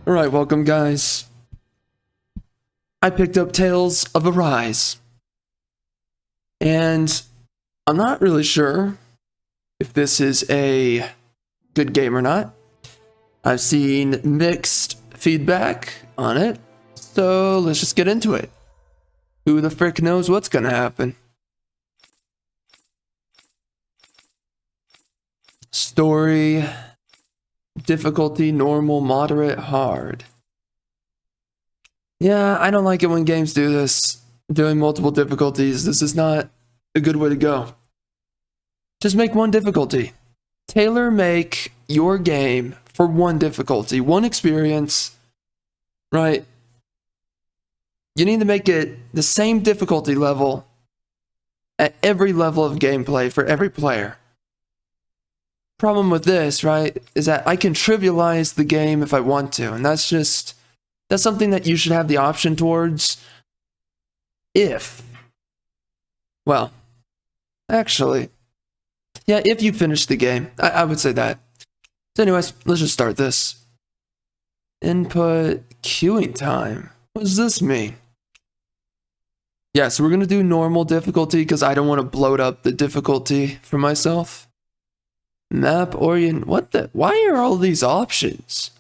Alright, welcome guys. I picked up Tales of Arise. And I'm not really sure if this is a good game or not. I've seen mixed feedback on it, so let's just get into it. Who the frick knows what's gonna happen? Story, difficulty, normal, moderate, hard. Yeah, I don't like it when games do this. Doing multiple difficulties. This is not a good way to go. Just make one difficulty. Tailor make your game for one difficulty, one experience, right? You need to make it the same difficulty level at every level of gameplay for every player. Problem with this, right, is that I can trivialize the game if I want to, and that's something that you should have the option towards if, well, actually, yeah, if you finish the game, I would say that. So anyways, let's just start this. Input queuing time. What does this mean? Yeah, so we're going to do normal difficulty because I don't want to bloat up the difficulty for myself. Map orient, what the, why are all these options?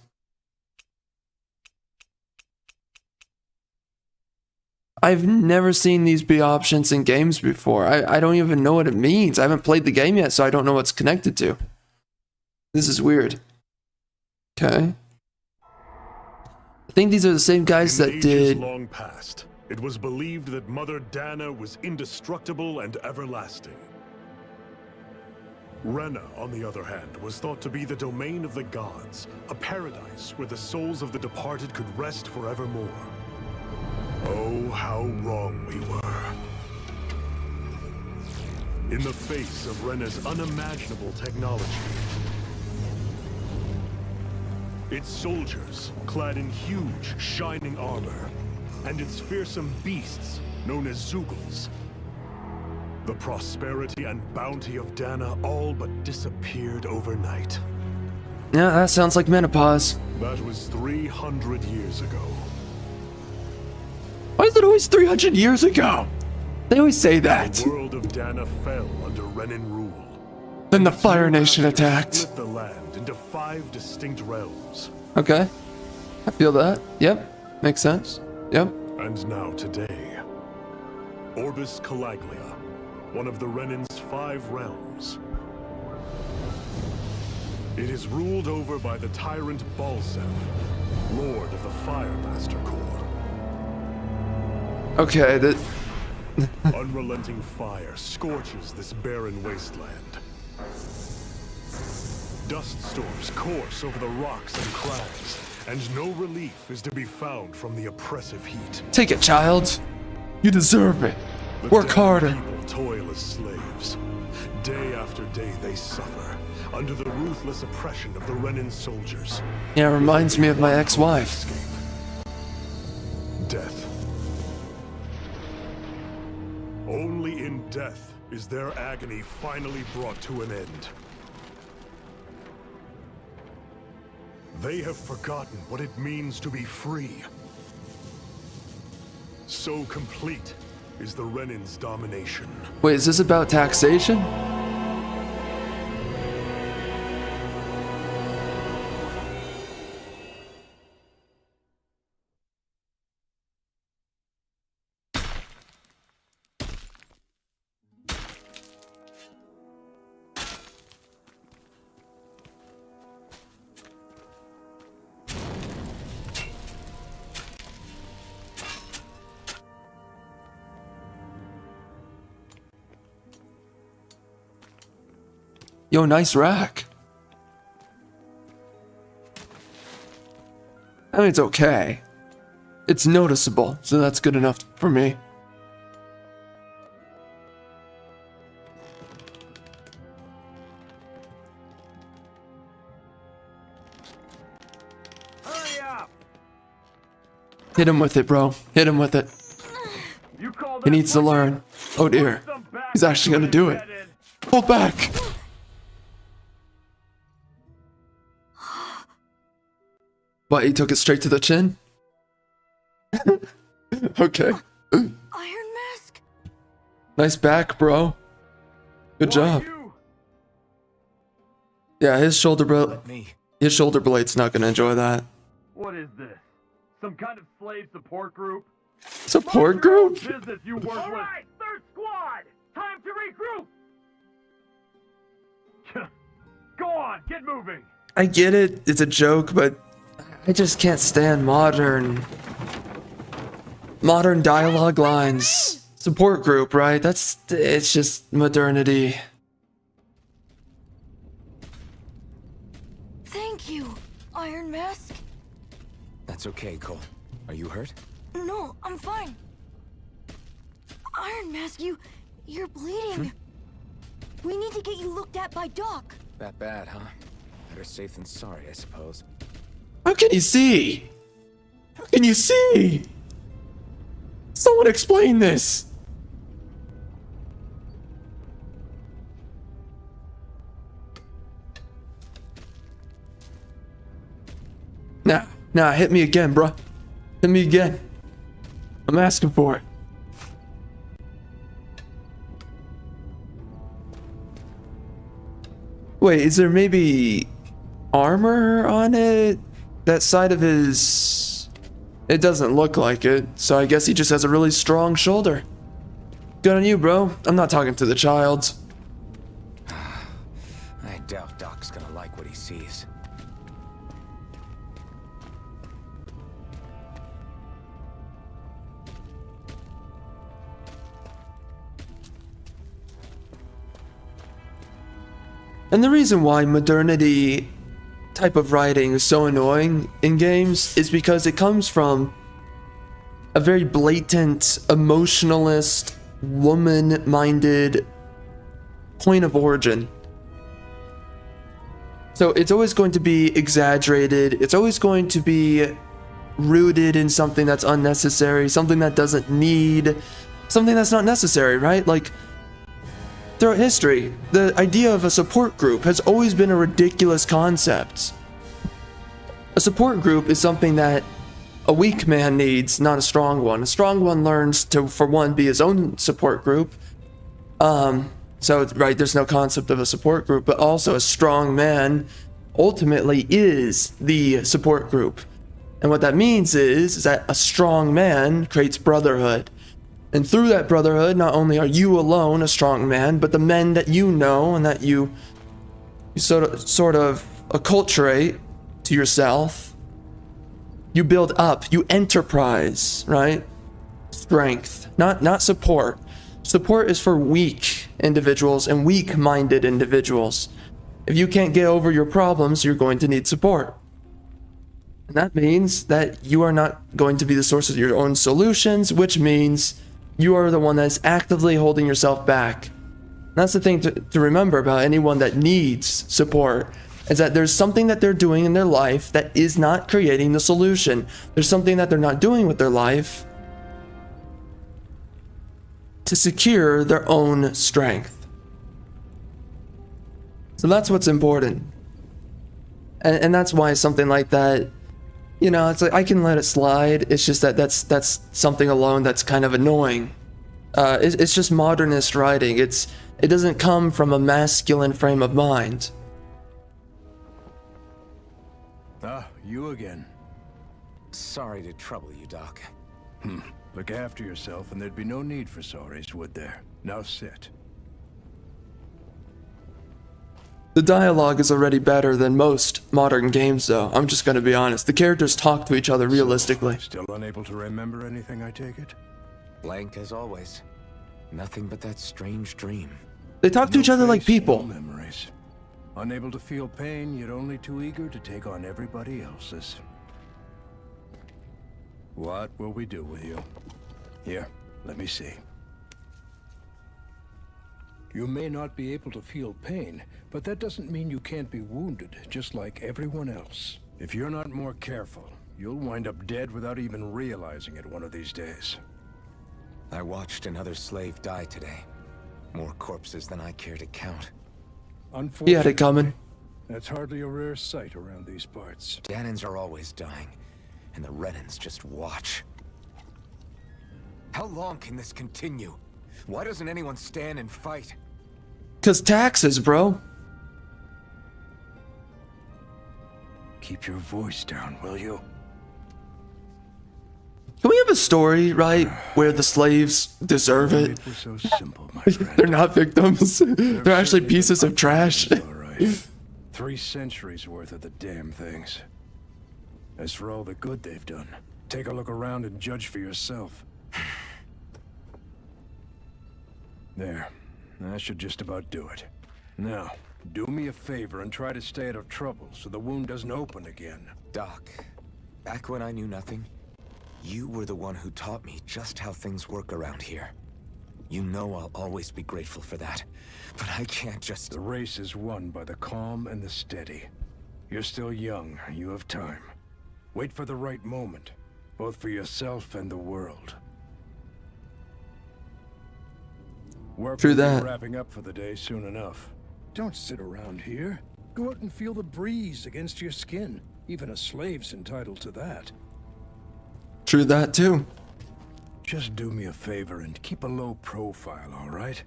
I've never seen these be options in games before. I don't even know what it means. I haven't played the game yet, so I don't know what's connected to. This is weird. Okay. I think these are the same guys that did... long past, it was believed that Mother Dahna was indestructible and everlasting. Rena, on the other hand, was thought to be the domain of the gods, a paradise where the souls of the departed could rest forevermore. Oh, how wrong we were. In the face of Rena's unimaginable technology, its soldiers, clad in huge, shining armor, and its fearsome beasts, known as Zeugles, the prosperity and bounty of Dahna all but disappeared overnight. Yeah, that sounds like menopause. That was 300 years ago. Why is it always 300 years ago? They always say that. The world of Dahna fell under Renan rule. Then the Fire Nation attacked. Split the land into 5 distinct realms. Okay. I feel that. Yep. Makes sense. Yep. And now today, Orbis Calaglia, one of the Renans' 5 realms. It is ruled over by the tyrant Balsef, Lord of the Fire Master Corps. Okay, that... Unrelenting fire scorches this barren wasteland. Dust storms course over the rocks and crags, and no relief is to be found from the oppressive heat. Take it, child. You deserve it. The Work harder. People toil as slaves. Day after day they suffer under the ruthless oppression of the Renan soldiers. Yeah, it reminds me of my ex-wife. Escape. Death. Only in death is their agony finally brought to an end. They have forgotten what it means to be free. So complete is the Renan's domination. Wait, is this about taxation? Yo, nice rack. I mean, it's okay. It's noticeable, so that's good enough for me. Hurry up! Hit him with it, bro. Hit him with it. He needs to learn. Oh dear. He's actually gonna do it. Pull back! But he took it straight to the chin? Okay. Iron Mask? Nice back, bro. Good job. Yeah, his shoulder blade's not gonna enjoy that. What is this? Some kind of slave support group? Support group? Business, you worthless. All right, third squad, time to regroup. Go on, get moving. I get it, it's a joke, but I just can't stand modern dialogue lines. Support group, right? It's just modernity. Thank you, Iron Mask. That's okay, Cole. Are you hurt? No, I'm fine. Iron Mask, you're bleeding. We need to get you looked at by Doc. That bad, huh? Better safe than sorry, I suppose. How can you see? How can you see? Someone explain this. Nah, hit me again, bro. Hit me again. I'm asking for it. Wait, is there maybe armor on it? That side of his... It doesn't look like it, so I guess he just has a really strong shoulder. Good on you, bro. I'm not talking to the child. I doubt Doc's gonna like what he sees. And the reason why modernity type of writing is so annoying in games is because it comes from a very blatant, emotionalist, woman-minded point of origin. So it's always going to be exaggerated, it's always going to be rooted in something that's unnecessary, something that doesn't need, something that's not necessary, right? Like, throughout history, the idea of a support group has always been a ridiculous concept. A support group is something that a weak man needs, not a strong one. A strong one learns to, for one, be his own support group. So, right, there's no concept of a support group, but also a strong man ultimately is the support group. And what that means is that a strong man creates brotherhood. And through that brotherhood, not only are you alone a strong man, but the men that you know and that you sort of acculturate to yourself, you build up, you enterprise, right? Strength, not support. Support is for weak individuals and weak-minded individuals. If you can't get over your problems, you're going to need support. And that means that you are not going to be the source of your own solutions, which means you are the one that's actively holding yourself back. That's the thing to remember about anyone that needs support, is that there's something that they're doing in their life that is not creating the solution. There's something that they're not doing with their life to secure their own strength. So that's what's important. And that's why something like that, you know, it's like I can let it slide. It's just that that's something alone that's kind of annoying. It's just modernist writing. It doesn't come from a masculine frame of mind. Ah, you again. Sorry to trouble you, Doc. Look after yourself and there'd be no need for sorries, would there? Now sit. The dialogue is already better than most modern games, though. I'm just gonna be honest. The characters talk to each other realistically. Still unable to remember anything, I take it? Blank as always. Nothing but that strange dream. They talk to each other like people. No memories. Unable to feel pain, yet only too eager to take on everybody else's. What will we do with you? Here, let me see. You may not be able to feel pain, but that doesn't mean you can't be wounded, just like everyone else. If you're not more careful, you'll wind up dead without even realizing it one of these days. I watched another slave die today. More corpses than I care to count. He had it coming. That's hardly a rare sight around these parts. Dahnans are always dying, and the Renans just watch. How long can this continue? Why doesn't anyone stand and fight? 'Cause taxes, bro. Keep your voice down, will you? Can we have a story, right, where the slaves deserve it? It was so simple, my friend. They're not victims. They're actually pieces of trash. All right. 3 centuries worth of the damn things. As for all the good they've done, take a look around and judge for yourself. There. That should just about do it. Now, do me a favor and try to stay out of trouble so the wound doesn't open again. Doc, back when I knew nothing, you were the one who taught me just how things work around here. You know I'll always be grateful for that. But I can't just... The race is won by the calm and the steady. You're still young. You have time. Wait for the right moment, both for yourself and the world. Work True will be that. wrapping up for the day soon enough. Don't sit around here. Go out and feel the breeze against your skin. Even a slave's entitled to that. True that too. Just do me a favor and keep a low profile, all right?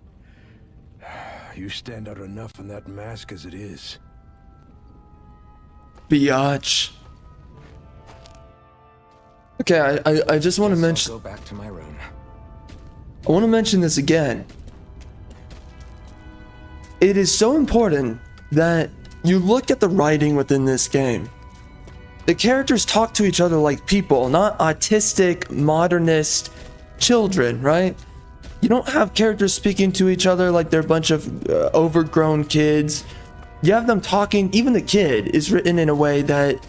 You stand out enough in that mask as it is. Biatch. Okay, I just want to Guess I'll mention... go back to my room. I want to mention this again. It is so important that you look at the writing within this game. The characters talk to each other like people, not autistic, modernist children, right? You don't have characters speaking to each other like they're a bunch of overgrown kids. You have them talking, even the kid is written in a way that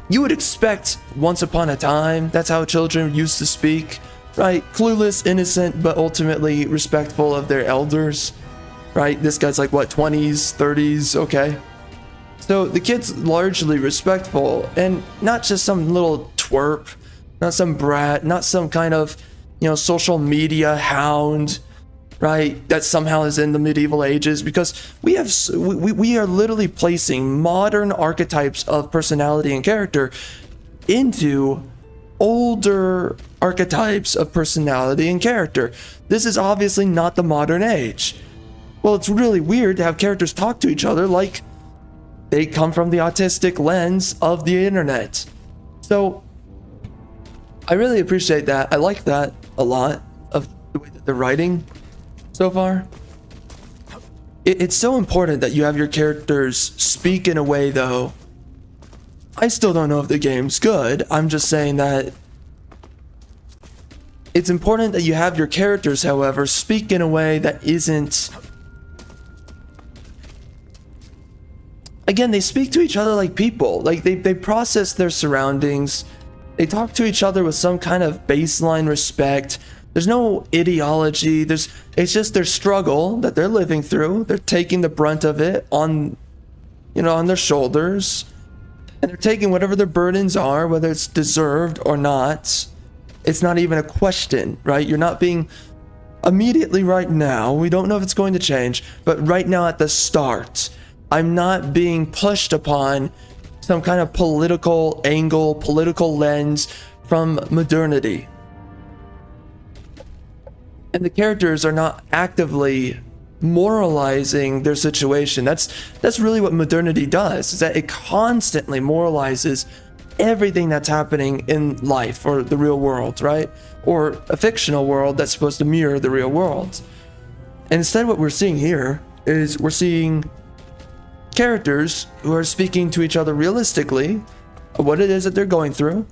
you would expect once upon a time. That's how children used to speak, right? Clueless, innocent, but ultimately respectful of their elders, right? This guy's like, what, 20s, 30s, okay. So the kid's largely respectful, and not just some little twerp, not some brat, not some kind of, you know, social media hound, right? That somehow is in the medieval ages, because we are literally placing modern archetypes of personality and character into older archetypes of personality and character. This is obviously not the modern age. Well, it's really weird to have characters talk to each other like they come from the autistic lens of the internet. So I really appreciate that. I like that a lot, of the way that they're writing so far. It's so important that you have your characters speak in a way, though. I still don't know if the game's good. I'm just saying that it's important that you have your characters, however, speak in a way that isn't... Again, they speak to each other like people. Like, they process their surroundings. They talk to each other with some kind of baseline respect. There's no ideology. It's just their struggle that they're living through. They're taking the brunt of it on, you know, on their shoulders. And they're taking whatever their burdens are, whether it's deserved or not. It's not even a question, right? You're not being immediately right now. We don't know if it's going to change, but right now at the start, I'm not being pushed upon some kind of political angle, political lens from modernity. And the characters are not actively moralizing their situation. That's really what modernity does, is that it constantly moralizes everything that's happening in life or the real world, right? Or a fictional world that's supposed to mirror the real world. And instead what we're seeing here is we're seeing characters who are speaking to each other realistically of what it is that they're going through,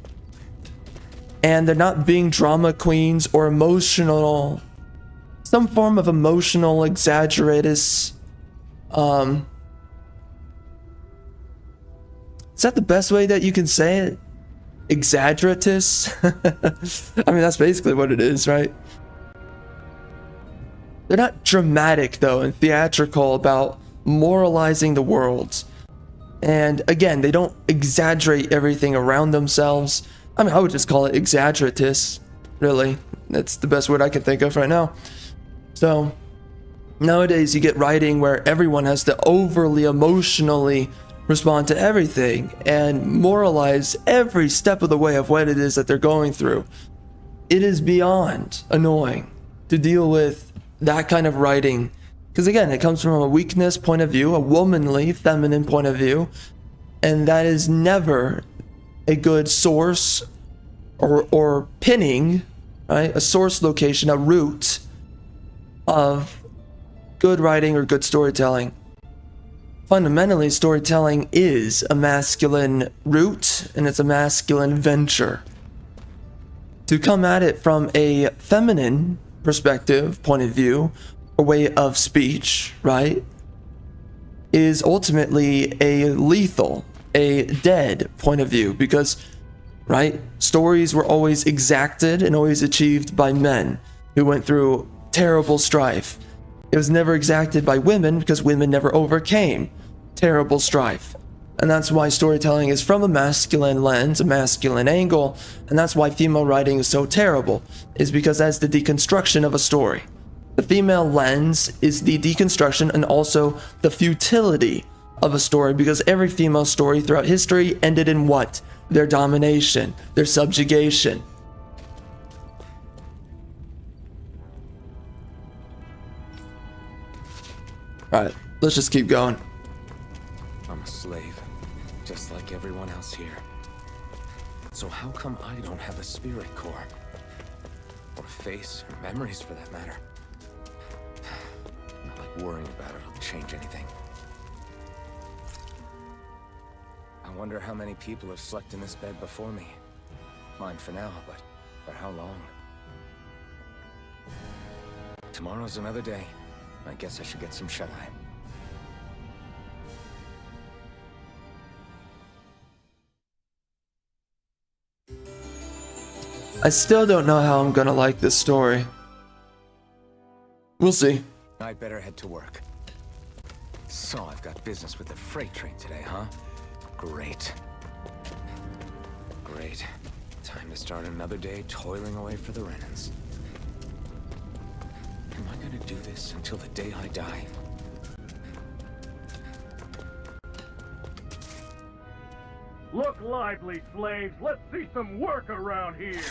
and they're not being drama queens or emotional, some form of emotional exaggeratus. Is that the best way that you can say it? Exaggeratus? I mean, that's basically what it is, right? They're not dramatic though and theatrical about moralizing the world. And again, they don't exaggerate everything around themselves. I mean, I would just call it exaggeratus, really. That's the best word I can think of right now. So nowadays you get writing where everyone has to overly emotionally respond to everything and moralize every step of the way of what it is that they're going through. It is beyond annoying to deal with that kind of writing, because again, it comes from a weakness point of view, a womanly, feminine point of view, and that is never a good source or pinning, right? A source location, a root of good writing or good storytelling. Fundamentally, storytelling is a masculine root and it's a masculine venture. To come at it from a feminine perspective, point of view, or way of speech, right, is ultimately a lethal, a dead point of view, because, right, stories were always exacted and always achieved by men who went through terrible strife. It was never exacted by women because women never overcame terrible strife. And that's why storytelling is from a masculine lens, a masculine angle, and that's why female writing is so terrible, is because that's the deconstruction of a story. The female lens is the deconstruction and also the futility of a story, because every female story throughout history ended in what? Their domination, their subjugation. Alright, let's just keep going. I'm a slave, just like everyone else here. So how come I don't have a spirit core? Or a face, or memories for that matter? Not like worrying about it will change anything. I wonder how many people have slept in this bed before me. Mine for now, but for how long? Tomorrow's another day. I guess I should get some shut-eye. I still don't know how I'm gonna like this story. We'll see. I'd better head to work. So I've got business with the freight train today, huh? Great. Great. Time to start another day toiling away for the Renans. Am I gonna do this until the day I die? Look lively, slaves. Let's see some work around here.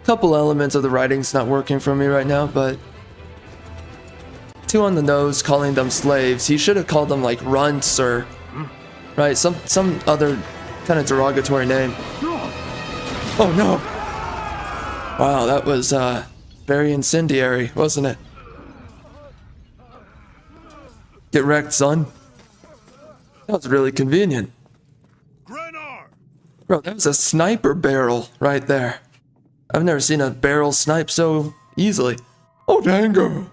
Couple elements of the writing's not working for me right now, but too on the nose calling them slaves. He should have called them like runts or right, some other kind of derogatory name. Oh no! Wow, that was very incendiary, wasn't it? Get wrecked, son. That was really convenient. Bro, that was a sniper barrel right there. I've never seen a barrel snipe so easily. Oh, dang, girl.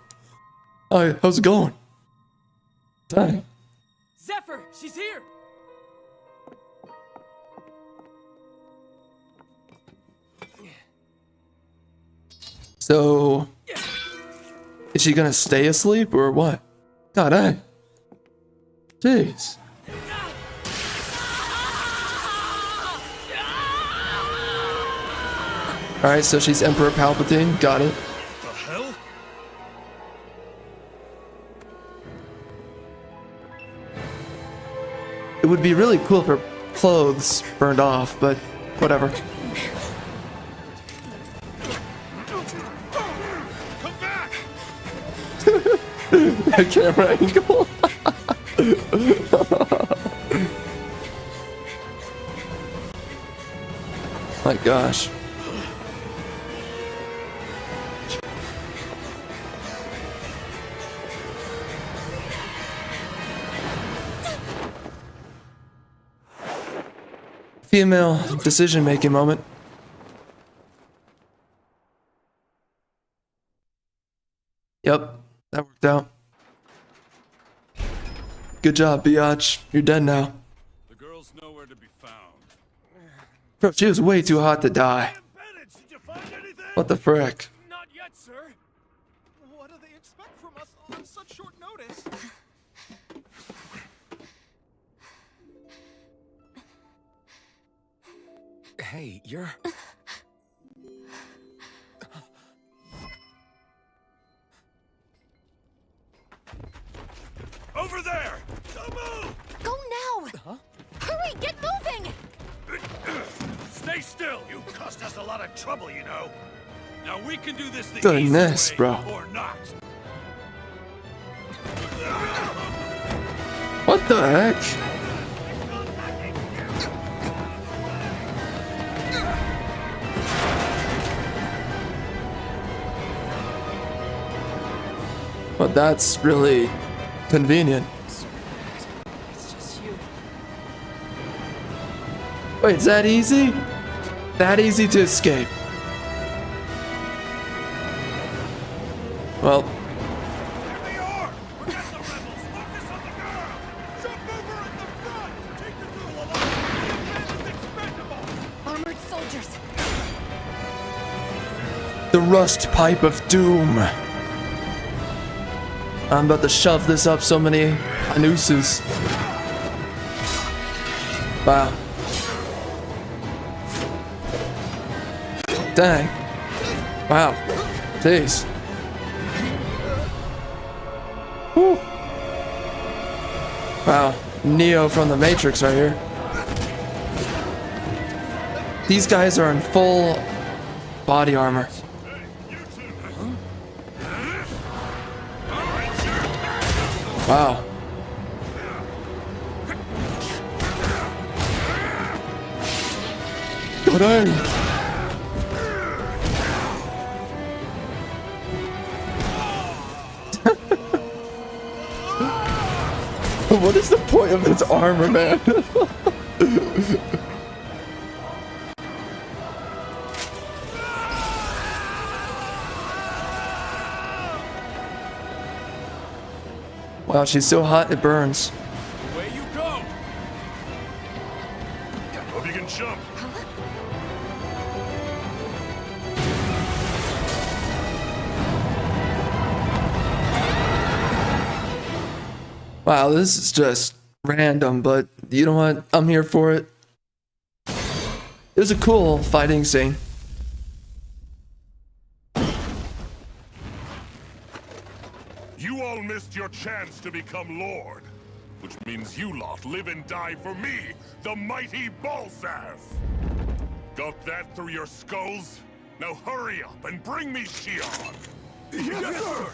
Hi, how's it going? Dang. Zephyr, she's here! So, is she gonna stay asleep or what? God dang. Jeez. Alright, so she's Emperor Palpatine. Got it. The hell? It would be really cool if her clothes burned off, but whatever. Come back! The camera angle. My gosh. Female decision-making moment. Yep, that worked out. Good job, biatch. You're dead now. The girl's nowhere to be found. Bro, she was way too hot to die. Bandits, did you find anything? What the frick? Not yet, sir. What do they expect from us on such short notice? Hey, you're... Over there! Don't move! Go now! Huh? Hurry, get moving! Stay still! You've caused us a lot of trouble, you know. Now we can do this the Goodness, easy way bro. or not. What the heck? Well, that's really convenient. It's just you. Wait, is that easy? That easy to escape? Well, There they are! Forget the rebels! Focus on the girl! Jump over at the front! Take the girl alive! The man is expendable! Armored soldiers! the rust pipe of doom. I'm about to shove this up so many nooses. Wow. Dang. Wow. Jeez. Whew. Wow. Neo from the Matrix right here. These guys are in full body armor. Wow. Dang. What is the point of this armor, man? Wow, she's so hot it burns. Away you go! Hope you can jump. Wow, this is just random, but you know what? I'm here for it. It was a cool fighting scene. You all missed your chance to become Lord. Which means you lot live and die for me, the mighty Balzath! Got that through your skulls? Now hurry up and bring me Shionne! Yes, sir!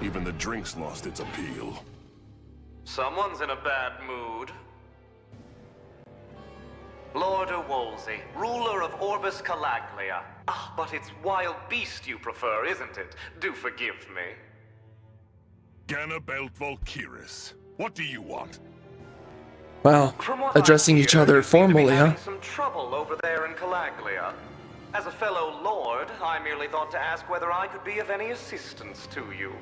Even the drink's lost its appeal. Someone's in a bad mood. Lord Wolsey, ruler of Orbis Calaglia. Ah, but it's wild beast you prefer, isn't it? Do forgive me. Ganabelt Valkyris, what do you want? Wow, From what addressing I each hear, other you seem to be formally, huh? having some trouble over there in Calaglia. As a fellow lord, I merely thought to ask whether I could be of any assistance to you.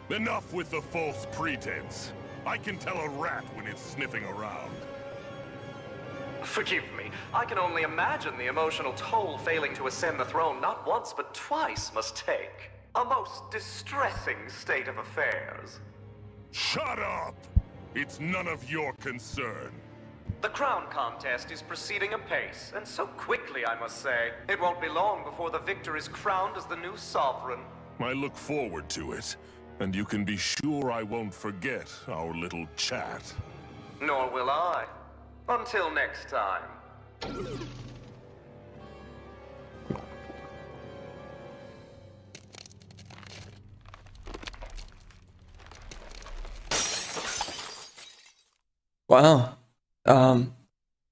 Enough with the false pretense. I can tell a rat when it's sniffing around. Forgive me, I can only imagine the emotional toll failing to ascend the throne not once but twice must take. A most distressing state of affairs. Shut up! It's none of your concern. The crown contest is proceeding apace, and so quickly, I must say. It won't be long before the victor is crowned as the new sovereign. I look forward to it, and you can be sure I won't forget our little chat. Nor will I. Until next time. Wow.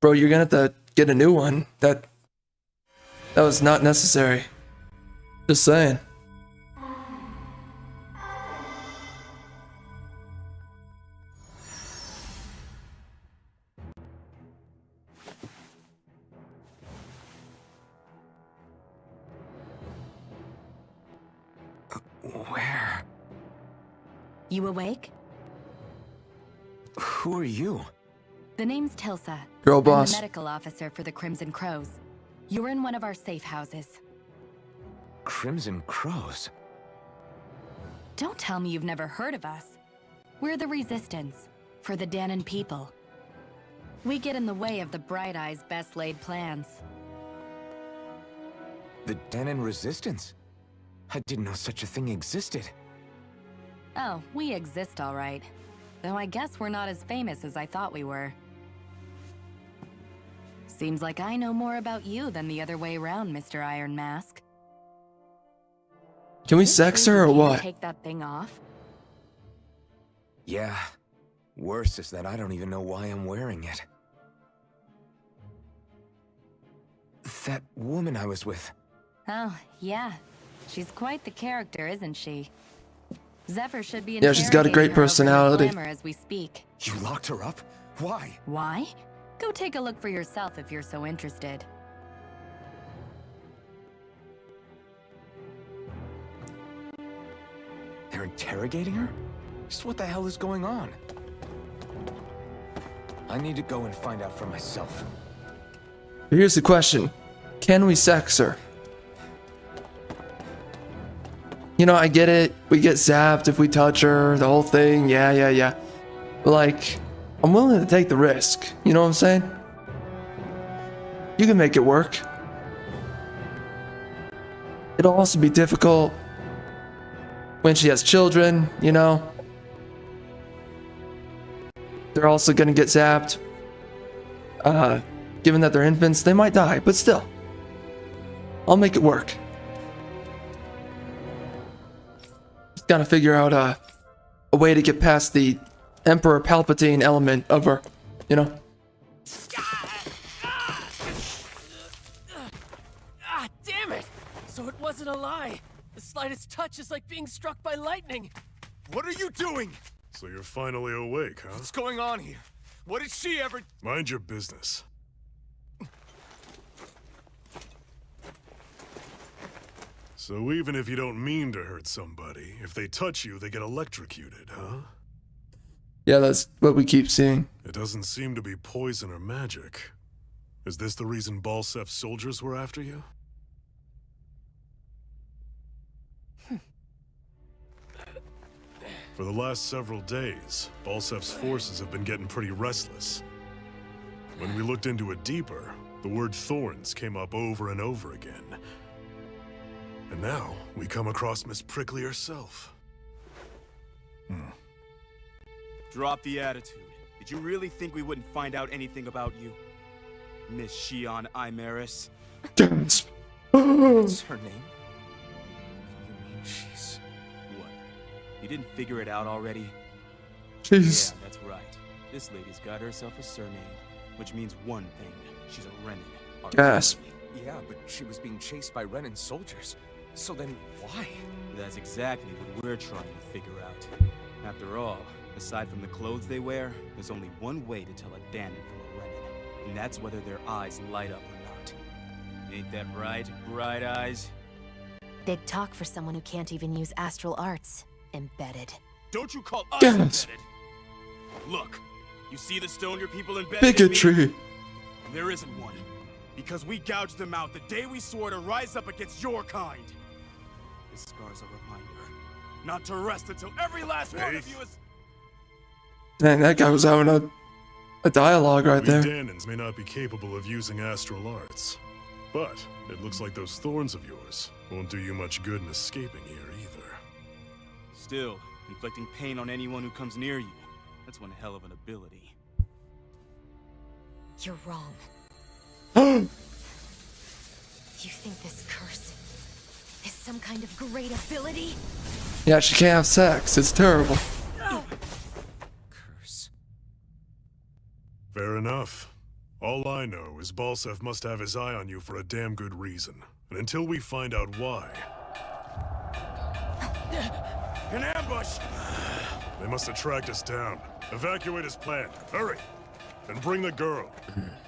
Bro, you're gonna have to get a new one. That was not necessary. Just saying. Where? You awake? Who are you? The name's Tilsa. Girl I'm boss. the medical officer for the Crimson Crows. You're in one of our safe houses. Crimson Crows? Don't tell me you've never heard of us. We're the Resistance, for the Dahnan people. We get in the way of the Bright Eyes' best laid plans. The Dahnan Resistance? I didn't know such a thing existed. Oh, we exist all right. Though I guess we're not as famous as I thought we were. Seems like I know more about you than the other way around, Mr. Iron Mask. Can we sex her or what? Take that thing off? Yeah. Worse is that I don't even know why I'm wearing it. That woman I was with. Oh, yeah. She's quite the character, isn't she? Zephyr should be Yeah, she's got a great interrogating her over the personality. glamour as we speak. You locked her up? Why? Why? Go take a look for yourself if you're so interested. They're interrogating her? Just what the hell is going on? I need to go and find out for myself. Here's the question. Can we sex her? You know, I get it. We get zapped if we touch her, the whole thing. Yeah. But like, I'm willing to take the risk. You know what I'm saying? You can make it work. It'll also be difficult when she has children, you know? They're also gonna get zapped. Given that they're infants, they might die, but still. I'll make it work. Just gotta figure out a way to get past the Emperor Palpatine element of her, you know? Damn it! So it wasn't a lie. The slightest touch is like being struck by lightning. What are you doing? So you're finally awake, huh? What's going on here? What did she ever... Mind your business. So even if you don't mean to hurt somebody, if they touch you, they get electrocuted, huh? Yeah, that's what we keep seeing. It doesn't seem to be poison or magic. Is this the reason Balsef's soldiers were after you? For the last several days, Balsef's forces have been getting pretty restless. When we looked into it deeper, the word thorns came up over and over again. And now, we come across Miss Prickly herself. Drop the attitude. Did you really think we wouldn't find out anything about you? Miss Shionne Imaris? Gasp. What's her name? You mean she's... what? You didn't figure it out already? Jeez. Yeah, that's right. This lady's got herself a surname, which means one thing. She's a Renan. Our Gasp. family. Yeah, but she was being chased by Renans soldiers. So then, why? That's exactly what we're trying to figure out. After all, aside from the clothes they wear, there's only one way to tell a Dahnan from a Renan, and that's whether their eyes light up or not. Ain't that right, Bright Eyes? Big talk for someone who can't even use astral arts. Embedded. Don't you call us Gasp. embedded? Look, you see the stone your people embedded Bigotry. in me? There isn't one. Because we gouged them out the day we swore to rise up against your kind. This scar's a reminder not to rest until every last one of you is... Dang, that guy was having a dialogue right We there. Dahnans may not be capable of using astral arts, but it looks like those thorns of yours won't do you much good in escaping here either. Still, inflicting pain on anyone who comes near you. That's one hell of an ability. You're wrong. Oh, You think this curse is some kind of great ability? yeah, she can't have sex. It's terrible. Curse. Fair enough. All I know is Balsef must have his eye on you for a damn good reason. And until we find out why... An ambush! They must have tracked us down. Evacuate as planned. Hurry! And bring the girl.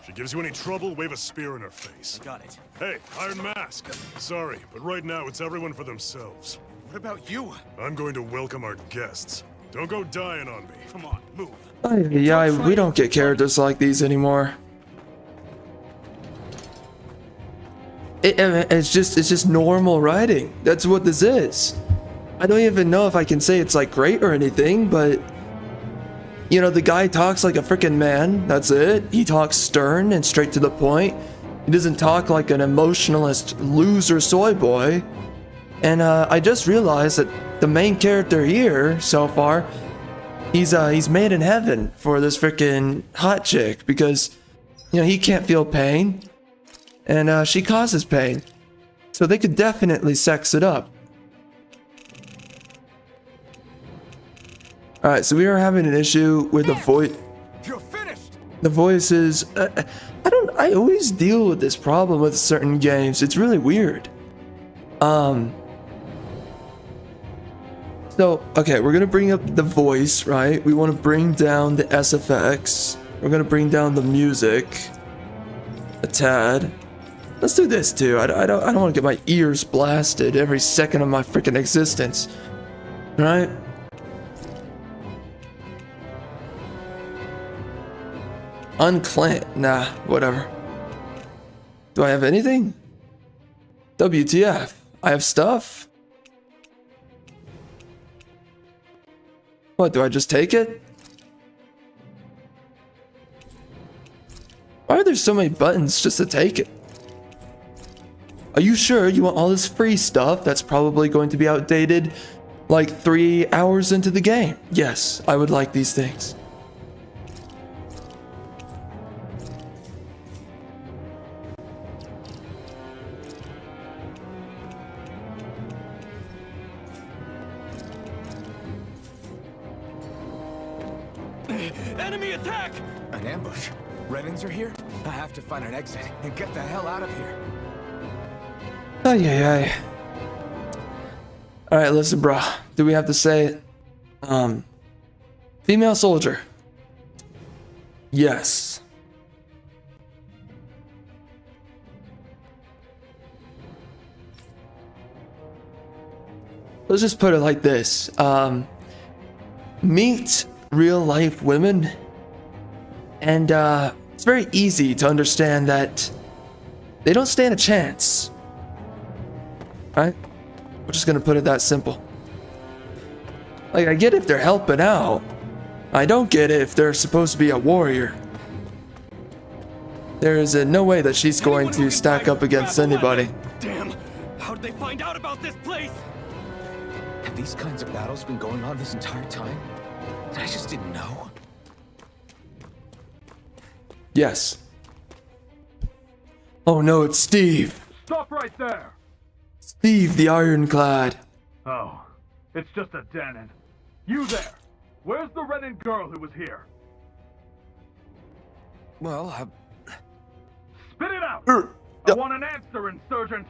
She gives you any trouble, wave a spear in her face. Got it. Hey, Iron Mask. Sorry, but right now it's everyone for themselves. What about you? I'm going to welcome our guests. Don't go dying on me. Come on, move. Yeah, we don't get characters like these anymore. It's just normal writing. That's what this is. I don't even know if I can say it's like great or anything, but you know, the guy talks like a freaking man. That's it. He talks stern and straight to the point. He doesn't talk like an emotionalist loser soy boy. And I just realized that the main character here so far, he's made in heaven for this freaking hot chick because, you know, he can't feel pain and she causes pain. So they could definitely sex it up. All right, so we are having an issue with the voice. You're finished. The voices. I always deal with this problem with certain games. It's really weird. So, okay, we're gonna bring up the voice, right? We want to bring down the SFX. We're gonna bring down the music a tad. Let's do this too. I don't want to get my ears blasted every second of my freaking existence, right? Unclamp. Nah, whatever. Do I have anything? WTF? I have stuff? What, do I just take it? Why are there so many buttons just to take it? Are you sure you want all this free stuff that's probably going to be outdated like 3 hours into the game? Yes, I would like these things. Enemy attack! An ambush. Renans are here? I have to find an exit and get the hell out of here. Ay, ay, ay. Alright, listen, bro. Do we have to say it? Female soldier. Yes. Let's just put it like this. Meet real life women, and it's very easy to understand that they don't stand a chance, right? We're just gonna put it that simple. Like, I get if they're helping out. I don't get it if they're supposed to be a warrior. There is no way that she's going to stack up against anybody. Damn! How did they find out about this place? Have these kinds of battles been going on this entire time? I just didn't know. Yes. Oh no, it's Steve. Stop right there! Steve the Ironclad. Oh, it's just a Dahnan. You there! Where's the Renan girl who was here? Well, Spit it out! I want an answer, insurgent!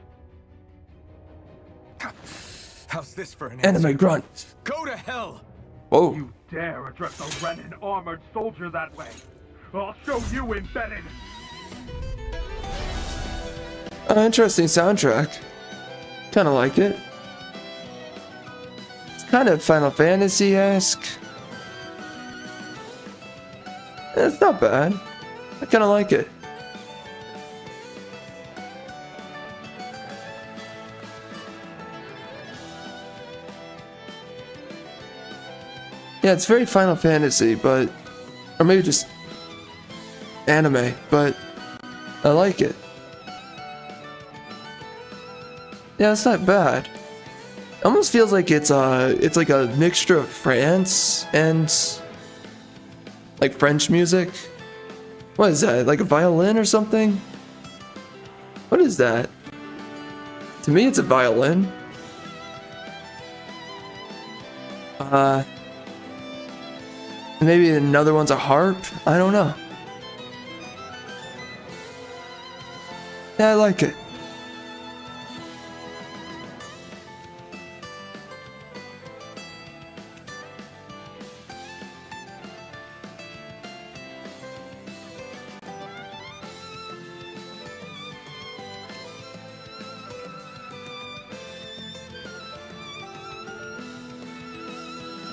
how's this for an answer? Anime grunt. Go to hell! Whoa. You dare address a Renan armored soldier that way? I'll show you embedded! Interesting soundtrack. Kind of like it. It's kind of Final Fantasy-esque. It's not bad. I kind of like it. Yeah, it's very Final Fantasy, but... Or maybe just... anime, but... I like it. Yeah, it's not bad. It almost feels like it's like a mixture of France and... like French music. What is that? Like a violin or something? What is that? To me, it's a violin. Maybe another one's a harp? I don't know. Yeah, I like it.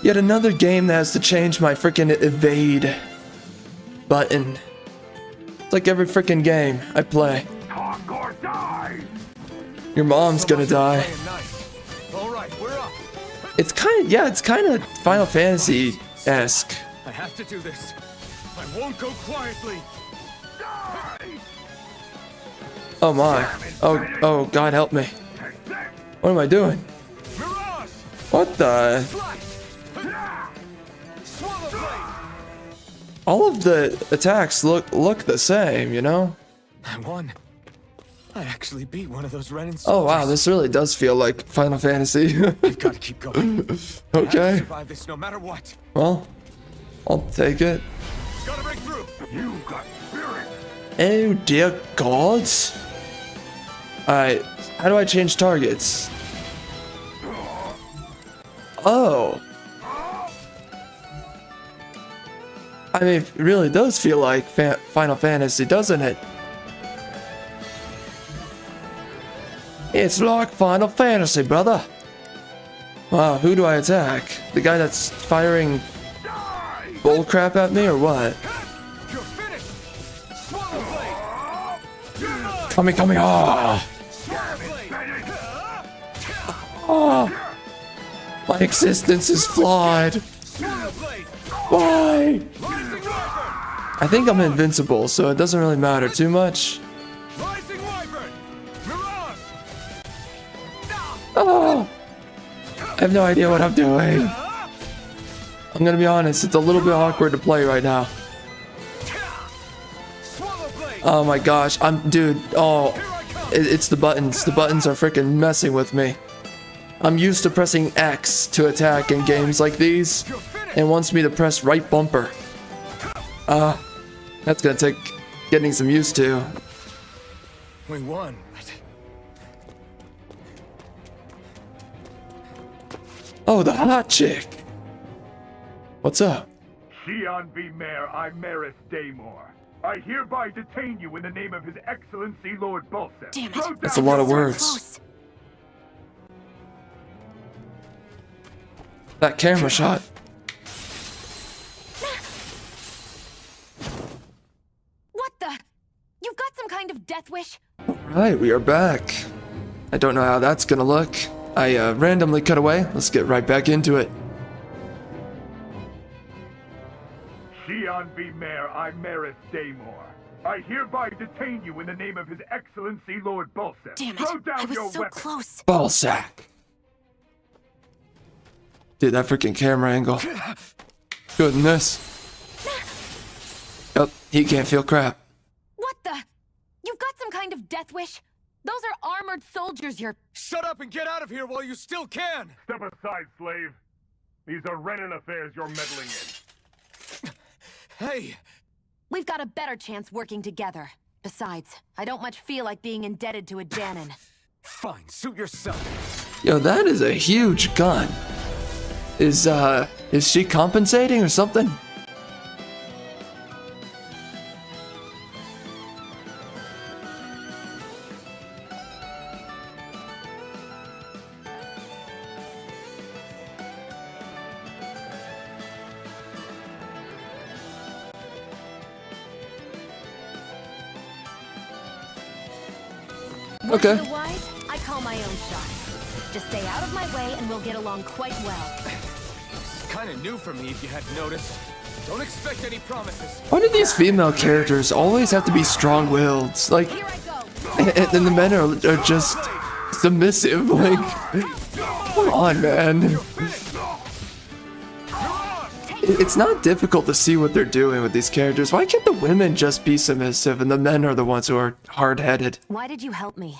Yet another game that has to change my freaking evade button. It's like every freaking game I play. Talk or die! Your mom's gonna die. All right, we're up. It's kind of Final Fantasy-esque. I have to do this. I won't go quietly. Oh my. Oh, God help me. What am I doing? What the? All of the attacks look the same, you know? I won. I actually beat one of those Renans. Oh wow, this really does feel like Final Fantasy. You've got to keep going. I have to Okay. survive this no matter what. Well, I'll take it. Gotta break through. You got spirit. Oh dear God. Alright, how do I change targets? Oh. I mean, it really does feel like Final Fantasy, doesn't it? It's like Final Fantasy, brother. Wow, who do I attack? The guy that's firing bullcrap at me, or what? You're finished. Swallow blade. Coming, ah! Ah! My existence is flawed. Why? I think I'm invincible, so it doesn't really matter too much. Oh, I have no idea what I'm doing. I'm gonna be honest, it's a little bit awkward to play right now. Oh my gosh, dude, it's the buttons. The buttons are freaking messing with me. I'm used to pressing X to attack in games like these, and wants me to press right bumper. That's gonna take getting some used to. We won. Oh, the hot chick. What's up? Shionne v. Mayor Imaris Daymore. I hereby detain you in the name of His Excellency Lord Balseth. Damn it. That's a lot of words. Close. That camera shot. What the? You've got some kind of death wish? Right, we are back. I don't know how that's gonna look. I randomly cut away. Let's get right back into it. Shionne v. Mayor Imaris Daymore. I hereby detain you in the name of His Excellency Lord Balseth. Damn it. Throw down I was your so weapon. close. Ballsack. Dude, that freaking camera angle. Goodness. Yep, he can't feel crap. What the? You've got some kind of death wish? Those are armored soldiers you're... Shut up and get out of here while you still can. Step aside, slave. These are Renan affairs you're meddling in. Hey. We've got a better chance working together. Besides, I don't much feel like being indebted to a Dahnan. Fine, suit yourself. Yo, that is a huge gun. Is she compensating or something? Okay. Otherwise, I call my own shot. Just stay out of my way and we'll get along quite well. This is kind of new for me if you hadn't noticed. Don't expect any promises. Why do these female characters always have to be strong-willed? Like, Here I go. and the men are just submissive. Like, come on, man. It's not difficult to see what they're doing with these characters. Why can't the women just be submissive and the men are the ones who are hard-headed? Why did you help me?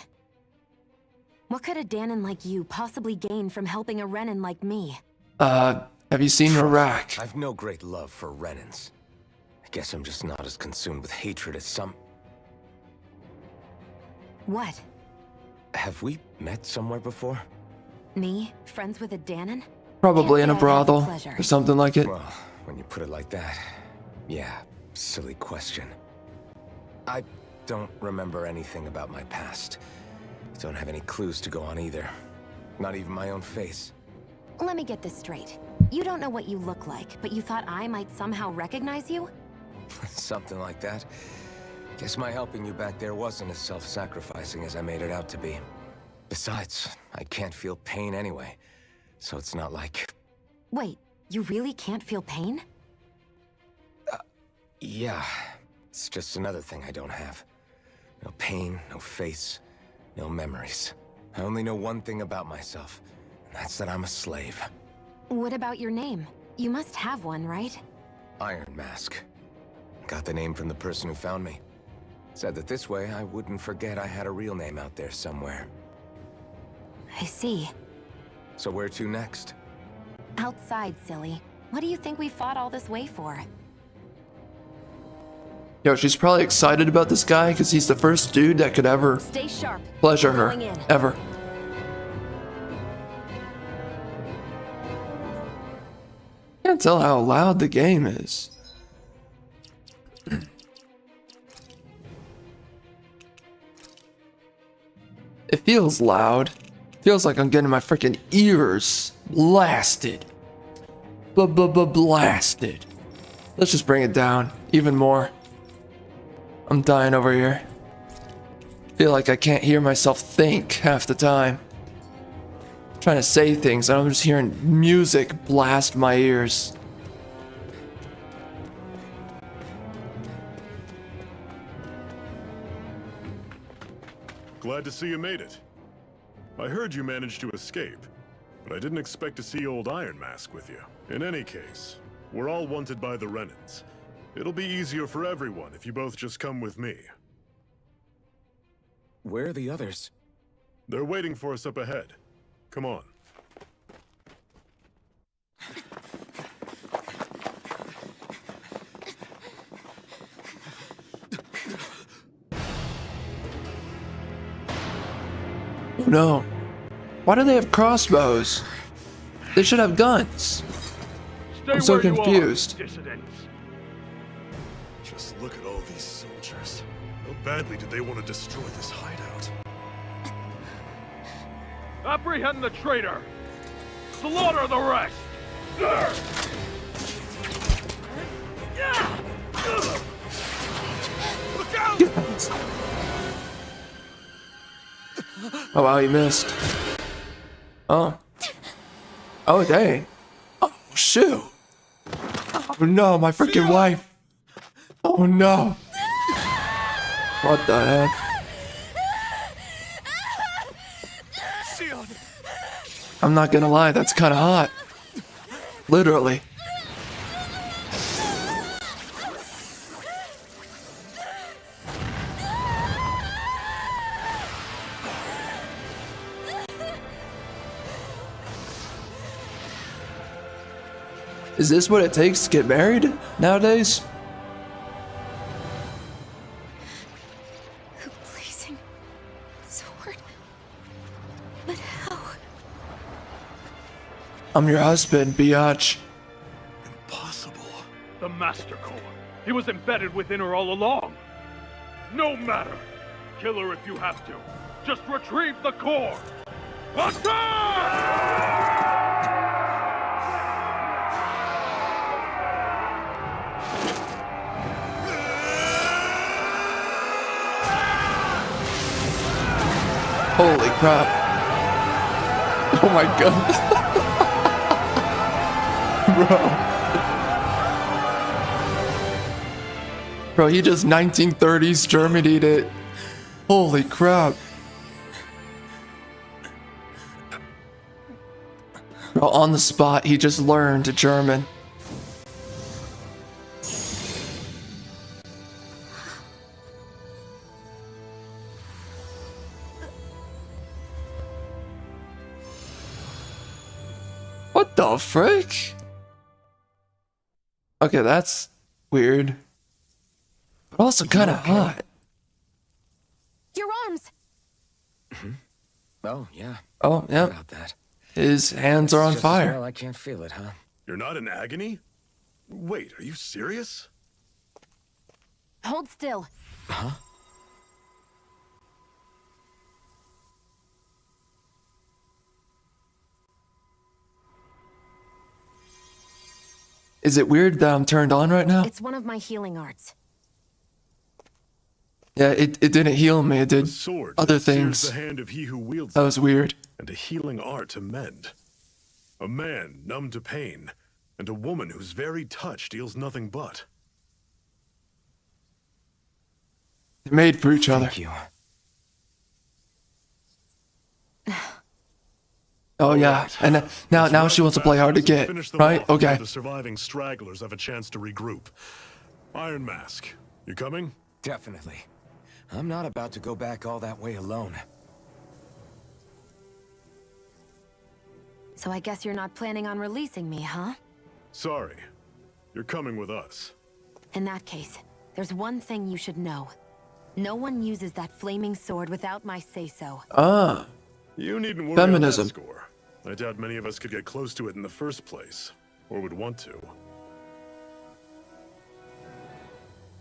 What could a Dahnan like you possibly gain from helping a Renan like me? Have you seen Iraq? I've no great love for Renans. I guess I'm just not as consumed with hatred as some... What? Have we met somewhere before? Me? Friends with a Dahnan? Probably in a Can't say I've had the brothel pleasure. or something like it. Well, when you put it like that, yeah, silly question. I don't remember anything about my past. Don't have any clues to go on either. Not even my own face. Let me get this straight. You don't know what you look like, but you thought I might somehow recognize you? Something like that. Guess my helping you back there wasn't as self-sacrificing as I made it out to be. Besides, I can't feel pain anyway. so it's not like... Wait, you really can't feel pain? Yeah, it's just another thing I don't have. No pain, no face, no memories. I only know one thing about myself, and that's that I'm a slave. What about your name? You must have one, right? Iron Mask. Got the name from the person who found me. Said that this way I wouldn't forget I had a real name out there somewhere. I see. So where to next? Outside, silly. What do you think we fought all this way for? Yo, she's probably excited about this guy because he's the first dude that could ever Stay sharp. pleasure her. Going in. Ever. Can't tell how loud the game is. It feels loud. Feels like I'm getting my freaking ears blasted. Blasted. Let's just bring it down even more. I'm dying over here. Feel like I can't hear myself think half the time. Trying to say things, and I'm just hearing music blast my ears. Glad to see you made it. I heard you managed to escape, but I didn't expect to see old Iron Mask with you. In any case, we're all wanted by the Renans. It'll be easier for everyone if you both just come with me. Where are the others? They're waiting for us up ahead. Come on. Oh no. Why do they have crossbows? They should have guns. I'm so confused. Just look at all these soldiers. How badly did they want to destroy this hideout? Apprehend the traitor! Slaughter the rest! Look out! Oh wow, he missed. Oh. Oh dang. Oh shoot. Oh no, my freaking wife. Oh no. What the heck? Shionne! I'm not gonna lie, that's kinda hot. Literally. Is this what it takes to get married nowadays? A blazing sword. But how? I'm your husband, biatch. Impossible. The Master Core. He was embedded within her all along. No matter. Kill her if you have to. Just retrieve the core. Attack! Holy crap. Oh my god. Bro, he just 1930s Germanied it. Holy crap. Bro, on the spot, he just learned German. What the frick? Okay, that's weird. But also kind of hot. Your arms! Oh, yeah. Oh, yeah. About that. His hands are on Just as fire. well I can't feel it, huh? You're not in agony? Wait, are you serious? Hold still. Huh? Is it weird that I'm turned on right now? It's one of my healing arts. Yeah, it didn't heal me. It The did sword other sears things. the hand of he who wields That it, was weird. and a healing art to mend. A man numb to pain, and a woman whose very touch deals nothing but. They made for each other. Thank you. Oh yeah, and now she wants to play hard to get, right? Okay. The surviving stragglers have a chance to regroup. Iron Mask, you coming? Definitely. I'm not about to go back all that way alone. So I guess you're not planning on releasing me, huh? Sorry. You're coming with us. In that case, there's one thing you should know. No one uses that flaming sword without my say-so. Ah. You needn't worry Feminism. about that score. I doubt many of us could get close to it in the first place, or would want to.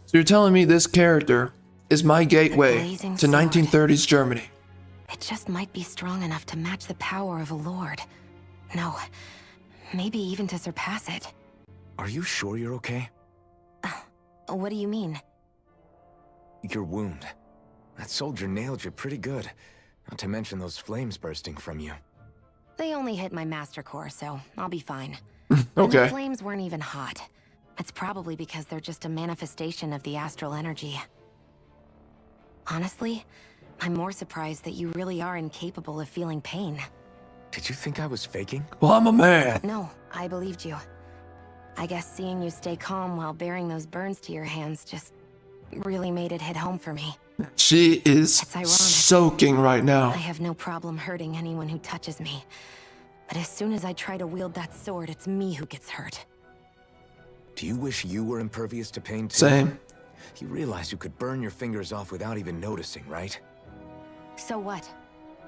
So you're telling me this character is my gateway blazing to sword. 1930s Germany? It just might be strong enough to match the power of a lord. No, maybe even to surpass it. Are you sure you're okay? What do you mean? Your wound. That soldier nailed you pretty good. Not to mention those flames bursting from you. They only hit my master core, so I'll be fine. Okay. And the flames weren't even hot. It's probably because they're just a manifestation of the astral energy. Honestly, I'm more surprised that you really are incapable of feeling pain. Did you think I was faking? Well, I'm a man. No, I believed you. I guess seeing you stay calm while bearing those burns to your hands just really made it hit home for me. She is It's ironic. soaking right I now. have no problem hurting anyone who touches me. But as soon as I try to wield that sword, it's me who gets hurt. Do you wish you were impervious to pain too? Same. You realize you could burn your fingers off without even noticing, right? So what?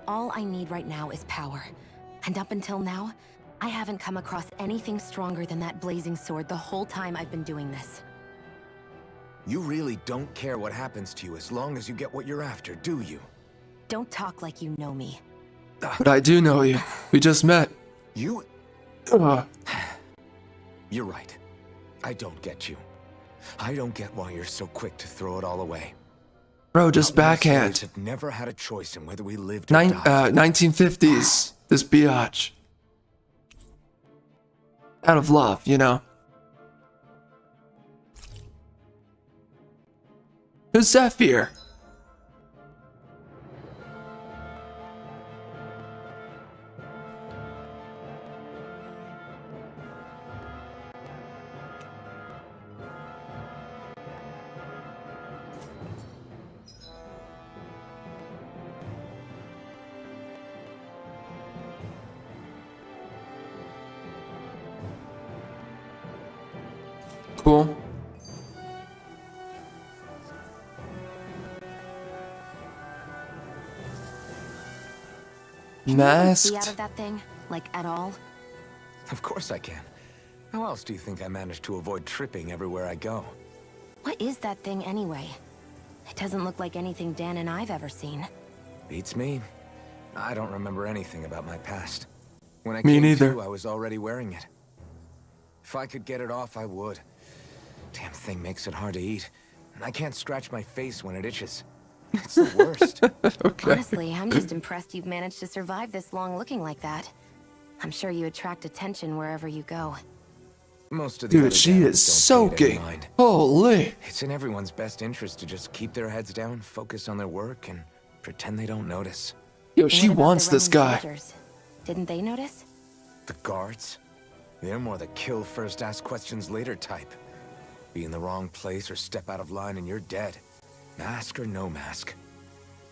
All I need right now is power. And up until now, I haven't come across anything stronger than that blazing sword the whole time I've been doing this. You really don't care what happens to you as long as you get what you're after, do you? Don't talk like you know me. But I do know you. We just met. You... Uh, You're right. I don't get you. I don't get why you're so quick to throw it all away. bro, just backhand. Have never had a choice in whether we lived or died. 1950s. This biatch. Out of love, you know. Who's Zephyr? Cool. See Masked. out of that thing? Like, at all? Of course I can. How else do you think I managed to avoid tripping everywhere I go? What is that thing anyway? It doesn't look like anything Dan and I've ever seen. Beats me. I don't remember anything about my past. When I Me came neither. to, I was already wearing it. If I could get it off, I would. Damn thing makes it hard to eat. And I can't scratch my face when it itches. It's the worst. Okay. Honestly, I'm just impressed you've managed to survive this long looking like that. I'm sure you attract attention wherever you go. Most of the other Dude, she Dahnans is don't pay it any soaking. mind. Holy. It's in everyone's best interest to just keep their heads down, focus on their work, and pretend they don't notice. Yo, she What about wants the this Renan guy. soldiers? Didn't they notice? The guards? They're more the kill first, ask questions later type. Be in the wrong place or step out of line and you're dead. Mask or no mask.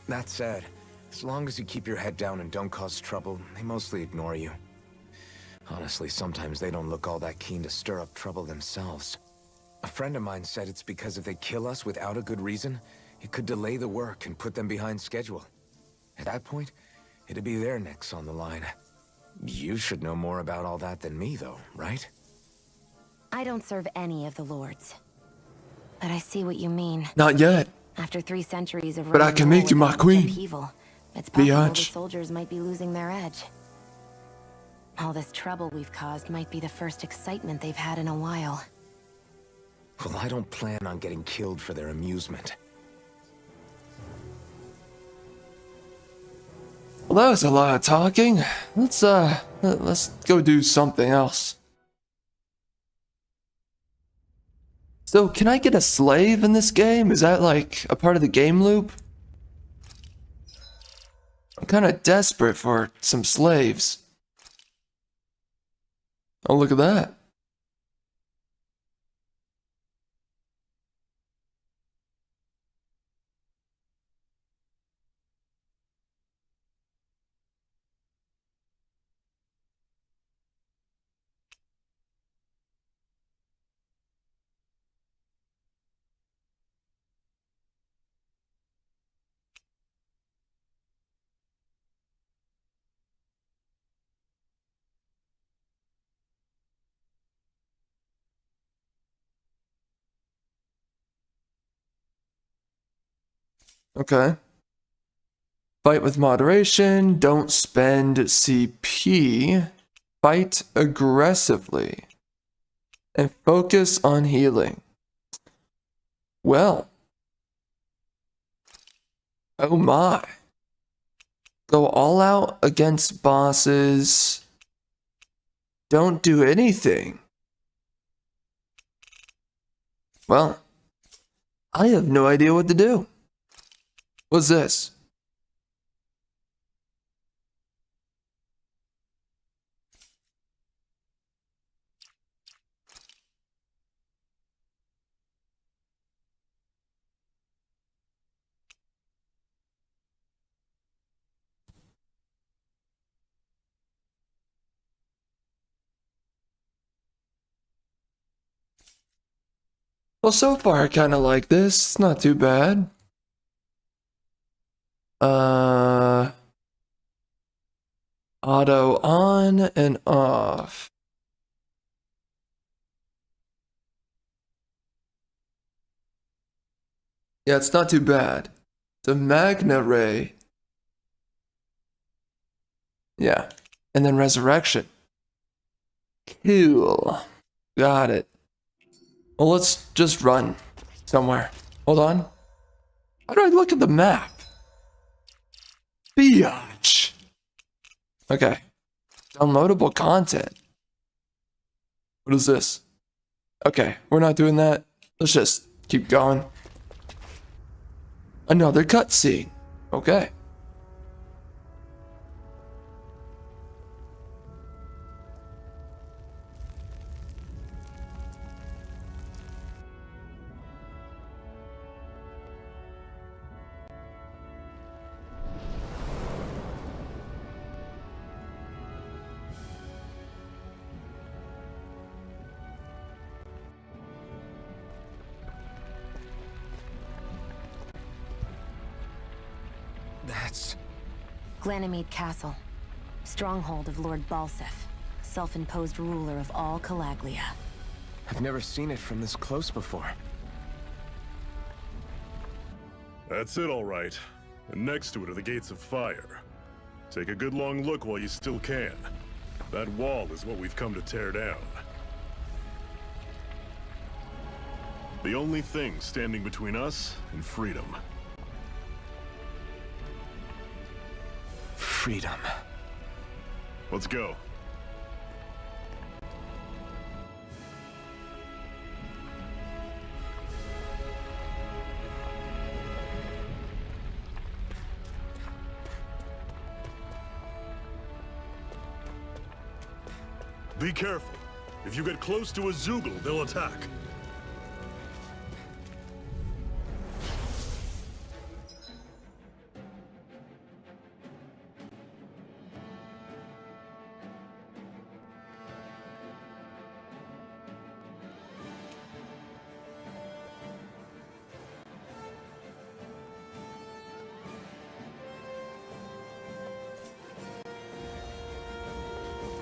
That said, as long as you keep your head down and don't cause trouble, they mostly ignore you. Honestly, sometimes they don't look all that keen to stir up trouble themselves. A friend of mine said it's because if they kill us without a good reason, it could delay the work and put them behind schedule. At that point, it'd be their necks on the line. You should know more about all that than me, though, right? I don't serve any of the lords. But I see what you mean. Not yet. After 3 centuries of But I running can rule make you my without queen. upheaval, it's possible the Biatch. soldiers might be losing their edge. All this trouble we've caused might be the first excitement they've had in a while. Well, I don't plan on getting killed for their amusement. Well, that was a lot of talking. Let's go do something else. So, can I get a slave in this game? Is that like a part of the game loop? I'm kind of desperate for some slaves. Oh, look at that. Okay. Fight with moderation. Don't spend CP. Fight aggressively. And focus on healing. Well. Oh my. Go all out against bosses. Don't do anything. Well, I have no idea what to do. What's this? Well, so far I kind of like this. It's not too bad. Auto on and off. Yeah, it's not too bad. The Magna Ray. Yeah. And then Resurrection. Cool. Got it. Well, let's just run somewhere. Hold on. How do I look at the map? Biatch. Okay. Downloadable content. What is this? Okay, we're not doing that. Let's just keep going. Another cutscene. Okay. That's... Ganymede Castle. Stronghold of Lord Balsef. Self-imposed ruler of all Calaglia. I've never seen it from this close before. That's it, all right. And next to it are the Gates of Fire. Take a good long look while you still can. That wall is what we've come to tear down. The only thing standing between us and freedom. Freedom. Let's go. Be careful. If you get close to a Zoogle, they'll attack.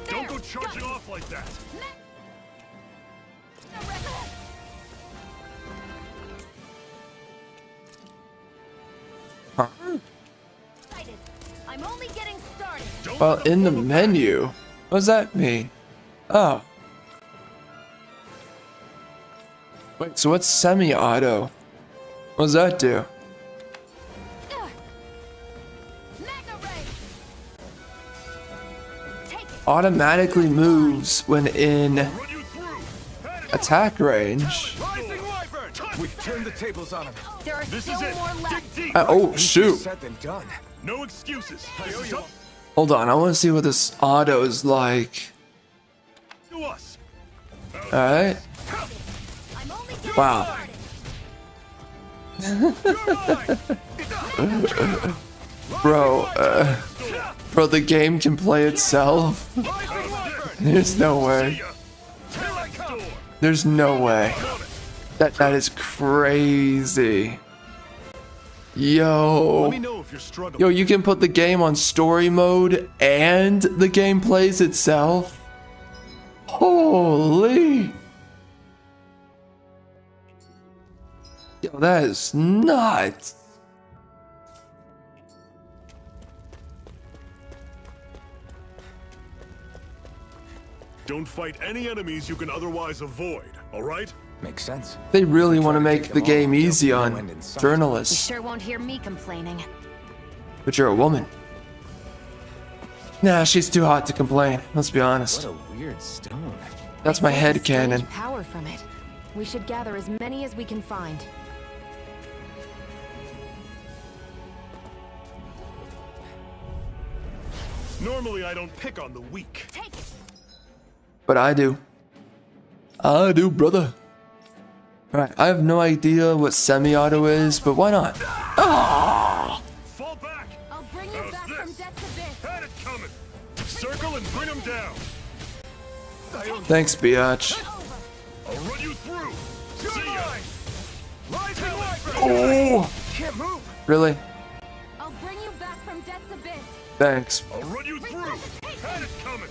Don't go charging off like that! Huh? I'm only getting started. Well, in the menu. What does that mean? Oh. Wait, so what's semi-auto? What does that do? automatically moves when in attack range. We've turned the tables on him. There are This still is it. more left. Dig deep. Oh, shoot. Said than done. No excuses. This is up Hold on, I want to see what this auto is like. to us. Alright. I'm only getting Wow. Bro, the game can play itself. There's no way. There's no way. That is crazy. Yo. Let me know if you're struggling. Yo, you can put the game on story mode and the game plays itself. Holy. Yo, that is nuts. Don't fight any enemies you can otherwise avoid, alright? Makes sense. They really want to Try to make take the them all, game there'll easy be no on end in sight. You journalists. sure won't hear me complaining. But you're a woman. Nah, she's too hot to complain. Let's be honest. What a weird stone. That's my head Strange cannon. power from it. We should gather as many as we can find. Normally I don't pick on the weak. But I do. I do, brother. Alright, I have no idea what semi-auto is, but why not? Ah! Fall back! I'll bring you How's back this? from death to this. Had it coming! Circle and bring him down! Thanks, biatch. I'll run you through! See ya! Oh! Can't move. Really? I'll bring you back from death's abyss. Thanks. I'll run you through! Had it coming!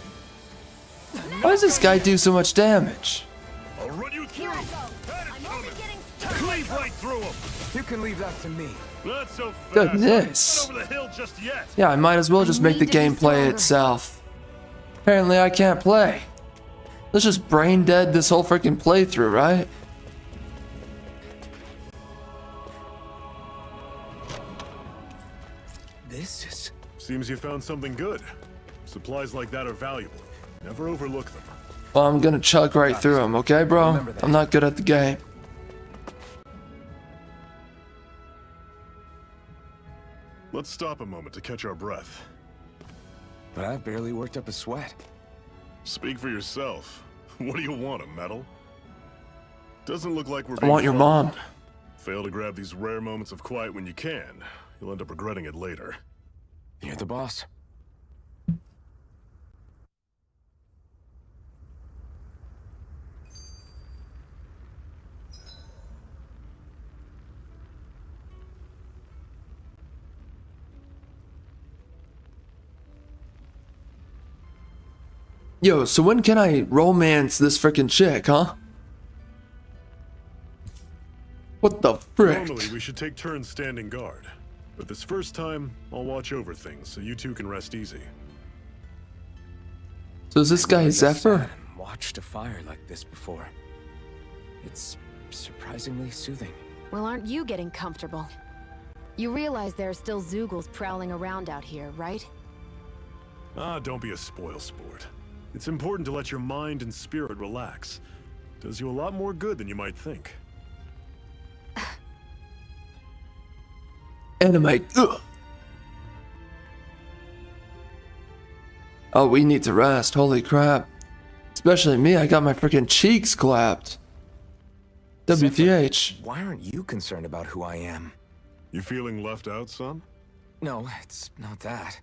Why does this guy do so much damage? I'll run you through! Here I go. Had it I'm only coming! getting Cleave right through him! You can leave that to me. Not so fast! Goodness. Not over the hill just yet! Yeah, I might as well just make the need to be game play stronger. itself. Apparently I can't play. Let's just brain dead this whole freaking playthrough, right? This is... Seems you found something good. Supplies like that are valuable. Never overlook them. Well, I'm gonna chug right through them, okay, bro? Remember that. I'm not good at the game. Let's stop a moment to catch our breath. But I've barely worked up a sweat. Speak for yourself. What do you want, a medal? Doesn't look like we're I being want your followed. mom. Fail to grab these rare moments of quiet when you can. You'll end up regretting it later. You're the boss. Yo, so when can I romance this freaking chick, huh? What the frick? Normally, we should take turns standing guard. But this first time, I'll watch over things so you two can rest easy. So is this guy Never Zephyr? sat and watched a fire like this before. It's surprisingly soothing. Well, aren't you getting comfortable? You realize there are still Zoogles prowling around out here, right? Ah, don't be a spoil sport. It's important to let your mind and spirit relax. Does you a lot more good than you might think. Animate. Ugh. Oh, we need to rest. Holy crap. Especially me, I got my freaking cheeks clapped. WTH. Why aren't you concerned about who I am? You feeling left out, son? No, it's not that.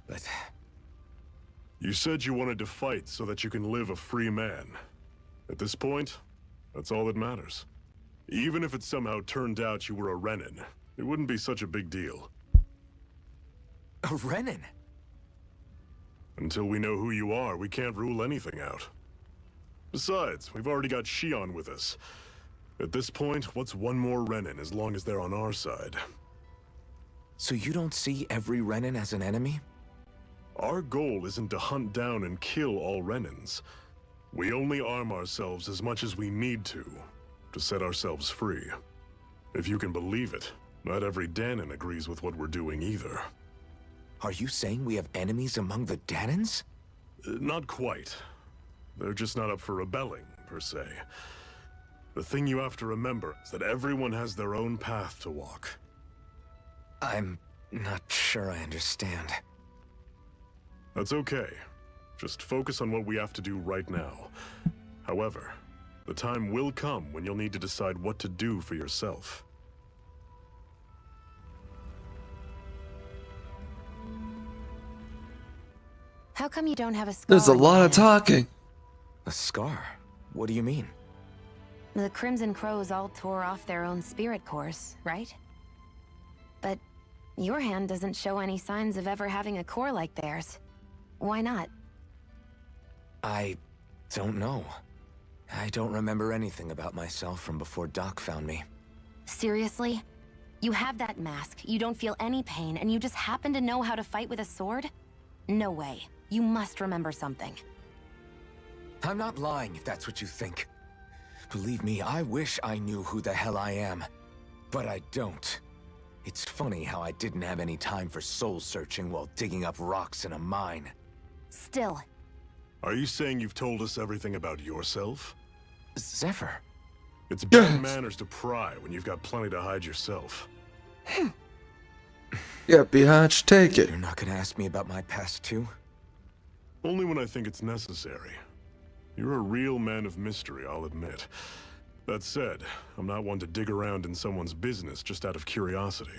But You said you wanted to fight so that you can live a free man. At this point, that's all that matters. Even if it somehow turned out you were a Renan, it wouldn't be such a big deal. a Renan. Until we know who you are, we can't rule anything out. Besides, we've already got Shionne with us. At this point, what's one more Renan as long as they're on our side? So you don't see every Renan as an enemy? Our goal isn't to hunt down and kill all Renans. We only arm ourselves as much as we need to set ourselves free. If you can believe it, not every Dahnan agrees with what we're doing either. Are you saying we have enemies among the Dahnans? Not quite. They're just not up for rebelling, per se. The thing you have to remember is that everyone has their own path to walk. I'm not sure I understand. That's okay. Just focus on what we have to do right now. However, the time will come when you'll need to decide what to do for yourself. How come you don't have a scar? There's a on your lot of hand? talking. A scar? What do you mean? The Crimson Crows all tore off their own spirit cores, right? But your hand doesn't show any signs of ever having a core like theirs. Why not? I don't know. I don't remember anything about myself from before Doc found me. Seriously? You have that mask, you don't feel any pain, and you just happen to know how to fight with a sword? No way. You must remember something. I'm not lying if that's what you think. Believe me, I wish I knew who the hell I am. But I don't. It's funny how I didn't have any time for soul searching while digging up rocks in a mine. Still. Are you saying you've told us everything about yourself? Zephyr. It's bad manners to pry when you've got plenty to hide yourself. Yeah, Bihach, take it. You're not gonna ask me about my past too? Only when I think it's necessary. You're a real man of mystery, I'll admit. That said, I'm not one to dig around in someone's business just out of curiosity.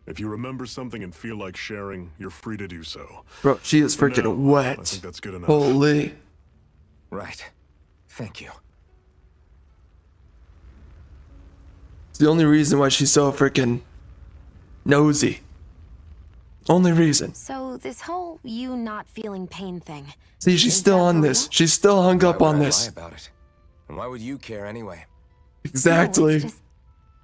If you remember something and feel like sharing, you're free to do so. Bro, she is For freaking now, wet. I think that's good enough. Holy. Right. Thank you. It's the only reason why she's so freaking nosy. Only reason. So this whole you not feeling pain thing. See, she's is still that on for this. real? She's still hung up Why on would I this. lie about it? And why would you care anyway? No, Exactly. it's just,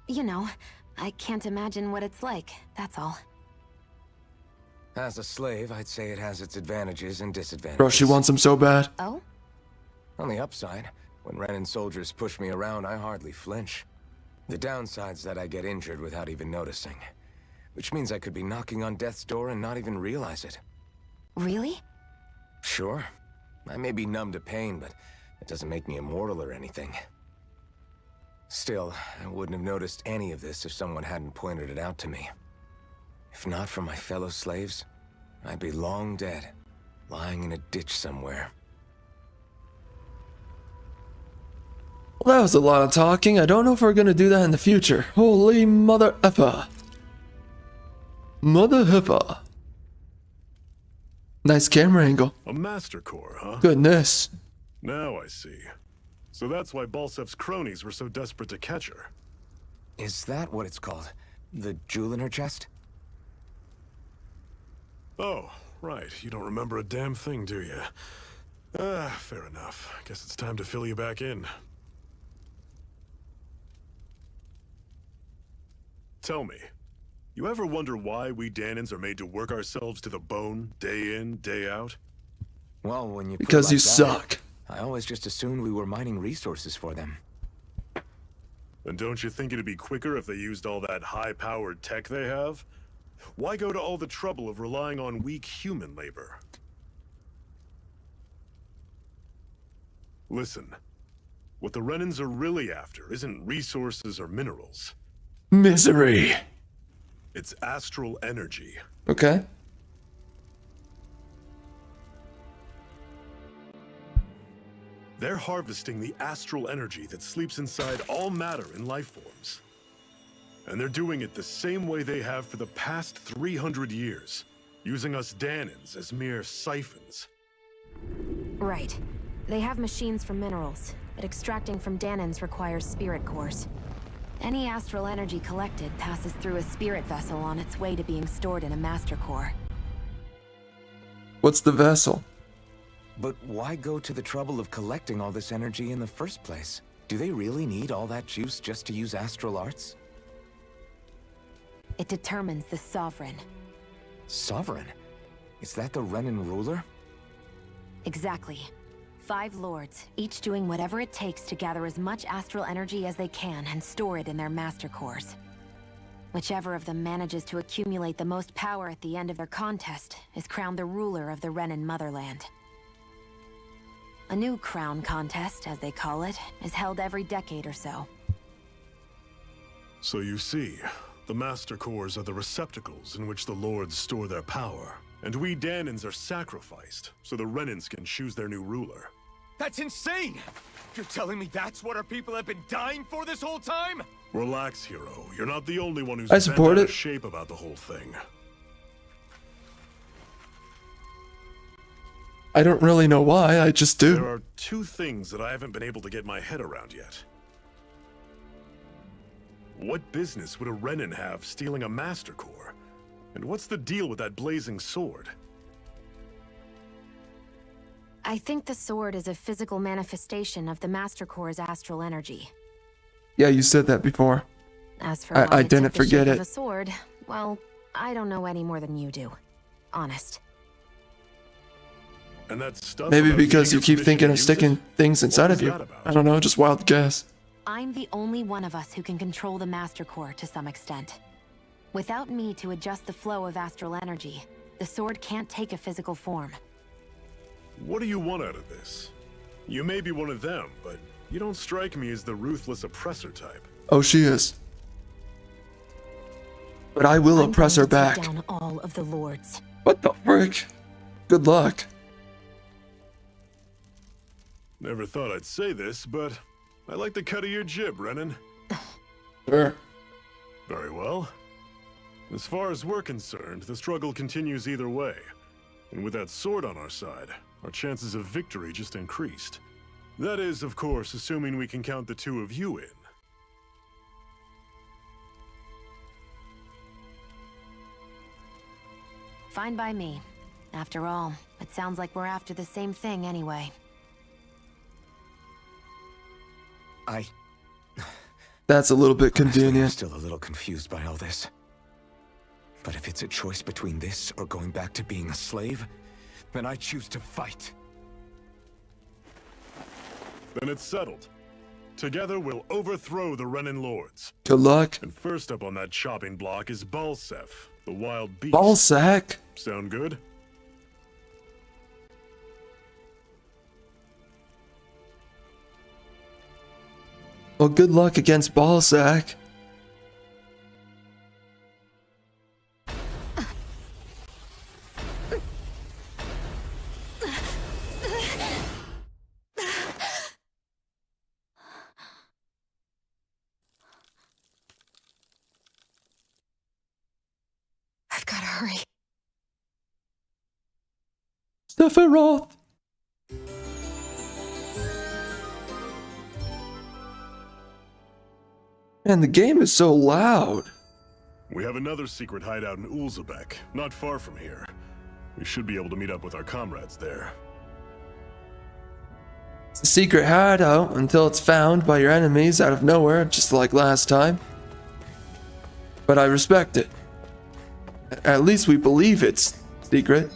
you know, I can't imagine what it's like, that's all. As a slave, I'd say it has its advantages and disadvantages. Bro, she wants him so bad. Oh? On the upside, when Renan soldiers push me around, I hardly flinch. The downside's that I get injured without even noticing. Which means I could be knocking on death's door and not even realize it. Really? Sure. I may be numb to pain, but it doesn't make me immortal or anything. Still, I wouldn't have noticed any of this if someone hadn't pointed it out to me. If not for my fellow slaves, I'd be long dead, lying in a ditch somewhere. Well, that was a lot of talking. I don't know if we're gonna do that in the future. Holy mother effer. Mother effer. Nice camera angle. A master core, huh? Goodness. Now I see. So that's why Balsef's cronies were so desperate to catch her. Is that what it's called? The jewel in her chest? Oh, right. You don't remember a damn thing, do you? Fair enough. Guess it's time to fill you back in. Tell me, you ever wonder why we Dahnans are made to work ourselves to the bone, day in, day out? Well, when you put it Because you like that, suck. I always just assumed we were mining resources for them. And don't you think it'd be quicker if they used all that high-powered tech they have? Why go to all the trouble of relying on weak human labor? Listen, what the Renans are really after isn't resources or minerals. Misery. It's astral energy. Okay. They're harvesting the astral energy that sleeps inside all matter in life forms. And they're doing it the same way they have for the past 300 years, using us Dahnans as mere siphons. Right. They have machines for minerals, but extracting from Dahnans requires spirit cores. Any astral energy collected passes through a spirit vessel on its way to being stored in a master core. What's the vessel? But why go to the trouble of collecting all this energy in the first place? Do they really need all that juice just to use astral arts? It determines the Sovereign. Sovereign? Is that the Renan ruler? Exactly. 5 lords, each doing whatever it takes to gather as much astral energy as they can and store it in their master cores. Whichever of them manages to accumulate the most power at the end of their contest is crowned the ruler of the Renan motherland. A new crown contest, as they call it, is held every decade or so. So you see, the Master Cores are the receptacles in which the Lords store their power. And we Dahnans are sacrificed, so the Renans can choose their new ruler. That's insane! You're telling me that's what our people have been dying for this whole time? Relax, hero. You're not the only one who's I support bent out it. of shape about the whole thing. I don't really know why, I just do. There are two things that I haven't been able to get my head around yet. What business would a Renan have stealing a Master Core? And what's the deal with that blazing sword? I think the sword is a physical manifestation of the Master Core's astral energy. Yeah, you said that before. As for I why it didn't took the forget shape it. of a sword, well, I don't know any more than you do. Honest. And that stuff Maybe about because getting you keep permission thinking to of use sticking it? things inside was of you. that about? I don't know, just wild guess. I'm the only one of us who can control the Master Core to some extent. Without me to adjust the flow of astral energy, the sword can't take a physical form. What do you want out of this? You may be one of them, but you don't strike me as the ruthless oppressor type. Oh, she is. But I will I'm oppress her going to take back. down all of the lords. What the frick? Good luck. Never thought I'd say this, but I like the cut of your jib, Renan. Sure. Very well. As far as we're concerned, the struggle continues either way. And with that sword on our side, our chances of victory just increased. That is, of course, assuming we can count the two of you in. Fine by me. After all, it sounds like we're after the same thing anyway. That's a little bit I'm convenient. still a little confused by all this. But if it's a choice between this or going back to being a slave, then I choose to fight. Then it's settled. Together we'll overthrow the Renan Lords. Good luck. And first up on that chopping block is Balsef, the wild beast. Ballsack. Sound good? Well, good luck against Ballsack. I've gotta hurry. Sephiroth. Man, the game is so loud. We have another secret hideout in Ulzebek, not far from here. We should be able to meet up with our comrades there. It's a secret hideout until it's found by your enemies out of nowhere, just like last time. But I respect it. At least we believe it's secret.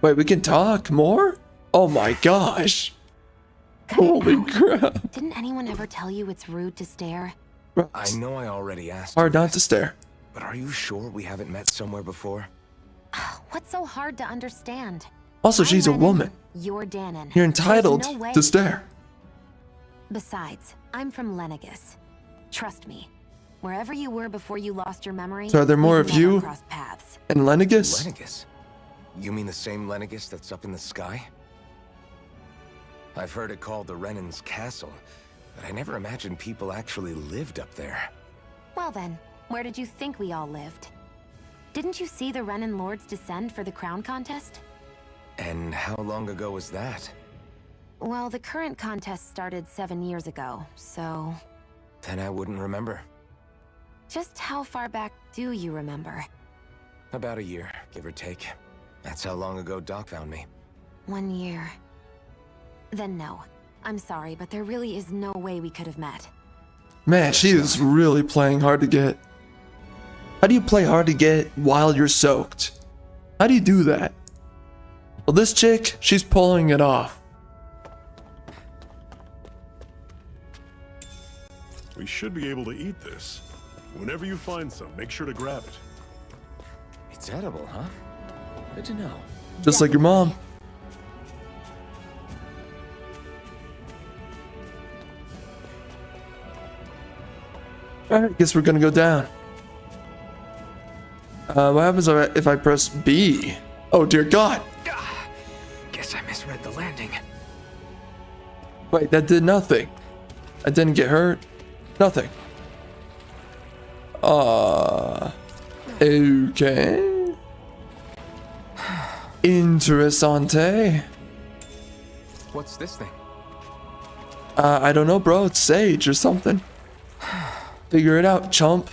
Wait, we can talk more? Oh my gosh. Holy crap. Didn't anyone ever tell you it's rude to stare? I know I already asked Hard you not to this, stare. but are you sure we haven't met somewhere before? What's so hard to understand? Also, she's a I'm Renan, woman. You're Dahnan. You're entitled There's no way. to stare. Besides, I'm from Lenegus. Trust me. Wherever you were before you lost your memory, So are there more we've of never you? crossed paths. And Lenegus? Lenegus? You mean the same Lenegus that's up in the sky? I've heard it called the Renans' Castle, but I never imagined people actually lived up there. Well then, where did you think we all lived? Didn't you see the Renan Lords descend for the crown contest? And how long ago was that? Well, the current contest started 7 years ago, so... Then I wouldn't remember. Just how far back do you remember? About a year, give or take. That's how long ago Doc found me. 1 year. Then no. I'm sorry, but there really is no way we could have met. Man, she is really playing hard to get. How do you play hard to get while you're soaked? How do you do that? Well, this chick, she's pulling it off. We should be able to eat this. Whenever you find some, make sure to grab it. It's edible, huh? Good to know. Just like your mom. Alright, guess we're gonna go down. What happens if I press B? Oh dear God! Guess I misread the landing. Wait, that did nothing. I didn't get hurt. Nothing. Okay. Interessante. What's this thing? I don't know, bro. It's sage or something. Figure it out, chump.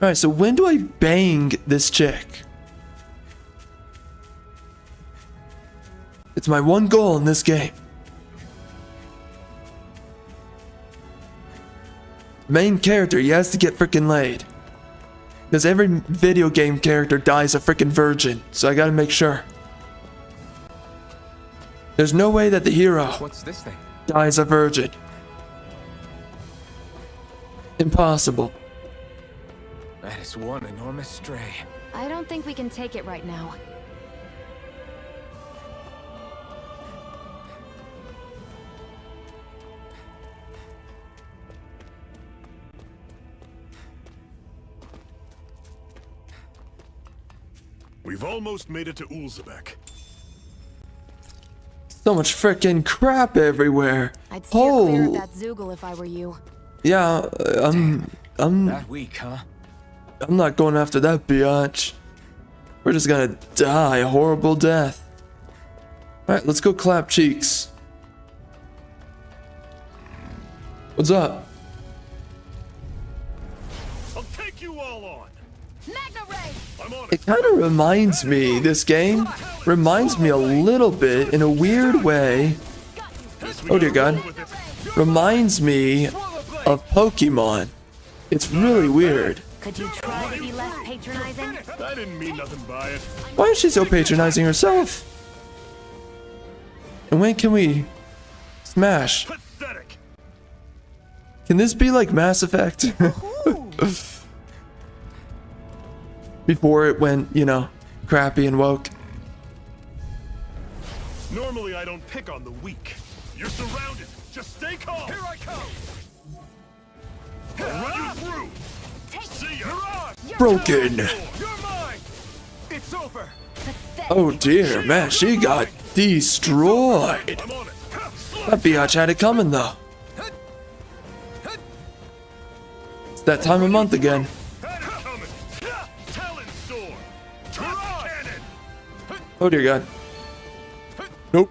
Alright, so when do I bang this chick? It's my one goal in this game. Main character, he has to get freaking laid. Because every video game character dies a freaking virgin, so I gotta make sure. There's no way that the hero What's this thing? dies a virgin. Impossible. That is one enormous stray. I don't think we can take it right now. We've almost made it to Ulzebek. So much freaking crap everywhere. I'd steer clear of that Zoogle if I were you. Yeah, I'm That weak, huh? I'm not going after that biatch. We're just gonna die a horrible death. Alright, let's go clap cheeks. What's up? I'll take you all on. Magna Ray! I'm on It kind of reminds me, this game reminds me a little bit, in a weird way. Oh dear God. Reminds me of Pokemon. It's really weird. Could you try to be less patronizing? I didn't mean nothing by it. Why is she so patronizing herself? And when can we smash? Pathetic. Can this be like Mass Effect? Before it went, you know, crappy and woke. Normally I don't pick on the weak. You're surrounded. Just stay calm. Here I come. I'll run you through. See ya. Broken. You're mine. It's over. Oh dear, man, she got destroyed. I'm on it. That biatch had it coming though. It's that time of month again. Coming. Talon sword. Drop cannon. Oh dear God. Nope.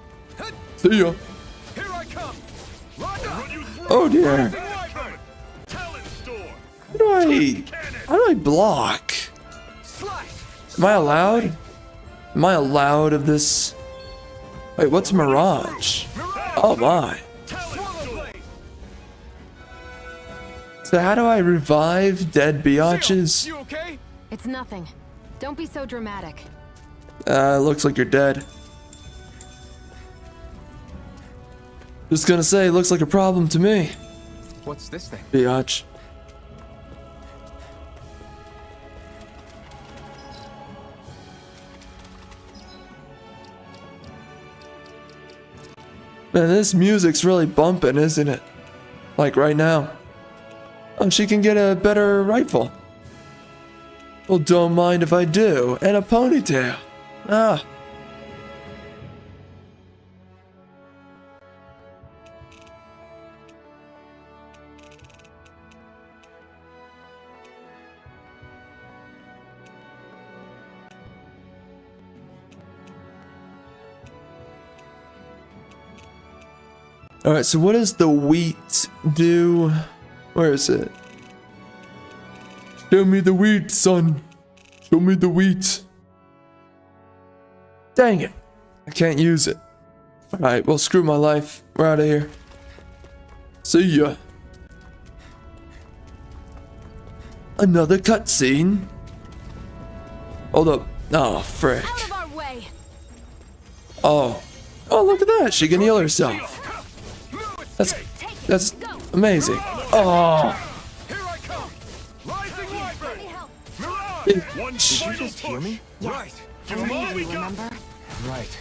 See ya. Here I come. Run you through. Oh dear. Coming. Talon sword. How do I block? Am I allowed? Am I allowed of this? Wait, what's Mirage? Oh my. So how do I revive dead biatches? You okay? It's nothing. Don't be so dramatic. Looks like you're dead. Just gonna say, looks like a problem to me. What's this thing? Biatch. Man, this music's really bumping, isn't it? Like right now. Oh, she can get a better rifle. Well, don't mind if I do. And a ponytail. Ah. Alright, so what does the wheat do? Where is it? Show me the wheat, son. Show me the wheat. Dang it. I can't use it. Alright, well, screw my life. We're out of here. See ya. Another cutscene? Hold up. Oh, frick. Out of our way! Oh. Oh, look at that. She can heal herself. That's amazing. Oh. Here I come. Rising Wyvern. Mirage! Did you just hear me? Yes. Right. I Give 'em all need we you, got. remember? Right.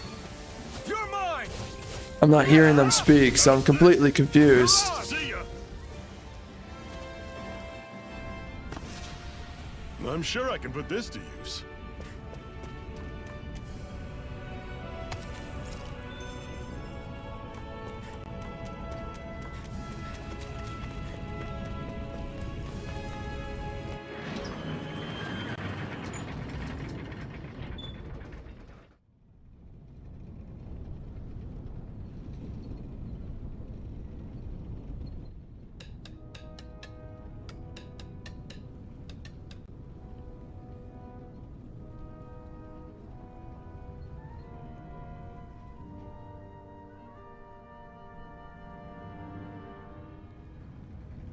You're mine. I'm not hearing them speak, so I'm completely confused. See ya. I'm sure I can put this to use.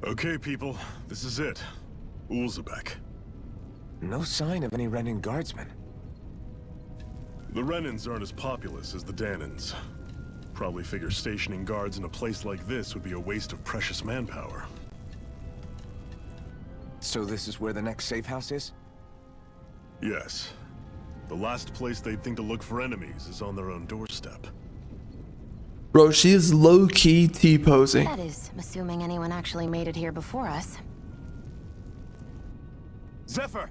Okay, people, this is it. Ulzebek. No sign of any Renan guardsmen. The Renans aren't as populous as the Dahnans. Probably figure stationing guards in a place like this would be a waste of precious manpower. So this is where the next safe house is? Yes. The last place they'd think to look for enemies is on their own doorstep. Bro, she is low-key T-posing. That is, assuming anyone actually made it here before us. Zephyr!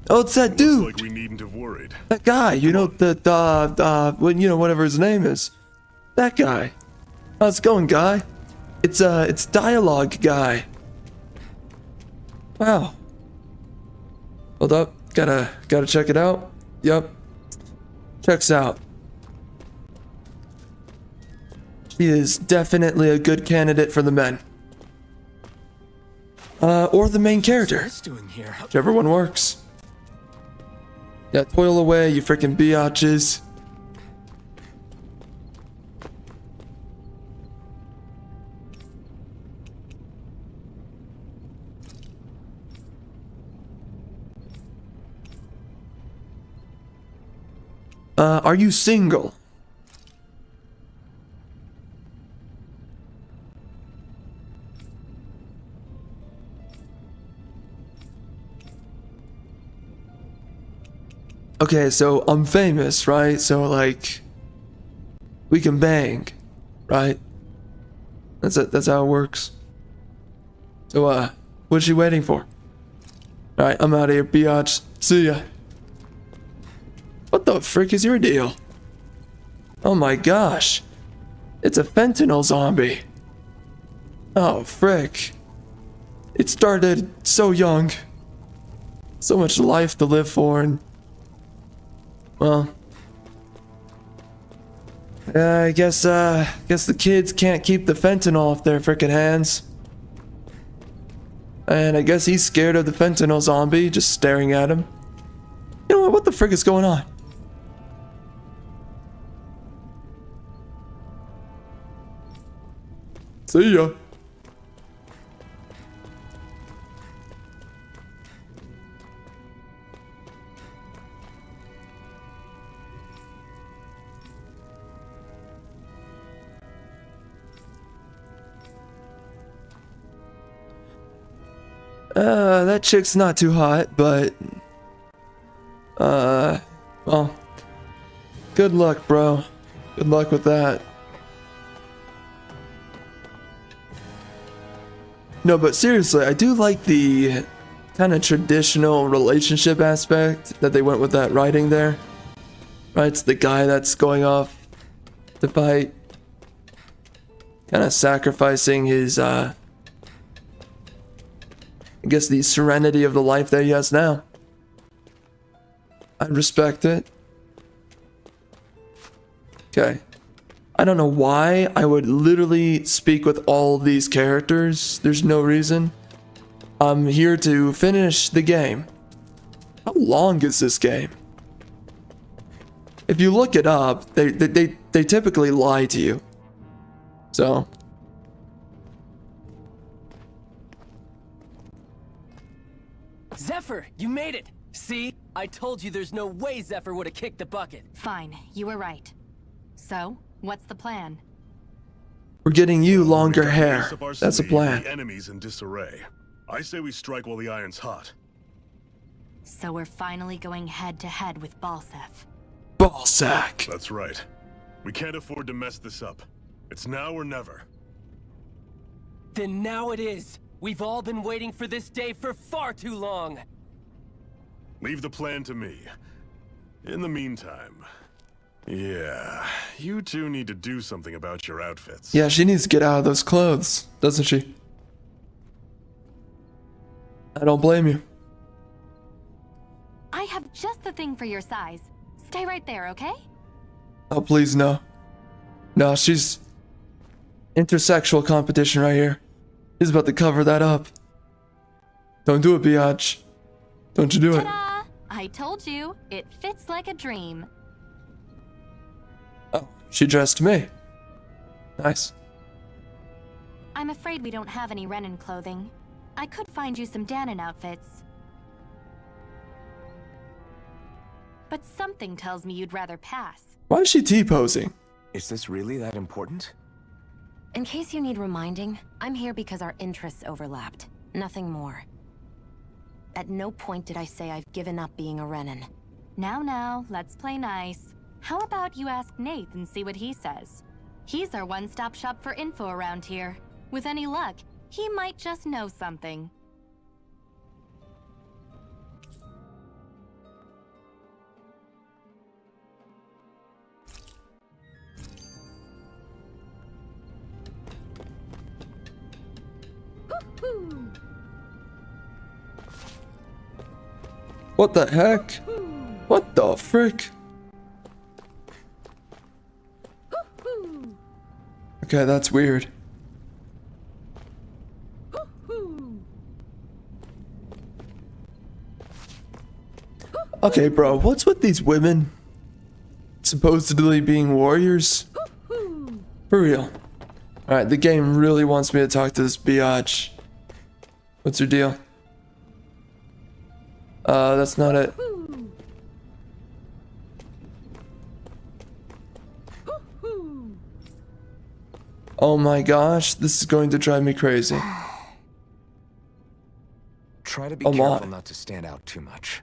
Oh, it's that dude. Looks like we needn't have worried. That guy, you know, whatever his name is. That guy. How's it going, guy? It's dialogue guy. Wow. Hold up. Gotta check it out. Yep. Checks out. She is definitely a good candidate for the men. Or the main character. What's doing here? Whichever one works. Yeah, toil away, you freaking biatches. Are you single? Okay, so I'm famous, right? So like, we can bang, right? That's it. That's how it works. So what's she waiting for? All right, I'm out of here, biatch. See ya. What the frick is your deal? Oh my gosh, it's a fentanyl zombie. Oh frick! It started so young. So much life to live for, and well, I guess the kids can't keep the fentanyl off their frickin' hands. And I guess he's scared of the fentanyl zombie, just staring at him. You know what the frick is going on? See ya. That chick's not too hot, but well, good luck, bro. Good luck with that. No, but seriously, I do like the kind of traditional relationship aspect that they went with that writing there. Right, it's the guy that's going off to fight, kind of sacrificing his, I guess the serenity of the life that he has now. I respect it. Okay. I don't know why I would literally speak with all these characters. There's no reason. I'm here to finish the game. How long is this game? If you look it up, they typically lie to you. So. Zephyr, you made it! See? I told you there's no way Zephyr would have kicked the bucket. Fine, you were right. So, what's the plan? We're getting you longer hair. That's the plan. The enemies in disarray. I say we strike while the iron's hot. So we're finally going head to head with Balsef. Ballsack. That's right. We can't afford to mess this up. It's now or never. Then now it is. We've all been waiting for this day for far too long. Leave the plan to me. In the meantime, yeah, you two need to do something about your outfits. Yeah, she needs to get out of those clothes, doesn't she? I don't blame you. I have just the thing for your size. Stay right there, okay? Oh, please, no. No, she's... Intersexual competition right here. He's about to cover that up. Don't do it, biatch. Don't you do it. Ta-da! I told you, it fits like a dream. Oh, she dressed me. Nice. I'm afraid we don't have any Renan clothing. I could find you some Dahnan outfits. But something tells me you'd rather pass. Why is she T-posing? Is this really that important? In case you need reminding, I'm here because our interests overlapped. Nothing more. At no point did I say I've given up being a Renan. Now, let's play nice. How about you ask Nath and see what he says? He's our one-stop shop for info around here. With any luck, he might just know something. What the heck? What the frick? Okay, that's weird. Okay, bro, what's with these women supposedly being warriors? For real. Alright, the game really wants me to talk to this biatch. What's your deal? That's not it. Oh my gosh, this is going to drive me crazy. Try to be Oh my. careful not to stand out too much.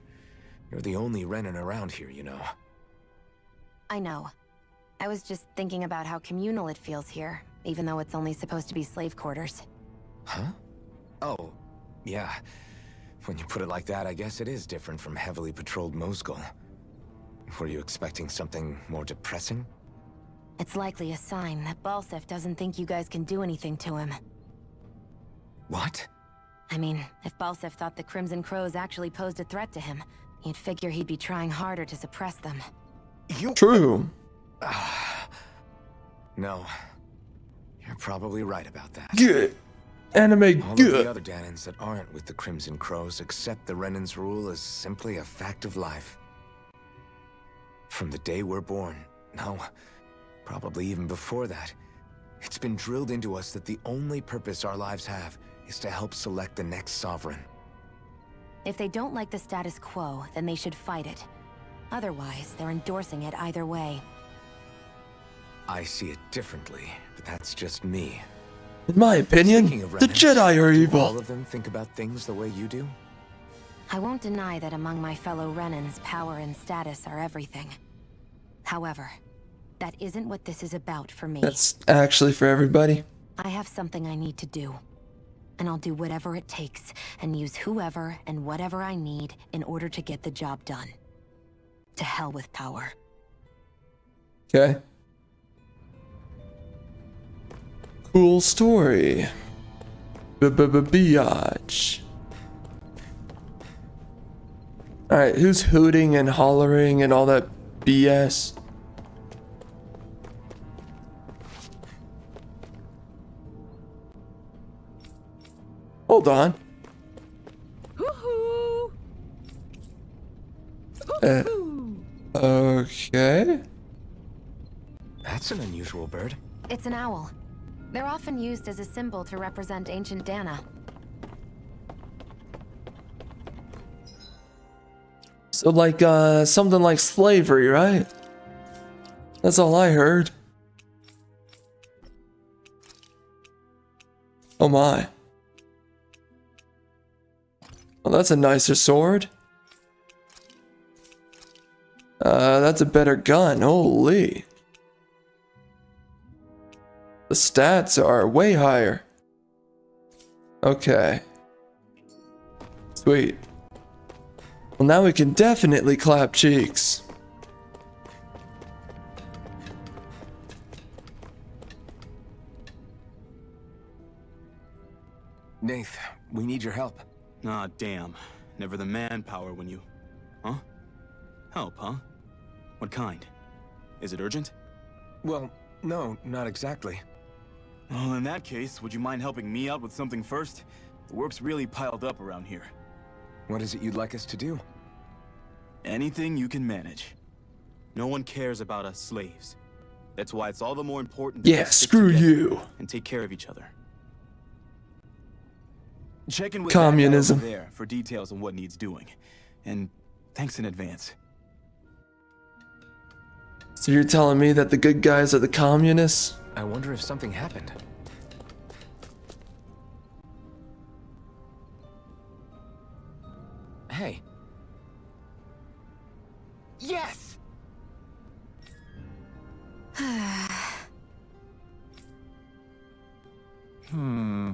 You're the only Renan around here, you know. I know. I was just thinking about how communal it feels here, even though it's only supposed to be slave quarters. Huh? Oh, yeah. When you put it like that, I guess it is different from heavily patrolled Mosgul. Were you expecting something more depressing? It's likely a sign that Balsef doesn't think you guys can do anything to him. What? I mean, if Balsef thought the Crimson Crows actually posed a threat to him, you'd figure he'd be trying harder to suppress them. True. No. You're probably right about that. Good. Anime All of good. the other Dahnans that aren't with the Crimson Crows accept the Renans' rule as simply a fact of life. From the day we're born, no, probably even before that, it's been drilled into us that the only purpose our lives have is to help select the next sovereign. If they don't like the status quo, then they should fight it. Otherwise, they're endorsing it either way. I see it differently, but that's just me. In my opinion, Speaking of the Renans, Jedi are do evil. all of them think about things the way you do? I won't deny that among my fellow Renans, power and status are everything. However, that isn't what this is about for me. That's actually for everybody. I have something I need to do. And I'll do whatever it takes, and use whoever and whatever I need in order to get the job done. To hell with power. Okay. Cool story. Biatch. Alright, who's hooting and hollering and all that BS? Hold on. Okay. That's an unusual bird. It's an owl. They're often used as a symbol to represent ancient Dahna. So like, something like slavery, right? That's all I heard. Oh my. Well, that's a nicer sword. That's a better gun, holy. The stats are way higher. Okay. Sweet. Well, now we can definitely clap cheeks. Nath, we need your help. Ah, damn. Never the manpower when you... Huh? Help, huh? What kind? Is it urgent? Well, no, not exactly. Well, in that case, would you mind helping me out with something first? The work's really piled up around here. What is it you'd like us to do? Anything you can manage. No one cares about us slaves. That's why it's all the more important to Yeah, stick screw together you. and take care of each other. Check in with Communism. that guy over there for details on what needs doing. And thanks in advance. So you're telling me that the good guys are the communists? I wonder if something happened. Hey. Yes! Hmm.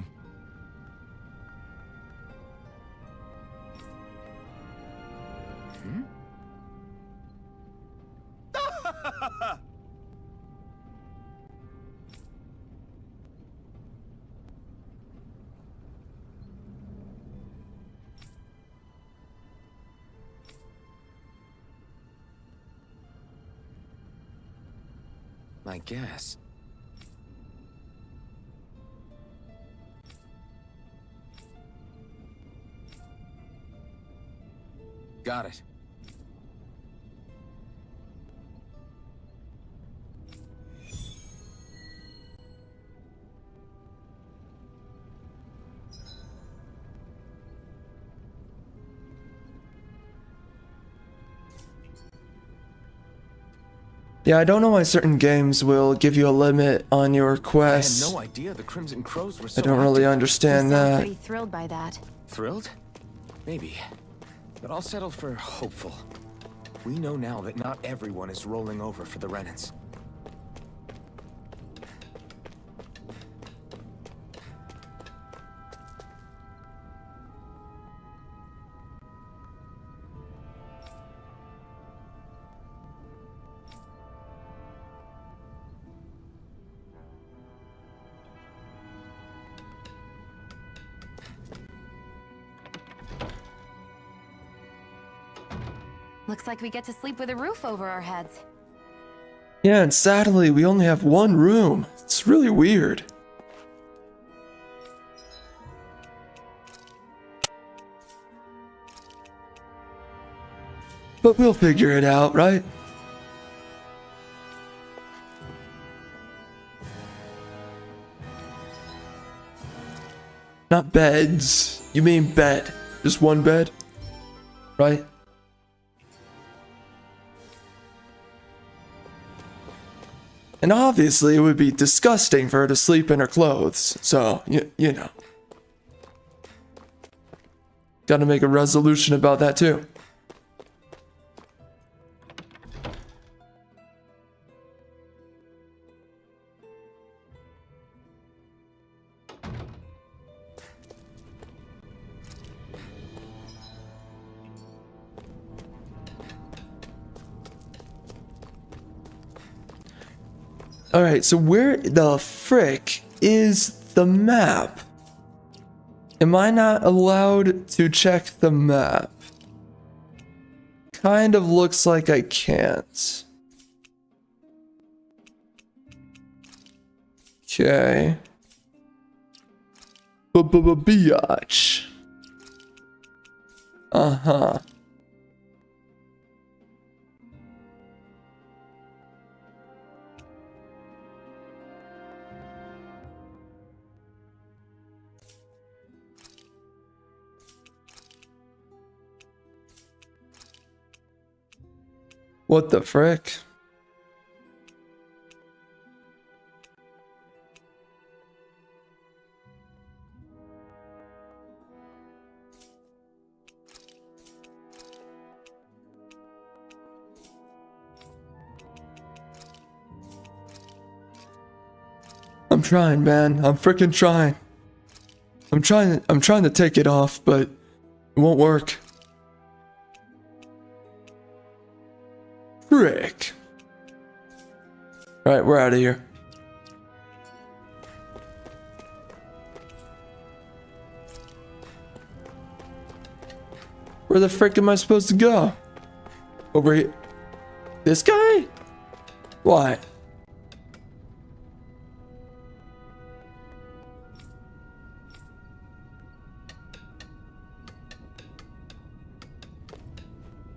I guess. Got it. Yeah, I don't know why certain games will give you a limit on your I quests. had no idea the Crimson Crows were so I don't really active. understand You sound that. pretty thrilled by that. Thrilled? Maybe. But I'll settle for hopeful. We know now that not everyone is rolling over for the Renans. Looks like we get to sleep with a roof over our heads. Yeah, and sadly, we only have one room. It's really weird. But we'll figure it out, right? Not beds. You mean bed. Just one bed? Right? And obviously, it would be disgusting for her to sleep in her clothes. So, you know. Gotta make a resolution about that too. Alright, so where the frick is the map? Am I not allowed to check the map? Kind of looks like I can't. Okay. Biatch. Uh-huh. What the frick? I'm trying, man. I'm freaking trying. I'm trying to take it off, but it won't work. Frick. Alright, we're out of here. Where the frick am I supposed to go? Over here. This guy? Why?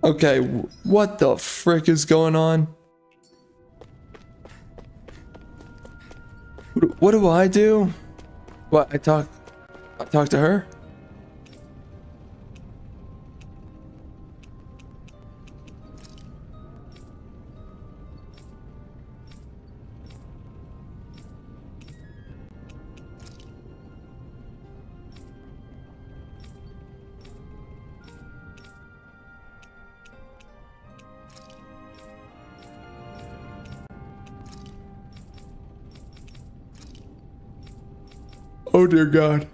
Okay, what the frick is going on? What do I do? What, I talk to her? Oh dear God.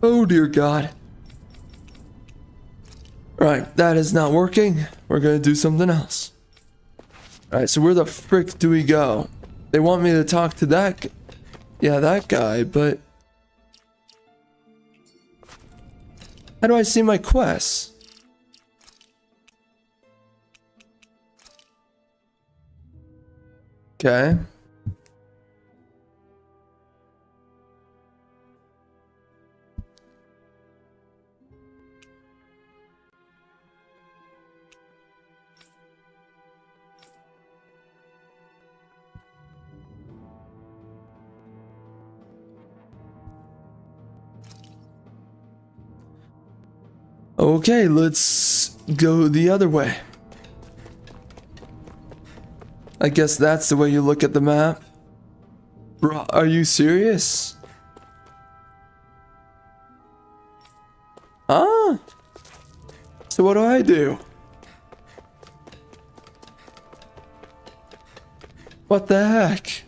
Oh dear God. Right, that is not working. We're gonna do something else. Alright, so where the frick do we go? They want me to talk to that that guy, but how do I see my quests? Okay. Okay, let's go the other way. I guess that's the way you look at the map. Bro, are you serious? Huh? So what do I do? What the heck?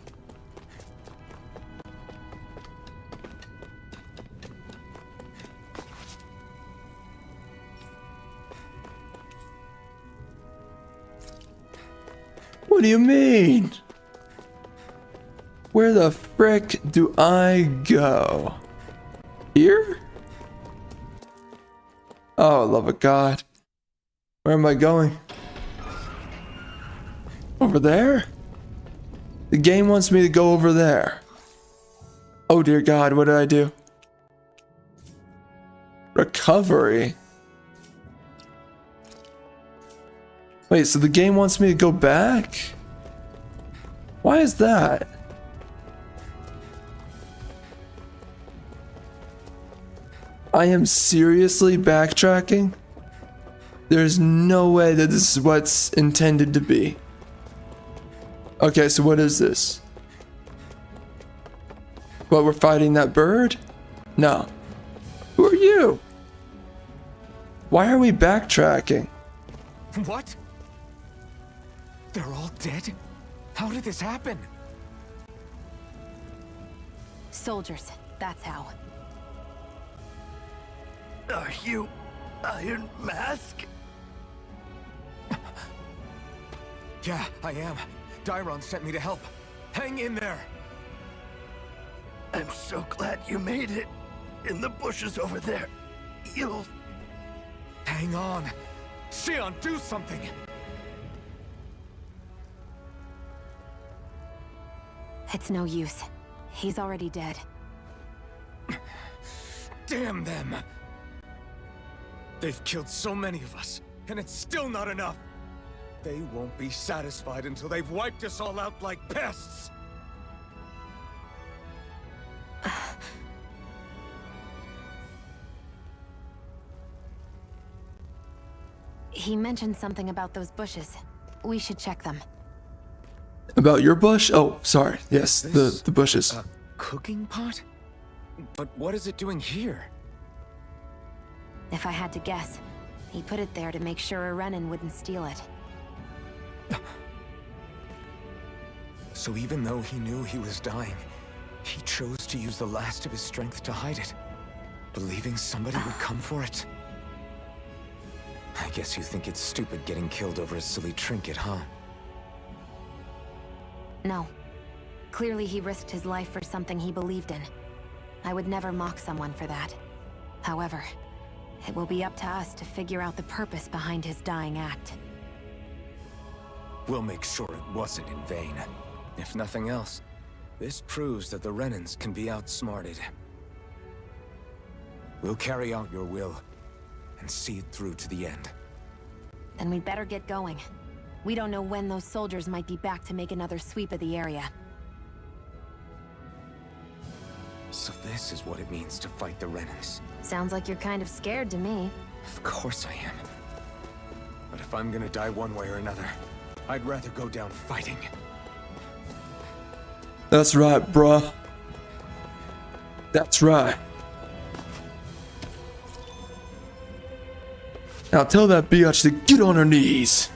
What do you mean? Where the frick do I go? Here? Oh, love of God. Where am I going? Over there? The game wants me to go over there. Oh dear God, what did I do? Recovery? Wait, so the game wants me to go back? Why is that? I am seriously backtracking? There's no way that this is what's intended to be. Okay, so what is this? What, we're fighting that bird? No. Who are you? Why are we backtracking? What? They're all dead? How did this happen? Soldiers, that's how. Are you Iron Mask? Yeah, I am. Dairon sent me to help. Hang in there! I'm so glad you made it. In the bushes over there. You'll... Hang on. Shionne, do something! It's no use. He's already dead. Damn them! They've killed so many of us, and it's still not enough! They won't be satisfied until they've wiped us all out like pests! He mentioned something about those bushes. We should check them. About your bush? Oh, sorry. Yes, the bushes. A cooking pot? But what is it doing here? If I had to guess, he put it there to make sure a Renan wouldn't steal it. So even though he knew he was dying, he chose to use the last of his strength to hide it, believing somebody would come for it. I guess you think it's stupid getting killed over a silly trinket, huh? No. Clearly he risked his life for something he believed in. I would never mock someone for that. However, it will be up to us to figure out the purpose behind his dying act. We'll make sure it wasn't in vain. If nothing else, this proves that the Renans can be outsmarted. We'll carry out your will and see it through to the end. Then we'd better get going. We don't know when those soldiers might be back to make another sweep of the area. So this is what it means to fight the Renans. Sounds like you're kind of scared to me. Of course I am. But if I'm gonna die one way or another, I'd rather go down fighting. That's right, bruh. That's right. Now tell that biatch to get on her knees.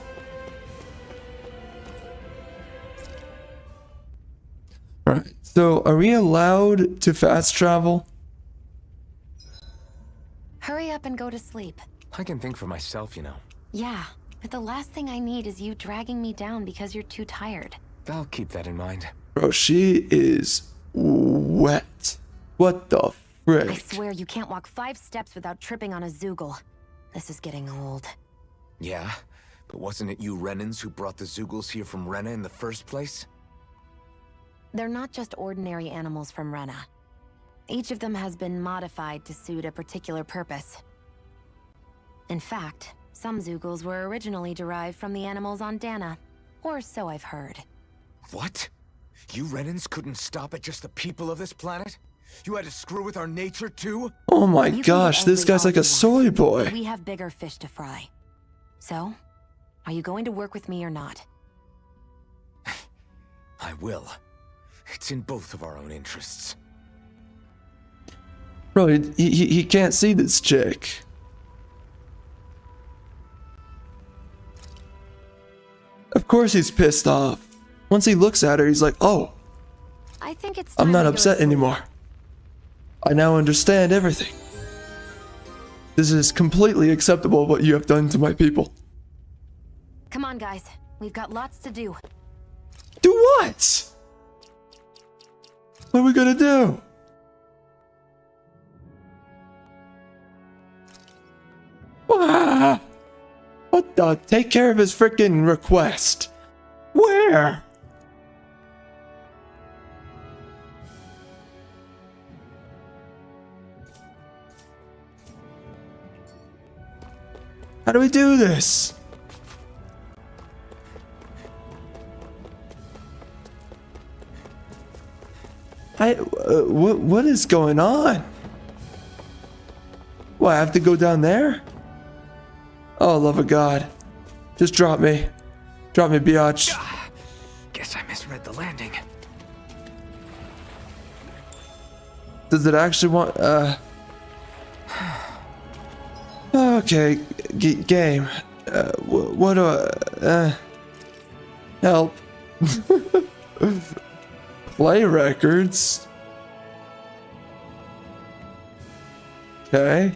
Alright, so are we allowed to fast travel? Hurry up and go to sleep. I can think for myself, you know. Yeah, but the last thing I need is you dragging me down because you're too tired. I'll keep that in mind. Bro, she is wet. What the frick? I swear you can't walk 5 steps without tripping on a Zoogle. This is getting old. Yeah? But wasn't it you Renans who brought the Zoogles here from Rena in the first place? They're not just ordinary animals from Rena. Each of them has been modified to suit a particular purpose. In fact, some Zoogles were originally derived from the animals on Dahna, or so I've heard. What? You Renans couldn't stop at just the people of this planet? You had to screw with our nature too? Oh my You can gosh, be this guy's angry like a all you want, soy boy. but we have bigger fish to fry. So, are you going to work with me or not? I will. It's in both of our own interests. Bro, he can't see this chick. Of course he's pissed off. Once he looks at her, he's like, oh, I think it's I'm time not to go upset to sleep. anymore. I now understand everything. This is completely acceptable what you have done to my people. Come on, guys. We've got lots to do. Do what? What are we gonna do? Ah, what the? Take care of his freaking request. Where? How do we do this? What is going on? What, I have to go down there? Oh, love of God. Just drop me. Drop me, biatch. Guess I misread the landing. Does it actually want, Okay, game. What do I, help. Play records. Okay.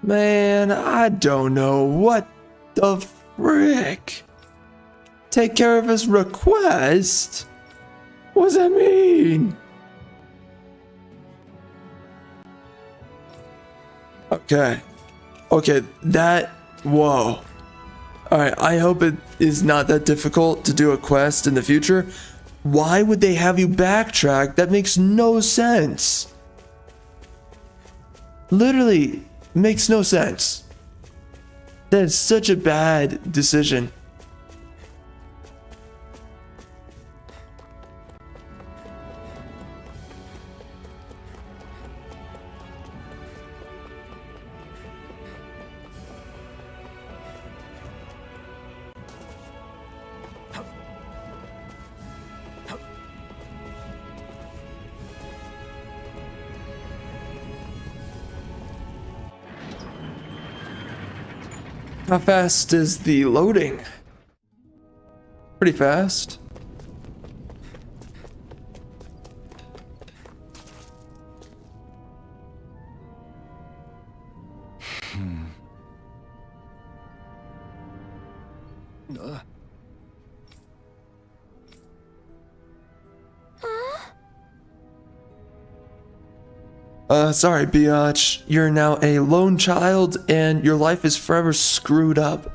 Man, I don't know what the frick. Take care of his request? What does that mean? Okay. Okay, that... Whoa. Alright, I hope it is not that difficult to do a quest in the future. Why would they have you backtrack? That makes no sense. Literally, makes no sense. That is such a bad decision. How fast is the loading? Pretty fast. Sorry, Biatch. You're now a lone child and your life is forever screwed up.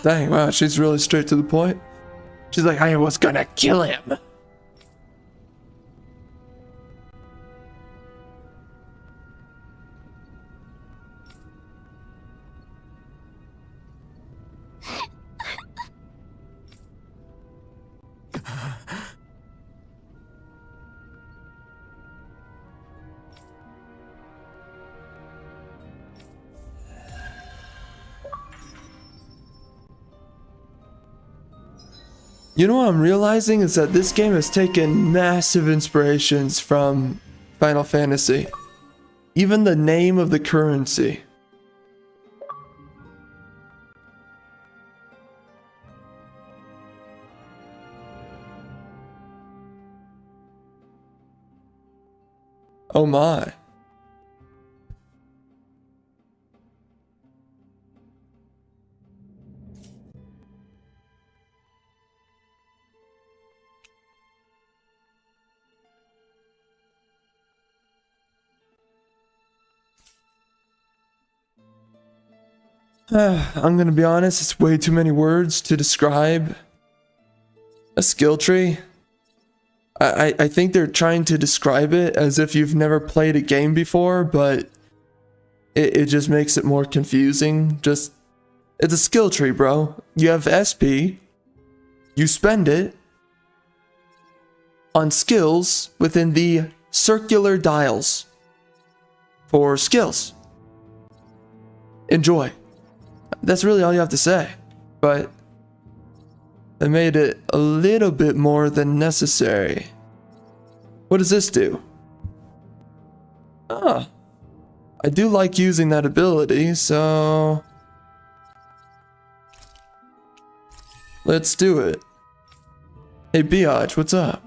Dang, wow, she's really straight to the point. She's like, I was gonna kill him. You know what I'm realizing is that this game has taken massive inspirations from Final Fantasy. Even the name of the currency. Oh my. I'm gonna be honest, it's way too many words to describe a skill tree. I think they're trying to describe it as if you've never played a game before, but it just makes it more confusing. It's a skill tree, bro. You have SP, you spend it on skills within the circular dials for skills. Enjoy. That's really all you have to say, but they made it a little bit more than necessary. What does this do? Ah, I do like using that ability, so let's do it. Hey Biatch, what's up?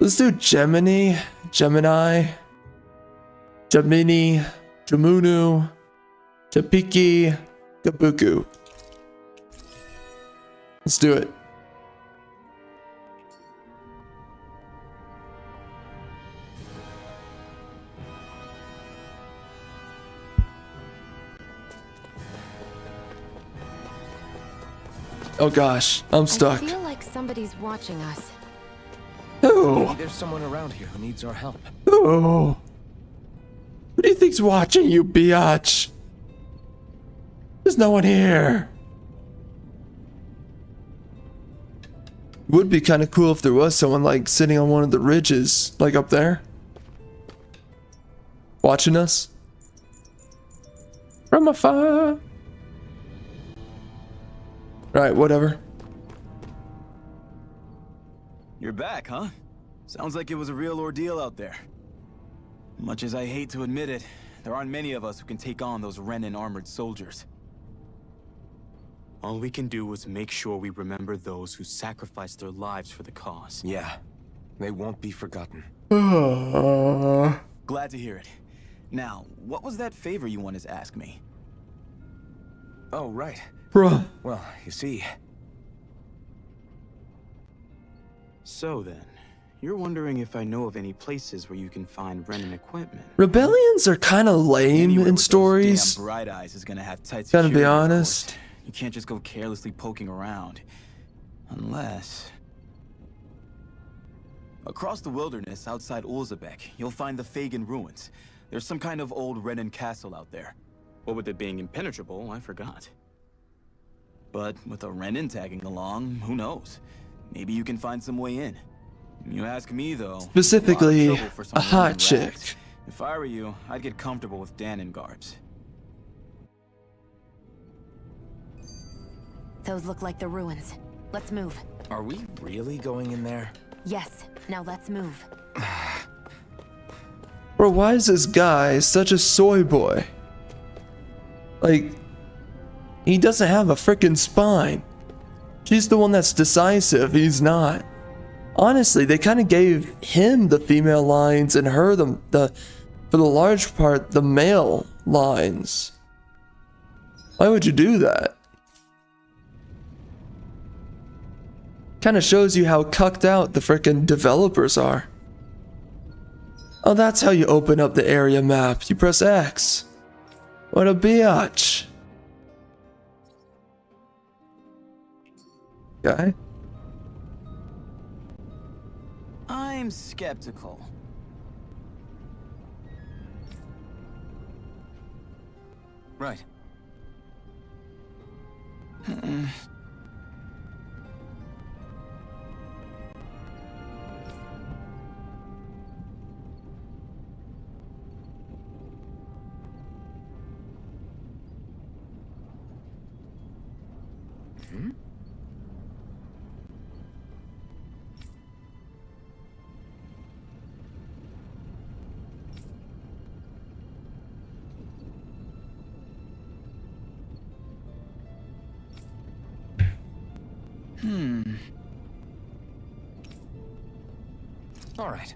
Let's do Gemini, Jamunu, Tapiki, Kabuku. Let's do it. Oh gosh, I'm stuck. I feel like somebody's watching us. Oh. Maybe there's someone around here who needs our help. Oh. Who do you think's watching you, biatch? There's no one here. It would be kind of cool if there was someone like sitting on one of the ridges, like up there. Watching us. From afar. Right, whatever. You're back, huh? Sounds like it was a real ordeal out there. Much as I hate to admit it, there aren't many of us who can take on those Renan armored soldiers. All we can do is make sure we remember those who sacrificed their lives for the cause. Yeah, they won't be forgotten. Glad to hear it. Now, what was that favor you wanted to ask me? Oh, right. Bruh. Well, you see... So then, you're wondering if I know of any places where you can find Renan equipment. Rebellions are kind of lame in stories. Damn Bright Eyes is gonna have tight Gotta be security, of honest. course. You can't just go carelessly poking around. Unless... Across the wilderness outside Ulzebek, you'll find the Fagan ruins. There's some kind of old Renan castle out there. What with it being impenetrable, I forgot. But with a Renan tagging along, who knows? Maybe you can find some way in. You ask me though. Specifically, lot of trouble for some a hot Renan chick. rats. If I were you, I'd get comfortable with Dahnan guards. Those look like the ruins. Let's move. Are we really going in there? Yes, now let's move. Bro, why is this guy such a soy boy? Like, he doesn't have a freaking spine. She's the one that's decisive, he's not. Honestly, they kind of gave him the female lines and her for the large part, the male lines. Why would you do that? Kind of shows you how cucked out the frickin' developers are. Oh, that's how you open up the area map. You press X. What a biatch. Okay. I'm skeptical. Right. All right.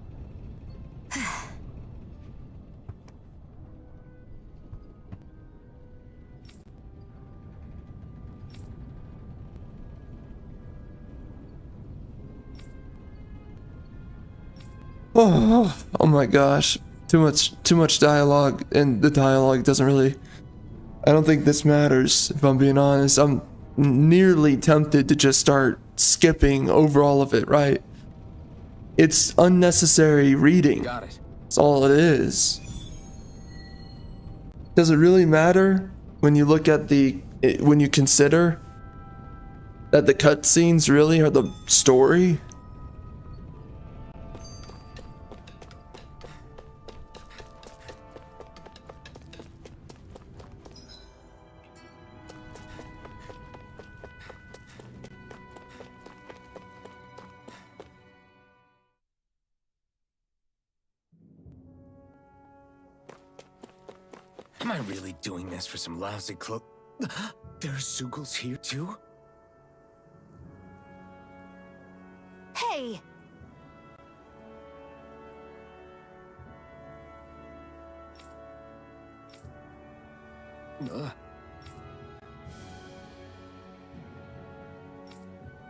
Oh my gosh. Too much dialogue, and the dialogue doesn't really, I don't think this matters, if I'm being honest. I'm nearly tempted to just start skipping over all of it, right? It's unnecessary reading. Got it. That's all it is. Does it really matter when you look at when you consider that the cutscenes really are the story? Am I really doing this for some lousy cloak? There's Zeugles here too? Hey!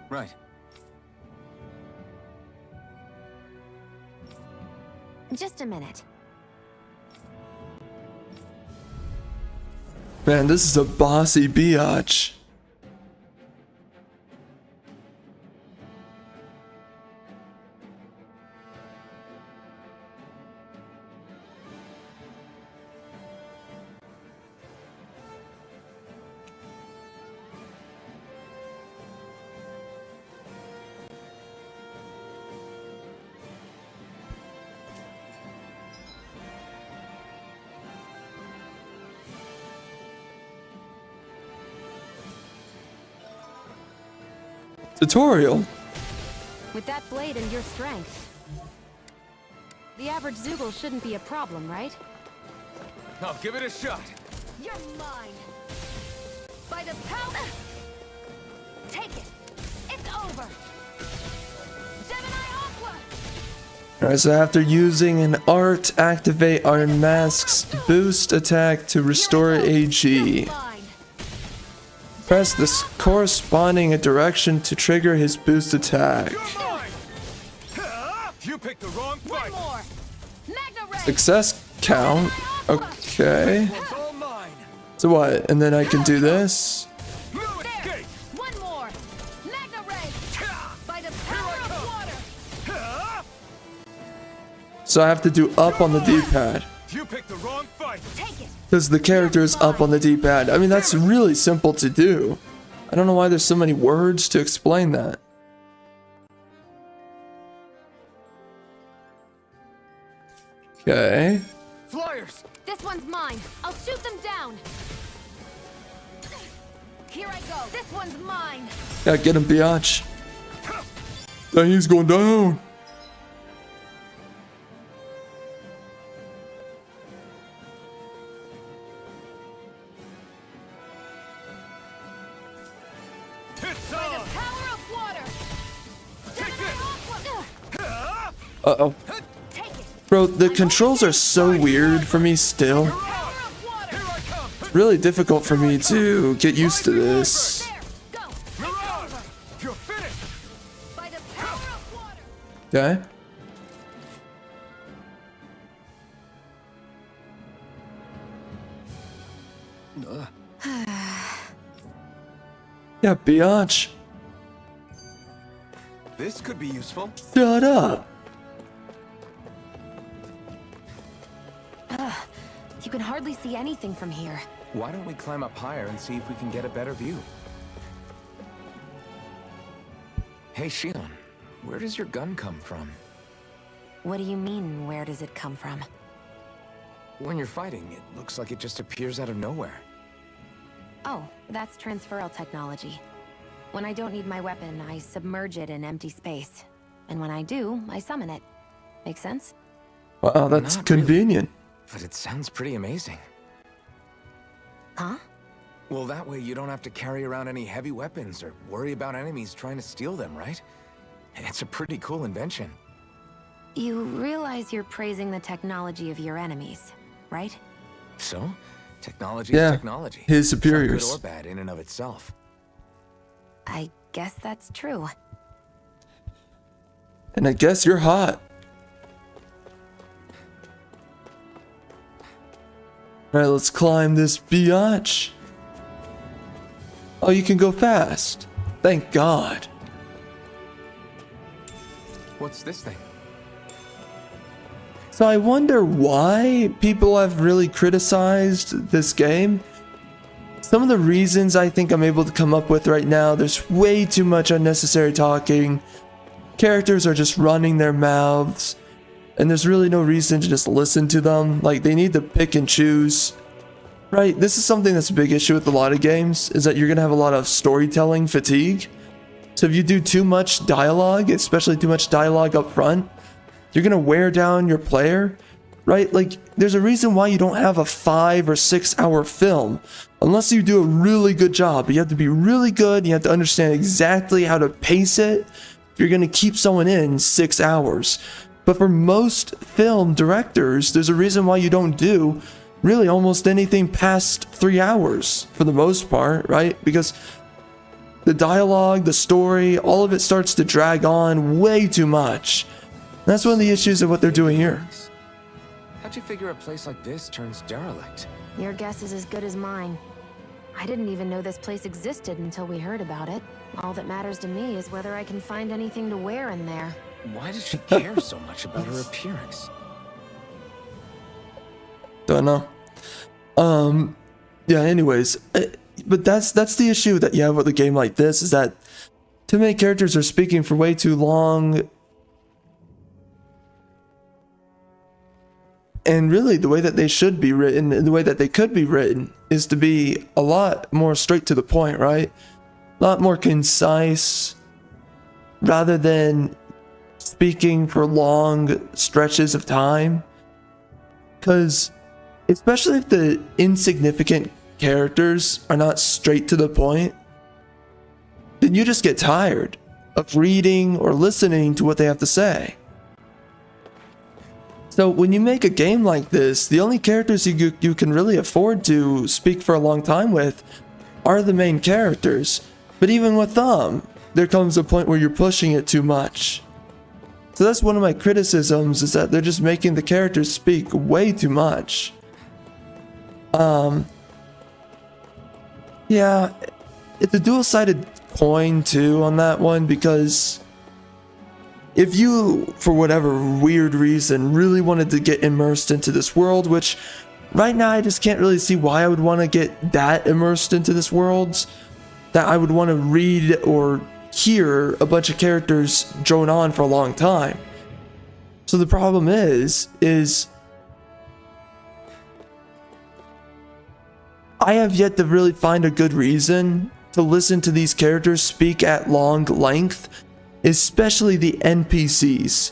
Right. Just a minute. Man, this is a bossy biatch. Tutorial. With that blade and your strength, the average Zeugle shouldn't be a problem, right? I'll give it a shot. You're mine! By the power! Take it! It's over! Gemini Aqua! Alright, so after using an art, activate Iron Mask's boost attack to restore AG. Press the corresponding direction to trigger his boost attack. You picked the wrong fight. Success count. Okay. So what? And then I can do this? One more! Magna Ray! By the power of water! So I have to do up on the D-pad. You picked the wrong fight. Take it! Because the character is up on the D-pad. I mean, that's really simple to do. I don't know why there's so many words to explain that. Okay. flyers! This one's mine. I'll shoot them down. Here I go. This one's mine. Yeah, get him, biatch. Dang, he's going down. Uh-oh. Bro, the controls are so weird for me still. It's really difficult for me to get used to this. Okay. Yeah, biatch. This could be useful. Shut up. You can hardly see anything from here. Why don't we climb up higher and see if we can get a better view? Hey, Shionne, where does your gun come from? What do you mean, where does it come from? When you're fighting, it looks like it just appears out of nowhere. Oh, that's transferal technology. When I don't need my weapon, I submerge it in empty space. And when I do, I summon it. Make sense? Wow, that's Not convenient. really, but it sounds pretty amazing. Huh? Well, that way you don't have to carry around any heavy weapons or worry about enemies trying to steal them, right? It's a pretty cool invention. You realize you're praising the technology of your enemies, right? So, technology Yeah, is technology. his superiors. It's not good or bad in and of itself. I guess that's true. And I guess you're hot. Alright, let's climb this biatch. Oh, you can go fast. Thank God. What's this thing? So I wonder why people have really criticized this game. Some of the reasons I think I'm able to come up with right now, there's way too much unnecessary talking. Characters are just running their mouths. And there's really no reason to just listen to them. Like, they need to pick and choose. Right? This is something that's a big issue with a lot of games, is that you're going to have a lot of storytelling fatigue. So if you do too much dialogue, especially too much dialogue up front, you're going to wear down your player. Right? Like, there's a reason why you don't have a 5 or 6 hour film. Unless you do a really good job. You have to be really good. You have to understand exactly how to pace it if you're going to keep someone in 6 hours. But for most film directors, there's a reason why you don't do really almost anything past 3 hours for the most part, right? Because the dialogue, the story, all of it starts to drag on way too much. That's one of the issues of what they're doing here. How'd you figure a place like this turns derelict? Your guess is as good as mine. I didn't even know this place existed until we heard about it. All that matters to me is whether I can find anything to wear in there. Why does she care so much about her appearance? Don't know. Yeah, anyways. But that's the issue that you have with a game like this, is that too many characters are speaking for way too long. And really, the way that they should be written, and the way that they could be written, is to be a lot more straight to the point, right? A lot more concise, rather than speaking for long stretches of time. Because, especially if the insignificant characters are not straight to the point, then you just get tired of reading or listening to what they have to say. So when you make a game like this, the only characters you can really afford to speak for a long time with are the main characters. But even with them, there comes a point where you're pushing it too much. So that's one of my criticisms, is that they're just making the characters speak way too much. Yeah, it's a dual-sided coin too on that one, because if you, for whatever weird reason, really wanted to get immersed into this world, which right now I just can't really see why I would want to get that immersed into this world, that I would want to read or hear a bunch of characters drone on for a long time. So the problem is I have yet to really find a good reason to listen to these characters speak at long length, especially the NPCs.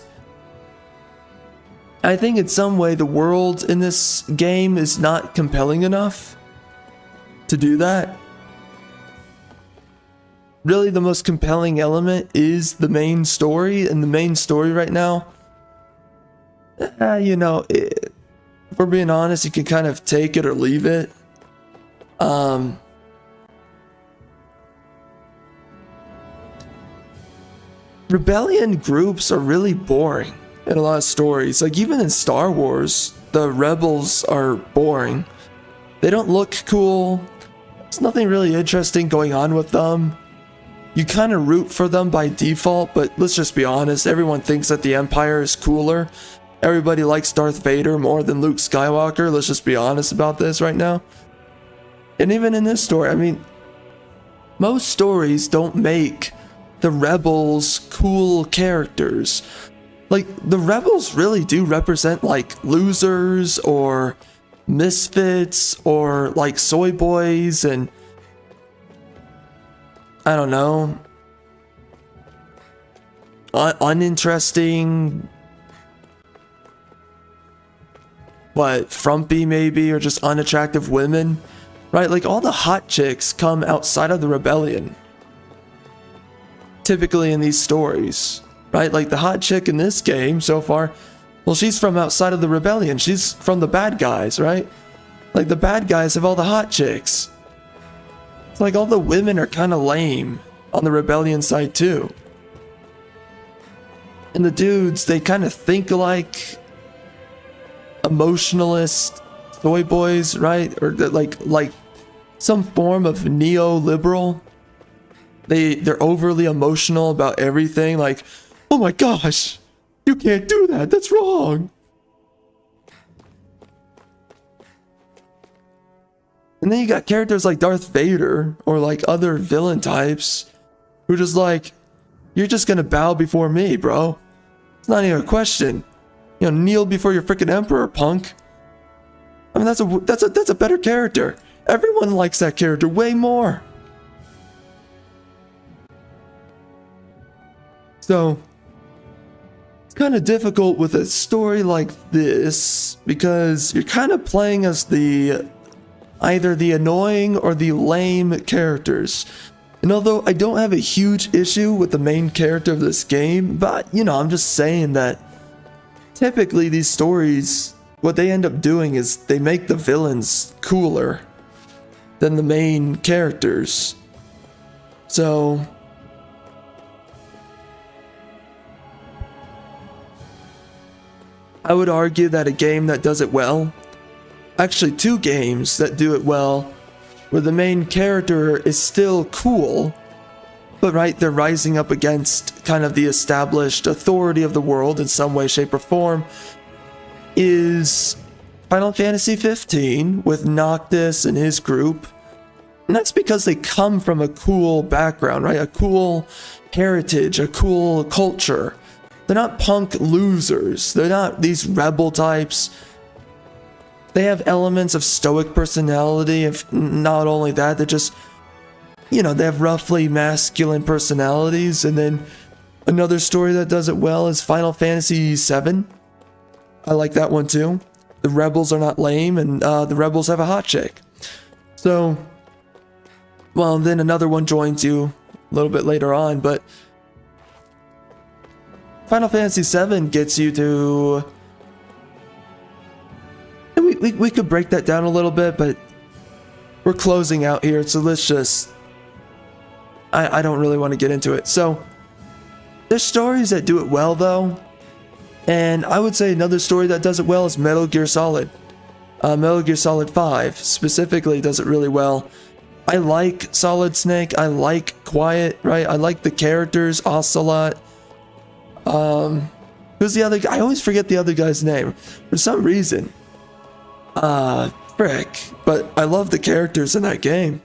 I think in some way the world in this game is not compelling enough to do that. Really, the most compelling element is the main story, and the main story right now, you know, if we're being honest, you can kind of take it or leave it. Rebellion groups are really boring in a lot of stories. Like even in Star Wars, the rebels are boring. They don't look cool. There's nothing really interesting going on with them. You kind of root for them by default, but let's just be honest, everyone thinks that the Empire is cooler. Everybody likes Darth Vader more than Luke Skywalker. Let's just be honest about this right now. And even in this story, I mean, most stories don't make the rebels cool characters. Like, the rebels really do represent, like, losers or misfits or, like, soy boys and, I don't know, uninteresting, frumpy maybe, or just unattractive women, right? Like, all the hot chicks come outside of the rebellion, typically in these stories, right? Like the hot chick in this game so far, well, she's from outside of the rebellion. She's from the bad guys, right? Like the bad guys have all the hot chicks. It's like all the women are kind of lame on the rebellion side too. And the dudes, they kind of think like emotionalist soy boys, right? Or like some form of neoliberal. They're overly emotional about everything, like, oh my gosh, you can't do that, that's wrong. And then you got characters like Darth Vader or like other villain types who are just like, you're just gonna bow before me, bro. It's not even a question. You know, kneel before your freaking emperor, punk. I mean, that's a better character. Everyone likes that character way more. So, it's kind of difficult with a story like this because you're kind of playing as either the annoying or the lame characters. And although I don't have a huge issue with the main character of this game, but, you know, I'm just saying that typically these stories, what they end up doing is they make the villains cooler than the main characters. So, I would argue that a game that does it well, actually two games that do it well, where the main character is still cool, but right, they're rising up against kind of the established authority of the world in some way, shape, or form, is Final Fantasy 15 with Noctis and his group. And that's because they come from a cool background, right? A cool heritage, a cool culture. They're not punk losers. They're not these rebel types. They have elements of stoic personality. If not only that, they're just, you know, they have roughly masculine personalities. And then another story that does it well is Final Fantasy VII. I like that one too. The rebels are not lame, and the rebels have a hot chick. So, well, then another one joins you a little bit later on, but Final Fantasy VII gets you to... And we could break that down a little bit, but we're closing out here, so let's just... I don't really want to get into it. So, there's stories that do it well, though. And I would say another story that does it well is Metal Gear Solid. Metal Gear Solid 5 specifically does it really well. I like Solid Snake. I like Quiet, right? I like the characters, Ocelot. Who's the other guy? I always forget the other guy's name for some reason. Frick. But I love the characters in that game.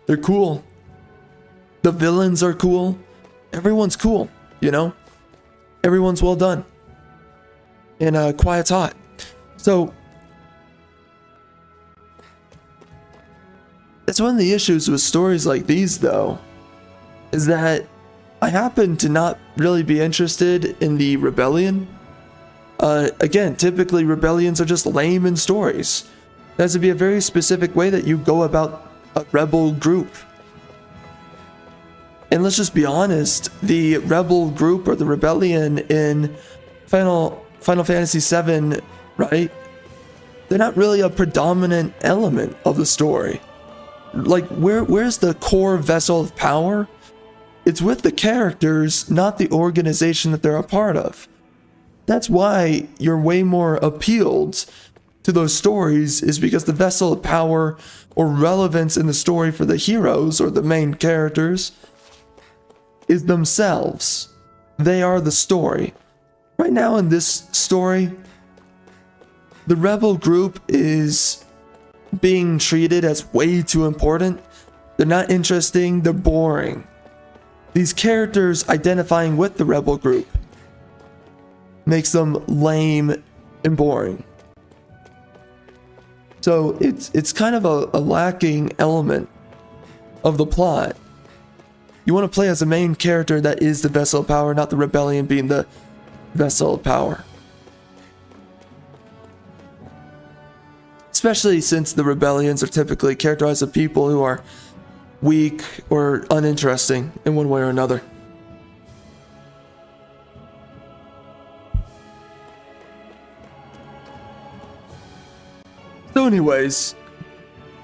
They're cool. The villains are cool. Everyone's cool, you know? Everyone's well done. And Quiet's hot. So, That's one of the issues with stories like these, though, is that I happen to not really be interested in the rebellion. Again, typically rebellions are just lame in stories. There has to be a very specific way that you go about a rebel group. And let's just be honest, the rebel group or the rebellion in Final Fantasy VII, right? They're not really a predominant element of the story. Like, where's the core vessel of power? It's with the characters, not the organization that they're a part of. That's why you're way more appealed to those stories, is because the vessel of power or relevance in the story for the heroes or the main characters is themselves. They are the story. Right now in this story, the rebel group is being treated as way too important. They're not interesting, they're boring. These characters identifying with the rebel group makes them lame and boring. So it's kind of a lacking element of the plot. You want to play as a main character that is the vessel of power, not the rebellion being the vessel of power. Especially since the rebellions are typically characterized as people who are weak or uninteresting in one way or another. So anyways,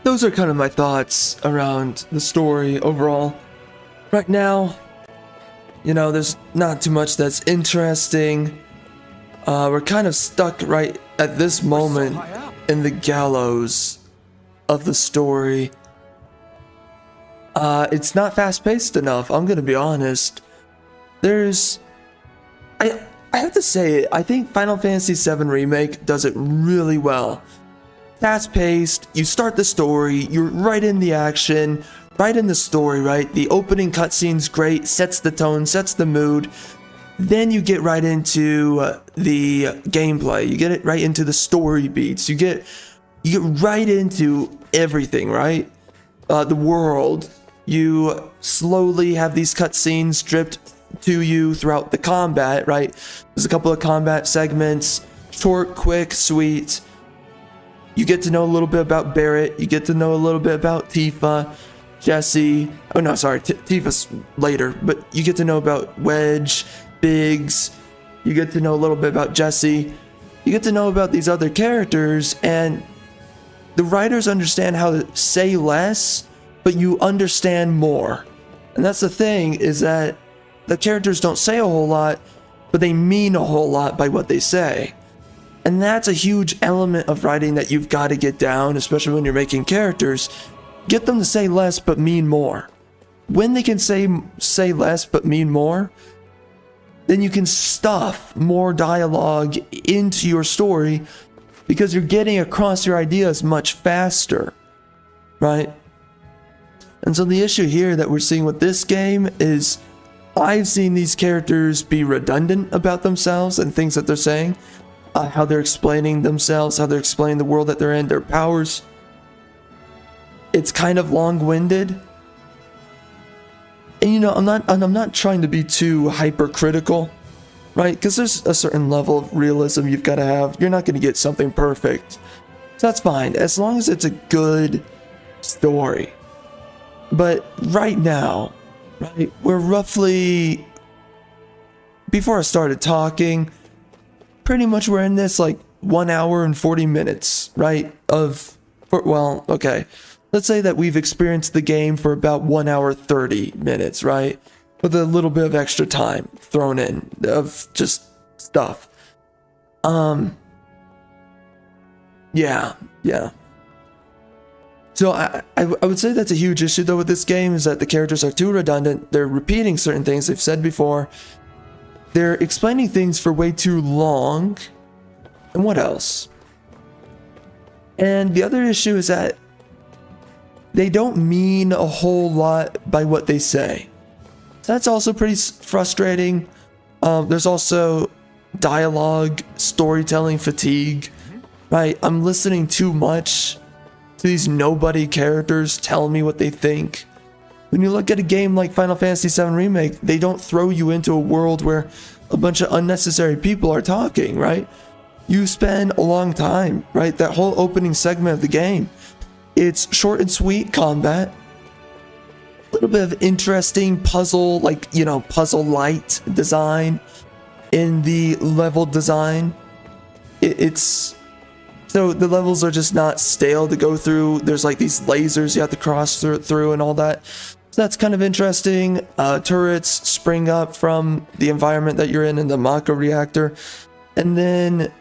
those are kind of my thoughts around the story overall. Right now, you know, there's not too much that's interesting. We're kind of stuck right at this moment in the gallows of the story. It's not fast-paced enough, I'm gonna be honest. I have to say, I think Final Fantasy VII Remake does it really well. Fast-paced, you start the story, you're right in the action, right in the story, right? The opening cutscene's great, sets the tone, sets the mood. Then you get right into the gameplay. You get it right into the story beats. You get right into everything, right? The world. You slowly have these cutscenes dripped to you throughout the combat, right? There's a couple of combat segments, short, quick, sweet. You get to know a little bit about Barrett. You get to know a little bit about Tifa, Jesse. Oh no, sorry, Tifa's later. But you get to know about Wedge, Biggs. You get to know a little bit about Jesse. You get to know about these other characters, and the writers understand how to say less, but you understand more. And that's the thing, is that the characters don't say a whole lot, but they mean a whole lot by what they say. And that's a huge element of writing that you've got to get down, especially when you're making characters. Get them to say less but mean more. When they can say less but mean more, then you can stuff more dialogue into your story because you're getting across your ideas much faster, right? And so the issue here that we're seeing with this game is I've seen these characters be redundant about themselves and things that they're saying. How they're explaining themselves, how they're explaining the world that they're in, their powers. It's kind of long-winded. And you know, I'm not trying to be too hypercritical, right? Because there's a certain level of realism you've got to have. You're not going to get something perfect. So that's fine, as long as it's a good story. But right now, right, we're roughly, before I started talking, pretty much we're in this like 1 hour and 40 minutes, right? Well, okay. Let's say that we've experienced the game for about 1 hour 30 minutes, right? With a little bit of extra time thrown in of just stuff. Yeah. So I would say that's a huge issue though with this game, is that the characters are too redundant. They're repeating certain things they've said before. They're explaining things for way too long. And what else? And the other issue is that they don't mean a whole lot by what they say. So that's also pretty frustrating. There's also dialogue, storytelling fatigue, right? I'm listening too much to these nobody characters telling me what they think. When you look at a game like Final Fantasy VII Remake, they don't throw you into a world where a bunch of unnecessary people are talking, right? You spend a long time, right? That whole opening segment of the game, it's short and sweet combat, a little bit of interesting puzzle, like, you know, puzzle light design in the level design. It's so the levels are just not stale to go through. There's like these lasers you have to cross through and all that. So that's kind of interesting. Turrets spring up from the environment that you're in the Mako reactor. And then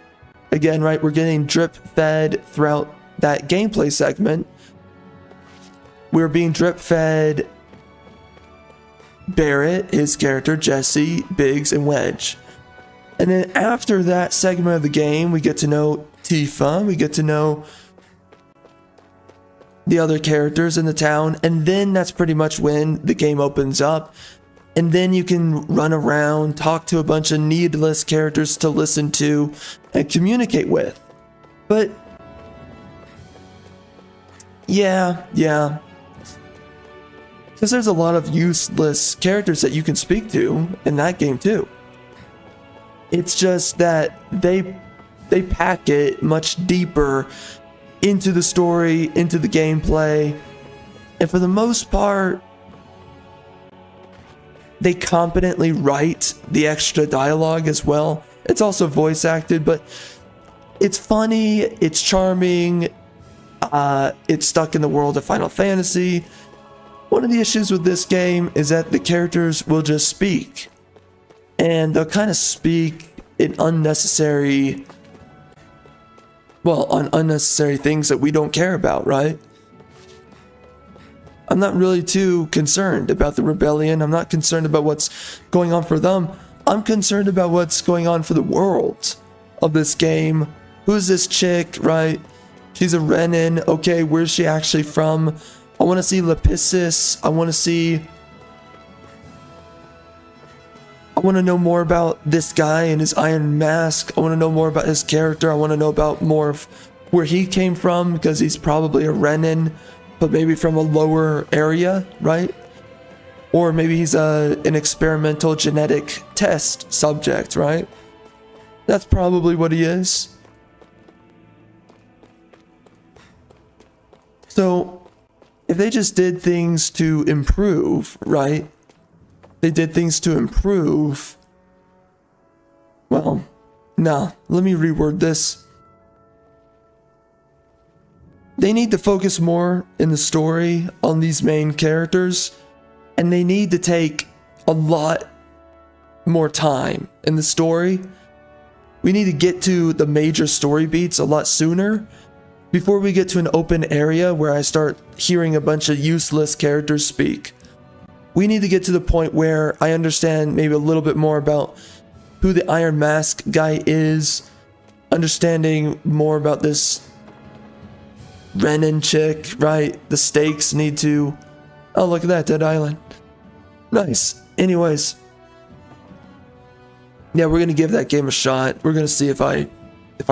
again, right, we're getting drip fed throughout that gameplay segment. We're being drip fed Barrett, his character, Jesse, Biggs, and Wedge. And then after that segment of the game, we get to know Tifa, we get to know the other characters in the town, and then that's pretty much when the game opens up. And then you can run around, talk to a bunch of needless characters to listen to and communicate with. But yeah. Because there's a lot of useless characters that you can speak to in that game too. It's just that they pack it much deeper into the story, into the gameplay, and for the most part, they competently write the extra dialogue as well. It's also voice acted, but it's funny, it's charming, it's stuck in the world of Final Fantasy. One of the issues with this game is that the characters will just speak, and they'll kind of speak in unnecessary things that we don't care about, right? I'm not really too concerned about the rebellion. I'm not concerned about what's going on for them. I'm concerned about what's going on for the world of this game. Who's this chick, right? She's a Renan. Okay, where's she actually from? I want to see Lepisis. I want to know more about this guy and his iron mask. I want to know more about his character. I want to know about more of where he came from, because he's probably a Renan, but maybe from a lower area, right? Or maybe he's an experimental genetic test subject, right? That's probably what he is. So if they just did things to improve, right? They did things to improve. Well, no, let me reword this. They need to focus more in the story on these main characters, and they need to take a lot more time in the story. We need to get to the major story beats a lot sooner before we get to an open area where I start hearing a bunch of useless characters speak. We need to get to the point where I understand maybe a little bit more about who the Iron Mask guy is, understanding more about this Renan chick, right? The stakes need to... Oh, look at that, Dead Island. Nice. Anyways. Yeah, we're going to give that game a shot. We're going to see if I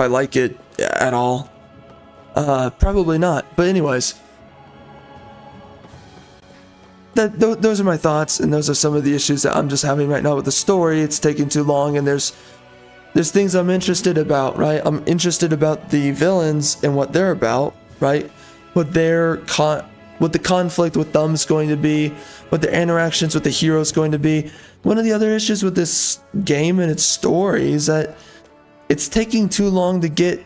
like it at all. Probably not. But anyways. Those are my thoughts, and those are some of the issues that I'm just having right now with the story. It's taking too long, and there's things I'm interested about, right? I'm interested about the villains and what they're about, right? What the conflict with them is going to be, what their interactions with the hero is going to be. One of the other issues with this game and its story is that it's taking too long to get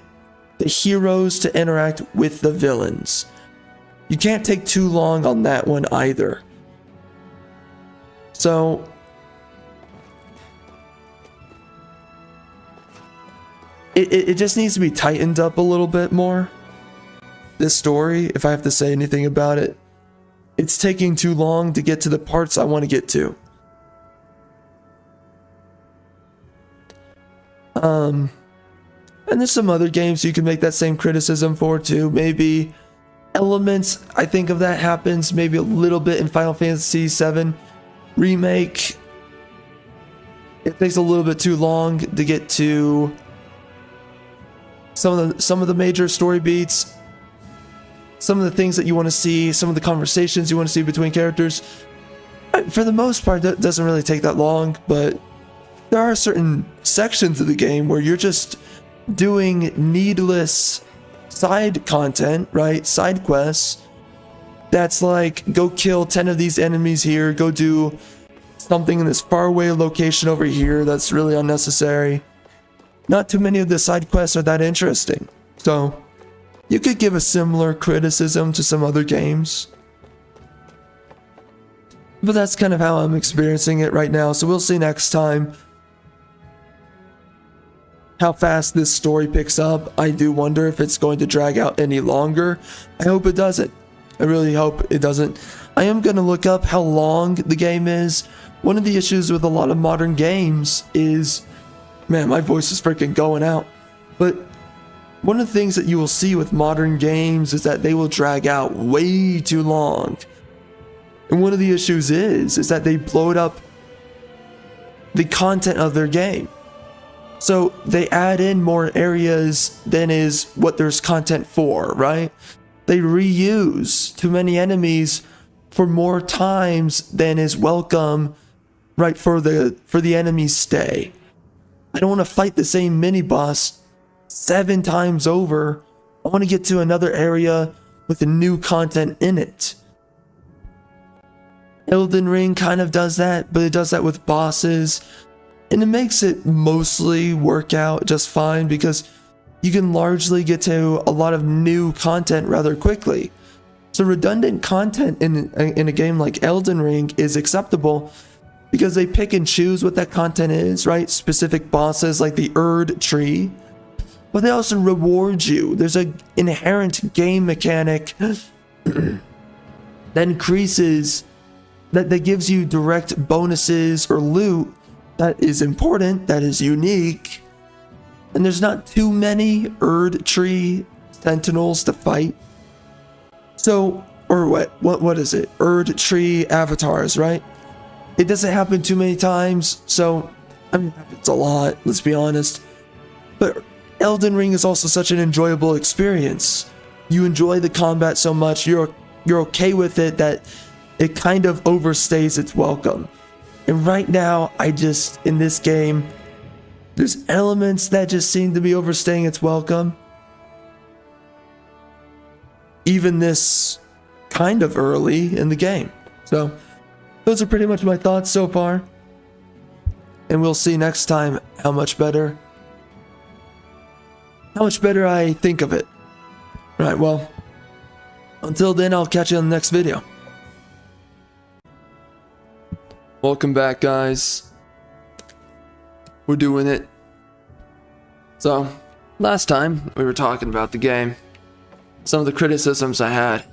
the heroes to interact with the villains. You can't take too long on that one either. So it just needs to be tightened up a little bit more. This story, if I have to say anything about it, it's taking too long to get to the parts I want to get to. And there's some other games you can make that same criticism for too. Maybe elements, I think of that happens maybe a little bit in Final Fantasy VII Remake. It takes a little bit too long to get to some of the major story beats. some of the things that you want to see, some of the conversations you want to see between characters. For the most part, that doesn't really take that long, but there are certain sections of the game where you're just doing needless side content, right? Side quests. That's like, go kill 10 of these enemies here, go do something in this faraway location over here that's really unnecessary. Not too many of the side quests are that interesting. So, you could give a similar criticism to some other games. But that's kind of how I'm experiencing it right now, so we'll see next time how fast this story picks up. I do wonder if it's going to drag out any longer. I hope it doesn't. I really hope it doesn't. I am going to look up how long the game is. One of the issues with a lot of modern games is, man, my voice is freaking going out. But one of the things that you will see with modern games is that they will drag out way too long. And one of the issues is that they bloat up the content of their game. So they add in more areas than is what there's content for, right? They reuse too many enemies for more times than is welcome, right, for the enemy's stay. I don't want to fight the same mini boss 7 times over. I want to get to another area with new content in it. Elden Ring kind of does that, but it does that with bosses. And it makes it mostly work out just fine because you can largely get to a lot of new content rather quickly. So redundant content in a game like Elden Ring is acceptable because they pick and choose what that content is, right? Specific bosses like the Erd tree. But they also reward you. There's an inherent game mechanic that increases, that gives you direct bonuses or loot that is important, that is unique. And there's not too many Erd tree sentinels to fight. So, or what is it? Erd tree avatars, right? It doesn't happen too many times, so I mean, it's a lot, let's be honest. But Elden Ring is also such an enjoyable experience. You enjoy the combat so much, you're okay with it that it kind of overstays its welcome. And right now, in this game, there's elements that just seem to be overstaying its welcome. Even this kind of early in the game. So, those are pretty much my thoughts so far. And we'll see next time how much better I think of it. Right, well, until then, I'll catch you in the next video. Welcome back, guys. We're doing it. So, last time we were talking about the game. Some of the criticisms I had.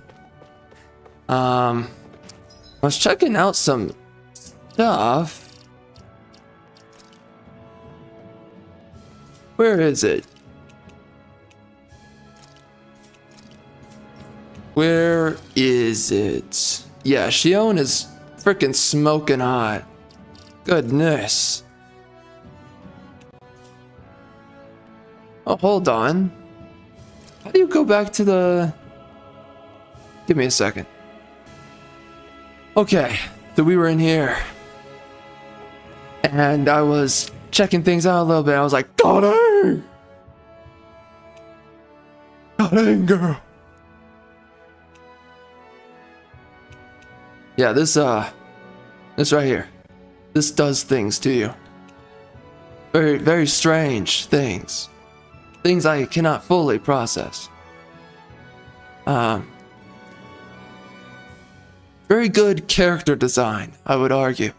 I was checking out some stuff. Where is it? Where is it? Yeah, Shionne is freaking smoking hot. Goodness. Oh, hold on. How do you go back to the... Give me a second. Okay, so we were in here. And I was checking things out a little bit. I was like, Dahnan! Dahnan, girl! Yeah, this right here. This does things to you. Very, very strange things. Things I cannot fully process. Very good character design, I would argue.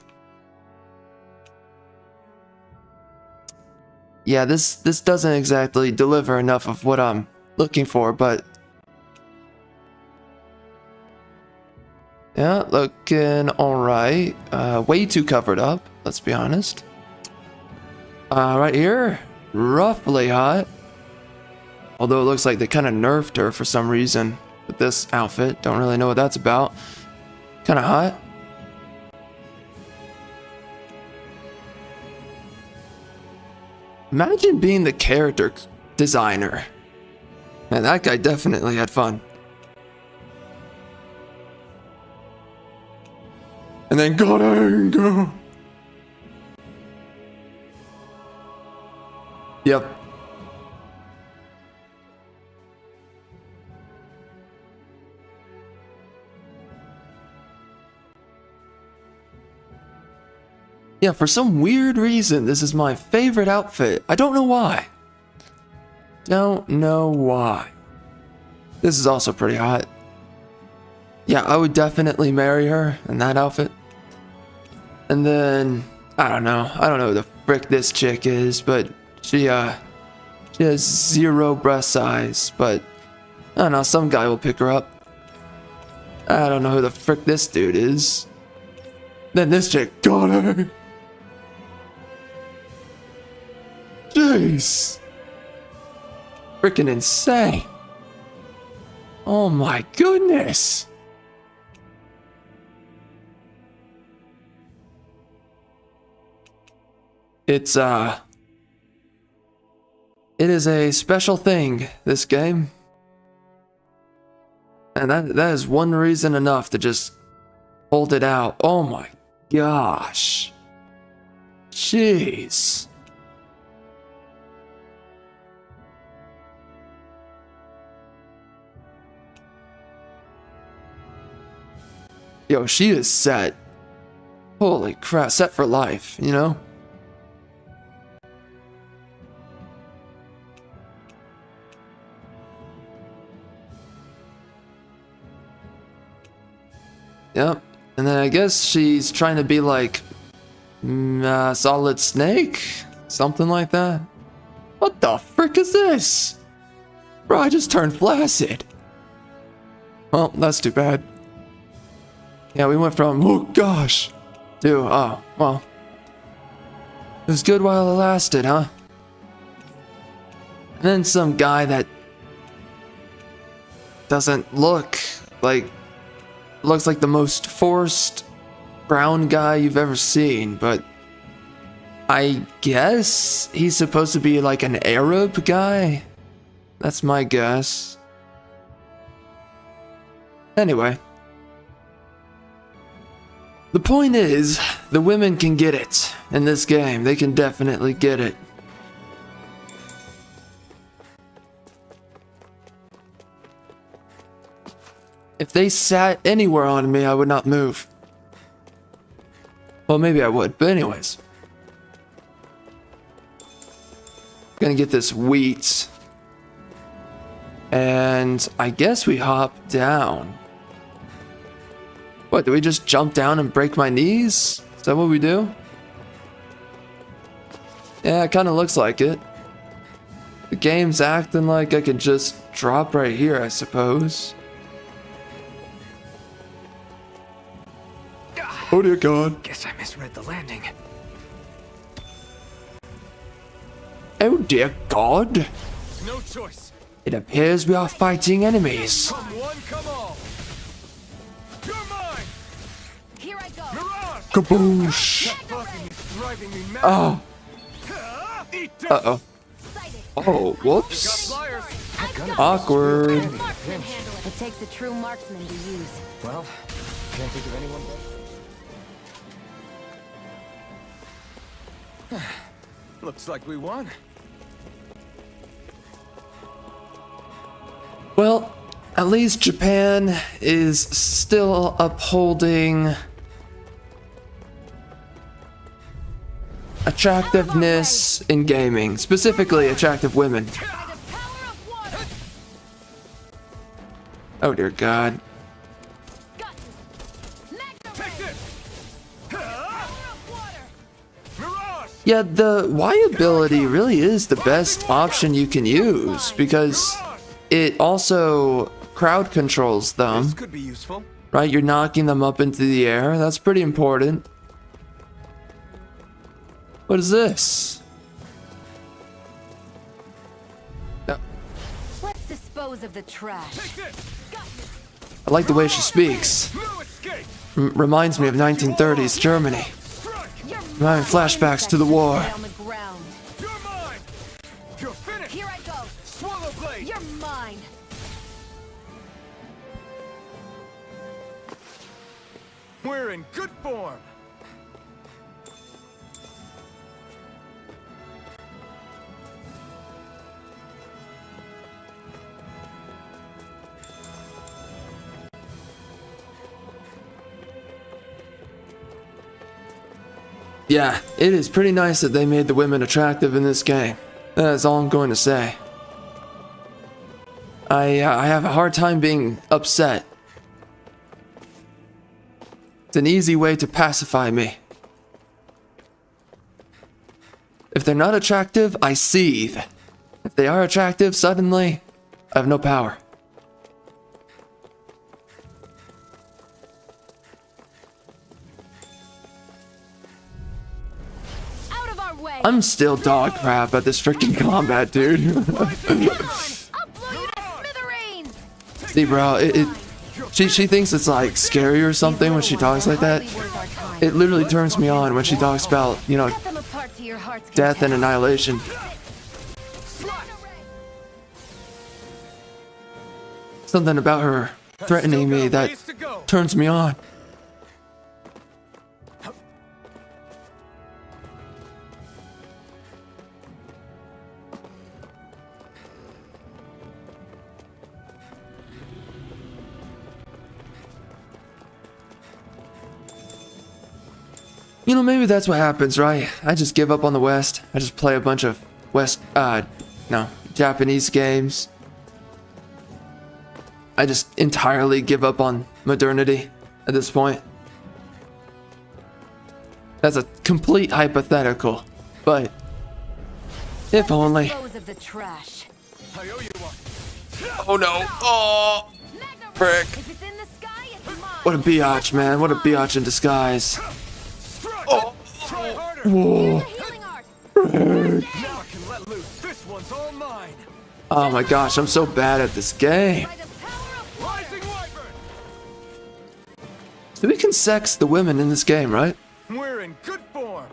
Yeah, this doesn't exactly deliver enough of what I'm looking for, but yeah, looking alright. Way too covered up, let's be honest. Right here, roughly hot. Although it looks like they kind of nerfed her for some reason with this outfit. Don't really know what that's about. Kind of hot. Imagine being the character designer. Man, that guy definitely had fun. And then go. Yep. Yeah, for some weird reason, this is my favorite outfit. I don't know why. Don't know why. This is also pretty hot. Yeah, I would definitely marry her in that outfit. And then, I don't know who the frick this chick is, but she has 0 breast size, but I don't know, some guy will pick her up. I don't know who the frick this dude is. Then this chick got her. Jeez. Freaking insane. Oh my goodness. It is a special thing, this game. And that is one reason enough to just hold it out. Oh my gosh. Jeez. Yo, she is set. Holy crap, set for life, you know? Yep. And then I guess she's trying to be like Solid Snake? Something like that. What the frick is this? Bro, I just turned flaccid. Well, that's too bad. Yeah, we went from, oh gosh, to, oh, well. It was good while it lasted, huh? And then some guy that doesn't look like, looks like the most forced brown guy you've ever seen, but I guess he's supposed to be like an Arab guy? That's my guess. Anyway. The point is, the women can get it in this game. They can definitely get it. If they sat anywhere on me, I would not move. Well, maybe I would, but anyways. Gonna get this wheat. And I guess we hop down. What, do we just jump down and break my knees? Is that what we do? Yeah, it kind of looks like it. The game's acting like I can just drop right here, I suppose. Oh dear God. Guess I misread the landing. Oh dear God. No choice. It appears we are fighting enemies. Come one, come all. You're mine. Here I go. Mirage. Kaboosh. Driving me mad. Oh. Uh-oh. Sighted. Oh, whoops. Flyers. Awkward. Marksman handle it. It takes a true marksman to use. Well, can't think of anyone better. Looks like we won. Well, at least Japan is still upholding attractiveness in gaming, specifically attractive women. Oh dear God. Yeah, the Y ability really is the best option you can use because it also crowd controls them. This could be useful. Right, you're knocking them up into the air. That's pretty important. What is this? Let's dispose of the trash. I like the way she speaks. Reminds me of 1930s Germany. I'm having flashbacks to the war. On the ground. You're mine. You're finished. Here I go. Swallow blade. You're mine. We're in good form. Yeah, it is pretty nice that they made the women attractive in this game. That's all I'm going to say. I have a hard time being upset. It's an easy way to pacify me. If they're not attractive, I seethe. If they are attractive, suddenly, I have no power. Out of our way. I'm still dog crap at this freaking combat, dude. I'll blow you to smithereens. See, bro, she thinks it's like scary or something when she talks like that. It literally turns me on when she talks about, you know, Set them apart to your heart's death and content. annihilation. Something about her threatening me that turns me on. You know, maybe that's what happens, right? I just give up on the West. I just play a bunch of Japanese games. I just entirely give up on modernity at this point. That's a complete hypothetical, but if only. Dispose of the trash. Oh no! Oh, frick! If it's in the sky, it's mine. What a biatch, man! What a biatch in disguise! Oh! Whoa! Healing art. Now I can let loose. This one's all mine. Oh my gosh, I'm so bad at this game. By the power of water. Rising Wyvern. So we can sex the women in this game, right? We're in good form.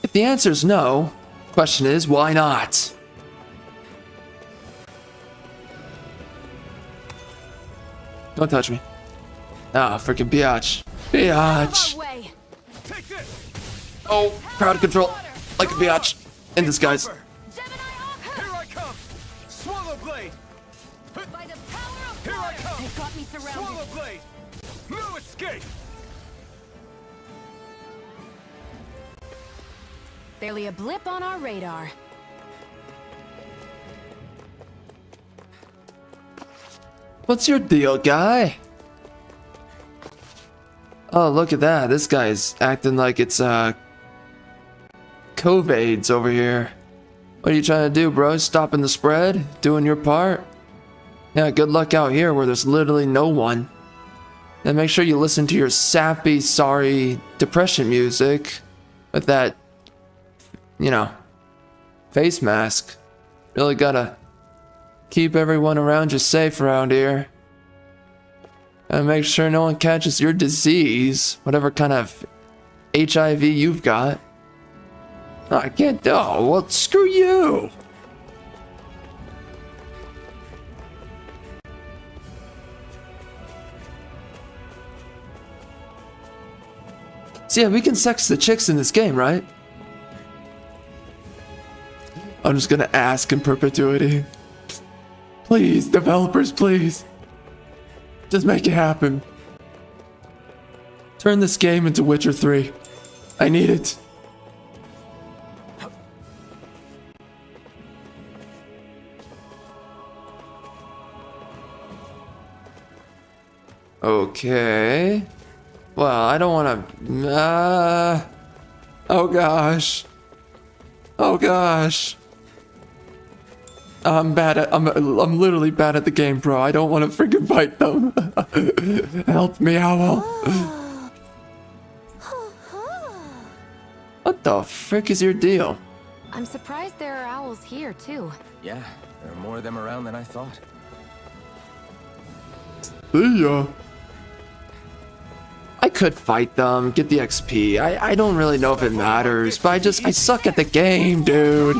If the answer is no, question is, why not? Don't touch me. Ah, freaking biatch. Biatch. Way. Take this. Oh, crowd control. Like a biatch. In disguise. Gemini Arc. Here I come. Swallow blade. By the power of Here I water. come. They've got me surrounded. Swallow blade. No escape. Barely a blip on our radar. What's your deal, guy? Oh, look at that. This guy's acting like it's, COVID's over here. What are you trying to do, bro? Stopping the spread? Doing your part? Yeah, good luck out here where there's literally no one. And make sure you listen to your sappy, sorry depression music with that, you know, face mask. Really gotta keep everyone around you safe around here. And make sure no one catches your disease, whatever kind of HIV you've got. Oh, I can't do. Oh, well, screw you. So yeah, we can sex the chicks in this game, right? I'm just gonna ask in perpetuity. Please, developers, please. Just make it happen. Turn this game into Witcher 3. I need it. Okay. Well, I don't want to... oh gosh. Oh gosh. I'm literally bad at the game, bro. I don't want to freaking fight them. Help me, Owl. What the frick is your deal? I'm surprised there are owls here, too. Yeah, there are more of them around than I thought. See ya. I could fight them, get the XP. I don't really know if it matters, but I suck at the game, dude.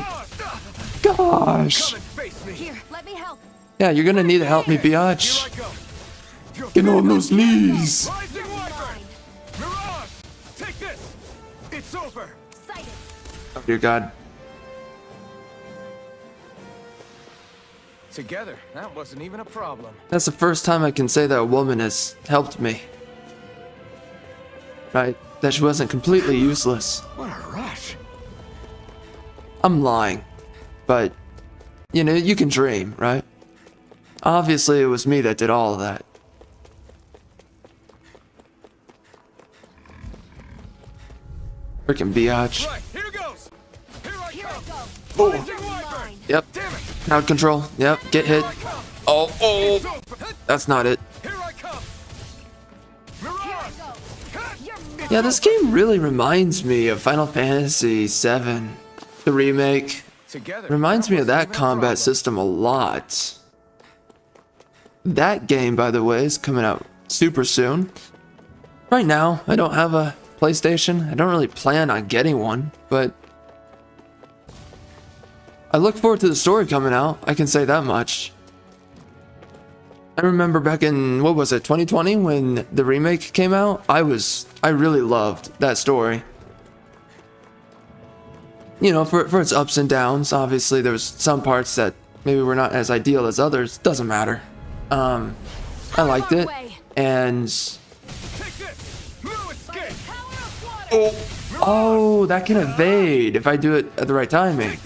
Gosh. Here, let me help. Yeah, you're gonna need to help me, biatch. Get on those knees. Rising Wyvern! Mirage! Take this! It's over! Sighted. Oh dear God. Together, that wasn't even a problem. That's the first time I can say that a woman has helped me. Right? That she wasn't completely useless. What a rush. I'm lying. But, you know, you can dream, right? Obviously, it was me that did all of that. Freaking biatch. Right, here goes! Here I come! Oh. Rising Wyvern! Yep. Crowd control. Yep. Get hit. Oh, oh. That's not it. Here I come! Mirage! Yeah, this game really reminds me of Final Fantasy VII, the remake. Together. Reminds me of that combat system a lot. That game, by the way, is coming out super soon. Right now, I don't have a PlayStation. I don't really plan on getting one, but I look forward to the story coming out. I can say that much. I remember back in, what was it, 2020 when the remake came out? I really loved that story. You know, for its ups and downs, obviously there was some parts that maybe were not as ideal as others. Doesn't matter. I liked it, and oh, that can evade if I do it at the right timing.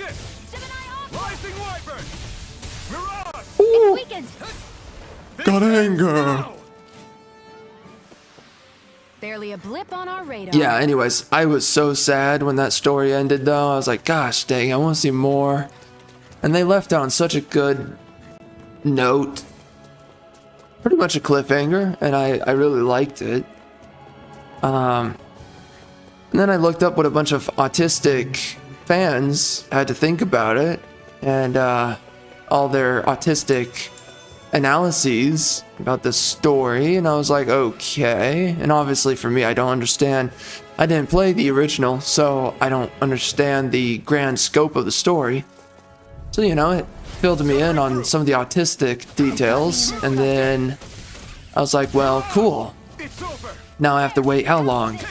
Ooh. Got anger. Barely a blip on our radar. Yeah, anyways, I was so sad when that story ended though. I was like, gosh dang, I want to see more. And they left on such a good note. Pretty much a cliffhanger, and I really liked it. And then I looked up what a bunch of autistic fans had to think about it, and all their autistic analyses about the story, and I was like, okay. And obviously for me, I don't understand. I didn't play the original, so I don't understand the grand scope of the story. So, you know, it filled me in on some of the autistic details, and then I was like, well, cool. Now I have to wait how long to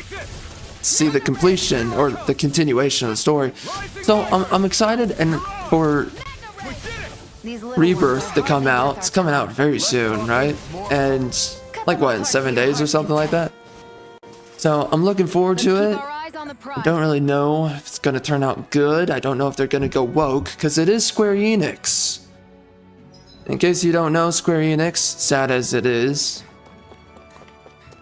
see the completion or the continuation of the story. So I'm excited and for Rebirth to come out. It's coming out very soon, right? And like what, in 7 days or something like that? So I'm looking forward to it. I don't really know if it's going to turn out good. I don't know if they're going to go woke, because it is Square Enix. In case you don't know, Square Enix, sad as it is,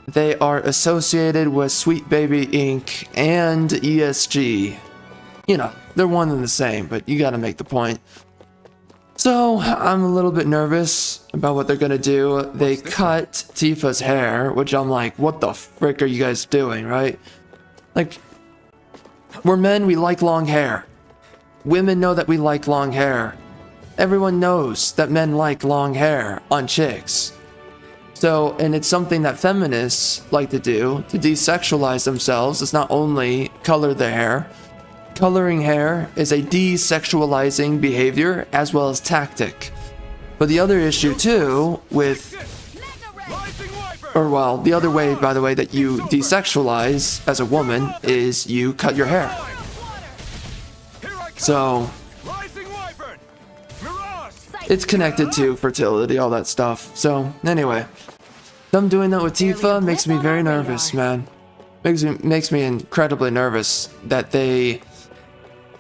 they are associated with Sweet Baby Inc. and ESG. You know, they're one and the same, but you gotta make the point. So, I'm a little bit nervous about what they're gonna do. They cut Tifa's hair, which I'm like, what the frick are you guys doing, right? Like, we're men, we like long hair. Women know that we like long hair. Everyone knows that men like long hair on chicks. So, and it's something that feminists like to do, to desexualize themselves. It's not only color the hair. Coloring hair is a desexualizing behavior as well as tactic. But the other issue too with, or well, the other way, by the way, that you desexualize as a woman is you cut your hair. So, it's connected to fertility, all that stuff. So, anyway, them doing that with Tifa makes me very nervous, man. Makes me incredibly nervous that they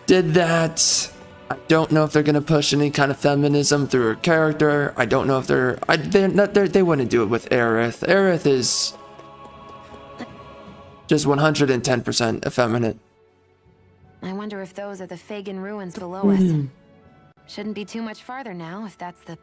did that. I don't know if they're gonna push any kind of feminism through her character. I don't know if they wouldn't do it with Aerith. Aerith is just 110% effeminate. I wonder if those are the Fagin ruins below us. Shouldn't be too much farther now, if that's the...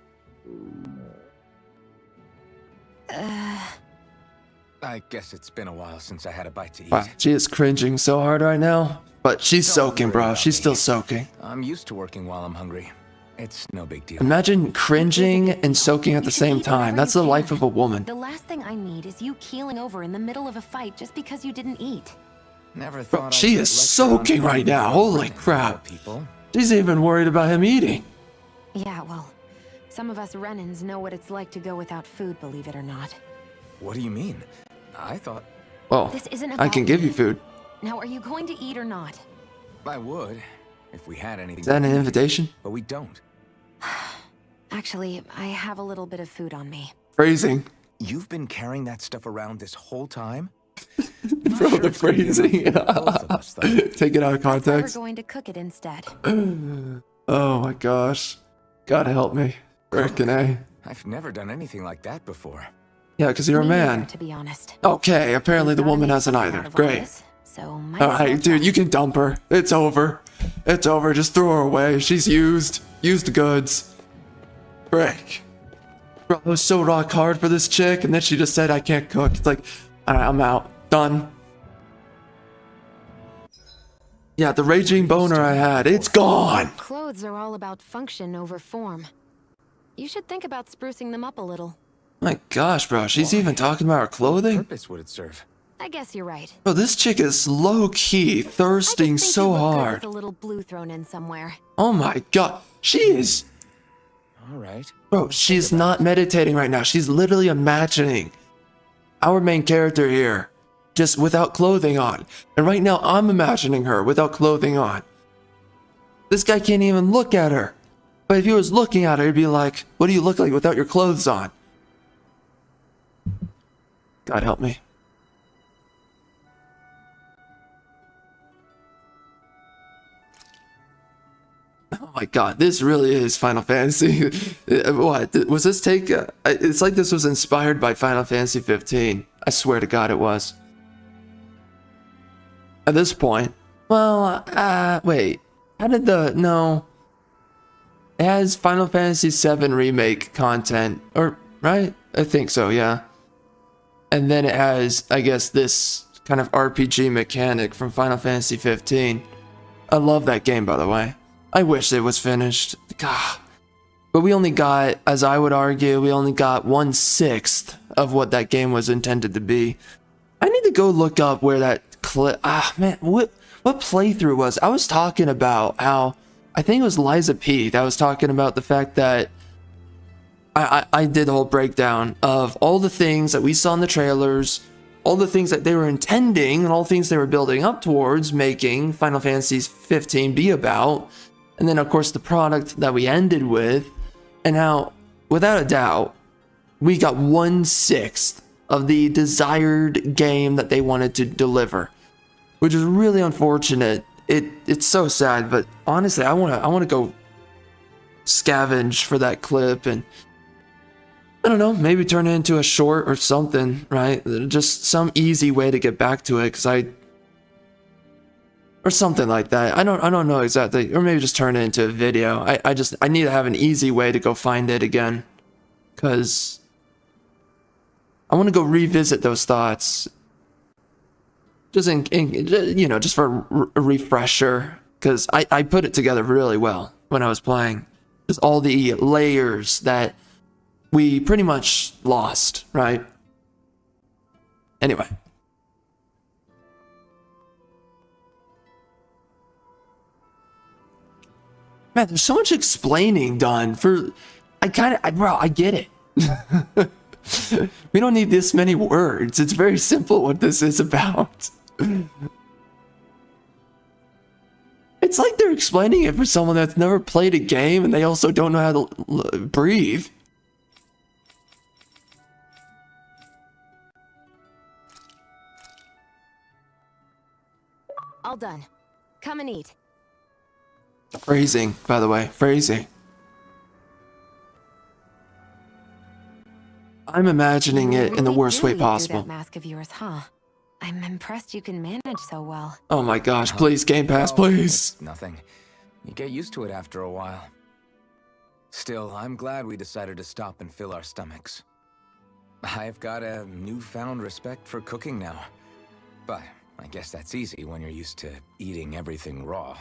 I guess it's been a while since I had a bite to eat. Wow, she is cringing so hard right now. But she's soaking, bro. She's still soaking. I'm used to working while I'm hungry. It's no big deal. Imagine cringing and soaking at the same time. That's the life of a woman. The last thing I need is you keeling over in the middle of a fight just because you didn't eat. Never Bro, thought she is soaking right now. Holy crap. She's even worried about him eating. Yeah, well, Some of us Renans know what it's like to go without food, believe it or not. What do you mean? I thought... Well, This isn't I about can give me. you food. Now, are you going to eat or not? I would, if we had anything. Is that an invitation? But we don't. Actually, I have a little bit of food on me. Phrasing. You've been carrying that stuff around this whole time? Bro, the phrasing. Take it out of We're context. going to cook it instead. Oh my gosh. God help me. Frickin' A. I've never done anything like that before. Yeah, because you're a Me man. neither, to be honest. Okay, apparently the Gotta woman make hasn't something either. out of all Great. this, so might as well Alright, dude, try. you can dump her. It's over. It's over. Just throw her away. She's used. Used goods. Frick. Bro, I was so rock hard for this chick, and then she just said I can't cook. It's like, alright, I'm out. Done. Yeah, the raging boner I had, it's gone. Clothes are all about function over form. You should think about sprucing them up a little. My gosh, bro, she's even talking about her What clothing? purpose would it serve? I guess you're right. Bro, this chick is low-key I just thirsting think so you look good hard. with a little blue thrown in somewhere. Oh my god. She is... All right. Bro, she's not meditating right now. She's literally imagining our main character here, just without clothing on. And right now, I'm imagining her without clothing on. This guy can't even look at her. But if he was looking at her, he'd be like, what do you look like without your clothes on? God help me. Oh my god, this really is Final Fantasy. What? Was this take... it's like this was inspired by Final Fantasy 15. I swear to god it was. At this point... Well, wait. How did the... No. It has Final Fantasy 7 Remake content. Or, right? I think so, yeah. And then it has, I guess, this kind of RPG mechanic from Final Fantasy 15. I love that game, by the way. I wish it was finished. God. But we only got, as I would argue, we only got 1/6 of what that game was intended to be. I need to go look up where that clip... man, what playthrough was? I was talking about how... I think it was Liza P. that was talking about the fact that I did the whole breakdown of all the things that we saw in the trailers, all the things that they were intending, and all the things they were building up towards making Final Fantasy 15 be about. And then, of course, the product that we ended with, and how, without a doubt, we got 1/6 of the desired game that they wanted to deliver, which is really unfortunate. It's so sad, but honestly, I wanna go scavenge for that clip and I don't know, maybe turn it into a short or something, right? Just some easy way to get back to it, or something like that. I don't know exactly, or maybe just turn it into a video. I need to have an easy way to go find it again, because I want to go revisit those thoughts. Just just for a refresher, because I put it together really well when I was playing. Just all the layers that we pretty much lost, right? Anyway. Man, there's so much explaining done for... Bro, I get it. We don't need this many words. It's very simple what this is about. It's like they're explaining it for someone that's never played a game and they also don't know how to breathe. All done. Come and eat. Phrasing, by the way. Phrasing. I'm imagining it in the worst way possible. That mask of yours, huh? I'm impressed you can manage so well. Oh my gosh, please, Game Pass, please. Nothing. You get used to it after a while. Still, I'm glad we decided to stop and fill our stomachs. I've got a newfound respect for cooking now. But I guess that's easy when you're used to eating everything raw.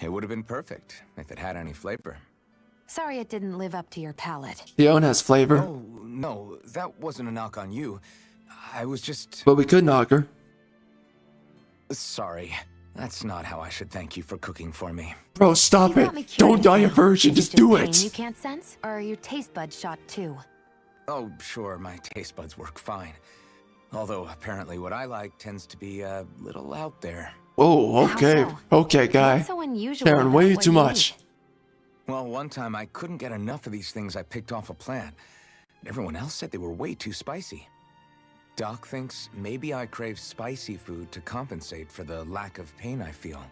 It would have been perfect if it had any flavor. Sorry it didn't live up to your palate. Shionne has flavor. Oh, no, that wasn't a knock on you. I was just... But we could knock her. Sorry. That's not how I should thank you for cooking for me. Bro, stop You it. got me Don't curious die a now. virgin. Is Just it do pain it. you can't sense, or are your taste buds shot too? Oh, sure, my taste buds work fine. Although, apparently what I like tends to be a little out there. Oh, How okay. so? Okay, guy. What's so unusual Caring about way what too you much. eat? Well, one time I couldn't get enough of these things I picked off a plant. Everyone else said they were way too spicy. Doc thinks maybe I crave spicy food to compensate for the lack of pain I feel.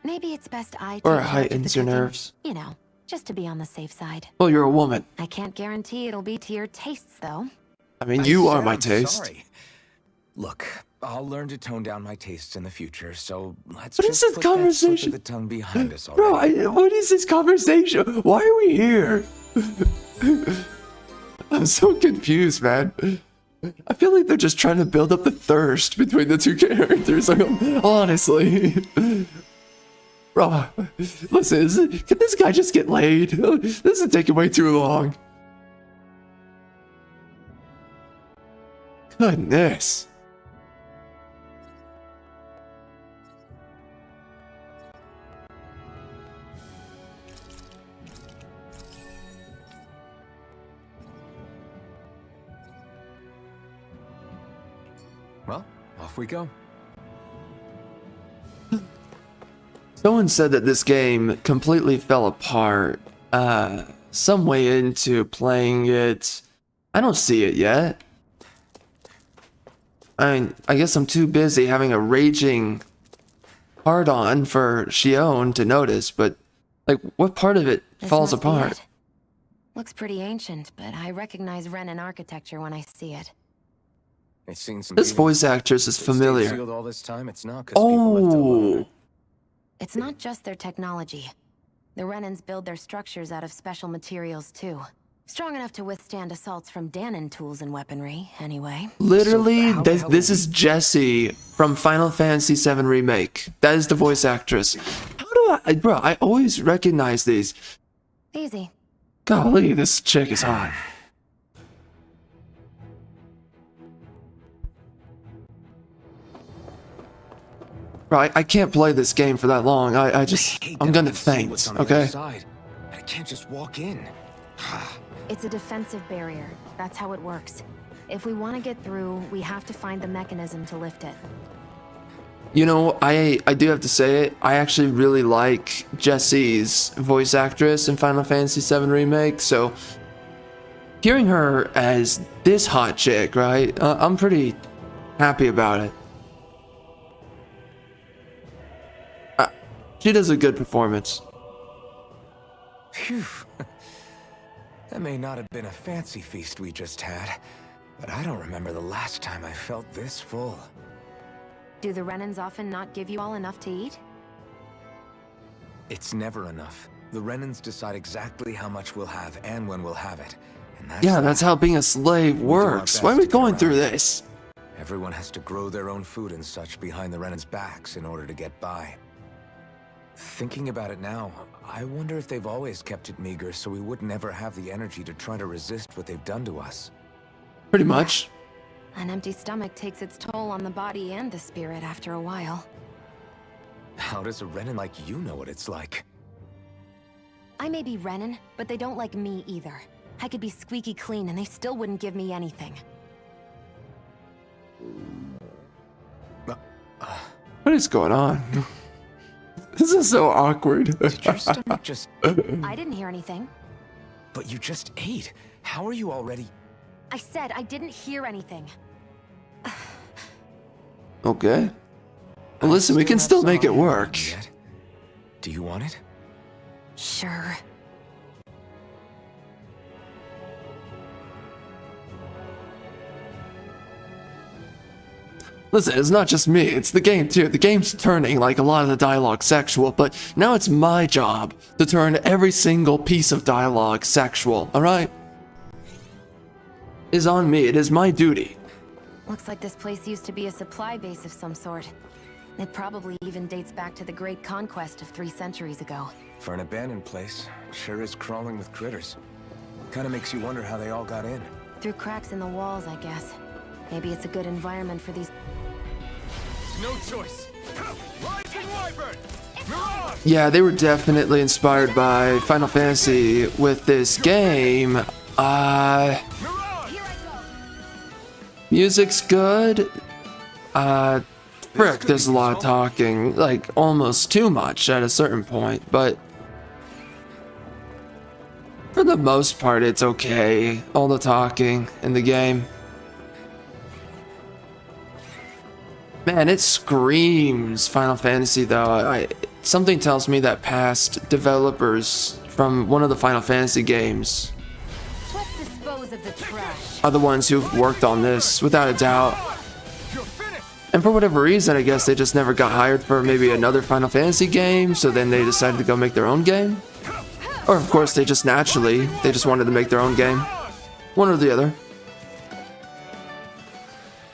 Maybe it's best I take Or it charge of the heightens your cooking. nerves. You know, just to be on the safe side. Well, you're a woman. I can't guarantee it'll be to your tastes, though. I mean, you I are said my I'm taste. sorry. Look, I'll learn to tone down my tastes in the future, so let's What is just this put that slip conversation? of the tongue behind us Bro, already. what is this conversation? Why are we here? I'm so confused, man. I feel like they're just trying to build up the thirst between the two characters. Like, honestly. Bro, listen, can this guy just get laid? This is taking way too long. Goodness. Well, off we go. Someone said that this game completely fell apart some way into playing it. I don't see it yet. I mean, I guess I'm too busy having a raging hard-on for Shionne to notice, but like, what part of it This falls must be apart? it. Looks pretty ancient, but I recognize Renan architecture when I see it. It's seen some This beatings. voice actress is If it stayed familiar. sealed all this time, it's not 'cause people left it alone. Oh, It's not just their technology. The Renans build their structures out of special materials, too. Strong enough to withstand assaults from Dahnan tools and weaponry, anyway. literally, So how the this, hell this did is Jessie from Final Fantasy VII Remake. That is the voice actress. How do bro, I always recognize these. Easy. Golly, this chick is hot. Bro, I can't play this game for that long. I just, hate I'm that I gonna can see what's faint, on the other okay? side, but I can't just walk in. It's a defensive barrier. That's how it works. If we want to get through, we have to find the mechanism to lift it. You know, I do have to say it. I actually really like Jessie's voice actress in Final Fantasy VII Remake, so hearing her as this hot chick, right? I'm pretty happy about it. She does a good performance. Phew. That may not have been a fancy feast we just had, but I don't remember the last time I felt this full. Do the Renans often not give you all enough to eat? It's never enough. The Renans decide exactly how much we'll have and when we'll have it. And that's Yeah, that's how being a slave do our works. best Why are we to get going around through it. this? Everyone has to grow their own food and such behind the Renans' backs in order to get by. Thinking about it now, I wonder if they've always kept it meager so we would never have the energy to try to resist what they've done to us. Pretty much. An empty stomach takes its toll on the body and the spirit after a while. How does a Renan like you know what it's like? I may be Renan, but they don't like me either. I could be squeaky clean and they still wouldn't give me anything. What is going on? This is so awkward. Did your stomach just... I didn't hear anything. But you just ate. How are you already... I said I didn't hear anything. Okay. Well, listen, we can still make it work. Yet. Do you want it? Sure. Listen, it's not just me, it's the game too. The game's turning like a lot of the dialogue sexual, but now it's my job to turn every single piece of dialogue sexual, alright? It's on me, it is my duty. Looks like this place used to be a supply base of some sort. It probably even dates back to the Great Conquest of 3 centuries ago. For an abandoned place, sure is crawling with critters. Kinda makes you wonder how they all got in. Through cracks in the walls, I guess. Maybe it's a good environment for these... No choice. Yeah, they were definitely inspired by Final Fantasy with this game. Music's good. Frick, there's a lot of talking, like almost too much at a certain point, but for the most part, it's okay. All the talking in the game. Man, it screams Final Fantasy though. Something tells me that past developers from one of the Final Fantasy games Let's dispose of the trash. are the ones who've worked on this, without a doubt. And for whatever reason, I guess they just never got hired for maybe another Final Fantasy game, so then they decided to go make their own game. Or of course, they just wanted to make their own game. One or the other.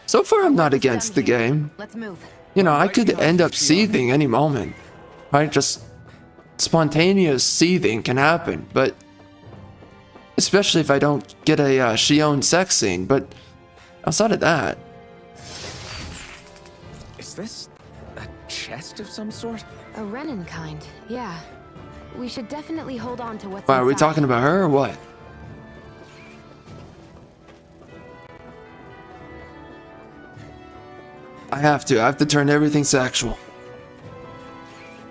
So far, I'm not against the game. Let's move. You know, I could end up seething any moment. Right? Just spontaneous seething can happen, but especially if I don't get a Shionne sex scene, but outside of that. Is this a chest of some sort? A Renan kind, yeah. We should definitely hold on to what's Wow, are we inside. talking about her or what? I have to turn everything sexual.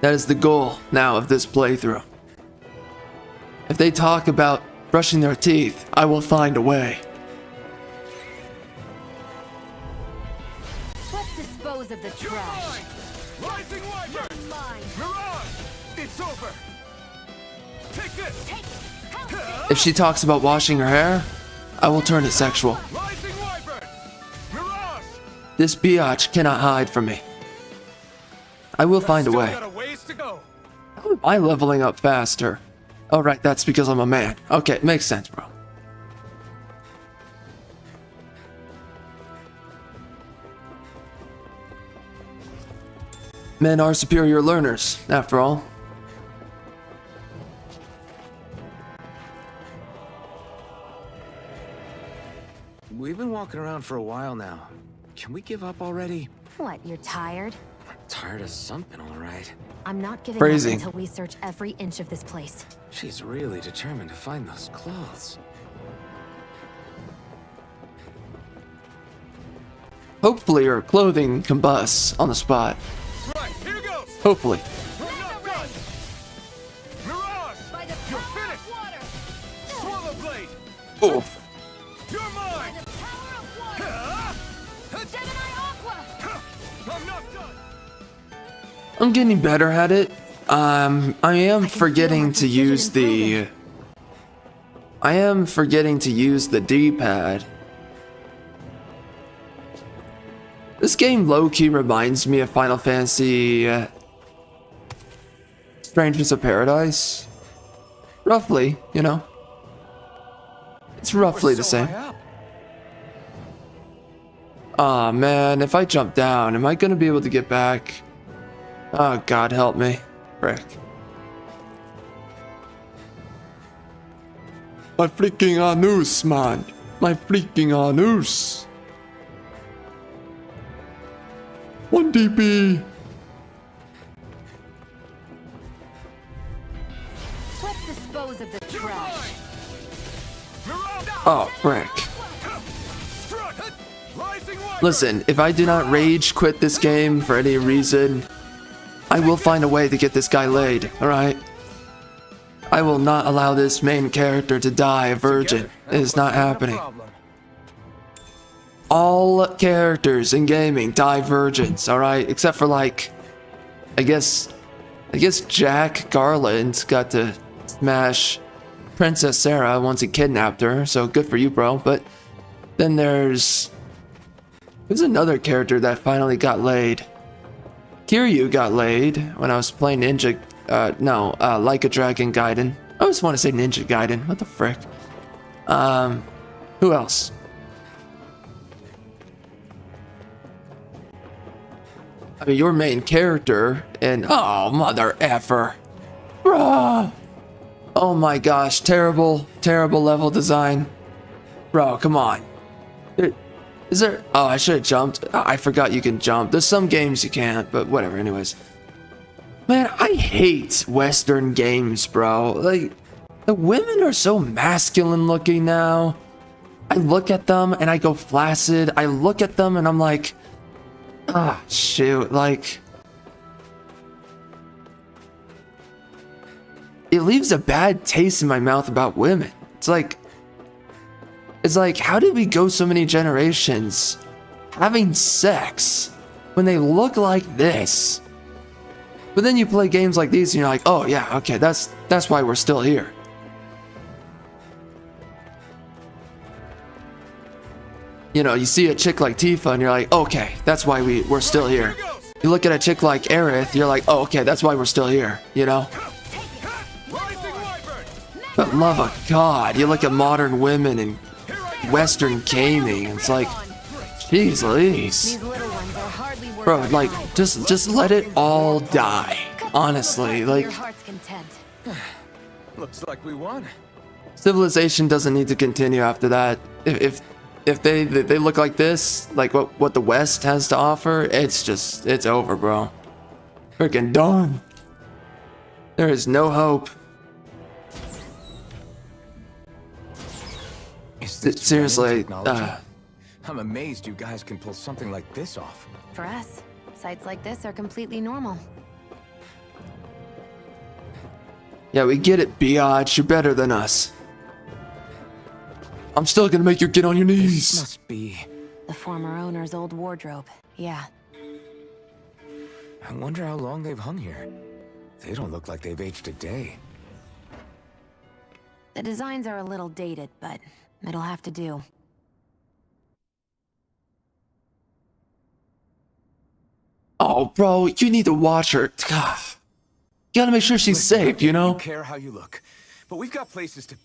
That is the goal now of this playthrough. If they talk about brushing their teeth, I will find a way. Let's dispose of the trash. Rising Wyvern! Mirage! It's over! Take this! If she talks about washing her hair, I will turn it sexual. Rising Wyvern! Mirage! This biatch cannot hide from me. I will find a way. Got a ways to go. How am I leveling up faster? Oh right, that's because I'm a man. Okay, makes sense, bro. Men are superior learners, after all. We've been walking around for a while now. Can we give up already? What, you're tired? Tired of something, all right. I'm not giving Phrasing. up until we search every inch of this place. She's really determined to find those clothes. Hopefully her clothing combusts on the spot. Right, here goes! Hopefully. We're not done! Mirage! By the You're power finished! of water! Swallow Blade! Oof. You're mine! The power of water! Huh? Gemini Aqua! I'm not done! I'm getting better at it. I am feel forgetting my to precision use the... improving. I am forgetting to use the D-pad. This game low-key reminds me of Final Fantasy... Strangers of Paradise. Roughly, you know. It's roughly the same. Aw, man, if I jump down, am I gonna be able to get back? Oh, God help me. Frick. My freaking anus, man. My freaking anus. 1 DP. Let's dispose of the trash. Oh, frick. Listen, if I do not rage quit this game for any reason, I will find a way to get this guy laid, alright? I will not allow this main character to die a virgin. It is not happening. All characters in gaming die virgins, alright? Except for like, I guess Jack Garland got to smash Princess Sarah once he kidnapped her, so good for you, bro. But then there's another character that finally got laid. Kiryu got laid when I was playing Ninja, Like a Dragon Gaiden. I always want to say Ninja Gaiden. What the frick? Who else? I mean, your main character and oh, mother effer. Bruh. Oh my gosh, terrible level design. Bro, come on. Is there? Oh, I should have jumped. I forgot you can jump. There's some games you can't, but whatever. Anyways, man, I hate Western games, bro. Like, the women are so masculine looking now. I look at them and I go flaccid. I look at them and I'm like, ah, shoot, like. It leaves a bad taste in my mouth about women. It's like, how did we go so many generations having sex when they look like this? But then you play games like these and you're like, oh yeah, okay, that's why we're still here. You know, you see a chick like Tifa and you're like, okay, that's why we're still here. You look at a chick like Aerith, you're like, oh, okay, that's why we're still here, you know? But love of God, you look at modern women and Western gaming, it's like, jeez Louise. Bro, like, just let it all die. Honestly, like, Looks like we won. civilization doesn't need to continue after that. If they look like this, like what the West has to offer, it's over, bro. Freaking done. There is no hope. Seriously, I'm amazed you guys can pull something like this off. For us, sites like this are completely normal. Yeah, we get it, biatch. You're better than us. I'm still gonna make you get on your knees. This must be the former owner's old wardrobe. Yeah. I wonder how long they've hung here. They don't look like they've aged a day. The designs are a little dated, but it'll have to do. Oh, bro, you need to watch her. God. You gotta make sure she's safe, you know? I don't care how you look, but we've got places to...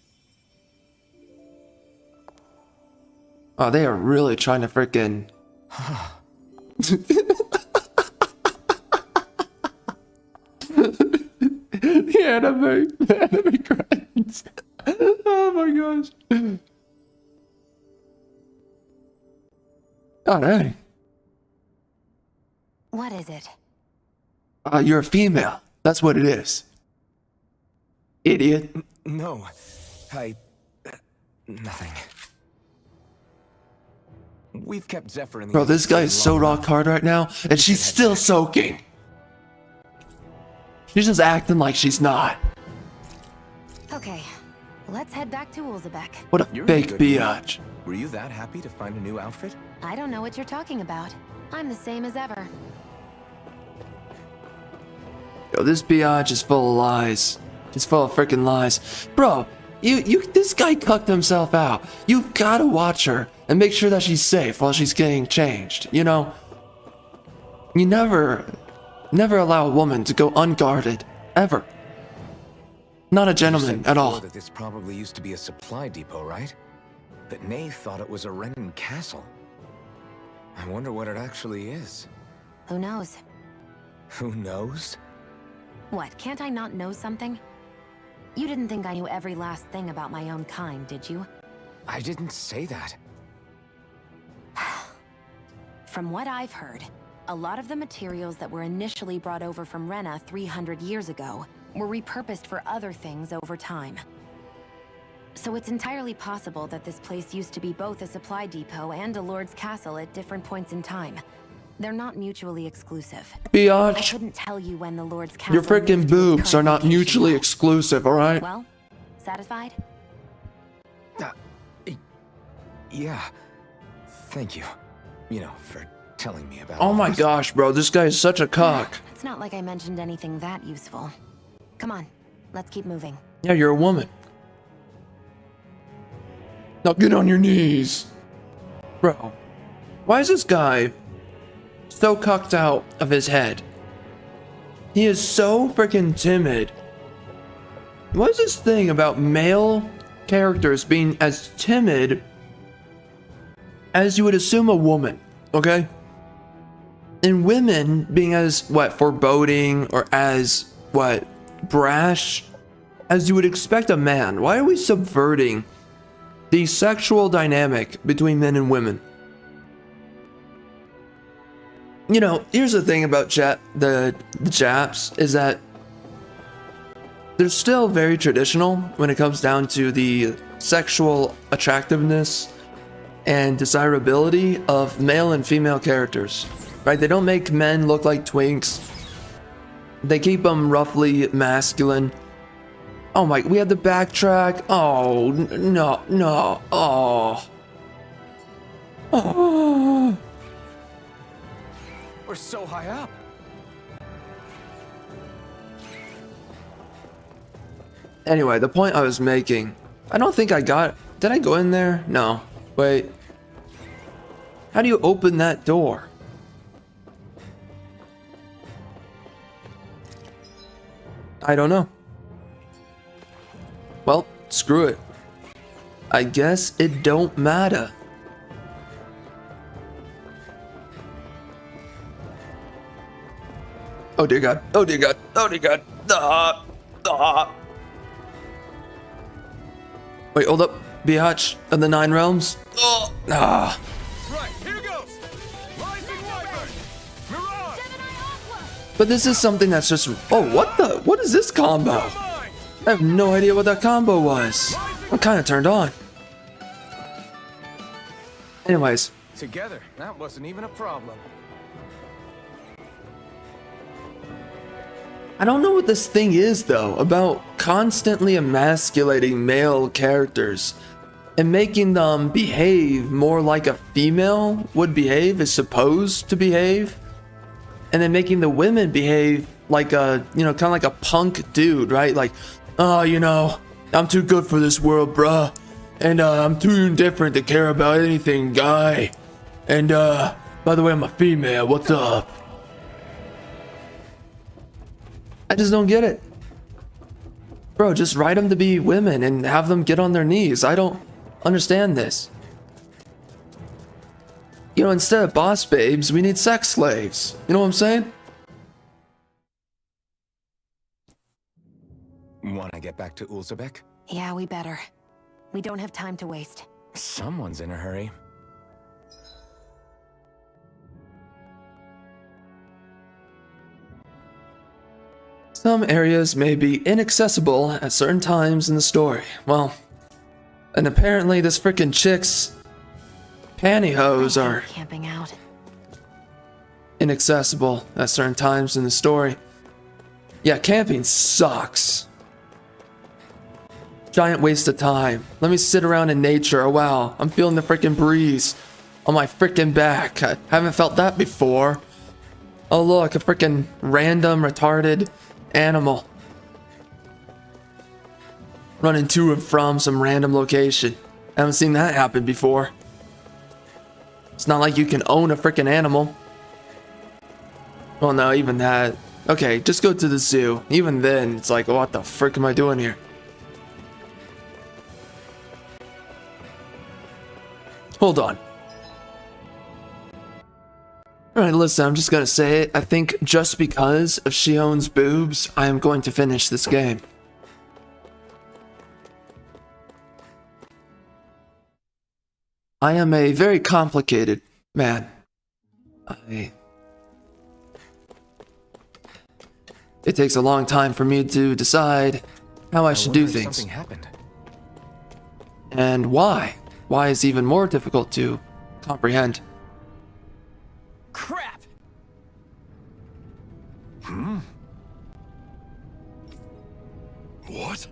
Oh, they are really trying to freaking... the anime credits. Oh my gosh. Oh, dang. What is it? You're a female. That's what it is. Idiot. No, nothing. We've kept Zephyr in the... Bro, this guy is so rock hard right now, and she's still soaking. She's just acting like she's not. Okay, let's head back to Ulzebek. What a fake biatch. Were you that happy to find a new outfit? I don't know what you're talking about. I'm the same as ever. Yo, this biatch is full of lies. It's full of freaking lies. Bro, this guy cucked himself out. You've gotta watch her and make sure that she's safe while she's getting changed, you know? You never allow a woman to go unguarded, ever. Not a gentleman at all. That this probably used to be a supply depot, right? But Nave thought it was a Renan castle. I wonder what it actually is. Who knows? Who knows? What, can't I not know something? You didn't think I knew every last thing about my own kind, did you? I didn't say that. From what I've heard, a lot of the materials that were initially brought over from Rena 300 years ago were repurposed for other things over time. So it's entirely possible that this place used to be both a supply depot and a lord's castle at different points in time. They're not mutually exclusive. Biatch. I couldn't tell you when the lord's castle... Your freaking boobs are not mutually exclusive, alright? Well, satisfied? Yeah. Thank you. You know, for telling me about... Oh my gosh, bro, this guy is such a cock. It's not like I mentioned anything that useful. Come on, let's keep moving. Yeah, you're a woman. Now get on your knees. Bro, why is this guy so cucked out of his head? He is so freaking timid. What is this thing about male characters being as timid as you would assume a woman, okay? And women being as, what, foreboding or as, what, brash as you would expect a man. Why are we subverting the sexual dynamic between men and women? You know, here's the thing about the Japs is that they're still very traditional when it comes down to the sexual attractiveness and desirability of male and female characters, right? They don't make men look like twinks. They keep them roughly masculine. Oh my, we had to backtrack. Oh, no. Oh. We're so high up. Anyway, the point I was making, I don't think I got... Did I go in there? No. Wait. How do you open that door? I don't know. Well, screw it. I guess it don't matter. Oh dear God. Oh dear God. Oh dear God. Wait, hold up. Biatch of the Nine Realms. Oh, Right, here goes. Rising Wyvern. Mirage. But this is something that's just... Oh, what is this combo? I have no idea what that combo was. I'm kind of turned on. Anyways. Together, that wasn't even a problem. I don't know what this thing is, though, about constantly emasculating male characters and making them behave more like a female would behave, is supposed to behave, and then making the women behave like a, you know, kind of like a punk dude, right? Like, oh, you know, I'm too good for this world, bruh, and I'm too indifferent to care about anything, guy, and by the way, I'm a female, what's up? I just don't get it. Bro, just write them to be women and have them get on their knees. I don't understand this. You know, instead of boss babes, we need sex slaves. You know what I'm saying? Want to get back to Ulzebek? Yeah, we better. We don't have time to waste. Someone's in a hurry. Some areas may be inaccessible at certain times in the story. Well, and apparently this frickin' chick's pantyhose are camping out. inaccessible at certain times in the story. Yeah, camping sucks. Giant waste of time. Let me sit around in nature. Oh wow, I'm feeling the frickin' breeze on my frickin' back. I haven't felt that before. Oh look, a frickin' random retarded animal running to and from some random location. I haven't seen that happen before. It's not like you can own a freaking animal. Well, no, even that. Okay, just go to the zoo. Even then, it's like, what the frick am I doing here? Hold on. Alright, listen, I'm just gonna say it. I think just because of Shionne's boobs, I am going to finish this game. I am a very complicated man. It takes a long time for me to decide how I should do things. Something happened. And why? Why is even more difficult to comprehend. Crap! What?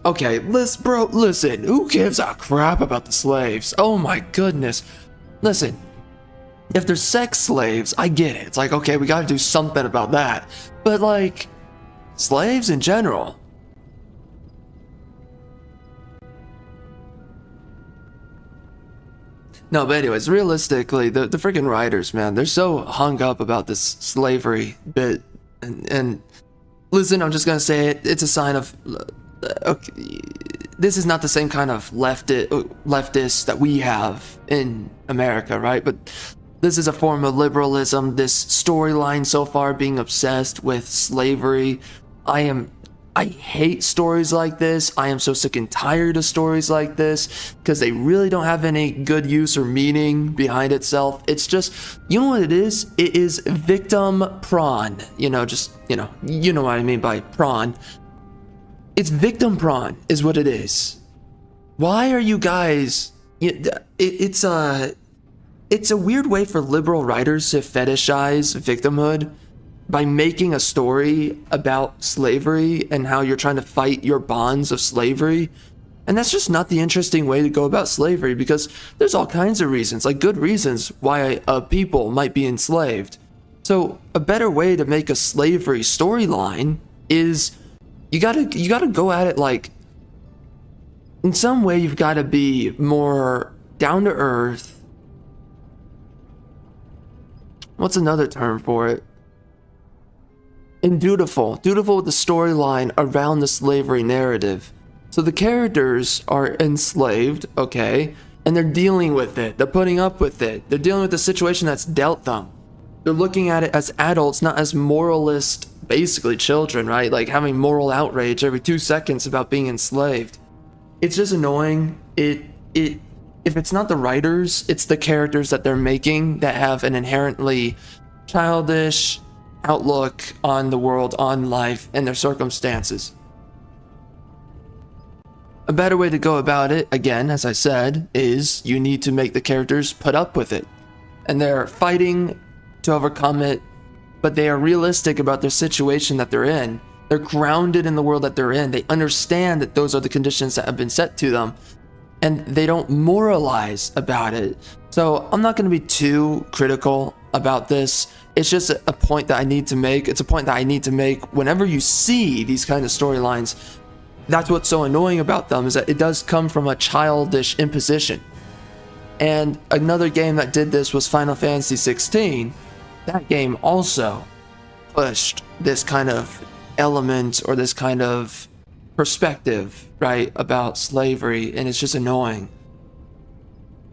Okay, listen, who gives a crap about the slaves? Oh my goodness. Listen, if they're sex slaves, I get it. It's like, okay, we gotta do something about that. But like, slaves in general. No, but anyways, realistically, the freaking writers, man, they're so hung up about this slavery bit. And listen, I'm just gonna say it, it's a sign of... okay, this is not the same kind of leftist that we have in America, right? But this is a form of liberalism, this storyline so far being obsessed with slavery. I I hate stories like this. I am so sick and tired of stories like this because they really don't have any good use or meaning behind itself. It's just, you know what it is? It is victim prawn. You know what I mean by prawn. It's victim prawn is what it is. Why are you guys... It's a weird way for liberal writers to fetishize victimhood by making a story about slavery and how you're trying to fight your bonds of slavery. And that's just not the interesting way to go about slavery, because there's all kinds of reasons, like good reasons why a people might be enslaved. So a better way to make a slavery storyline is you gotta go at it like, in some way you've got to be more down to earth. What's another term for it? And dutiful with the storyline around the slavery narrative. So the characters are enslaved, okay, and they're dealing with it. They're putting up with it. They're dealing with the situation that's dealt them. They're looking at it as adults, not as moralist, basically children, right? Like having moral outrage every 2 seconds about being enslaved. It's just annoying. If it's not the writers, it's the characters that they're making that have an inherently childish outlook on the world, on life, and their circumstances. A better way to go about it, again, as I said, is you need to make the characters put up with it. And they're fighting to overcome it, but they are realistic about their situation that they're in. They're grounded in the world that they're in. They understand that those are the conditions that have been set to them, and they don't moralize about it. So I'm not going to be too critical about this. It's just a point that I need to make. It's a point that I need to make whenever you see these kind of storylines. That's what's so annoying about them, is that it does come from a childish imposition. And another game that did this was Final Fantasy 16. That game also pushed this kind of element or this kind of perspective, right, about slavery, and it's just annoying.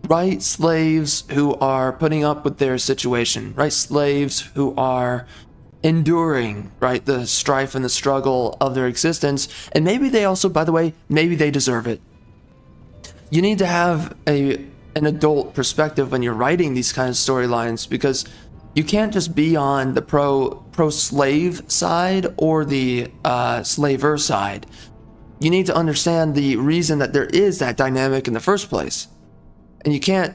Right, slaves who are putting up with their situation, right, slaves who are enduring, right, the strife and the struggle of their existence, and maybe they also, by the way, maybe they deserve it. You need to have an adult perspective when you're writing these kind of storylines, because you can't just be on the pro-slave side or the slaver side. You need to understand the reason that there is that dynamic in the first place. And you can't...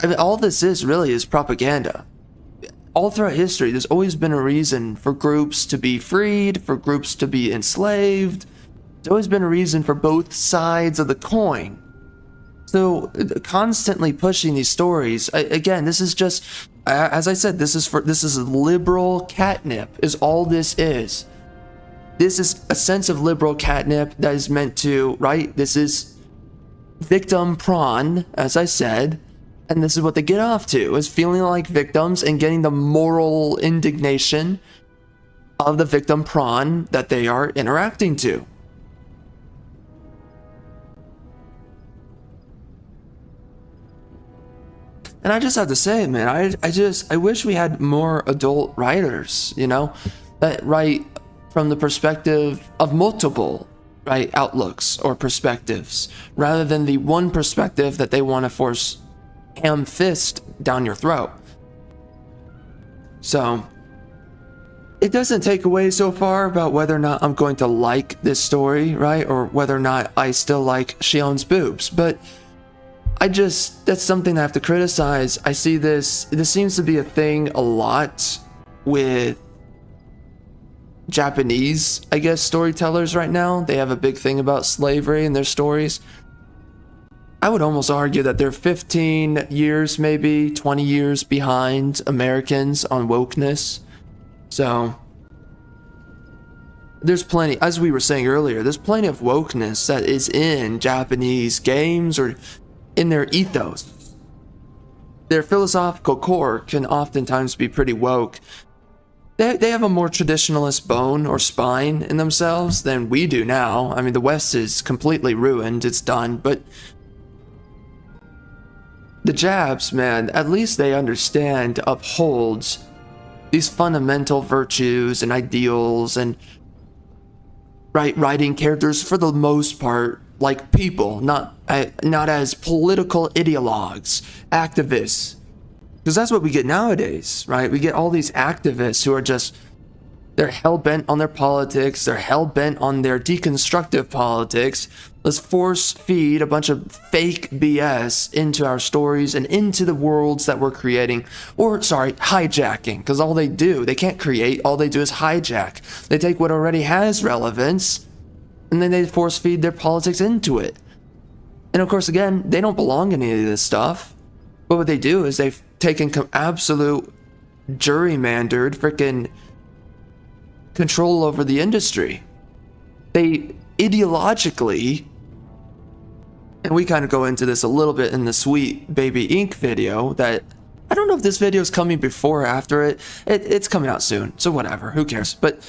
I mean, all this is really is propaganda. All throughout history, there's always been a reason for groups to be freed, for groups to be enslaved. There's always been a reason for both sides of the coin. So constantly pushing these stories, again, this is just, as I said, this is liberal catnip, is all this is. This is a sense of liberal catnip that is meant to, right? This is victim prawn, as I said, and this is what they get off to, is feeling like victims and getting the moral indignation of the victim prawn that they are interacting to. And I just have to say, man, I wish we had more adult writers, you know, that write from the perspective of multiple, right, outlooks or perspectives, rather than the one perspective that they want to force ham fist down your throat. So it doesn't take away so far about whether or not I'm going to like this story, right, or whether or not I still like Shionne's boobs, but that's something I have to criticize. I see this seems to be a thing a lot with Japanese, I guess, storytellers right now. They have a big thing about slavery in their stories. I would almost argue that they're 15 years, maybe 20 years behind Americans on wokeness. So there's plenty, as we were saying earlier, there's plenty of wokeness that is in Japanese games or in their ethos. Their philosophical core can oftentimes be pretty woke. They have a more traditionalist bone or spine in themselves than we do now. I mean, the West is completely ruined, it's done, but the Japs, man, at least they understand, uphold these fundamental virtues and ideals, and writing characters for the most part like people, not as political ideologues, activists. Because that's what we get nowadays, right? We get all these activists who are just, they're hell-bent on their politics, they're hell-bent on their deconstructive politics. Let's force feed a bunch of fake BS into our stories and into the worlds that we're creating. Or, sorry, hijacking, because all they do, they can't create, all they do is hijack. They take what already has relevance, and then they force feed their politics into it. And of course, again, they don't belong in any of this stuff. But what they do is they've taken absolute gerrymandered freaking control over the industry. They ideologically, and we kind of go into this a little bit in the Sweet Baby Inc. video, that I don't know if this video is coming before or after it. It's coming out soon, so whatever, who cares? But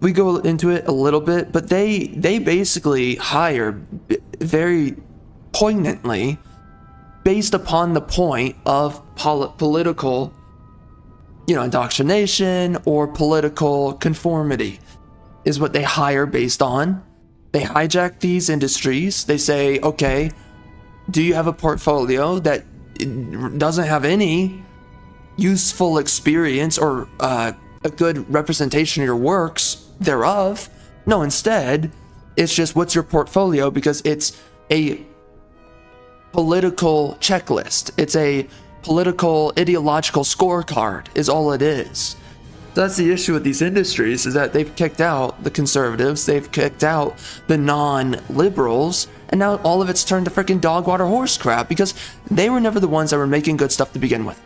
we go into it a little bit, but they basically hire very poignantly based upon the point of political, indoctrination or political conformity is what they hire based on. They hijack these industries. They say, okay, do you have a portfolio that doesn't have any useful experience or a good representation of your works thereof? No, instead, it's just, what's your portfolio? Because it's a political checklist. It's a political ideological scorecard is all it is. That's the issue with these industries, is that they've kicked out the conservatives, they've kicked out the non-liberals, and now all of it's turned to freaking dog water horse crap because they were never the ones that were making good stuff to begin with.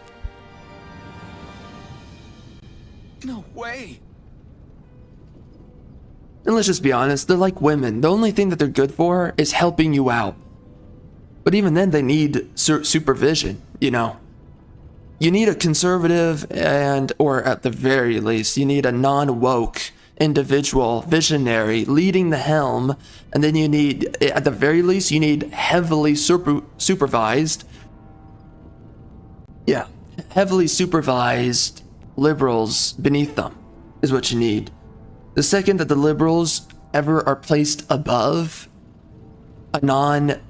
No way. And let's just be honest, they're like women. The only thing that they're good for is helping you out. But even then, they need supervision, You need a conservative or at the very least, you need a non-woke individual, visionary, leading the helm. And then you need, at the very least, you need heavily supervised liberals beneath them is what you need. The second that the liberals ever are placed above a non-left,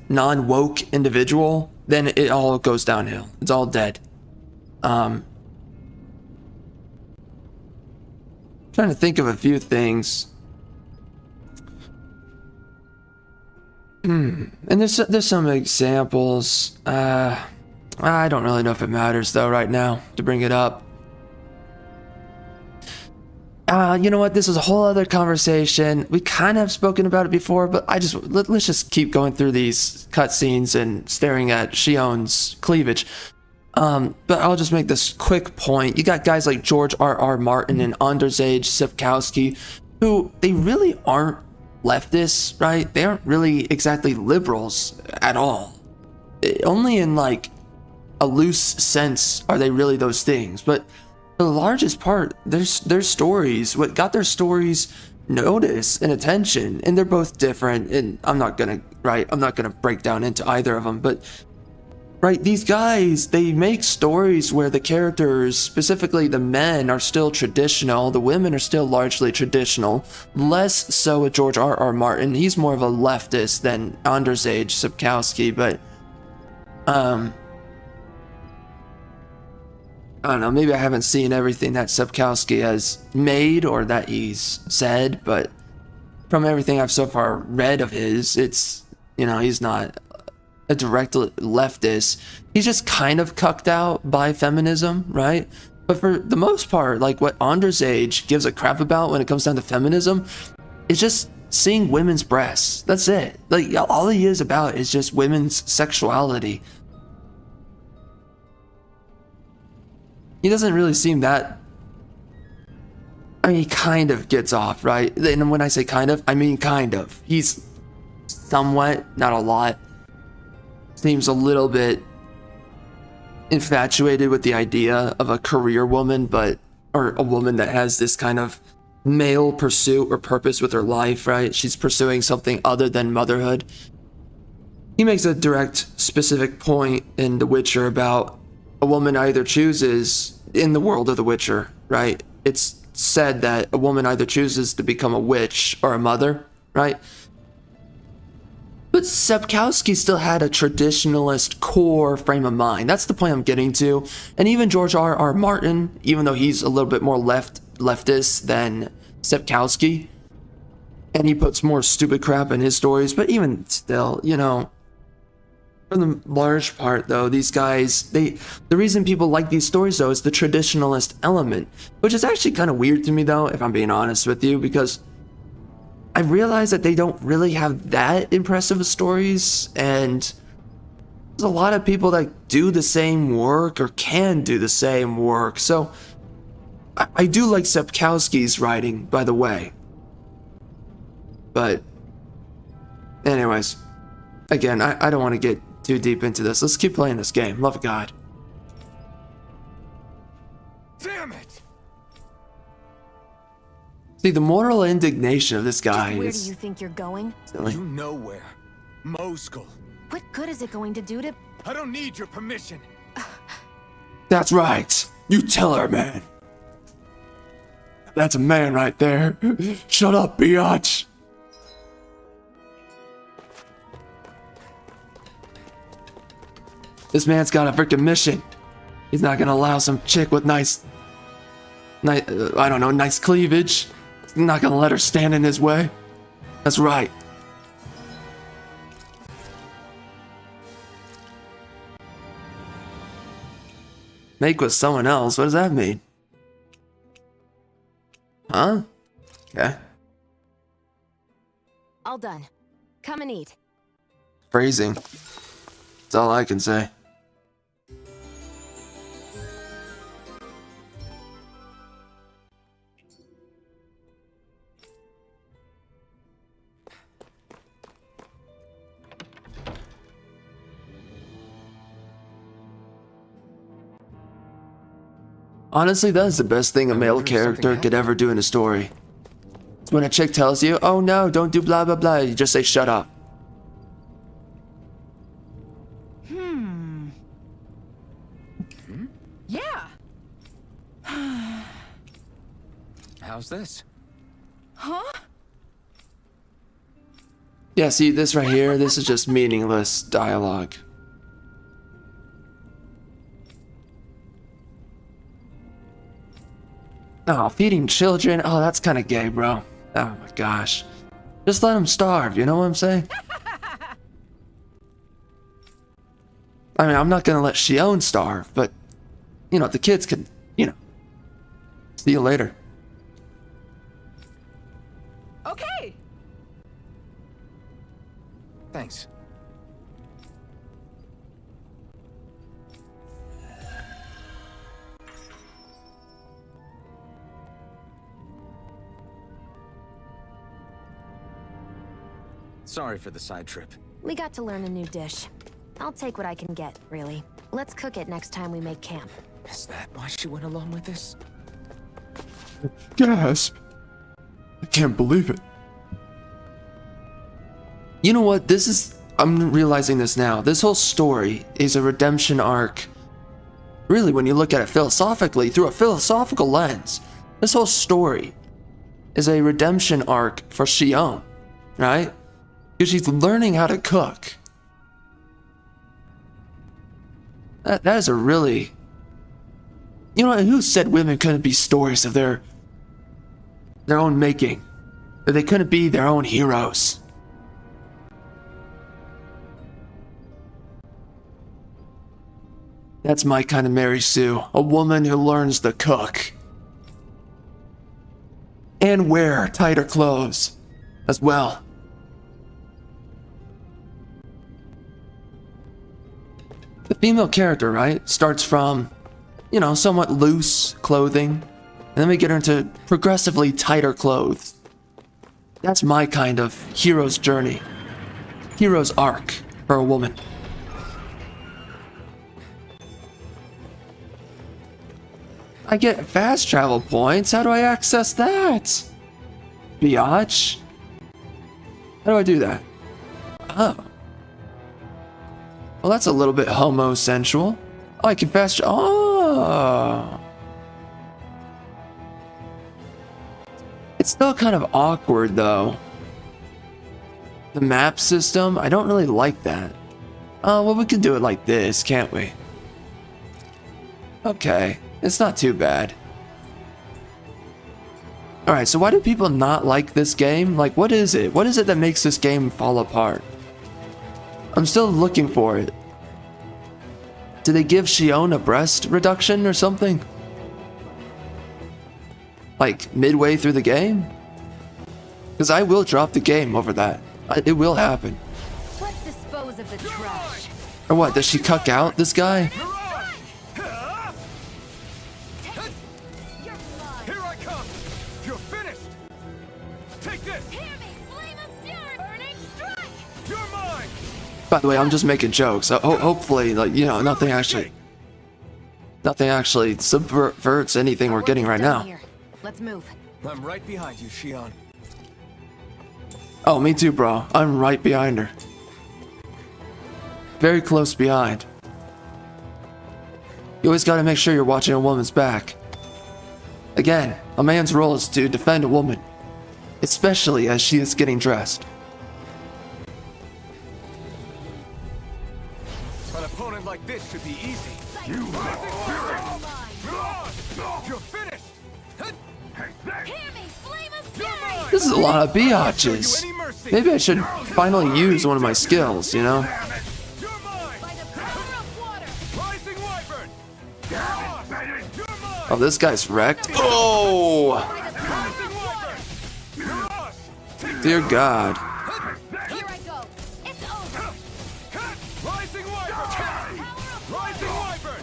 non-woke individual, then it all goes downhill. It's all dead. Trying to think of a few things. And there's some examples. I don't really know if it matters though right now to bring it up. You know what? This is a whole other conversation. We kind of have spoken about it before, but let's just keep going through these cutscenes and staring at Shionne's cleavage. But I'll just make this quick point. You got guys like George R.R. Martin and Anders Sapkowski, who they really aren't leftists, right? They aren't really exactly liberals at all. Only in like a loose sense are they really those things, but for the largest part, their stories, what got their stories notice and attention, and they're both different, and I'm not gonna break down into either of them, but these guys, they make stories where the characters, specifically the men, are still traditional, the women are still largely traditional, less so with George R.R. Martin. He's more of a leftist than Anders Sapkowski, but I don't know, maybe I haven't seen everything that Sapkowski has made or that he's said, but from everything I've so far read of his, it's, he's not a direct leftist. He's just kind of cucked out by feminism, right? But for the most part, like what Anders gives a crap about when it comes down to feminism is just seeing women's breasts. That's it. Like all he is about is just women's sexuality. He doesn't really seem that... he kind of gets off, right? And when I say kind of, I mean kind of. He's somewhat, not a lot, seems a little bit infatuated with the idea of a career woman, or a woman that has this kind of male pursuit or purpose with her life, right? She's pursuing something other than motherhood. He makes a direct, specific point in The Witcher about a woman either chooses, in the world of The Witcher, right? It's said that a woman either chooses to become a witch or a mother, right? But Sapkowski still had a traditionalist core frame of mind. That's the point I'm getting to. And even George R.R. Martin, even though he's a little bit more leftist than Sapkowski, and he puts more stupid crap in his stories, but even still, you know, for the large part though, these guys, the reason people like these stories though is the traditionalist element, which is actually kind of weird to me though, if I'm being honest with you, because I realize that they don't really have that impressive of stories, and there's a lot of people that do the same work or can do the same work. So I do like Sapkowski's writing, by the way. But anyways, again, I don't want to get too deep into this. Let's keep playing this game. Love of God. Damn it! See, the moral indignation of this guy Where is... do you think you're going? silly. You know where. Mosul. What good is it going to do to... I don't need your permission. That's right. You tell her, man. That's a man right there. Shut up, biatch. This man's got a freaking mission. He's not gonna allow some chick with nice cleavage. He's not gonna let her stand in his way. That's right. Make with someone else? What does that mean? Huh? Okay. All done. Come and eat. Phrasing. That's all I can say. Honestly, that is the best thing a male character could ever do in a story. It's when a chick tells you, oh no, don't do blah blah blah, you just say shut up. Yeah. How's this? Huh? Yeah, see, this right here, this is just meaningless dialogue. Oh, feeding children? Oh, that's kind of gay, bro. Oh my gosh. Just let them starve, you know what I'm saying? I mean, I'm not gonna let Shionne starve, but, you know, the kids can, you know. See you later. Okay. Thanks. Sorry for the side trip. We got to learn a new dish. I'll take what I can get, really. Let's cook it next time we make camp. Is that why she went along with this? Gasp. I can't believe it. You know what? I'm realizing this now. This whole story is a redemption arc. Really, when you look at it philosophically, through a philosophical lens, this whole story is a redemption arc for Shionne, right? Because she's learning how to cook. That is a really... You know, who said women couldn't be stories of their own making? That they couldn't be their own heroes? That's my kind of Mary Sue. A woman who learns to cook. And wear tighter clothes as well. The female character, right, starts from, you know, somewhat loose clothing, and then we get her into progressively tighter clothes. That's my kind of hero's journey. Hero's arc for a woman. I get fast travel points. How do I access that? Biatch? How do I do that? Oh. Well, that's a little bit homosensual. Oh, I can fast. Oh. It's still kind of awkward though. The map system, I don't really like that. Well, we can do it like this, can't we? Okay, it's not too bad. Alright, so why do people not like this game? Like, what is it? What is it that makes this game fall apart? I'm still looking for it. Did they give Shionne a breast reduction or something? Like, midway through the game? Because I will drop the game over that. It will happen. Let's dispose of the trash. Or what, does she cuck out this guy? Here I come! You're finished! Take this! Hear me, flame of fury, burning strike! You're mine! By the way, I'm just making jokes. So hopefully, like, you know, nothing actually subverts anything we're getting right now. Here. Let's move. I'm right behind you, Shionne. Oh, me too, bro. I'm right behind her. Very close behind. You always gotta make sure you're watching a woman's back. Again, a man's role is to defend a woman, especially as she is getting dressed. An opponent like this should be easy. You're finished! Hear me, flame of fury! This is a lot of biatches. Maybe I should finally use one of my skills, you know? You're mine! By the power of water! Rising Wyvern! You're mine! Oh, this guy's wrecked. Oh! By the power of water! You're us! Dear God. Here I go! It's over! Rising Wyvern! Rising Wyvern!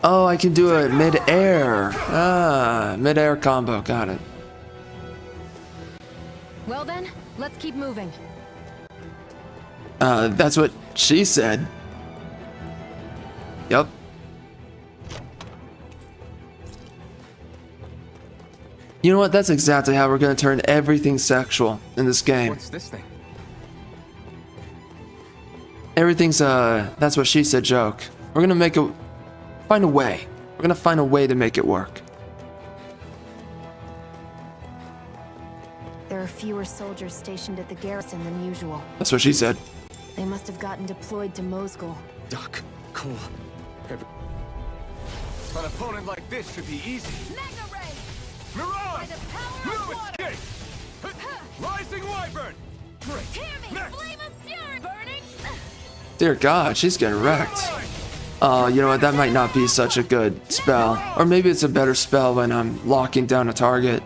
Oh, I can do it mid-air. Ah, mid-air combo. Got it. Well then, let's keep moving. That's what she said. Yep. You know what? That's exactly how we're gonna turn everything sexual in this game. What's this thing? Everything's that's what she said joke. We're gonna find a way. We're gonna find a way to make it work. There are fewer soldiers stationed at the garrison than usual. That's what she said. They must have gotten deployed to Mosgul. Duck. Cool. An opponent like this should be easy. Mega Ray! Mirage! By the power No of water! escape! Rising Wyvern! Great! Hear me, Next! flame of fury! Burning! Dear God, she's getting wrecked. Oh, you know what? That might not be such a good spell. Or maybe it's a better spell when I'm locking down a target.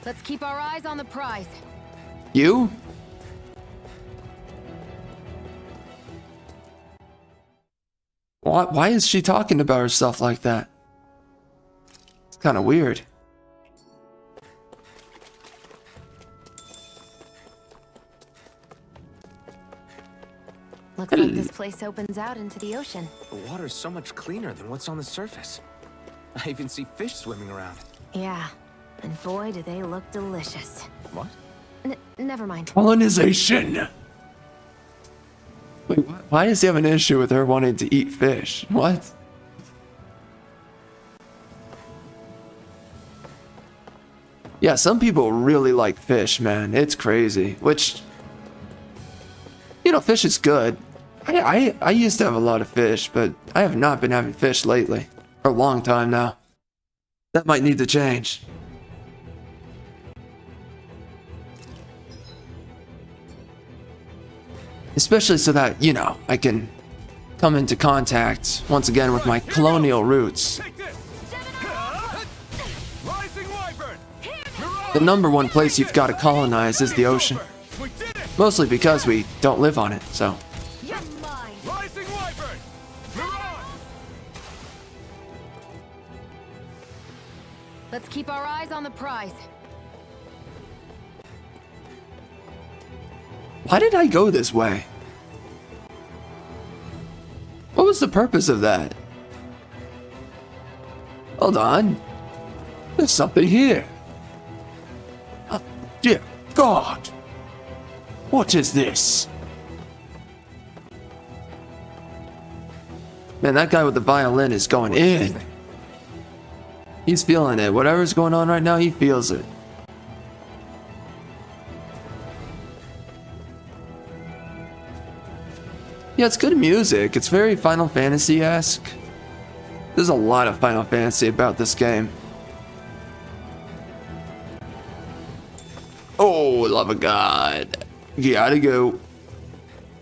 Let's keep our eyes on the prize. You? Why is she talking about herself like that? It's kind of weird. Looks like this place opens out into the ocean. The water's so much cleaner than what's on the surface. I even see fish swimming around. Yeah, and boy do they look delicious. What? Never mind. Colonization! Wait, why does he have an issue with her wanting to eat fish? What? Yeah, some people really like fish, man. It's crazy. Which, you know, fish is good. I used to have a lot of fish, but I have not been having fish lately. For a long time now. That might need to change. Especially so that, you know, I can come into contact once again with my colonial roots. Take this! Rising Wyvern! The number one place you've got to colonize is the ocean. We did it! Mostly because we don't live on it, so. You're mine. Rising Wyvern! Mirage! Let's keep our eyes on the prize. Why did I go this way? What was the purpose of that? Hold on. There's something here. Oh, dear God. What is this? Man, that guy with the violin is going in. He's feeling it. Whatever's going on right now, he feels it. Yeah, it's good music. It's very Final Fantasy-esque. There's a lot of Final Fantasy about this game. Oh, love of God. Gotta go.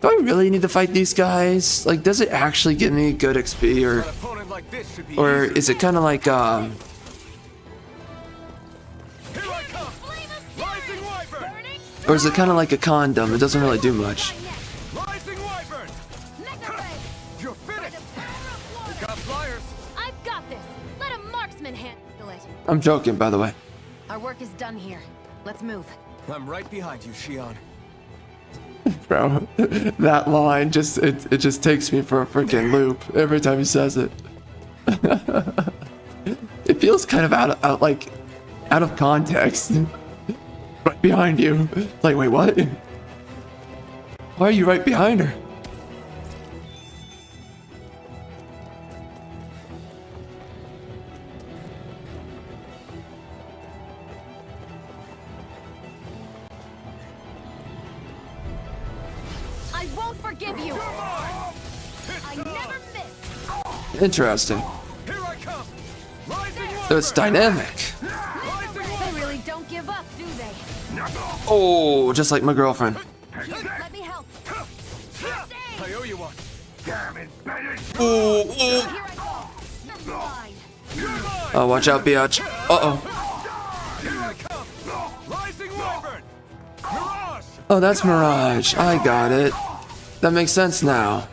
Do I really need to fight these guys? Like, does it actually give me good XP, or is it kind of like, or is it kind of like a condom? It doesn't really do much. I've got this. Let a marksman handle it. I'm joking, by the way. Our work is done here. Let's move. I'm right behind you, Shionne. Bro, that line just it just takes me for a freaking loop every time he says it. It feels kind of out of context. Right behind you. Like, wait, what? Why are you right behind her? I won't forgive you. I never miss. Interesting. So it's dynamic. They really don't give up, do they? Oh, just like my girlfriend. Let me help. I owe you one. Ooh, ooh. Here I go. Never mind. Oh, watch out, biatch. Uh-oh. Oh, that's Mirage. I got it. That makes sense now.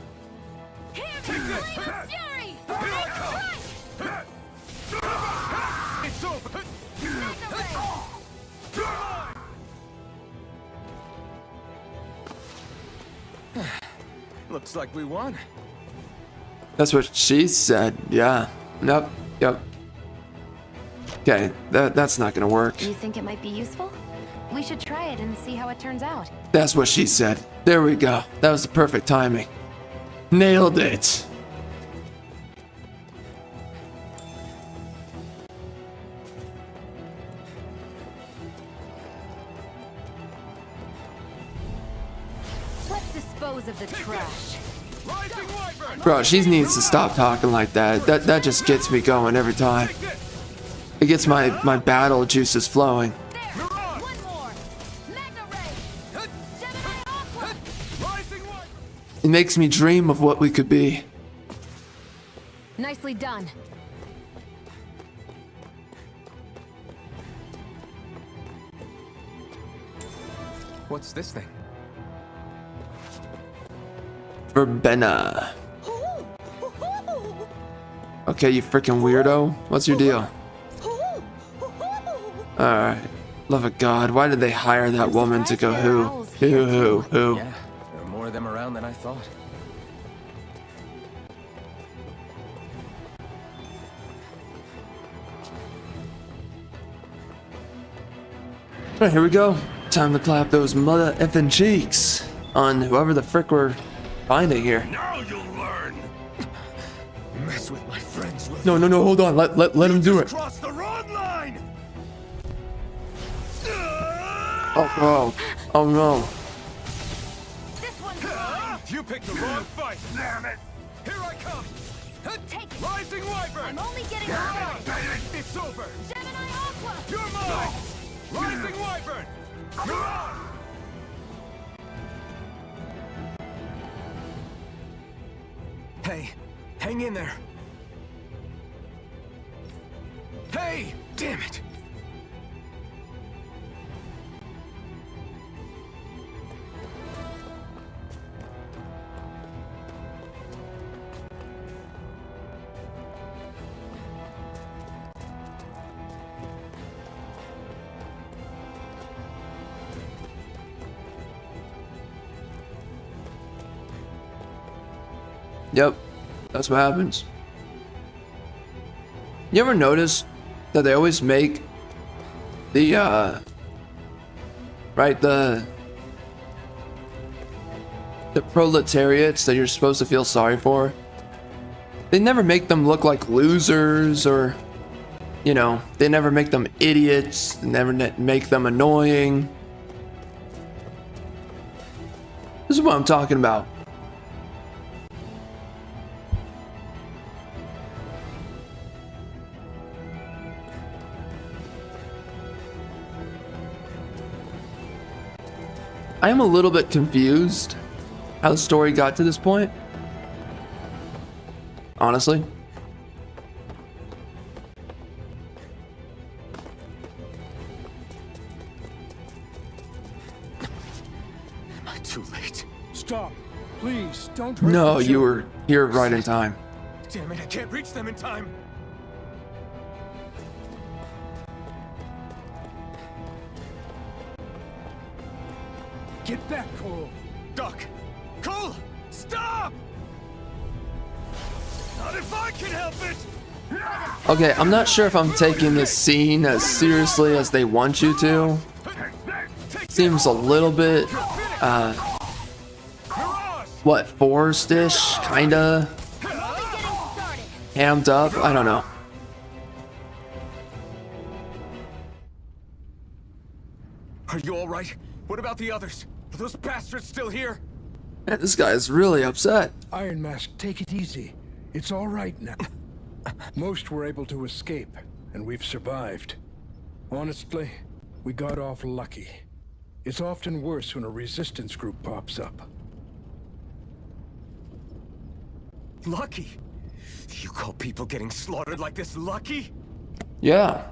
Looks like we won. That's what she said. Yeah. Nope. Yep. Okay, that's not gonna work. You think it might be useful? We should try it and see how it turns out. That's what she said. There we go. That was the perfect timing. Nailed it. Let's dispose of the trash. Bro, she needs to stop talking like that. That just gets me going every time. It gets my battle juices flowing. It makes me dream of what we could be. Nicely done. What's this thing? Verbena. Okay, you freaking weirdo. What's your deal? Alright. Love of God, why did they hire that woman to go who? Who? Yeah, there are more of them around than I thought. Alright, here we go. Time to clap those mother effing cheeks on whoever the frick we're finding here. Now you'll learn. Mess with my friends. No, hold on. Let him do it. Cross the wrong line. Oh no. This one's mine. You picked the wrong fight. Damn it. Here I come. Take it. Rising Wyvern. I'm only getting started. It's over. Gemini Aqua. You're mine. Rising Wyvern. You're on. Hey, hang in there. Hey, damn it. Yep, that's what happens. You ever notice that they always make the the proletariats that you're supposed to feel sorry for They never make them look like losers, or, you know, they never make them idiots. They never make them annoying. This is what I'm talking about. I am a little bit confused how the story got to this point. Honestly. Am I too late? Stop. Please, don't hurt No, the you children. were here right in time. Damn it, I can't reach them in time. Get back, Cole. Doc! Cole! Stop! Not if I can help it! Okay, I'm not sure if I'm taking this scene as seriously as they want you to. Seems a little bit, what, forced-ish, kinda? Amped up? I don't know. Are you alright? What about the others? Are those bastards still here? Man, this guy is really upset. Iron Mask, take it easy. It's all right now. Most were able to escape, and we've survived. Honestly, we got off lucky. It's often worse when a resistance group pops up. Lucky? You call people getting slaughtered like this lucky? Yeah.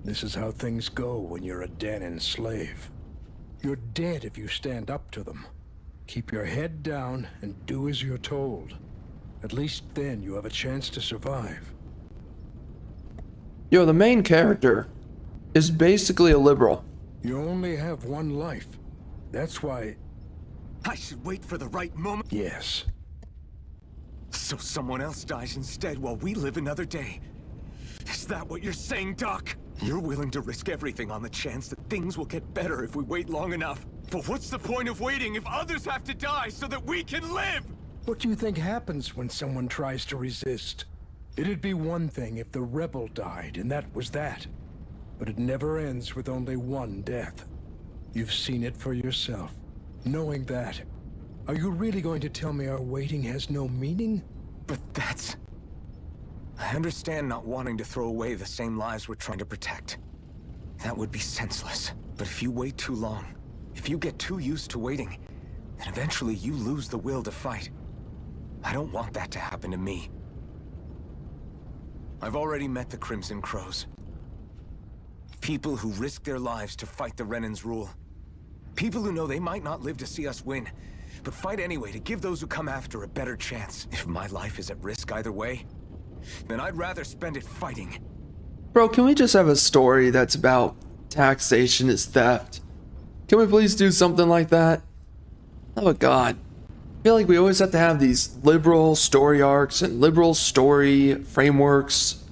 This is how things go when you're a Dahnan slave. You're dead if you stand up to them. Keep your head down and do as you're told. At least then you have a chance to survive. Yo, the main character is basically a liberal. You only have one life. That's why... I should wait for the right moment. Yes. So someone else dies instead while we live another day. Is that what you're saying, Doc? You're willing to risk everything on the chance that things will get better if we wait long enough. But what's the point of waiting if others have to die so that we can live? What do you think happens when someone tries to resist? It'd be one thing if the rebel died, and that was that. But it never ends with only one death. You've seen it for yourself. Knowing that, are you really going to tell me our waiting has no meaning? But that's... I understand not wanting to throw away the same lives we're trying to protect. That would be senseless. But if you wait too long, if you get too used to waiting, then eventually you lose the will to fight. I don't want that to happen to me. I've already met the Crimson Crows. People who risk their lives to fight the Renans' rule. People who know they might not live to see us win, but fight anyway to give those who come after a better chance. If my life is at risk either way, then I'd rather spend it fighting. Bro, can we just have a story that's about taxation is theft? Can we please do something like that? Oh god. I feel like we always have to have these liberal story arcs and liberal story frameworks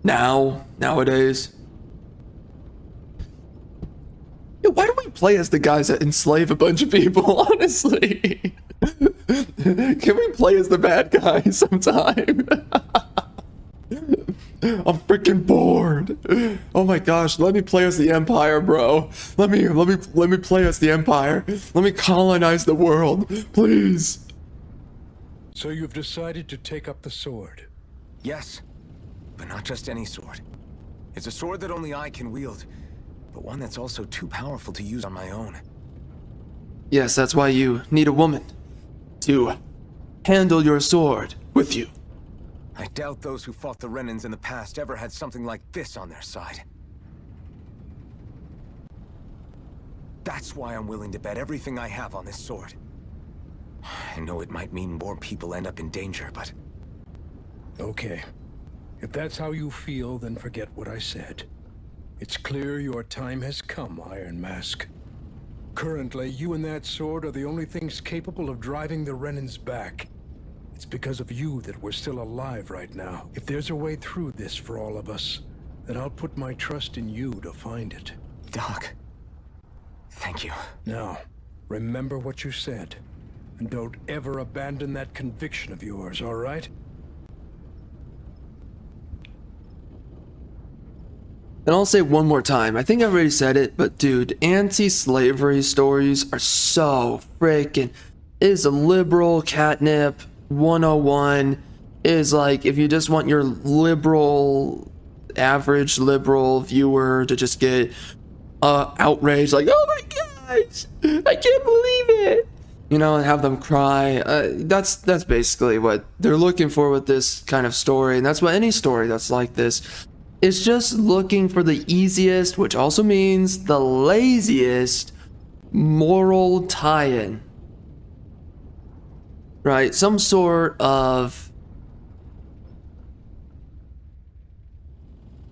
nowadays. Yo, why don't we play as the guys that enslave a bunch of people, honestly? Can we play as the bad guy sometime? I'm freaking bored. Oh my gosh, let me play as the Empire, bro. Let me play as the Empire. Let me colonize the world, please. So you've decided to take up the sword? Yes, but not just any sword. It's a sword that only I can wield, but one that's also too powerful to use on my own. Yes, that's why you need a woman to handle your sword with you. I doubt those who fought the Renans in the past ever had something like this on their side. That's why I'm willing to bet everything I have on this sword. I know it might mean more people end up in danger, but... Okay. If that's how you feel, then forget what I said. It's clear your time has come, Iron Mask. Currently, you and that sword are the only things capable of driving the Renans back. It's because of you that we're still alive right now. If there's a way through this for all of us, then I'll put my trust in you to find it. Doc, thank you. Now, remember what you said. And don't ever abandon that conviction of yours, all right? And I'll say it one more time. I think I've already said it, but dude, anti-slavery stories are so freaking... It is a liberal catnip 101. It is like, if you just want your liberal, average liberal viewer to just get outraged, like, oh my gosh, I can't believe it, you know, and have them cry. That's basically what they're looking for with this kind of story, and that's what any story that's like this. It's just looking for the easiest, which also means the laziest, moral tie-in. Right? Some sort of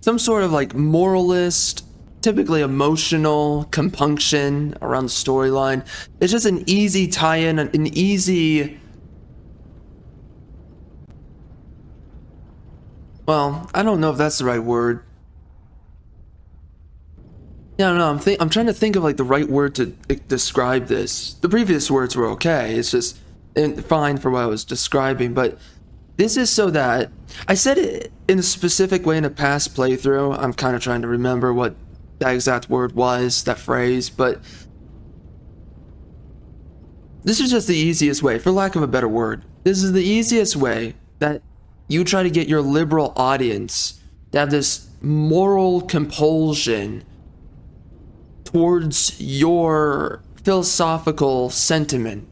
like moralist, typically emotional compunction around the storyline. It's just an easy tie-in, an easy... Well, I don't know if that's the right word. Yeah, I don't know. I'm trying to think of like the right word to describe this. The previous words were okay. It's just fine for what I was describing, but this is so that I said it in a specific way in a past playthrough. I'm kind of trying to remember what that exact word was, that phrase, but this is just the easiest way, for lack of a better word. This is the easiest way that you try to get your liberal audience to have this moral compulsion towards your philosophical sentiment.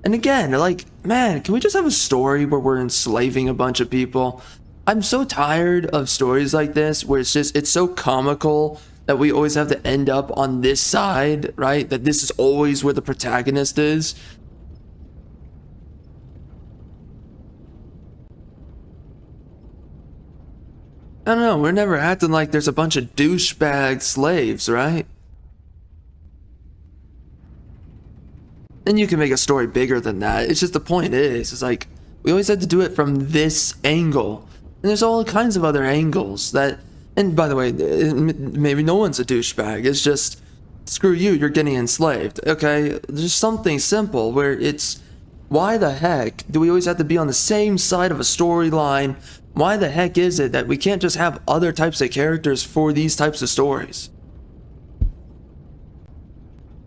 And again, like, man, can we just have a story where we're enslaving a bunch of people? I'm so tired of stories like this where it's so comical that we always have to end up on this side, right? That this is always where the protagonist is. I don't know, we're never acting like there's a bunch of douchebag slaves, right? And you can make a story bigger than that. It's just the point is, it's like, we always have to do it from this angle. And there's all kinds of other angles that, and by the way, maybe no one's a douchebag. It's just, screw you, you're getting enslaved. Okay, there's something simple where it's, why the heck do we always have to be on the same side of a storyline? Why the heck is it that we can't just have other types of characters for these types of stories?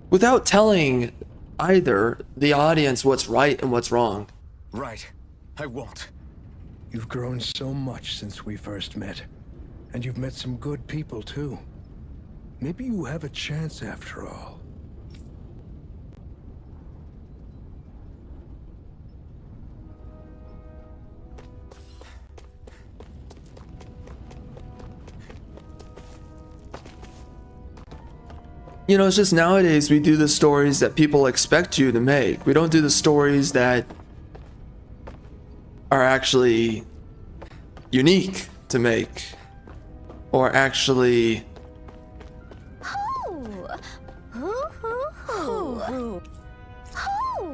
Without telling either the audience what's right and what's wrong. Right. I won't. You've grown so much since we first met. And you've met some good people, too. Maybe you have a chance after all. You know, it's just nowadays we do the stories that people expect you to make. We don't do the stories that are actually unique to make. Or actually...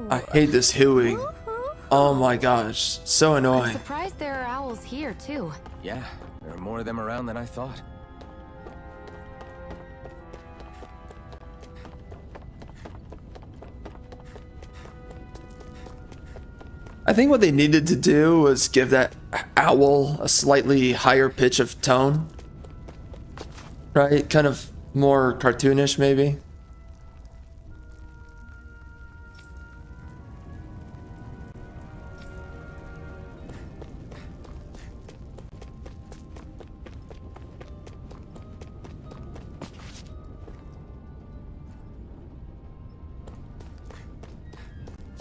I hate this hooing. Oh my gosh, so I'm annoying. surprised there are owls here, too. Yeah, there are more of them around than I thought. I think what they needed to do was give that owl a slightly higher pitch of tone. Right? Kind of more cartoonish, maybe.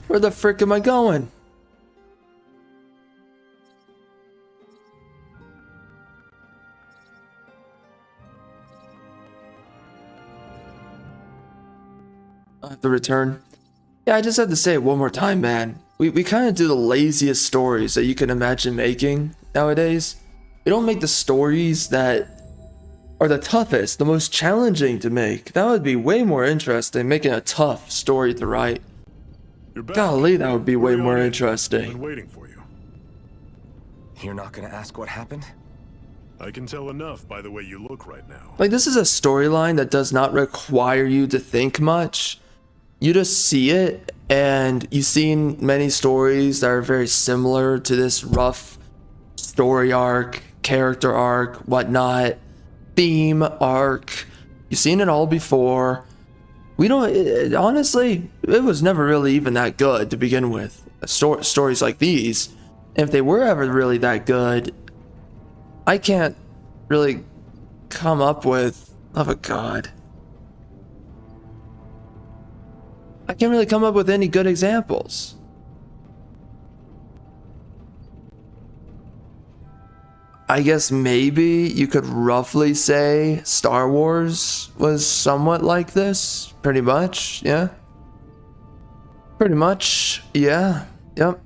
Where the frick am I going? I have to return. Yeah, I just have to say it one more time, man. We kind of do the laziest stories that you can imagine making nowadays. We don't make the stories that are the toughest, the most challenging to make. That would be way more interesting, making a tough story to write. Golly, that would be way more interesting. I'm waiting for you. You're not gonna ask what happened? I can tell enough by the way you look right now. Like, this is a storyline that does not require you to think much. You just see it, and you've seen many stories that are very similar to this rough story arc, character arc, whatnot. theme arc. You've seen it all before. We don't, honestly, it was never really even that good to begin with. Stories like these, if they were ever really that good, I can't really come up with, oh god, I can't really come up with any good examples. I guess maybe you could roughly say Star Wars was somewhat like this. Pretty much, yeah. Pretty much, yeah. Yep.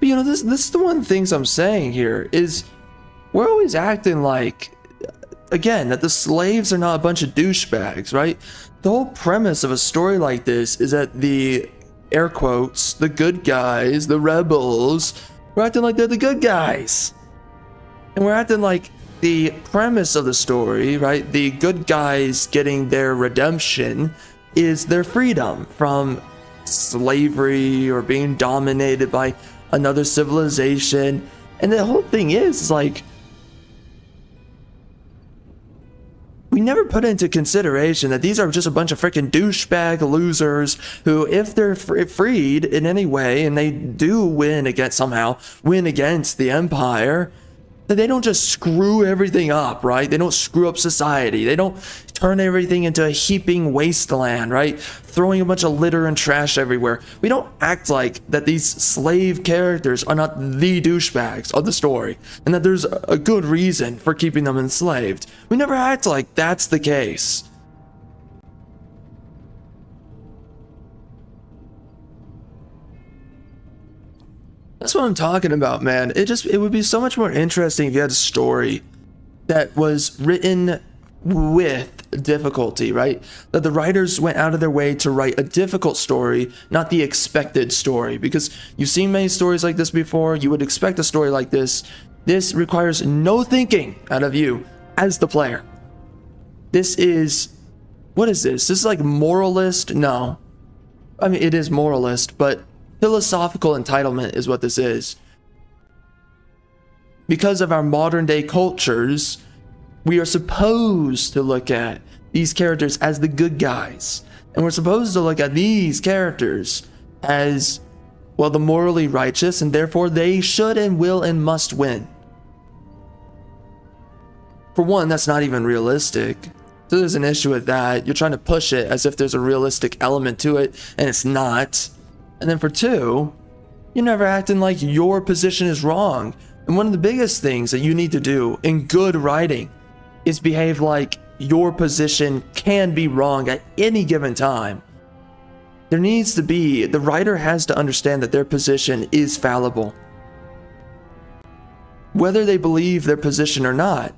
But you know, this is the one things I'm saying here is we're always acting like, again, that the slaves are not a bunch of douchebags, right? The whole premise of a story like this is that the air quotes, the good guys, the rebels, we're acting like they're the good guys. And we're acting like the premise of the story, right? The good guys getting their redemption is their freedom from slavery or being dominated by another civilization. And the whole thing is like, we never put into consideration that these are just a bunch of freaking douchebag losers who, if they're freed in any way and they do win against the Empire, that they don't just screw everything up, right? They don't screw up society. They don't turn everything into a heaping wasteland, right? Throwing a bunch of litter and trash everywhere. We don't act like that these slave characters are not the douchebags of the story and that there's a good reason for keeping them enslaved. We never act like that's the case. That's what I'm talking about, man. It would be so much more interesting if you had a story that was written with difficulty, right? That the writers went out of their way to write a difficult story, not the expected story. Because you've seen many stories like this before. You would expect a story like this. This requires no thinking out of you as the player. This is, what is this? This is like moralist? No. I mean, it is moralist, but philosophical entitlement is what this is. Because of our modern day cultures, we are supposed to look at these characters as the good guys. And we're supposed to look at these characters as, well, the morally righteous, and therefore they should and will and must win. For one, that's not even realistic. So there's an issue with that. You're trying to push it as if there's a realistic element to it, and it's not. And then for two, you're never acting like your position is wrong. And one of the biggest things that you need to do in good writing is behave like your position can be wrong at any given time. There needs to be, the writer has to understand that their position is fallible. Whether they believe their position or not,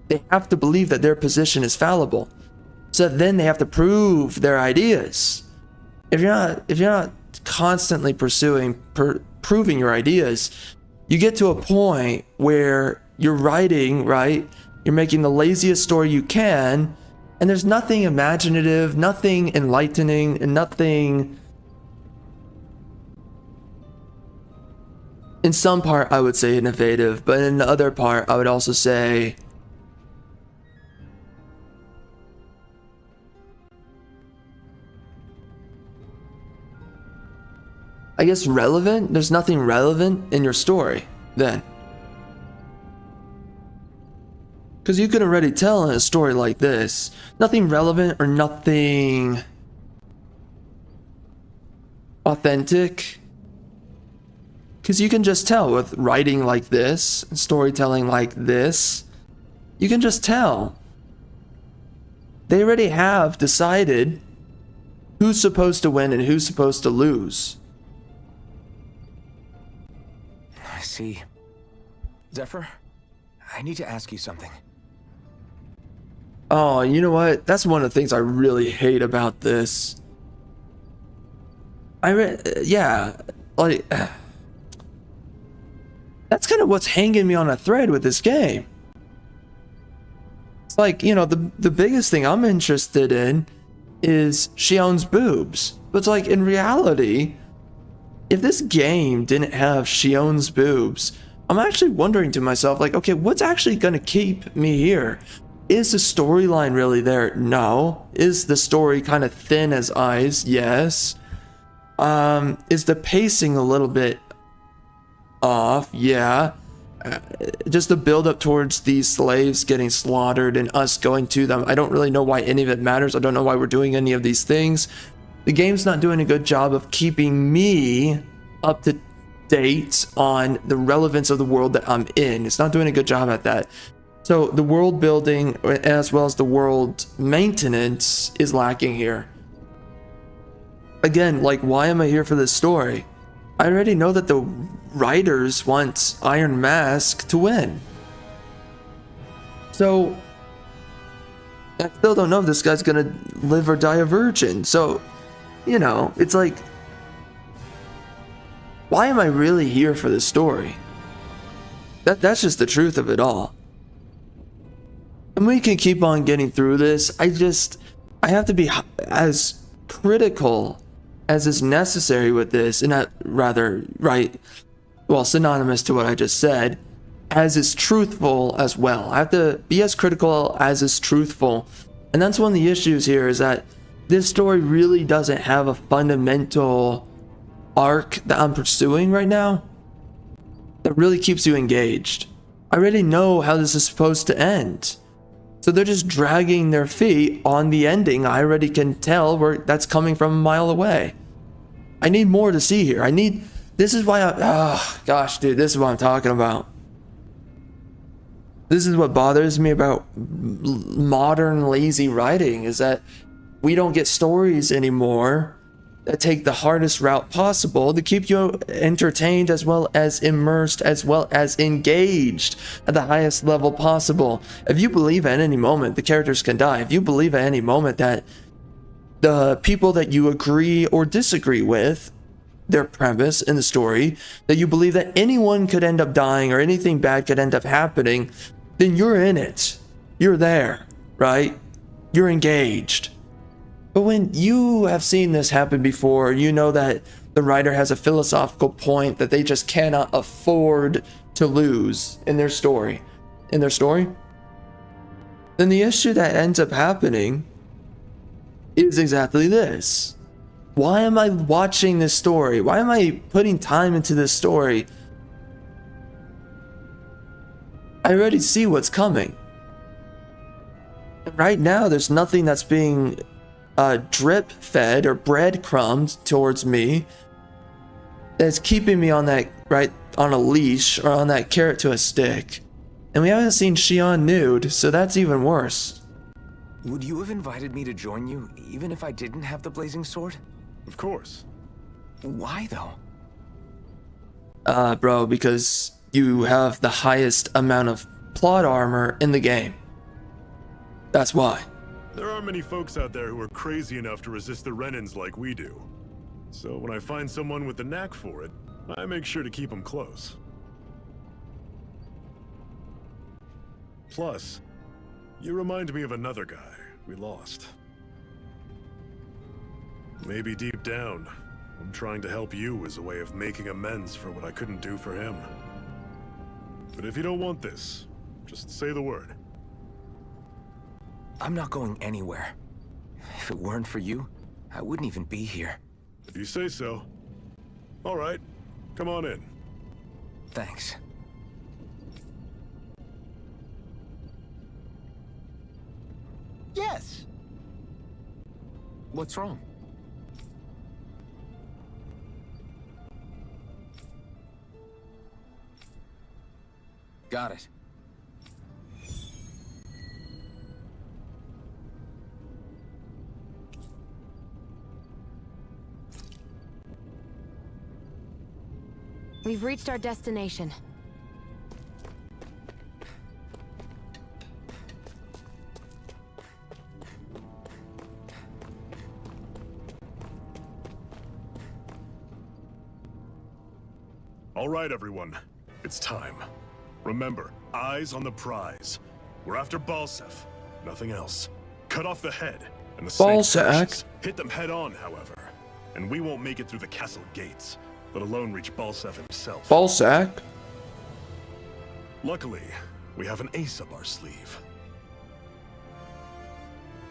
they have to believe that their position is fallible. So then they have to prove their ideas. If you're not constantly proving your ideas, you get to a point where you're writing, right? You're making the laziest story you can, and there's nothing imaginative, nothing enlightening, and nothing. In some part, I would say innovative, but in the other part, I would also say I guess relevant? There's nothing relevant in your story, then. Because you can already tell in a story like this, nothing relevant or nothing authentic. Because you can just tell with writing like this, storytelling like this, you can just tell. They already have decided who's supposed to win and who's supposed to lose. See, Zephyr, I need to ask you something. Oh, you know what? That's one of the things I really hate about this. Yeah, like, that's kind of what's hanging me on a thread with this game. It's like, you know, the biggest thing I'm interested in is Shionne's boobs. But it's like, in reality, if this game didn't have Shionne's boobs, I'm actually wondering to myself, like, okay, what's actually gonna keep me here? Is the storyline really there? No. Is the story kind of thin as ice? Yes. Is the pacing a little bit off? Yeah. Just the build up towards these slaves getting slaughtered and us going to them. I don't really know why any of it matters. I don't know why we're doing any of these things. The game's not doing a good job of keeping me up to date on the relevance of the world that I'm in. It's not doing a good job at that. So the world building as well as the world maintenance is lacking here. Again, like, why am I here for this story? I already know that the writers want Iron Mask to win. So I still don't know if this guy's gonna live or die a virgin. So, you know, it's like, why am I really here for this story? That's just the truth of it all. And we can keep on getting through this. I have to be as critical as is necessary with this, and not rather, right, well, synonymous to what I just said, as is truthful as well. I have to be as critical as is truthful. And that's one of the issues here, is that this story really doesn't have a fundamental arc that I'm pursuing right now that really keeps you engaged. I already know how this is supposed to end. So they're just dragging their feet on the ending. I already can tell where that's coming from a mile away. I need more to see here. This is why gosh, dude, this is what I'm talking about. This is what bothers me about modern lazy writing, is that we don't get stories anymore that take the hardest route possible to keep you entertained, as well as immersed, as well as engaged at the highest level possible. If you believe at any moment the characters can die, if you believe at any moment that the people that you agree or disagree with, their premise in the story, that you believe that anyone could end up dying or anything bad could end up happening, then you're in it. You're there, right? You're engaged. But when you have seen this happen before, you know that the writer has a philosophical point that they just cannot afford to lose in their story. Then the issue that ends up happening is exactly this. Why am I watching this story? Why am I putting time into this story? I already see what's coming. Right now, there's nothing that's being drip fed or breadcrumbed towards me that's keeping me on that, right, on a leash or on that carrot to a stick. And we haven't seen Shionne nude, so that's even worse. Would you have invited me to join you, even if I didn't have the blazing sword? Of course. Why, though? Bro, because you have the highest amount of plot armor in the game. That's why. There aren't many folks out there who are crazy enough to resist the Renans like we do. So when I find someone with the knack for it, I make sure to keep them close. Plus, you remind me of another guy we lost. Maybe deep down, I'm trying to help you as a way of making amends for what I couldn't do for him. But if you don't want this, just say the word. I'm not going anywhere. If it weren't for you, I wouldn't even be here. If you say so. All right, come on in. Thanks. Yes. What's wrong? Got it. We've reached our destination. All right, everyone. It's time. Remember, eyes on the prize. We're after Balsef. Nothing else. Cut off the head and the Balsef. Hit them head on, however. And we won't make it through the castle gates. let alone reach Balsef himself. Ballsack? Luckily, we have an ace up our sleeve.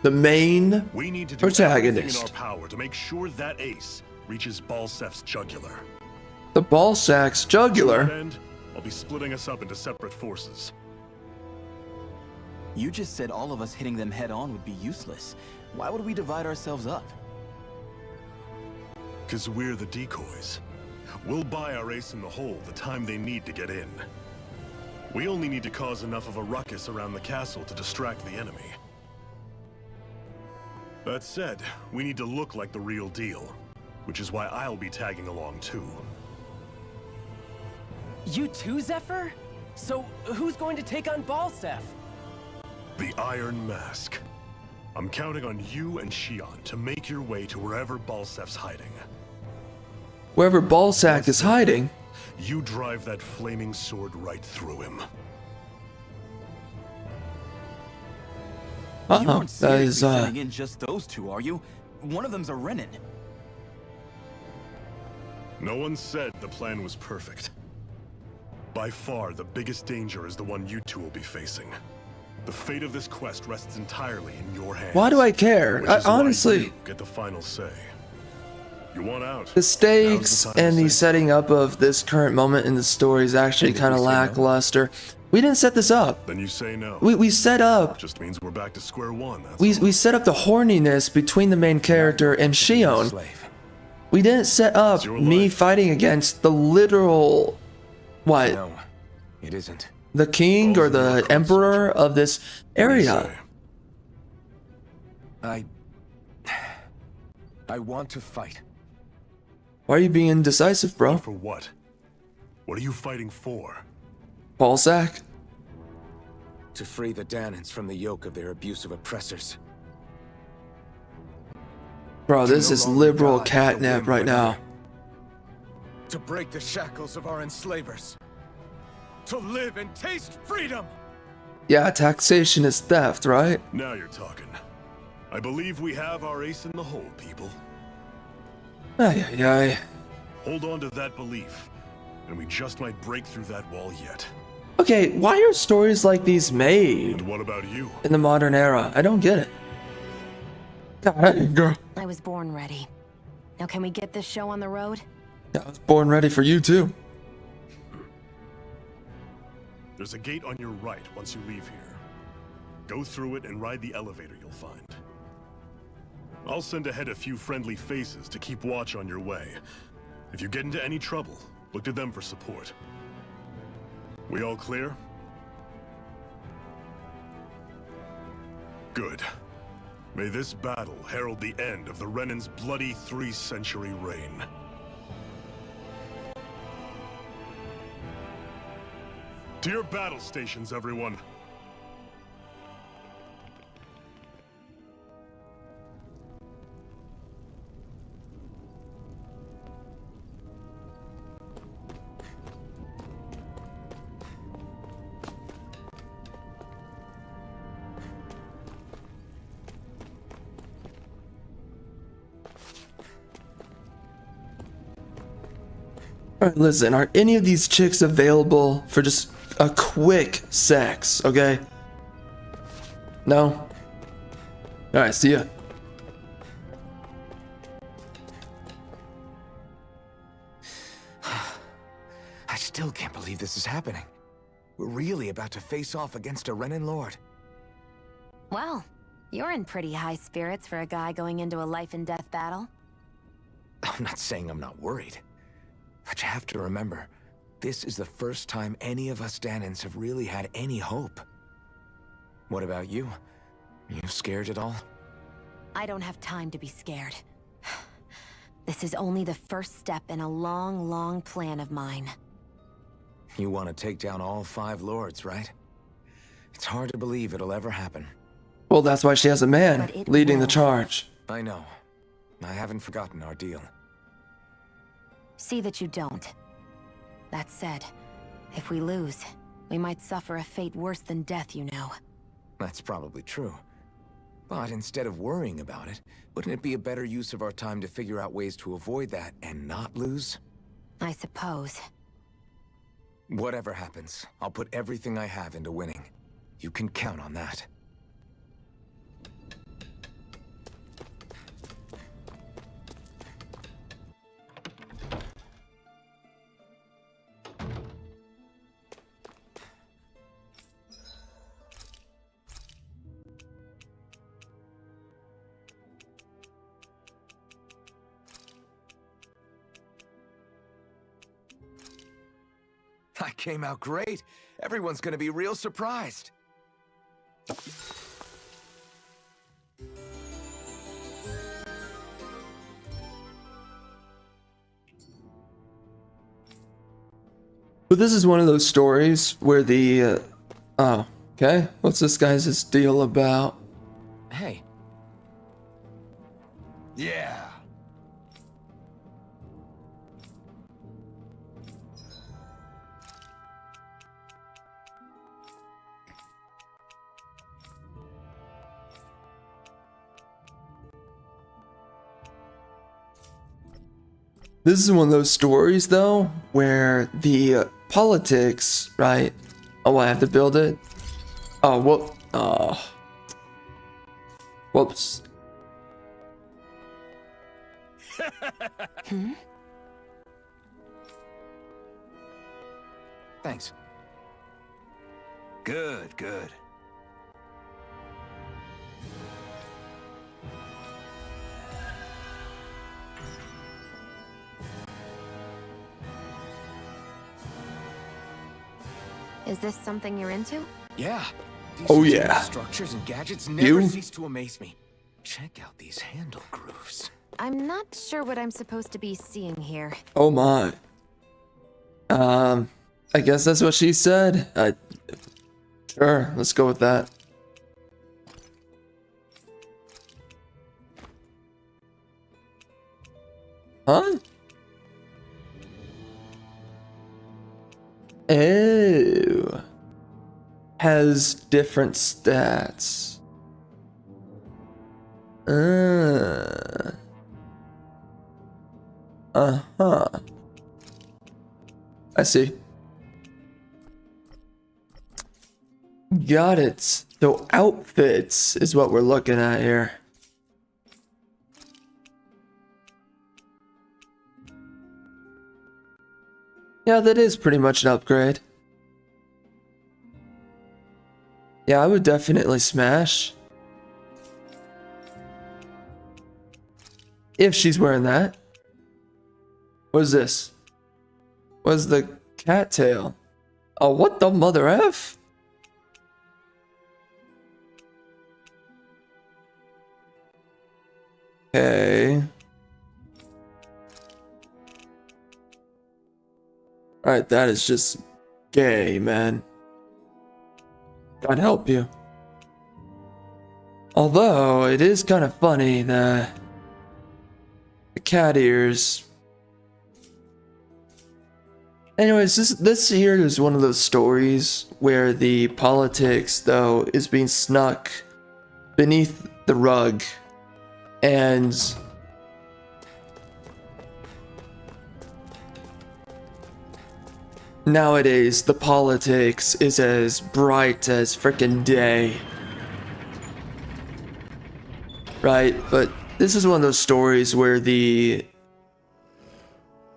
The main We need to do everything in protagonist. our power to make sure that ace reaches Balsef's jugular. The Ballsack's jugular? To that end, I'll be splitting us up into separate forces. You just said all of us hitting them head on would be useless. Why would we divide ourselves up? Because we're the decoys. We'll buy our ace in the hole the time they need to get in. We only need to cause enough of a ruckus around the castle to distract the enemy. That said, we need to look like the real deal, which is why I'll be tagging along too. You too, Zephyr? So, who's going to take on Balsef? The Iron Mask. I'm counting on you and Shionne to make your way to wherever Balsef's hiding. Wherever Ballsack is hiding? You drive that flaming sword right through him. You Uh-oh, aren't that is, seriously sending in just those two, are you? One of them's a Renan. No one said the plan was perfect. By far, the biggest danger is the one you two will be facing. The fate of this quest rests entirely in your hands. Why do I care? Which is why Honestly, you get the final say. You want out? the stakes Now's the time and to the say setting up of this current moment in the story is actually kind of lackluster. We didn't set this up. Then you say no. We set up Just means we're back to square one. That's we all. set up the horniness between the main character and Shionne. Slave. We didn't set up It's your me life. fighting against the literal what? No, it isn't. The king or the emperor of this What do you area. say? I want to fight. Why are you being indecisive, bro? For what? What are you fighting for? Ballsack? To free the Dahnans from the yoke of their abusive oppressors. Bro, this no is longer liberal guide the catnip whim right of now. another. To break the shackles of our enslavers. To live and taste freedom! Yeah, taxation is theft, right? Now you're talking. I believe we have our ace in the hole, people. Ay, ay, ay. Hold on to that belief, and we just might break through that wall yet. Okay, why are stories like these made And what about you? in the modern era? I don't get it. God, girl. I was born ready. Now can we get this show on the road? I was born ready for you too. There's a gate on your right once you leave here. Go through it and ride the elevator you'll find. I'll send ahead a few friendly faces to keep watch on your way. If you get into any trouble, look to them for support. We all clear? Good. May this battle herald the end of the Renans' bloody 3-century reign. To your battle stations, everyone. Alright, listen, are any of these chicks available for just a quick sex, okay? No? Alright, see ya. I still can't believe this is happening. We're really about to face off against a Renan Lord. Well, you're in pretty high spirits for a guy going into a life and death battle. I'm not saying I'm not worried. But you have to remember, this is the first time any of us Dahnans have really had any hope. What about you? You scared at all? I don't have time to be scared. This is only the first step in a long, long plan of mine. You want to take down all 5 lords, right? It's hard to believe it'll ever happen. Well, that's why she has a man But it leading the will. charge. I know. I haven't forgotten our deal. See that you don't. That said, if we lose, we might suffer a fate worse than death, you know. That's probably true. But instead of worrying about it, wouldn't it be a better use of our time to figure out ways to avoid that and not lose? I suppose. Whatever happens, I'll put everything I have into winning. You can count on that. I came out great. Everyone's gonna be real surprised. But this is one of those stories where the oh, okay. What's this guy's deal about? Hey. Yeah. This is one of those stories, though, where the politics, right? Oh, I have to build it? Oh, whoop. Oh. Whoops. Thanks. Good, good. Is this something you're into? Yeah. These Oh, yeah. structures and gadgets never You? cease to amaze me. Check out these handle grooves. I'm not sure what I'm supposed to be seeing here. Oh my. I guess that's what she said. Sure, let's go with that. Huh? Oh. Has different stats. Uh-huh. I see. Got it. So outfits is what we're looking at here. Yeah, that is pretty much an upgrade. Yeah, I would definitely smash. If she's wearing that. What is this? What's the cattail? Oh, what the mother F? Okay. Alright, that is just gay, man. God help you. Although, it is kind of funny that the cat ears. Anyways, this here is one of those stories where the politics, though, is being snuck beneath the rug. And nowadays, the politics is as bright as frickin' day. Right? But this is one of those stories where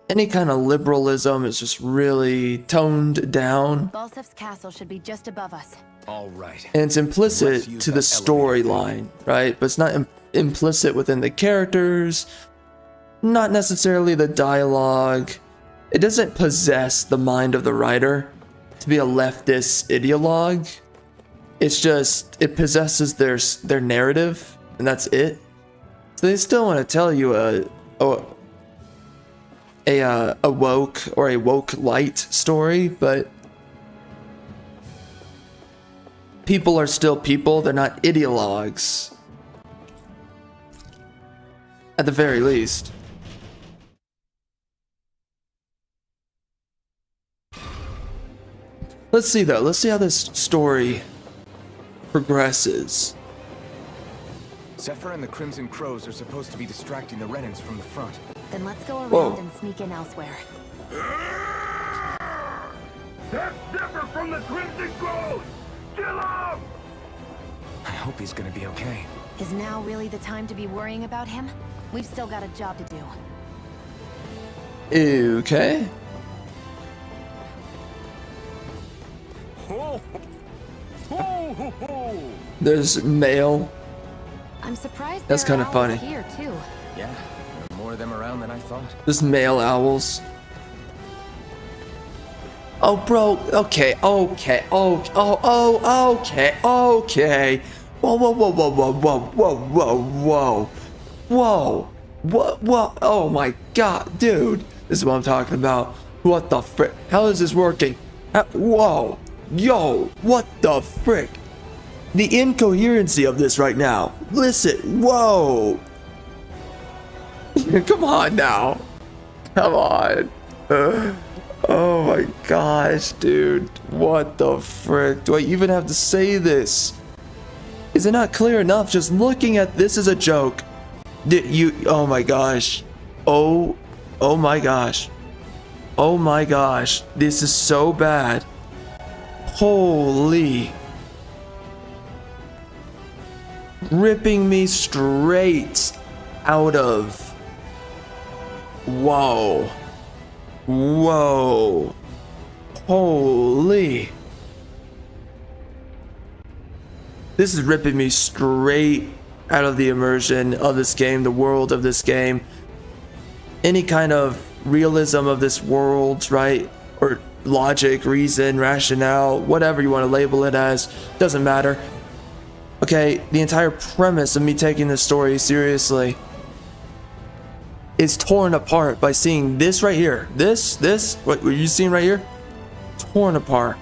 any kind of liberalism is just really toned down. Balsef's castle should be just above us. All right. And it's implicit to the storyline, right? But it's not implicit within the characters, not necessarily the dialogue. It doesn't possess the mind of the writer to be a leftist ideologue. It's just, it possesses their narrative, and that's it. So they still want to tell you a woke or a woke light story, but people are still people. They're not ideologues, at the very least. Let's see though. Let's see how this story progresses. Zephyr and the Crimson Crows are supposed to be distracting the Renans from the front. Then let's go around Whoa. and sneak in elsewhere. That's Zephyr from the Crimson Crows! Kill him! I hope he's gonna be okay. Is now really the time to be worrying about him? We've still got a job to do. Okay. Ho! Ho, ho, ho! There's mail. I'm surprised That's there are kinda funny. owls here too. Yeah, there are more of them around than I thought. There's male owls. Oh, bro. Okay. Okay. Oh. Okay. Okay. Whoa. Whoa. Whoa. Whoa. Whoa. Whoa. Whoa. Whoa. Whoa. Whoa. What? What? Oh my God, dude. This is what I'm talking about. What the frick? How is this working? Whoa. Yo. What the frick? The incoherency of this right now. Listen. Whoa. Come on now. Come on. Oh my gosh, dude. What the frick? Do I even have to say this? Is it not clear enough just looking at this as a joke? Oh my gosh. Oh my gosh. Oh my gosh. This is so bad. Holy. Ripping me straight out of. Whoa. Whoa. Holy. This is ripping me straight out of the immersion of this game, the world of this game. Any kind of realism of this world, right? Or logic, reason, rationale, whatever you want to label it as, doesn't matter. Okay, the entire premise of me taking this story seriously is torn apart by seeing this right here. This, what were you seeing right here? Torn apart.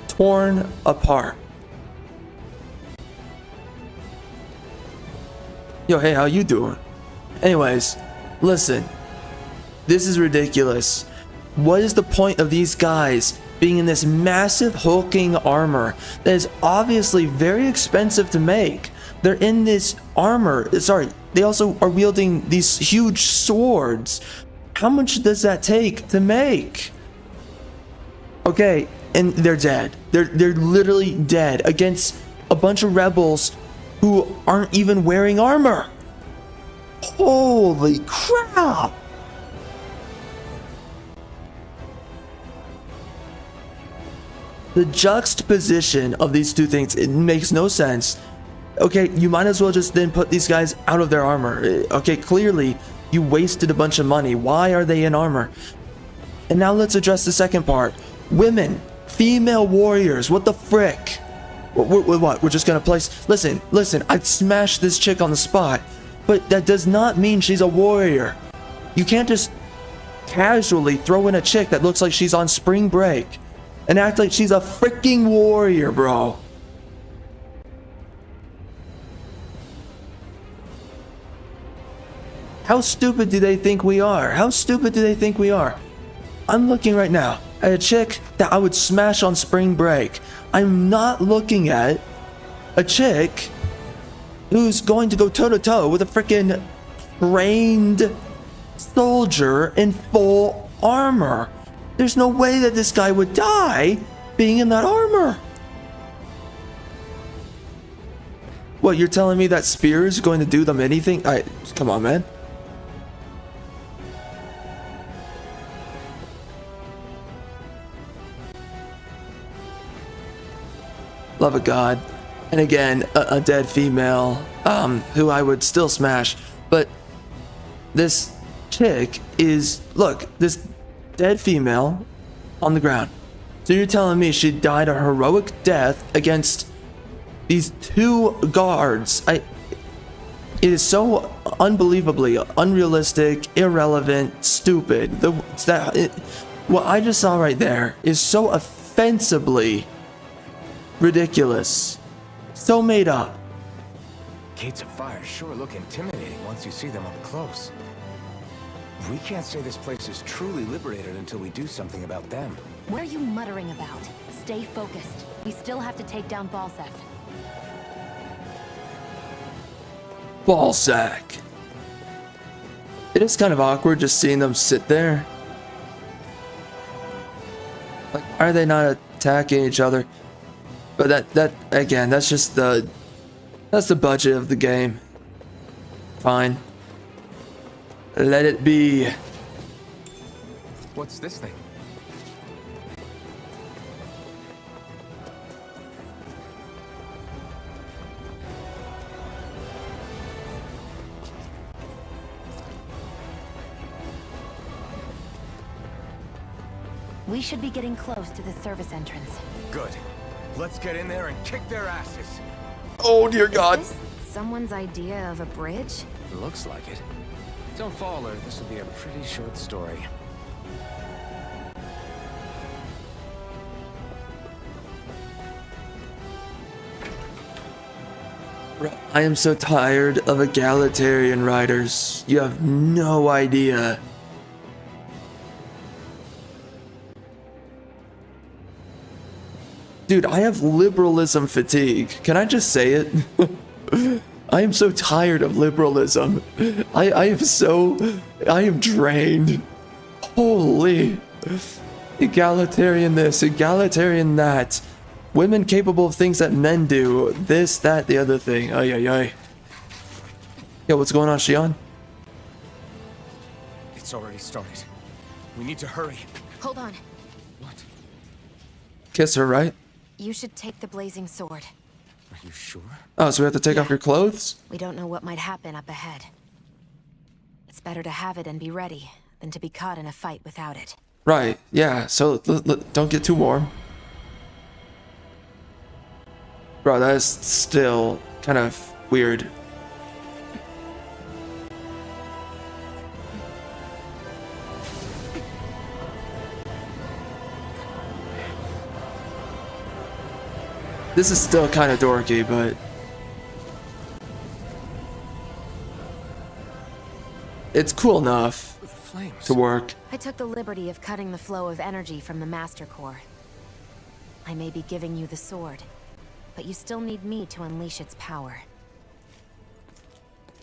Torn apart. Yo, hey, how you doing? Anyways, listen. This is ridiculous. What is the point of these guys being in this massive hulking armor that is obviously very expensive to make? They're in this armor. Sorry, they also are wielding these huge swords. How much does that take to make? Okay, and they're dead. They're literally dead against a bunch of rebels who aren't even wearing armor. Holy crap! The juxtaposition of these two things, it makes no sense. Okay, you might as well just then put these guys out of their armor. Okay, clearly you wasted a bunch of money. Why are they in armor? And now let's address the second part. Women, female warriors, what the frick? What? We're just gonna place... Listen, I'd smash this chick on the spot, but that does not mean she's a warrior. You can't just casually throw in a chick that looks like she's on spring break and act like she's a freaking warrior, bro. How stupid do they think we are? How stupid do they think we are? I'm looking right now at a chick that I would smash on spring break. I'm not looking at a chick who's going to go toe-to-toe with a freaking trained soldier in full armor. There's no way that this guy would die being in that armor. What, you're telling me that spear is going to do them anything? Come on, man. Love of God. And again, a dead female, who I would still smash. But this chick is, look, this dead female on the ground. So you're telling me she died a heroic death against these two guards? It is so unbelievably unrealistic, irrelevant, stupid. What I just saw right there is so offensively ridiculous. So made up. Gates of fire sure look intimidating once you see them up close. We can't say this place is truly liberated until we do something about them. What are you muttering about? Stay focused. We still have to take down Balsef. ball sack. It is kind of awkward just seeing them sit there. Like, why are they not attacking each other? But that again, that's just the budget of the game. Fine. Let it be. What's this thing? We should be getting close to the service entrance. Good. Let's get in there and kick their asses. Oh dear God. Is this someone's idea of a bridge? Looks like it. Don't fall or this will be a pretty short story. I am so tired of egalitarian writers. You have no idea. Dude, I have liberalism fatigue. Can I just say it? I am so tired of liberalism. I am drained. Holy. Egalitarian this, egalitarian that. Women capable of things that men do. This, that, the other thing. Ay, ay, ay. Yo, what's going on, Shionne? It's already started. We need to hurry. Hold on. What? Kiss her, right? You should take the blazing sword. Are you sure? Oh, so we have to take off your clothes? We don't know what might happen up ahead. It's better to have it and be ready than to be caught in a fight without it. Right, yeah, so don't get too warm. Bro, that is still kind of weird. This is still kind of dorky, but it's cool enough to work. I took the liberty of cutting the flow of energy from the Master Core. I may be giving you the sword, but you still need me to unleash its power.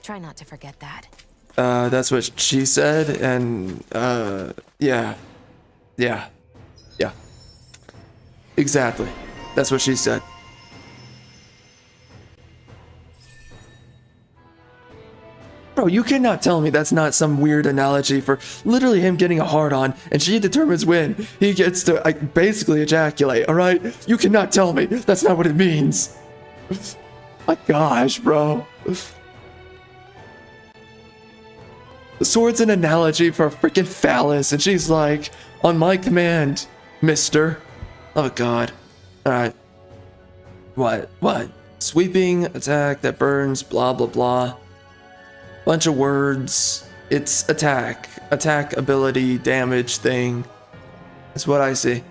Try not to forget that. That's what she said, and yeah. Exactly. That's what she said. Bro, you cannot tell me that's not some weird analogy for literally him getting a hard-on, and she determines when he gets to basically ejaculate, alright? You cannot tell me that's not what it means. My gosh, bro. The sword's an analogy for a freaking phallus, and she's like, on my command, mister. Oh god. Alright. What? Sweeping attack that burns, blah blah blah. Bunch of words. It's attack. Attack ability, damage thing. That's what I see.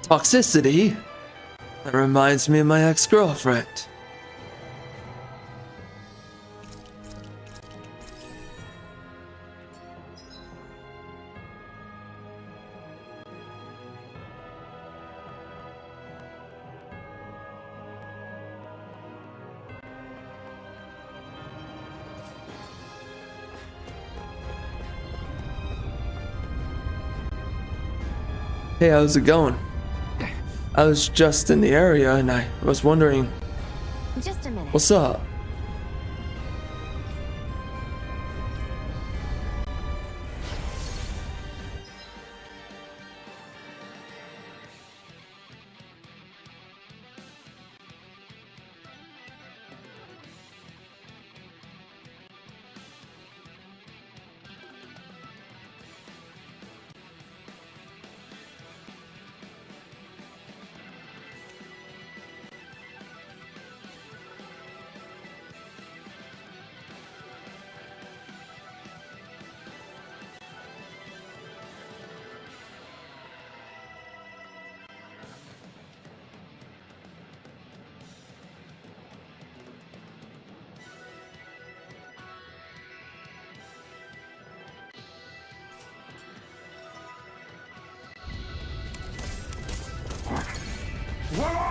Toxicity? That reminds me of my ex-girlfriend. Hey, how's it going? I was just in the area and I was wondering, Just a minute. what's up?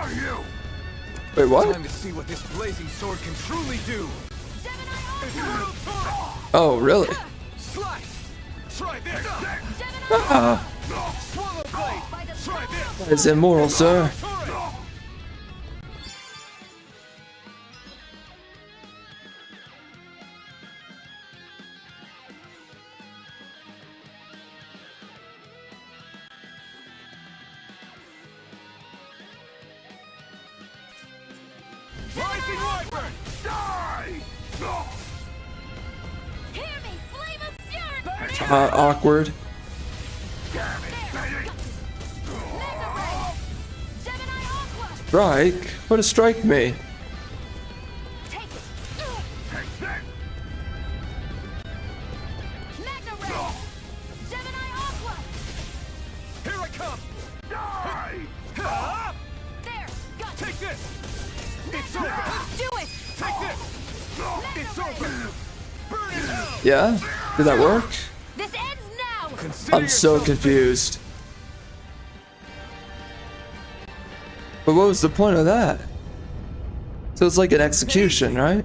are you? Wait, what? Time to see what this blazing sword can truly do. Oh, really? Slice. Try this. Ah, Swallow blade. Try this. that is immoral, sir. Rising Wyvern. Die! Hear me, flame of fury! Awkward. Strike? What does strike me? Take it! Take that! Magna Ray! Gemini Aqua! Here I come. Die! There! Got Take this. It's over. Do it! Take this. It's over. Burn it out. Yeah? Did that work? This ends now! Consider I'm so yourself confused. But what was the point of that? So it's like an execution, right?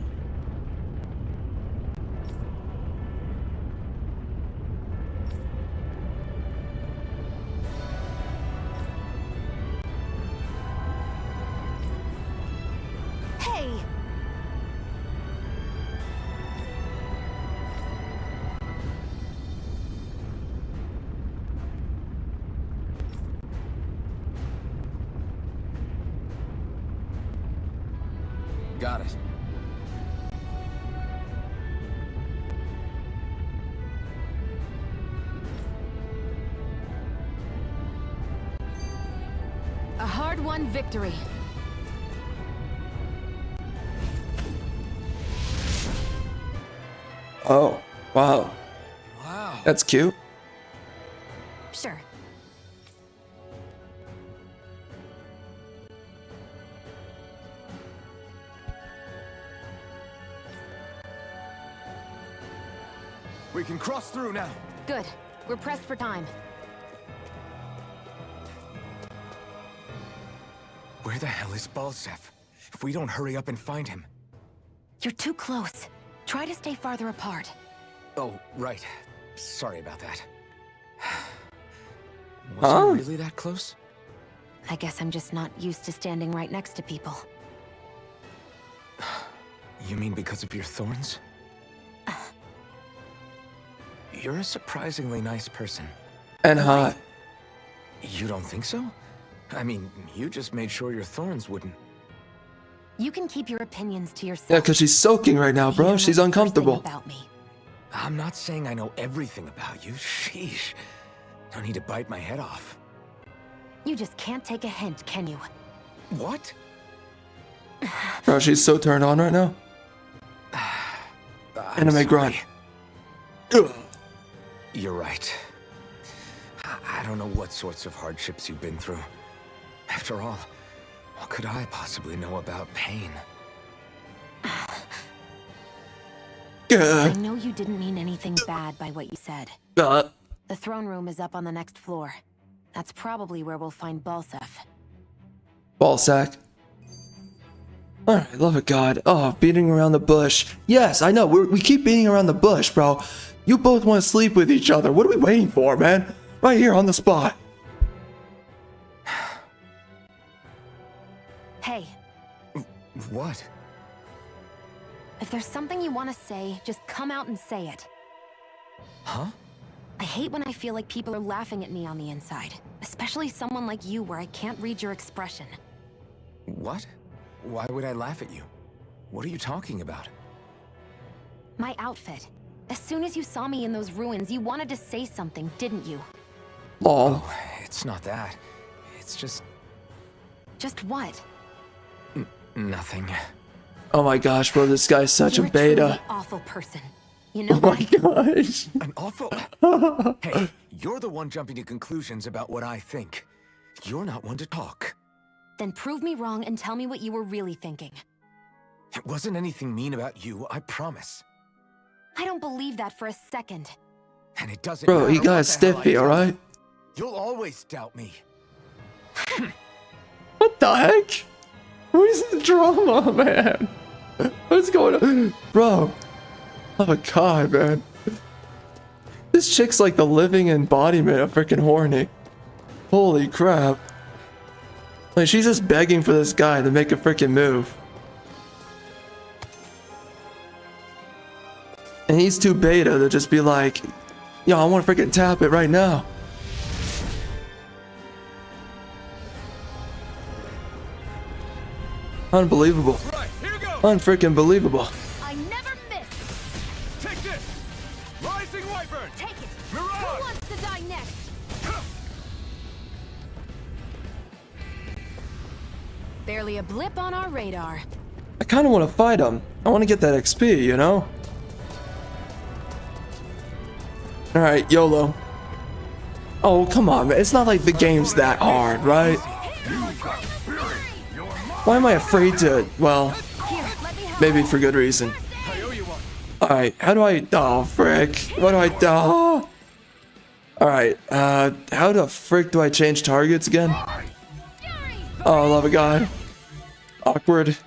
Hey! Got it. A hard-won victory. Oh, wow. Wow. That's cute. Sure. We can cross through now. Good. We're pressed for time. Where the hell is Balsef? If we don't hurry up and find him. You're too close. Try to stay farther apart. Oh, right. Sorry about that. Was Huh? I really that close? I guess I'm just not used to standing right next to people. You mean because of your thorns? You're a surprisingly nice person. And hot. You don't think so? I mean, you just made sure your thorns wouldn't. You can keep your opinions to yourself. Yeah, because she's soaking right now, You bro. don't know She's the first thing uncomfortable. about me. I'm not saying I know everything about you. Sheesh. Don't need to bite my head off. You just can't take a hint, can you? What? Bro, she's so turned on right now. Anime grunt. Ugh. You're right. I don't know what sorts of hardships you've been through. After all, what could I possibly know about pain? I know you didn't mean anything bad by what you said. The throne room is up on the next floor. That's probably where we'll find Balsef. Ballsack. Alright, love of God. Oh, beating around the bush. Yes, I know. We keep beating around the bush, bro. You both want to sleep with each other. What are we waiting for, man? Right here on the spot. Hey, What? if there's something you want to say, just come out and say it. Huh? I hate when I feel like people are laughing at me on the inside. Especially someone like you where I can't read your expression. What? Why would I laugh at you? What are you talking about? My outfit. As soon as you saw me in those ruins, you wanted to say something, didn't you? Lol. Oh, it's not that. It's just Just what? nothing. Oh my gosh, bro. This guy's such You're a beta. truly awful person. You know Oh my why? gosh. An awful... Hey, you're the one jumping to conclusions about what I think. You're not one to talk. Then prove me wrong and tell me what you were really thinking. It wasn't anything mean about you, I promise. I don't believe that for a second. And it doesn't Bro, matter he got a what the hell I stiffy, tell alright? you. You'll always doubt me. What the heck? Where's the drama, man? What's going on? Bro. Oh my god, man. This chick's like the living embodiment of freaking horny. Holy crap. Like, she's just begging for this guy to make a freaking move. And he's too beta to just be like, yo, I want to freaking tap it right now. Unbelievable. Right, here goes. Unfreaking believable. I never miss. Take this. Rising Wyvern. Take it. Mirage. Who wants to die next? Barely a blip on our radar. I kind of want to fight him. I want to get that XP, you know? Alright, YOLO. Oh, come on, man. It's not like the game's that hard, right? Why am I afraid to, well, maybe for good reason. Alright, how do I, oh, frick. What do I, oh. Alright, how the frick do I change targets again? Oh, love a guy. Awkward. Here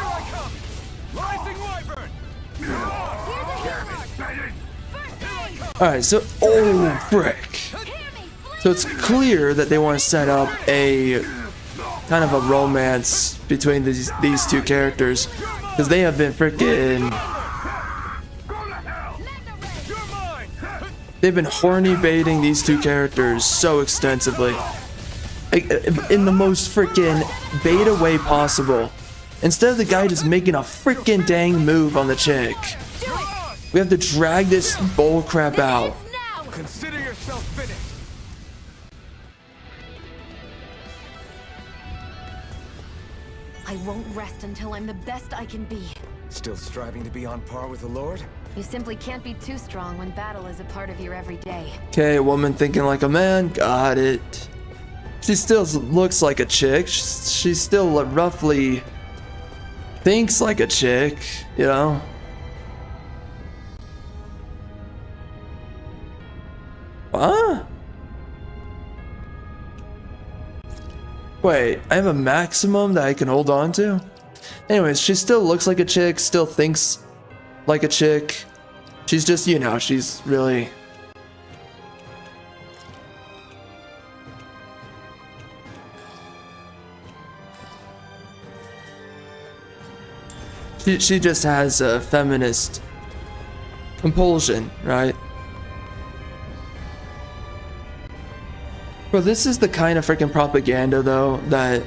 I come. Rising Wyvern. Alright, so, oh, frick. So it's clear that they want to set up a kind of a romance between these two characters, because they have been freaking, they've been horny baiting these two characters so extensively, like, in the most freaking beta way possible. Instead of the guy just making a freaking dang move on the chick, we have to drag this bull crap out. Consider yourself finished. I won't rest until I'm the best I can be. Still striving to be on par with the Lord? You simply can't be too strong when battle is a part of your everyday. Okay, a woman thinking like a man, got it. She still looks like a chick. She still roughly thinks like a chick, you know? Huh? Wait, I have a maximum that I can hold on to? Anyways, she still looks like a chick, still thinks like a chick. She's just, you know, she's really... She just has a feminist compulsion, right? Bro, this is the kind of freaking propaganda, though, that...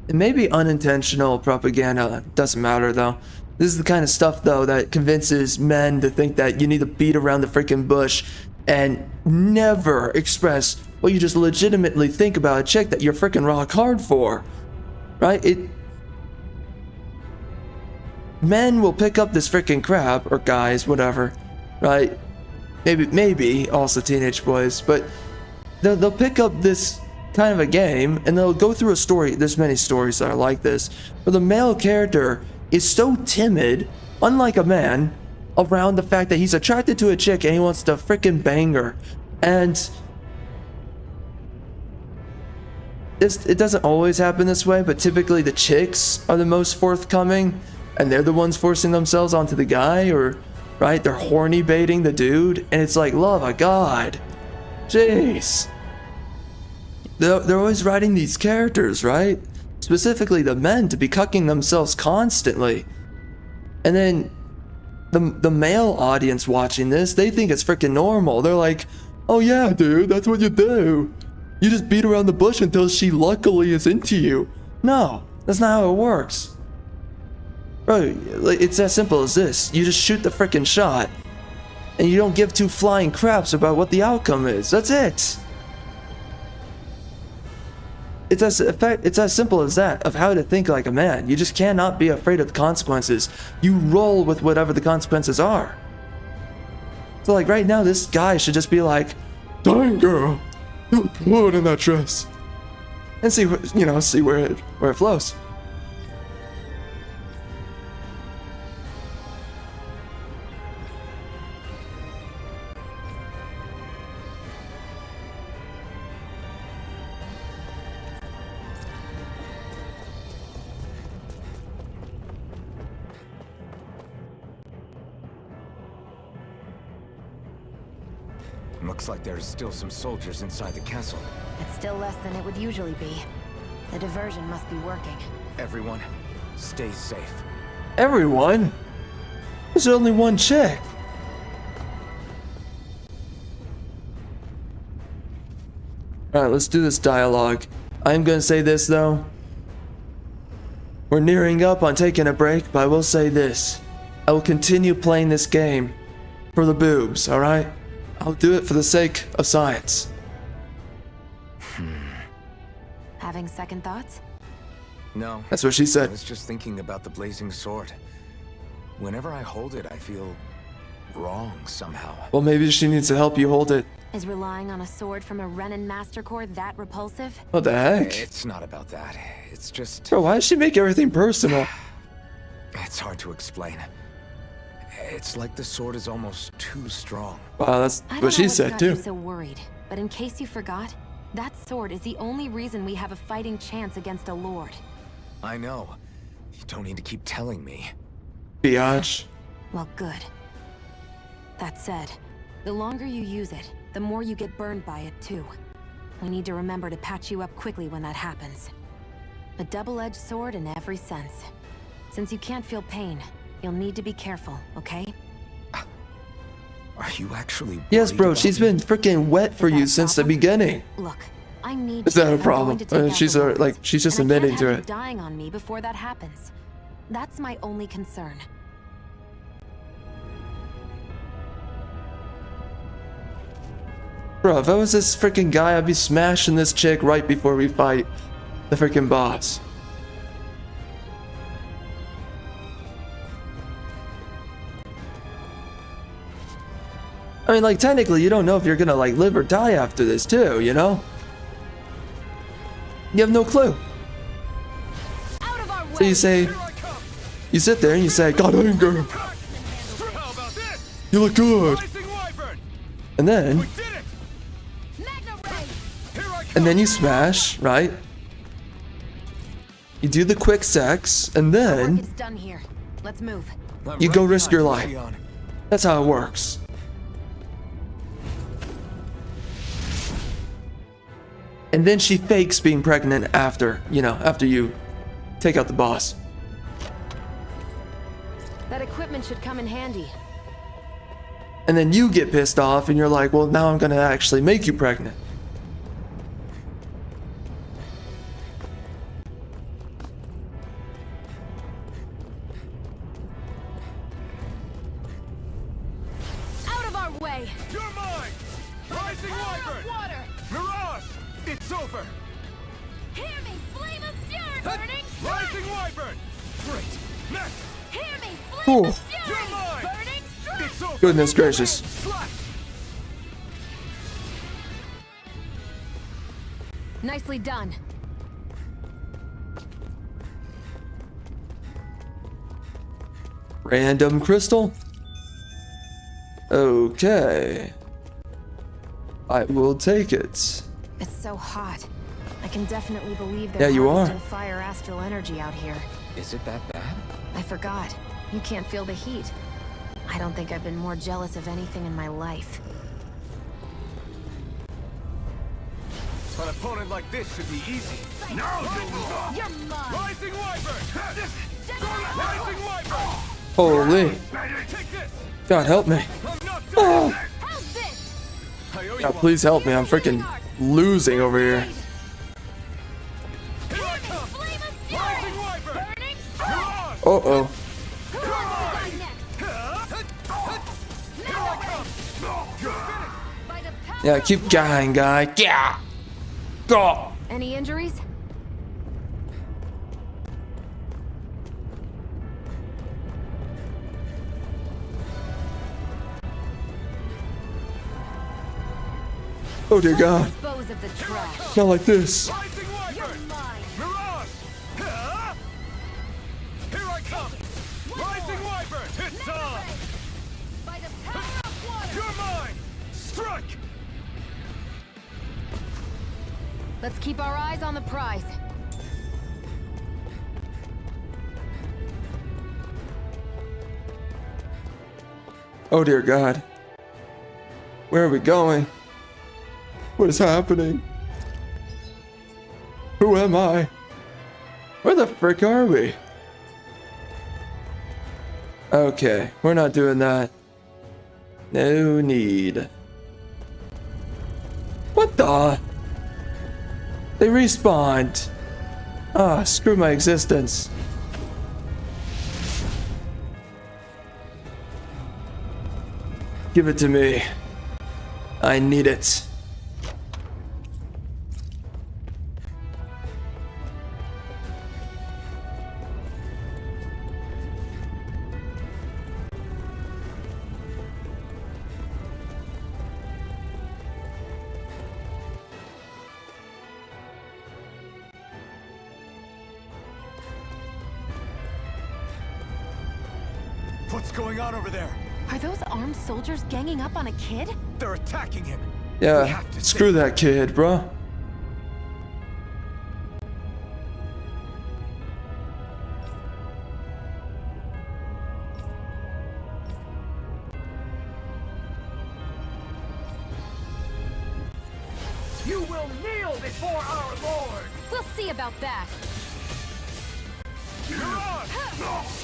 It may be unintentional propaganda, doesn't matter, though. This is the kind of stuff, though, that convinces men to think that you need to beat around the freaking bush and never express what you just legitimately think about a chick that you're freaking rock hard for. Right? Men will pick up this freaking crap, or guys, whatever, right? Maybe also teenage boys, but they'll pick up this kind of a game and they'll go through a story. There's many stories that are like this, where the male character is so timid, unlike a man, around the fact that he's attracted to a chick and he wants to freaking bang her. And it doesn't always happen this way, but typically the chicks are the most forthcoming and they're the ones forcing themselves onto the guy, or right, they're horny baiting the dude, and it's like, love of God, jeez. They're always writing these characters, right? Specifically the men, to be cucking themselves constantly. And then the male audience watching this, they think it's freaking normal. They're like, oh yeah, dude, that's what you do. You just beat around the bush until she luckily is into you. No, that's not how it works. Bro, it's as simple as this. You just shoot the freaking shot, and you don't give two flying craps about what the outcome is. That's it. It's as simple as that, of how to think like a man. You just cannot be afraid of the consequences. You roll with whatever the consequences are. So like right now, this guy should just be like, dang girl, you look good in that dress. And see, you know, see where it flows. Looks like there's still some soldiers inside the castle. It's still less than it would usually be. The diversion must be working. Everyone, stay safe. Everyone? There's only one chick. Alright, let's do this dialogue. I'm gonna say this though. We're nearing up on taking a break, but I will say this. I will continue playing this game for the boobs, alright? I'll do it for the sake of science. Having second thoughts? No. That's what she I said. was just thinking about the blazing sword. Whenever I hold it, I feel wrong somehow. Well, maybe she needs to help you hold it. Is relying on a sword from a Renan Master Core that repulsive? What the heck? It's not about that. It's just... Bro, why does she make everything personal? It's hard to explain. It's like the sword is almost too strong. Wow, that's I don't what she know said got too. you so worried, but in case you forgot, that sword is the only reason we have a fighting chance against a lord. I know. You don't need to keep telling me. Biatch. Well, good. That said, the longer you use it, the more you get burned by it too. We need to remember to patch you up quickly when that happens. A double-edged sword in every sense. Since you can't feel pain, you'll need to be careful, okay? Are you actually Yes, worried bro, about she's me? been freaking wet for Is that you a since the problem? beginning. Look, I need Is that you a if I'm problem? going to take out She's the like, lords, she's just and I admitting can't to have it. you dying on me before that happens. That's my only concern. Bro, if I was this freaking guy, I'd be smashing this chick right before we fight the freaking boss. I mean, like, technically, you don't know if you're gonna, like, live or die after this, too, you know? You have no clue. Out of our way! So you say, you sit there and you say, God dang girl, How about this? you look good. Rising Wyvern! And then, We did it! Magna Ray! Here I come! and then you smash, right? You do the quick sex, and Work then is done here. Let's move. I'm you right go risk your behind life. you, Shionne. That's how it works. And then she fakes being pregnant after, you know, after you take out the boss. That equipment should come in handy. And then you get pissed off and you're like, well, now I'm gonna actually make you pregnant. Out of our way! You're mine! Rising Wyvern! Water! Mirage! It's over! Hear me! Flame of fury burning! Rising Wyvern! Great! Next! Hear me! Ooh, Flame of fury You're mine! burning! It's over! goodness gracious. Slash! Nicely done. Random crystal? Okay. I will take it. It's so hot. I can definitely believe Yeah, they're you are. harvesting fire astral energy out here. Is it that bad? I forgot. You can't feel the heat. I don't think I've been more jealous of anything in my life. An opponent like this should be easy. You're mine! Rising Wyvern! Rising Wyvern! Holy. Take this! God help me. I'm not done! Oh, How's this? I owe you God, one. please help me. I'm freaking losing over here. Here I come! Flame of Rising fury Wyvern! burning! Mirage! Uh-oh. Who got next? Here I come! You're finished! By the power Yeah, of keep going, guy. Yeah. Go. Any injuries? Oh dear God. Dispose of the trash. Not like this. Rising Wyvern! Mine. Mirage! Here I come! Rising Wyvern! It's on! By the power of water. You're mine! Strike! Let's keep our eyes on the prize. Oh dear God. Where are we going? What is happening? Who am I? Where the frick are we? Okay, we're not doing that. No need. What the? They respawned. Ah, screw my existence. Give it to me. I need it. What's going on over there? Are those armed soldiers ganging up on a kid? They're attacking him. Yeah, screw that kid, bro. You will kneel before our Lord! We'll see about that.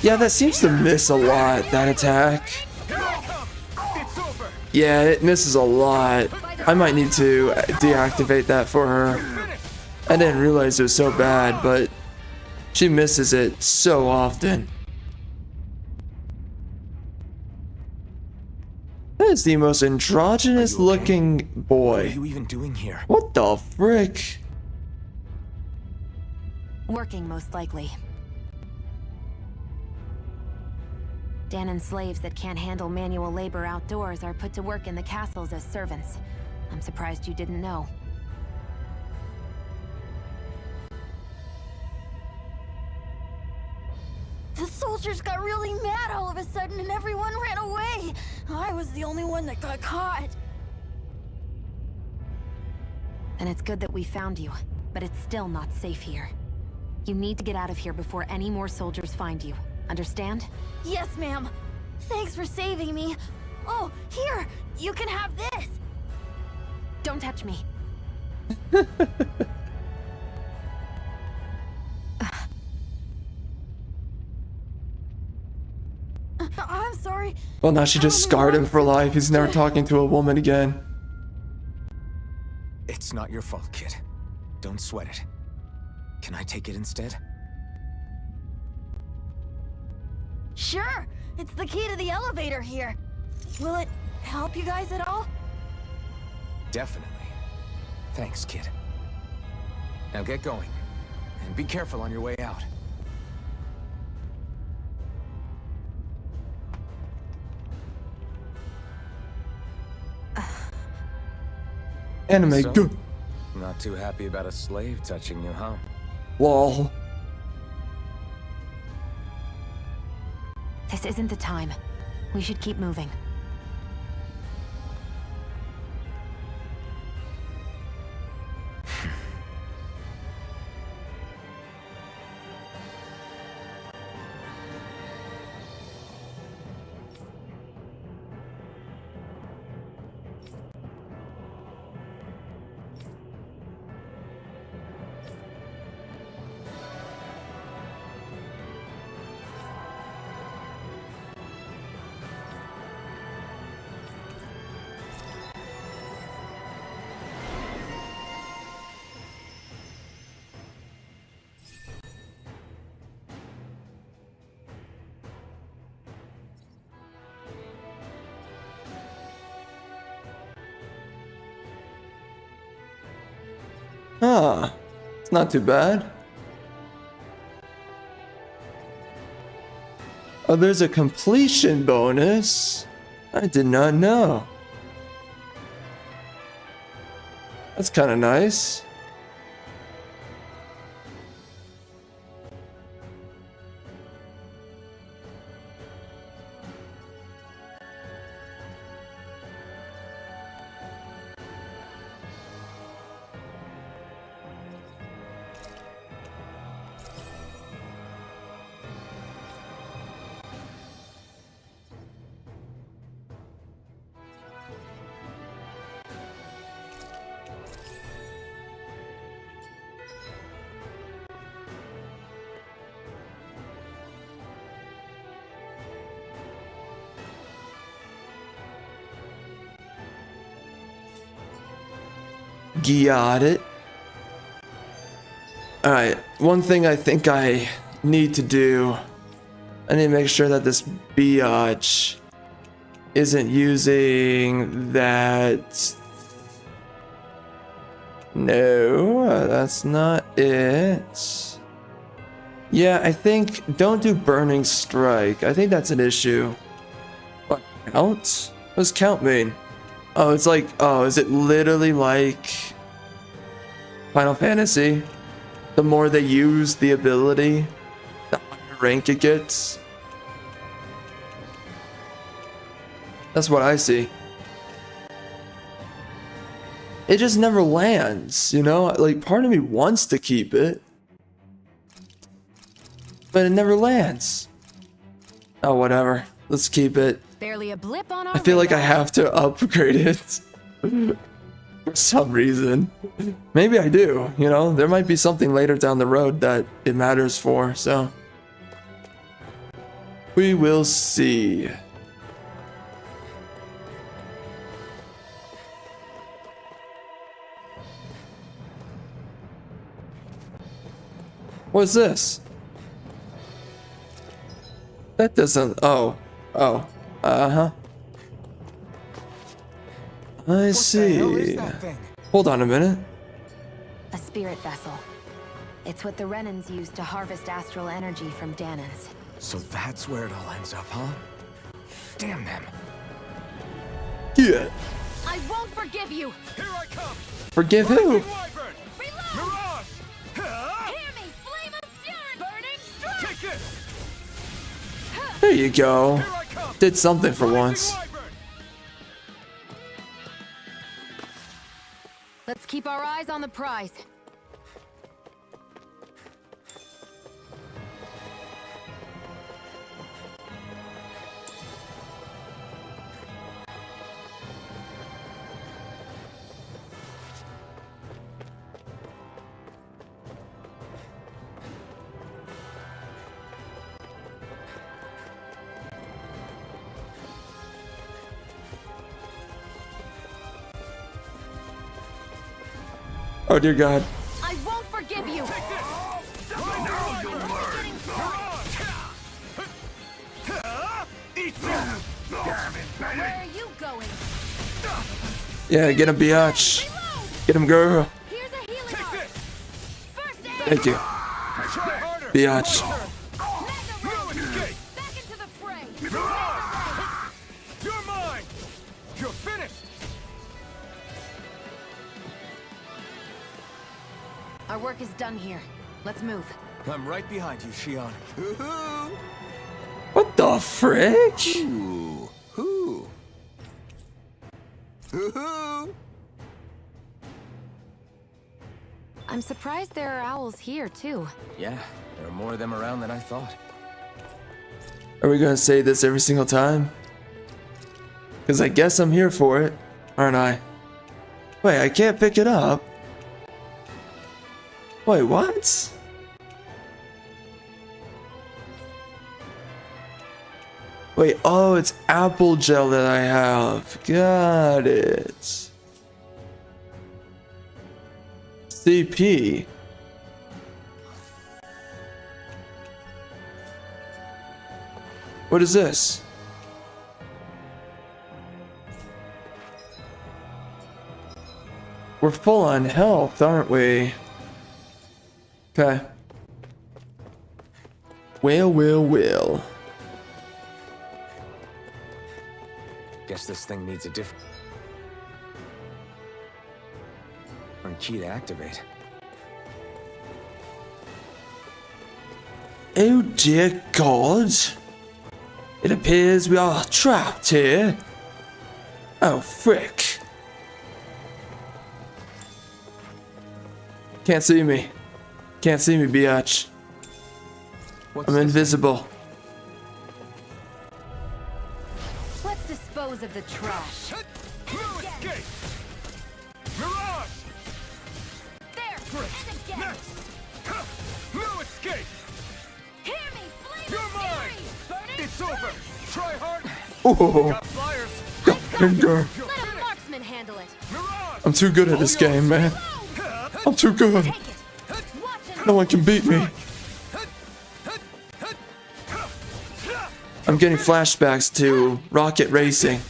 Yeah, that seems to miss a lot, that attack. Yeah, it misses a lot. I might need to deactivate that for her. I didn't realize it was so bad, but she misses it so often. That is the most androgynous looking boy. What are you even doing here? What the frick? Working, most likely. Dahnan slaves that can't handle manual labor outdoors are put to work in the castles as servants. I'm surprised you didn't know. The soldiers got really mad all of a sudden and everyone ran away. I was the only one that got caught. And it's good that we found you, but it's still not safe here. You need to get out of here before any more soldiers find you. Understand? Yes, ma'am. Thanks for saving me. Oh, here! You can have this! Don't touch me. I'm sorry. Well, now she just scarred him for life. He's never talking to a woman again. It's not your fault, kid. Don't sweat it. Can I take it instead? Sure! It's the key to the elevator here. Will it help you guys at all? Definitely. Thanks, kid. Now get going. And be careful on your way out. Anime So, good. not too happy about a slave touching you, huh? Lol. This isn't the time. We should keep moving. Huh. It's not too bad. Oh, there's a completion bonus. I did not know. That's kind of nice. Got it. Alright, one thing I think I need to do, I need to make sure that this biatch isn't using that. No, that's not it. Yeah, I think don't do burning strike. I think that's an issue. What, count? What does count mean? Oh, it's like, oh, is it literally like Final Fantasy? The more they use the ability, the higher rank it gets. That's what I see. It just never lands, you know? Like, part of me wants to keep it, but it never lands. Oh, whatever. Let's keep it. Barely a blip on our I feel like I radar. have to upgrade it for some reason. Maybe I do, you know? There might be something later down the road that it matters for, so we will see. What's this? That doesn't. Oh. Uh-huh. I see. Hold on a minute. A spirit vessel. It's what the Renans use to harvest astral energy from Dahnans. So that's where it all ends up, huh? Damn them. Yeah. I won't forgive you! Here I come! Forgive who? Reload! Mirage! Hear me! Flame of fury! Burning strike! Take it! There you go. Here I come! Did something for once. Let's keep our eyes on the prize. Oh dear God. I won't forgive you! Now you'll learn! Eat this! Damn it, Where are you going? Yeah, get him, biatch. Get him, girl. Here's a healing art. First aid! Thank you, biatch. No escape! Back into the fray! You're mine! You're finished! Our work is done here. Let's move. I'm right behind you, Shionne. Hoo-hoo! What the frick? Ooh. Hoo. Hoo-hoo! I'm surprised there are owls here, too. Yeah, there are more of them around than I thought. Are we gonna say this every single time? Because I guess I'm here for it, aren't I? Wait, I can't pick it up. Wait, what? Wait, oh, it's apple gel that I have. Got it. CP. What is this? We're full on health, aren't we? Okay. Well. Guess this thing needs a different key to activate. Oh dear God. It appears we are trapped here. Oh frick. Can't see me. Can't see me, biatch. I'm invisible. Let's dispose of the trash. No escape! Mirage! There! And again! Next! No escape! Hear me! Flame You're of mine! fury! Burning It's over! Try hard! Oh, Got flyers! anger. Let a marksman handle it! Mirage! I'm too good at this game, man. I'm too good. No one can beat me. I'm getting flashbacks to Rocket Racing.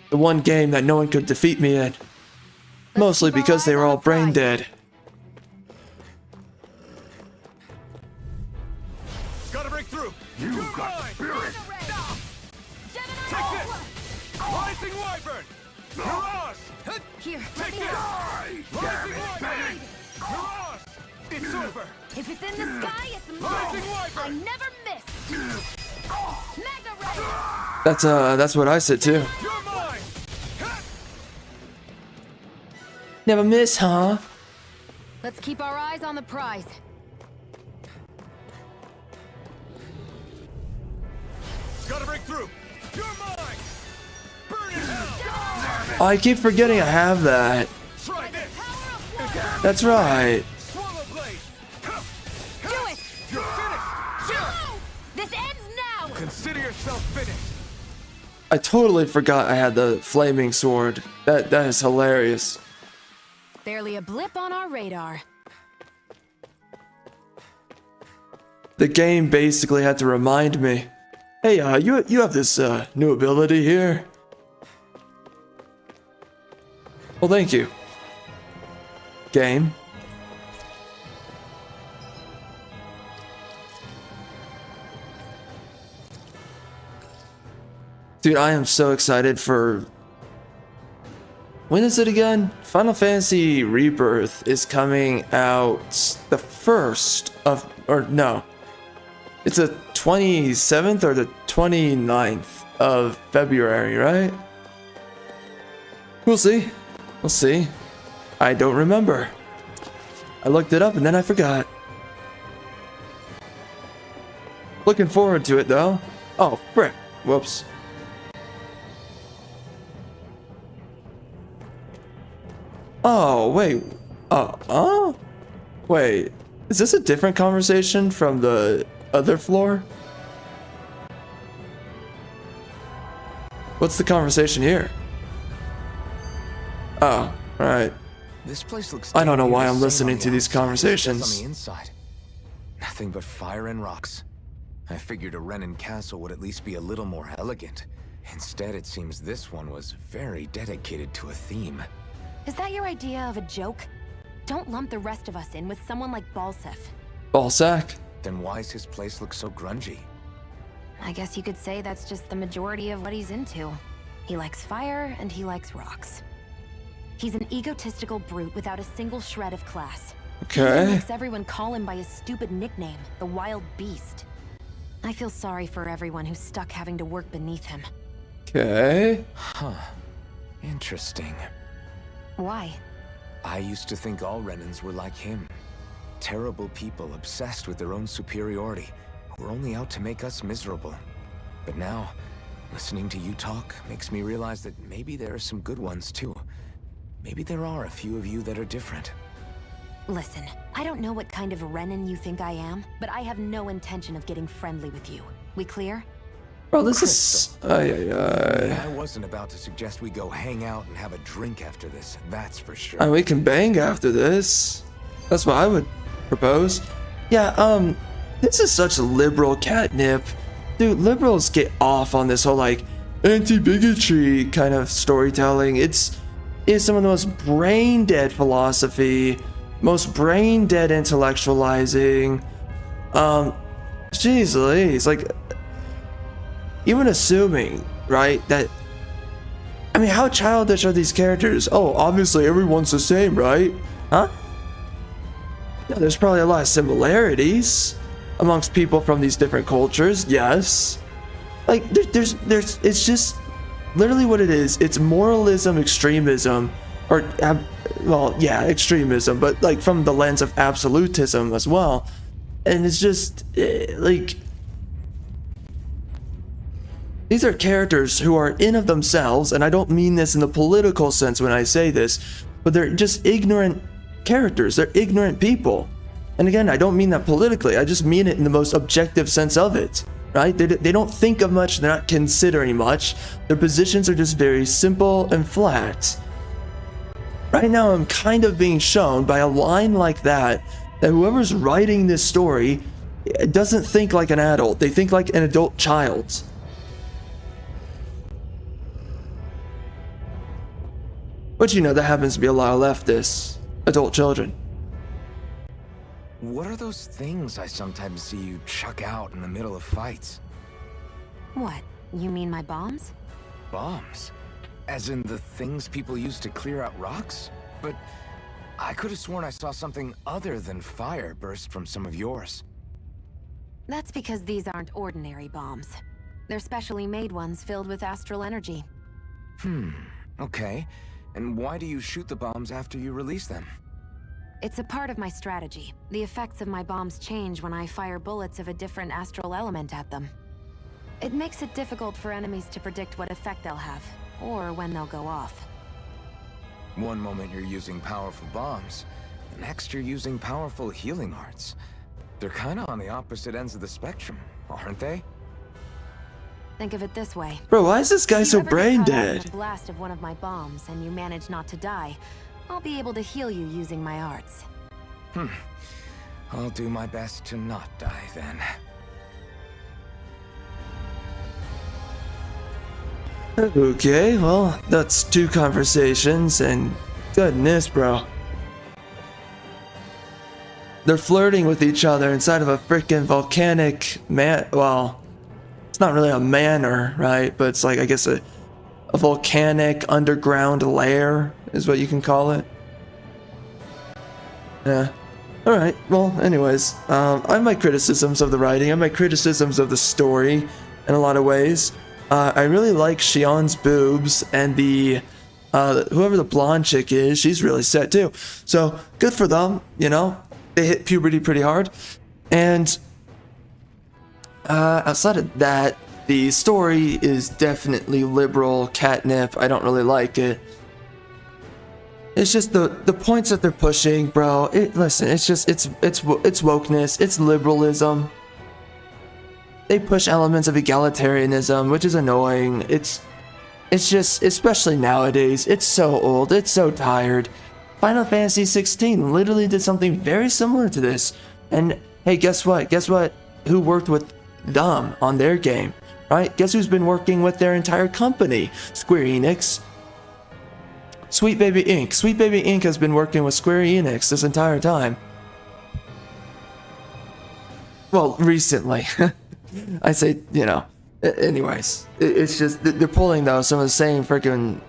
The one game that no one could defeat me in. Mostly because they were all brain dead. Gotta break through. You got spirit. Take this. Rising Wyvern. Mirage. Here, Take this. Rising Wyvern. Mirage. It's over. if it's in the sky, it's Rising mine. Wyvern. I never miss. Mega Ray. That's what I said too. You're mine. Never miss, huh? Let's keep our eyes on the prize. Gotta break through. You're mine. Burn in hell. Oh, I keep forgetting I have that. Try this. That's right. Swallow blade. Do it. You're finished. This ends now. Consider yourself finished. I totally forgot I had the flaming sword. That is hilarious. Barely a blip on our radar. The game basically had to remind me. Hey, you have this new ability here. Well, thank you. Game. Dude, I am so excited for... When is it again? Final Fantasy Rebirth is coming out the 1st of... Or no. It's the 27th or the 29th of February, right? We'll see. We'll see. I don't remember. I looked it up and then I forgot. Looking forward to it though. Oh, frick. Whoops. Oh, wait. Wait. Is this a different conversation from the other floor? What's the conversation here? Oh, alright. This place looks I don't know damn why near I'm the same listening on to the these outside as it is conversations. on the inside. Nothing but fire and rocks. I figured a Renan castle would at least be a little more elegant. Instead, it seems this one was very dedicated to a theme. Is that your idea of a joke? Don't lump the rest of us in with someone like Balsef. Ballsack? Then why's his place look so grungy? I guess you could say that's just the majority of what he's into. He likes fire and he likes rocks. He's an egotistical brute without a single shred of class. He Okay. makes everyone call him by his stupid nickname, the Wild Beast. I feel sorry for everyone who's stuck having to work beneath him. Okay. Huh. Interesting. Why? I used to think all Renans were like him. Terrible people obsessed with their own superiority, who were only out to make us miserable. But now, listening to you talk makes me realize that maybe there are some good ones too. Maybe there are a few of you that are different. Listen, I don't know what kind of Renan you think I am, but I have no intention of getting friendly with you. We clear? Bro, this is... I wasn't about to suggest we go hang out and have a drink after this, that's for sure. We can bang after this. That's what I would propose. Yeah, this is such liberal catnip. Dude, liberals get off on this whole, like, anti-bigotry kind of storytelling. It's some of the most brain-dead philosophy, most brain-dead intellectualizing. Jeez Louise, like... Even assuming, right, that... I mean, how childish are these characters? Oh, obviously everyone's the same, right? Huh? Yeah, there's probably a lot of similarities amongst people from these different cultures, yes. Like, there's it's just literally what it is. It's moralism, extremism, or, well, yeah, extremism, but like from the lens of absolutism as well. And it's just, like... These are characters who are in of themselves, and I don't mean this in the political sense when I say this, but they're just ignorant characters. They're ignorant people. And again, I don't mean that politically. I just mean it in the most objective sense of it, right? They don't think of much. They're not considering much. Their positions are just very simple and flat. Right now, I'm kind of being shown by a line like that whoever's writing this story doesn't think like an adult. They think like an adult child. But you know, that happens to be a lot of leftists, adult children. What are those things I sometimes see you chuck out in the middle of fights? What? You mean my bombs? Bombs? As in the things people use to clear out rocks? But I could have sworn I saw something other than fire burst from some of yours. That's because these aren't ordinary bombs. They're specially made ones filled with astral energy. Okay. And why do you shoot the bombs after you release them? It's a part of my strategy. The effects of my bombs change when I fire bullets of a different astral element at them. It makes it difficult for enemies to predict what effect they'll have, or when they'll go off. One moment you're using powerful bombs, the next you're using powerful healing arts. They're kinda on the opposite ends of the spectrum, aren't they? Think of it this way. Bro, why is this guy so brain If you ever get caught out in dead? a blast of one of my bombs and you manage not to die, I'll be able to heal you using my arts. I'll do my best to not die then. Okay, well, that's 2 conversations, and goodness, bro. They're flirting with each other inside of a freaking volcanic well, it's not really a manor, right? But it's like, I guess, a volcanic underground lair is what you can call it. Yeah. Alright, well, anyways, I have my criticisms of the writing, I have my criticisms of the story in a lot of ways. I really like Shionne's boobs, and the whoever the blonde chick is, she's really set too. So good for them, you know. They hit puberty pretty hard. And outside of that, the story is definitely liberal catnip. I don't really like it. It's just the points that they're pushing, bro. Listen, it's just it's wokeness, it's liberalism. They push elements of egalitarianism, which is annoying. It's just, especially nowadays, it's so old, it's so tired. Final Fantasy 16 literally did something very similar to this. And hey, guess what? Guess what? Who worked with them on their game, right? Guess who's been working with their entire company? Square Enix. Sweet Baby Inc. Sweet Baby Inc. has been working with Square Enix this entire time. Well, recently. I say, you know, anyways, it's just, they're pulling though some of the same freaking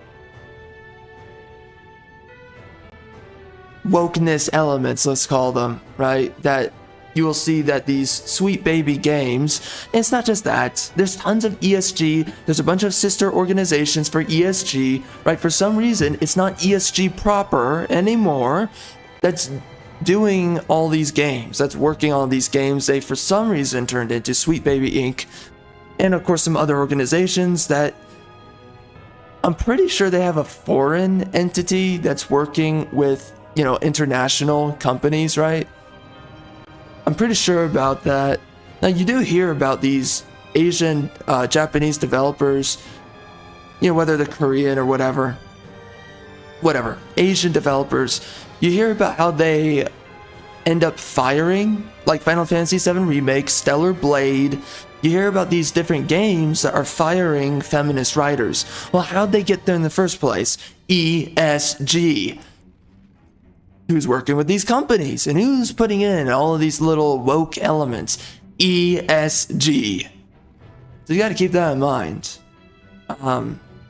wokeness elements, let's call them, right? That you will see that these Sweet Baby games, it's not just that, there's tons of ESG, there's a bunch of sister organizations for ESG, right? For some reason, it's not ESG proper anymore. That's doing all these games, that's working on these games. They for some reason turned into Sweet Baby Inc. And of course some other organizations that I'm pretty sure they have a foreign entity that's working with, you know, international companies, right? I'm pretty sure about that. Now you do hear about these Asian, Japanese developers, you know, whether they're Korean or whatever, Asian developers. You hear about how they end up firing, like Final Fantasy VII Remake, Stellar Blade. You hear about these different games that are firing feminist writers. Well, how'd they get there in the first place? ESG. Who's working with these companies? And who's putting in all of these little woke elements? ESG. So you gotta keep that in mind.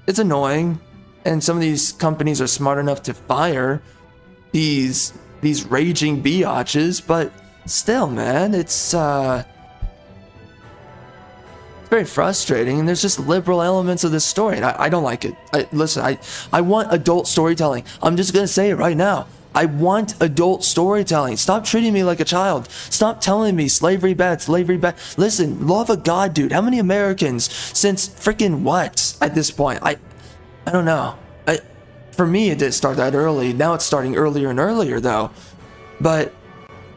It's annoying. And some of these companies are smart enough to fire these raging biatches, but still, man, it's very frustrating, and there's just liberal elements of this story, and I don't like it. Listen, I want adult storytelling. I'm just gonna say it right now. I want adult storytelling. Stop treating me like a child. Stop telling me slavery bad, slavery bad. Listen, love of God, dude. How many Americans since freaking what at this point? I don't know. For me, it didn't start that early. Now it's starting earlier and earlier, though. But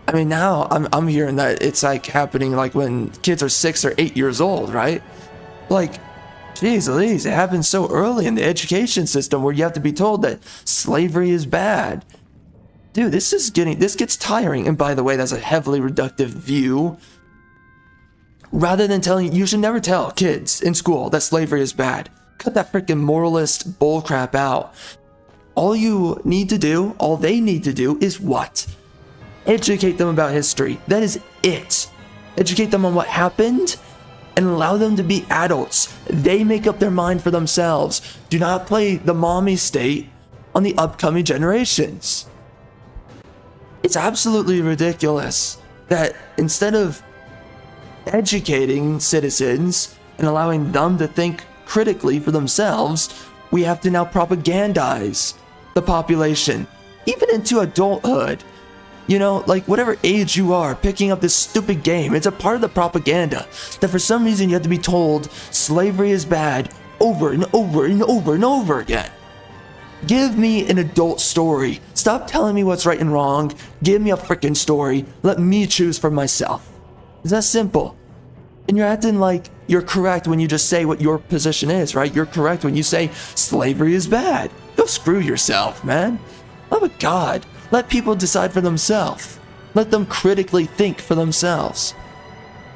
I mean, now I'm hearing that it's like happening like when kids are 6 or 8 years old, right? Like, Jeez Louise, it happens so early in the education system where you have to be told that slavery is bad. Dude, this gets tiring. And by the way, that's a heavily reductive view. Rather than you should never tell kids in school that slavery is bad. Cut that freaking moralist bullcrap out. All they need to do is what? Educate them about history. That is it. Educate them on what happened and allow them to be adults. They make up their mind for themselves. Do not play the mommy state on the upcoming generations. It's absolutely ridiculous that instead of educating citizens and allowing them to think critically for themselves, we have to now propagandize the population, even into adulthood. You know, like whatever age you are, picking up this stupid game, it's a part of the propaganda that for some reason you have to be told slavery is bad over and over and over and over again. Give me an adult story. Stop telling me what's right and wrong. Give me a freaking story. Let me choose for myself. It's that simple. And you're acting like you're correct when you just say what your position is, right? You're correct when you say slavery is bad. Go screw yourself, man. Love of God. Let people decide for themselves. Let them critically think for themselves.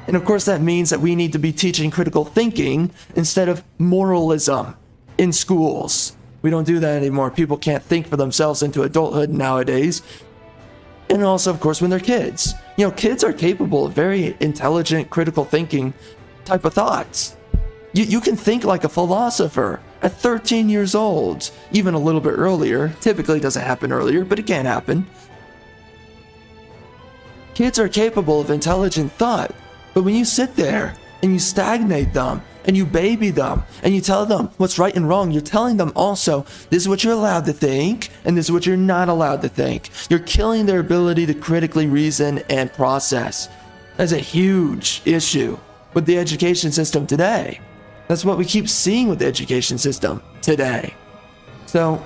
And of course that means that we need to be teaching critical thinking instead of moralism in schools. We don't do that anymore. People can't think for themselves into adulthood nowadays. And also, of course, when they're kids. You know, kids are capable of very intelligent, critical thinking type of thoughts. You can think like a philosopher at 13 years old, even a little bit earlier. Typically doesn't happen earlier, but it can happen. Kids are capable of intelligent thought, but when you sit there and you stagnate them and you baby them and you tell them what's right and wrong, you're telling them also this is what you're allowed to think and this is what you're not allowed to think. You're killing their ability to critically reason and process. That's a huge issue with the education system today. That's what we keep seeing with the education system today. So,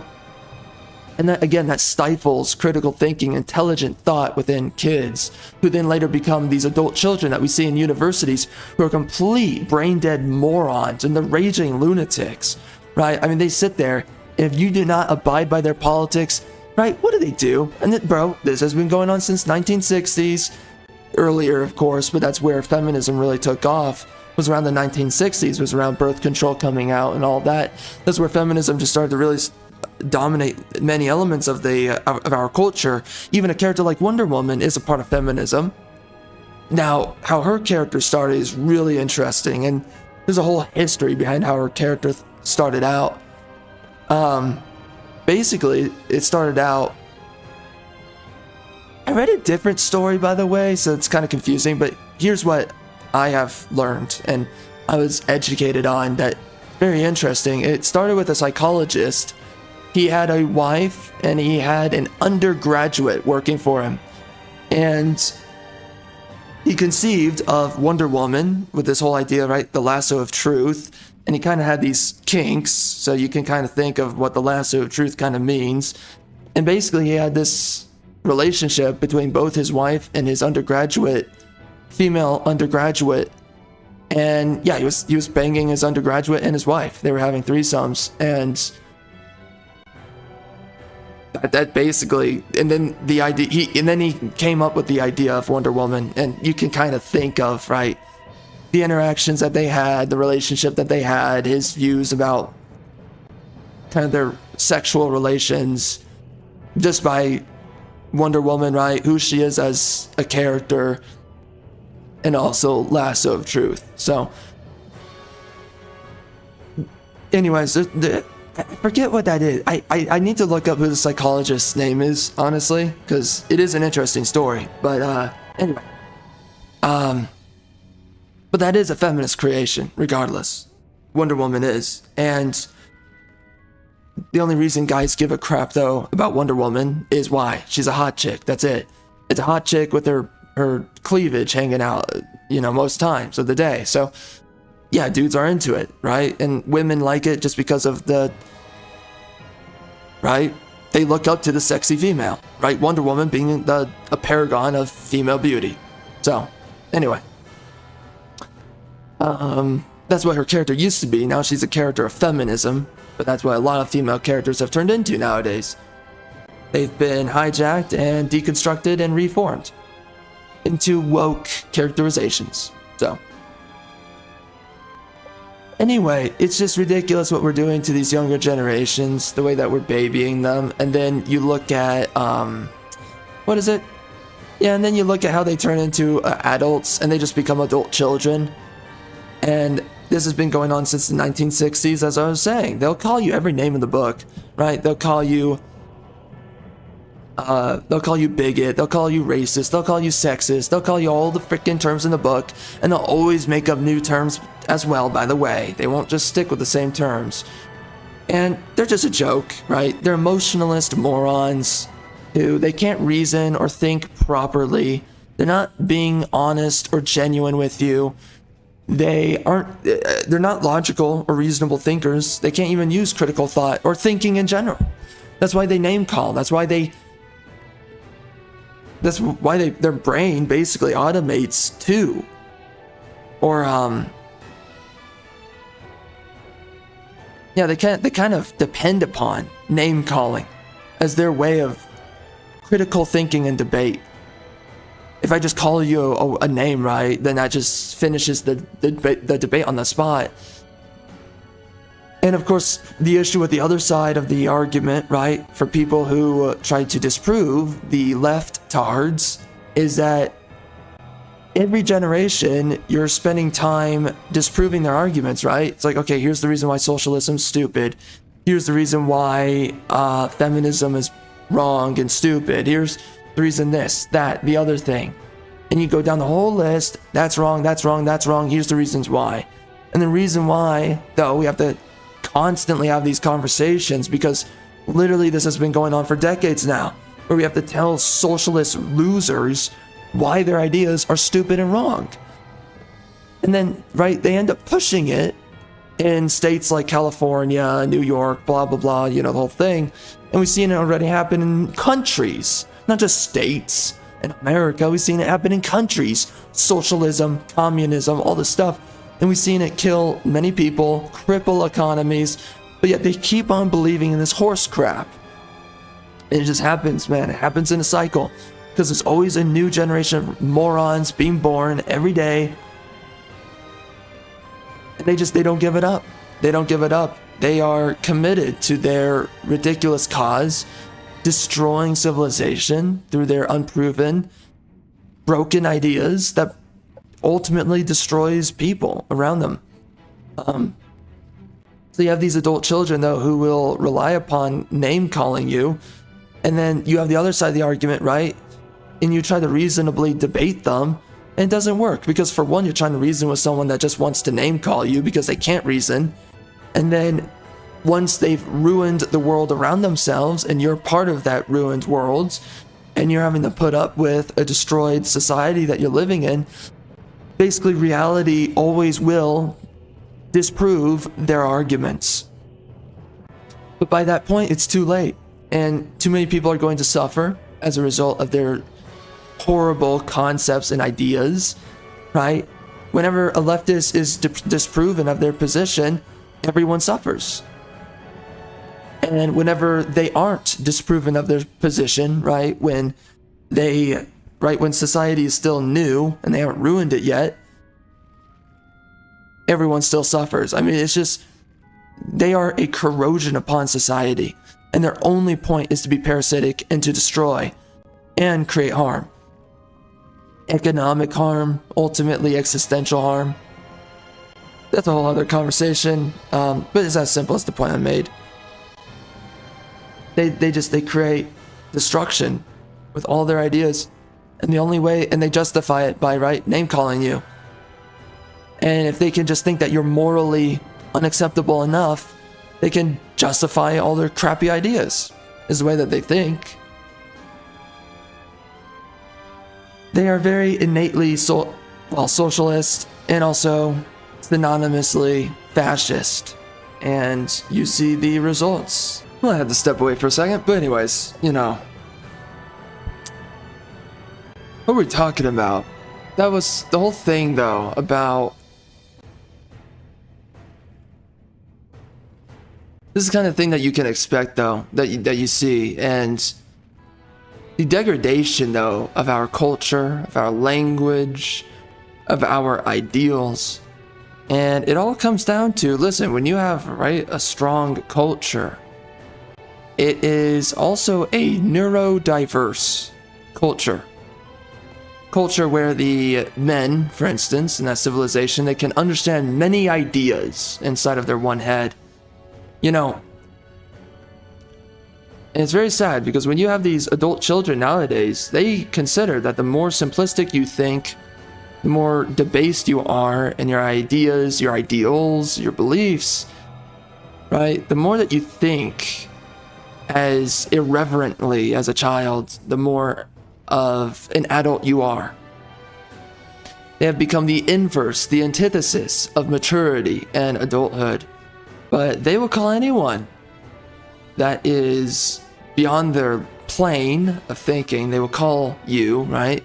and that, again, that stifles critical thinking, intelligent thought within kids, who then later become these adult children that we see in universities who are complete brain-dead morons and the raging lunatics, right? I mean, they sit there, if you do not abide by their politics, right, what do? And bro, this has been going on since 1960s, earlier, of course, but that's where feminism really took off. Was around the 1960s, was around birth control coming out and all that. That's where feminism just started to really dominate many elements of our culture. Even a character like Wonder Woman is a part of feminism. Now, how her character started is really interesting, and there's a whole history behind how her character started out. Basically, it started out... I read a different story, by the way, so it's kind of confusing, but here's what I have learned and I was educated on that very interesting. It started with a psychologist. He had a wife and he had an undergraduate working for him. And he conceived of Wonder Woman with this whole idea, right? The lasso of truth. And he kind of had these kinks. So you can kind of think of what the lasso of truth kind of means. And basically he had this relationship between both his wife and his female undergraduate, and yeah, he was banging his undergraduate and his wife. They were having threesomes, and that basically, and then the idea, he came up with the idea of Wonder Woman, and you can kind of think of, right, the interactions that they had, the relationship that they had, his views about kind of their sexual relations, just by Wonder Woman, right, who she is as a character, and also lasso of truth. So anyways, I forget what that is. I need to look up who the psychologist's name is, honestly, because it is an interesting story. But anyway, but that is a feminist creation regardless. Wonder Woman is. And the only reason guys give a crap though about Wonder Woman is why? She's a hot chick. That's it. It's a hot chick with her cleavage hanging out, you know, most times of the day. So yeah, dudes are into it, right? And women like it just because of right? They look up to the sexy female, right? Wonder Woman being a paragon of female beauty. So anyway, that that's what her character used to be. Now she's a character of feminism, but that's what a lot of female characters have turned into nowadays. They've been hijacked and deconstructed and reformed into woke characterizations. So anyway, it's just ridiculous what we're doing to these younger generations, the way that we're babying them. And then you look at what is it? Yeah, and then you look at how they turn into adults and they just become adult children. And this has been going on since the 1960s, as I was saying. They'll call you every name in the book, right? They'll call you bigot, they'll call you racist, they'll call you sexist, they'll call you all the freaking terms in the book, and they'll always make up new terms as well, by the way. They won't just stick with the same terms. And they're just a joke, right? They're emotionalist morons who they can't reason or think properly. They're not being honest or genuine with you. They're not logical or reasonable thinkers. They can't even use critical thought or thinking in general. That's why they name call. That's why their brain basically automates to, or they kind of depend upon name calling as their way of critical thinking and debate. If I just call you a name, right, then that just finishes the debate on the spot. And of course, the issue with the other side of the argument, right, for people who try to disprove the left-tards, is that every generation you're spending time disproving their arguments, right? It's like, okay, here's the reason why socialism's stupid. Here's the reason why feminism is wrong and stupid. Here's the reason this, that, the other thing. And you go down the whole list. That's wrong, that's wrong, that's wrong. Here's the reasons why. And the reason why, though, we have to constantly have these conversations, because literally this has been going on for decades now, where we have to tell socialist losers why their ideas are stupid and wrong. And then, right, they end up pushing it in states like California, New York, blah, blah, blah, the whole thing. And we've seen it already happen in countries, not just states. In America, we've seen it happen in countries. Socialism, communism, all this stuff. And we've seen it kill many people, cripple economies, but yet they keep on believing in this horse crap. And it just happens, man. It happens in a cycle. Because there's always a new generation of morons being born every day. And they don't give it up. They don't give it up. They are committed to their ridiculous cause, destroying civilization through their unproven, broken ideas that ultimately destroys people around them. So you have these adult children, though, who will rely upon name calling you. And then you have the other side of the argument, right? And you try to reasonably debate them, and it doesn't work. Because for one, you're trying to reason with someone that just wants to name call you because they can't reason. And then once they've ruined the world around themselves, and you're part of that ruined world, and you're having to put up with a destroyed society that you're living in, basically reality always will disprove their arguments. But by that point, it's too late. And too many people are going to suffer as a result of their horrible concepts and ideas, right? Whenever a leftist is disproven of their position, everyone suffers. And whenever they aren't disproven of their position, right, when society is still new and they haven't ruined it yet, everyone still suffers. I mean, it's just, they are a corrosion upon society, and their only point is to be parasitic and to destroy and create harm. Economic harm, ultimately existential harm. That's a whole other conversation, but it's as simple as the point I made. They create destruction with all their ideas, and the only way, and they justify it by, right, name calling you. And if they can just think that you're morally unacceptable enough, they can justify all their crappy ideas, is the way that they think. They are very innately socialist, and also synonymously fascist. And you see the results. Well, I had to step away for a second, but anyways, what were we talking about? That was the whole thing, though, about This is the kind of thing that you can expect, though, that you see. And the degradation, though, of our culture, of our language, of our ideals. And it all comes down to, listen, when you have, right, a strong culture, it is also a neurodiverse culture. Culture where the men, for instance, in that civilization, they can understand many ideas inside of their one head. You know, and it's very sad because when you have these adult children nowadays, they consider that the more simplistic you think, the more debased you are in your ideas, your ideals, your beliefs, right? The more that you think as irreverently as a child, the more of an adult you are. They have become the inverse, the antithesis of maturity and adulthood. But they will call anyone that is beyond their plane of thinking, they will call you, right?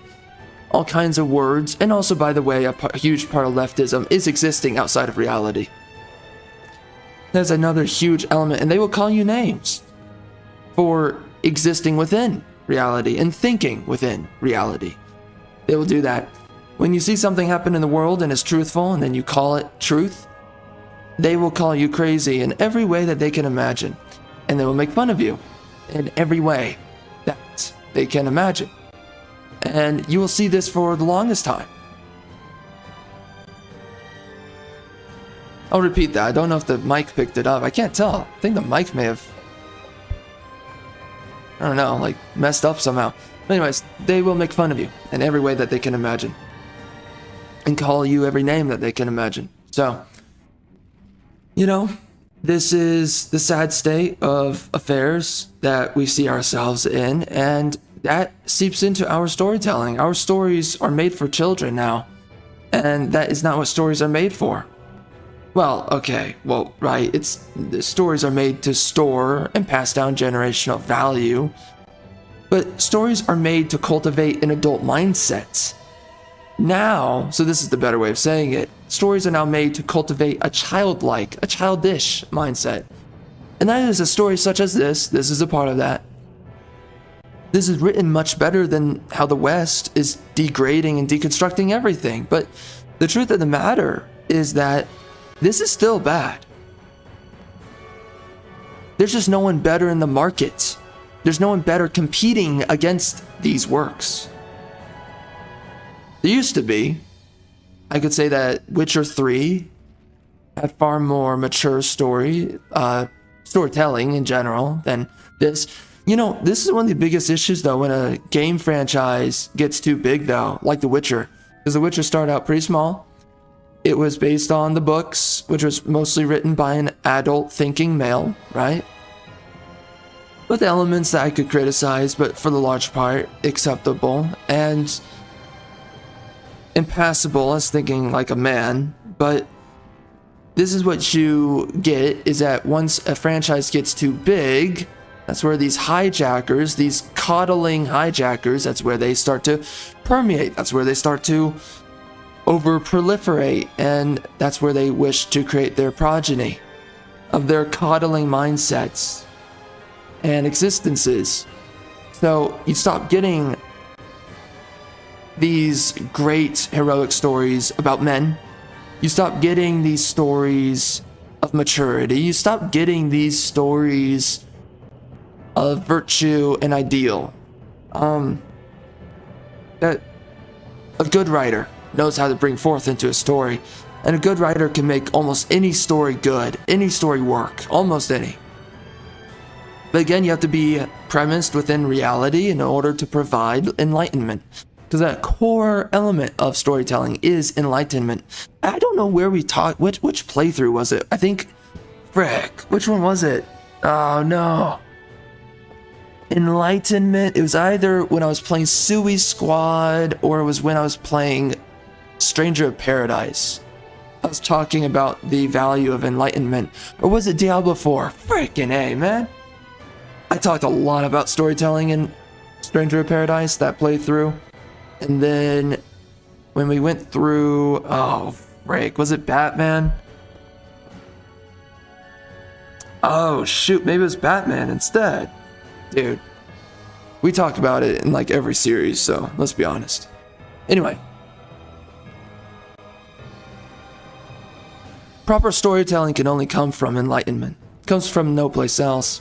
All kinds of words. And also, by the way, a huge part of leftism is existing outside of reality. There's another huge element, and they will call you names for existing within reality and thinking within reality. They will do that. When you see something happen in the world and it's truthful, and then you call it truth, they will call you crazy in every way that they can imagine. And they will make fun of you in every way that they can imagine. And you will see this for the longest time. I'll repeat that. I don't know if the mic picked it up. I can't tell. I think the mic may have, I don't know, like messed up somehow. But anyways, they will make fun of you in every way that they can imagine. And call you every name that they can imagine. So, you know, this is the sad state of affairs that we see ourselves in, and that seeps into our storytelling. Our stories are made for children now, and that is not what stories are made for. Well, okay, well, right, the stories are made to store and pass down generational value, but stories are made to cultivate an adult mindset. Now, so this is the better way of saying it, stories are now made to cultivate a childish mindset. And that is a story such as this is a part of that. This is written much better than how the West is degrading and deconstructing everything. But the truth of the matter is that this is still bad. There's just no one better in the market. There's no one better competing against these works. There used to be. I could say that Witcher 3 had far more mature storytelling in general than this. You know, this is one of the biggest issues, though, when a game franchise gets too big, though, like The Witcher. Because The Witcher started out pretty small. It was based on the books, which was mostly written by an adult thinking male, right? With elements that I could criticize, but for the large part, acceptable and impassable as thinking like a man. But this is what you get, is that once a franchise gets too big, that's where these hijackers, these coddling hijackers, that's where they start to permeate. That's where they start to over-proliferate. And that's where they wish to create their progeny of their coddling mindsets and existences. So you stop getting these great heroic stories about men. You stop getting these stories of maturity. You stop getting these stories of virtue and ideal. That a good writer knows how to bring forth into a story, and a good writer can make almost any story good, any story work, almost any. But again, you have to be premised within reality in order to provide enlightenment. Because that core element of storytelling is enlightenment. I don't know where we talked, which playthrough was it? I think, frick, which one was it? Oh no. Enlightenment, it was either when I was playing Sui Squad or it was when I was playing Stranger of Paradise. I was talking about the value of enlightenment. Or was it Diablo 4? Frickin' A, man. I talked a lot about storytelling in Stranger of Paradise, that playthrough. And then when we went through, oh frick, was it Batman? Oh, shoot, maybe it was Batman instead. Dude, we talk about it in like every series, so let's be honest. Anyway. Proper storytelling can only come from enlightenment. It comes from no place else.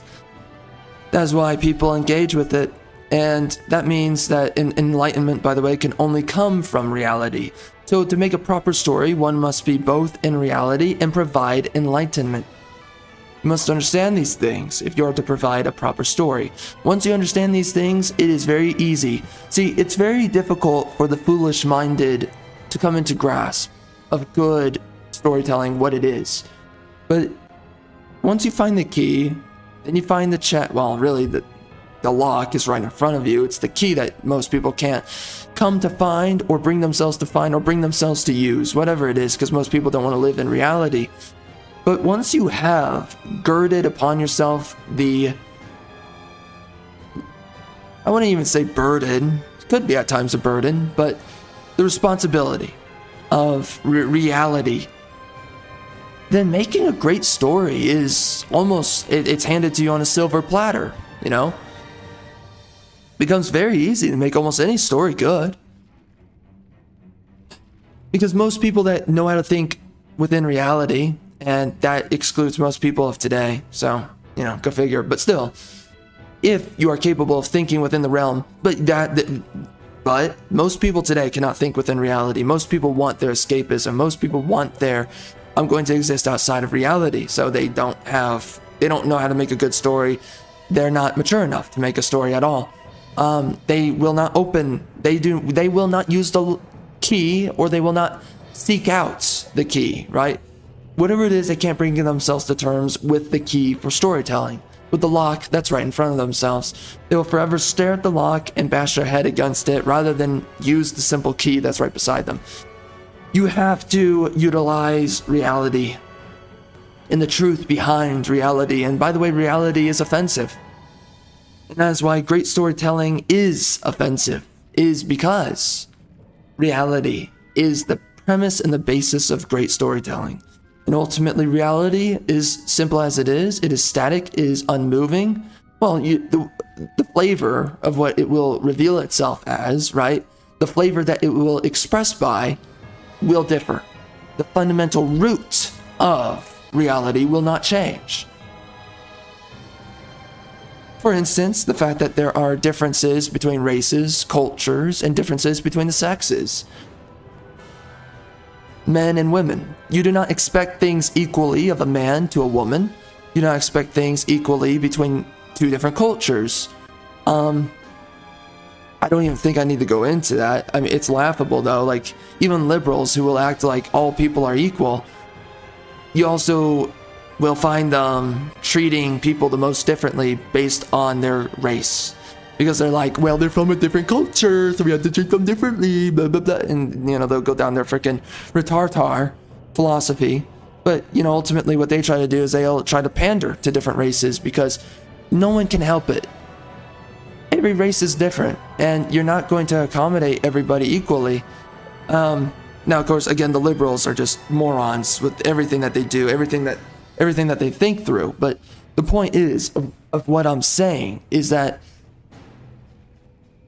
That's why people engage with it. And that means that enlightenment, by the way, can only come from reality. So to make a proper story, one must be both in reality and provide enlightenment. You must understand these things if you are to provide a proper story. Once you understand these things, it is very easy. See, it's very difficult for the foolish-minded to come into grasp of good storytelling, what it is. But once you find the key, then you find the really the lock is right in front of you. It's the key that most people can't come to find or bring themselves to find or bring themselves to use, whatever it is, because most people don't want to live in reality. But once you have girded upon yourself I wouldn't even say burden, it could be at times a burden, but the responsibility of reality, then making a great story is almost, it's handed to you on a silver platter, you know? Becomes very easy to make almost any story good. Because most people that know how to think within reality, and that excludes most people of today, so, you know, go figure. But still, if you are capable of thinking within the realm, but most people today cannot think within reality. Most people want their escapism. Most people want their, I'm going to exist outside of reality. So they don't know how to make a good story. They're not mature enough to make a story at all. They will not they will not use the key, or they will not seek out the key, right? Whatever it is, they can't bring themselves to terms with the key for storytelling. With the lock that's right in front of themselves. They will forever stare at the lock and bash their head against it rather than use the simple key that's right beside them. You have to utilize reality and the truth behind reality. And by the way, reality is offensive. And that is why great storytelling is offensive, is because reality is the premise and the basis of great storytelling. And ultimately, reality is simple as it is static, it is unmoving. Well, the flavor of what it will reveal itself as, right? The flavor that it will express by will differ. The fundamental root of reality will not change. For instance, the fact that there are differences between races, cultures, and differences between the sexes. Men and women. You do not expect things equally of a man to a woman. You do not expect things equally between two different cultures. I don't even think I need to go into that. I mean, it's laughable though. Like, even liberals who will act like all people are equal, you also will find them treating people the most differently based on their race. Because they're like, well, they're from a different culture, so we have to treat them differently, blah, blah, blah. And, you know, they'll go down their freaking retartar philosophy. But, you know, ultimately what they try to do is they'll try to pander to different races because no one can help it. Every race is different, and you're not going to accommodate everybody equally. Now, of course, again, the liberals are just morons with everything that they do, everything that they think through. But the point is, of what I'm saying is that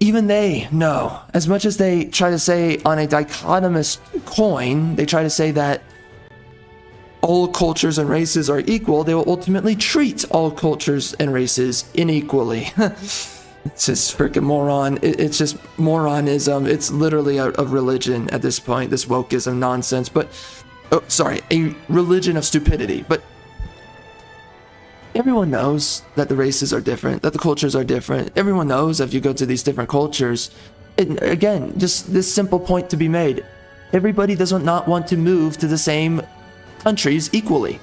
even they know, as much as they try to say on a dichotomous coin, they try to say that all cultures and races are equal, they will ultimately treat all cultures and races unequally. It's just freaking moron. It's just moronism. It's literally a religion at this point, this wokeism nonsense. But, oh, sorry, a religion of stupidity. But everyone knows that the races are different, that the cultures are different. Everyone knows if you go to these different cultures. And again, just this simple point to be made. Everybody does not want to move to the same countries equally.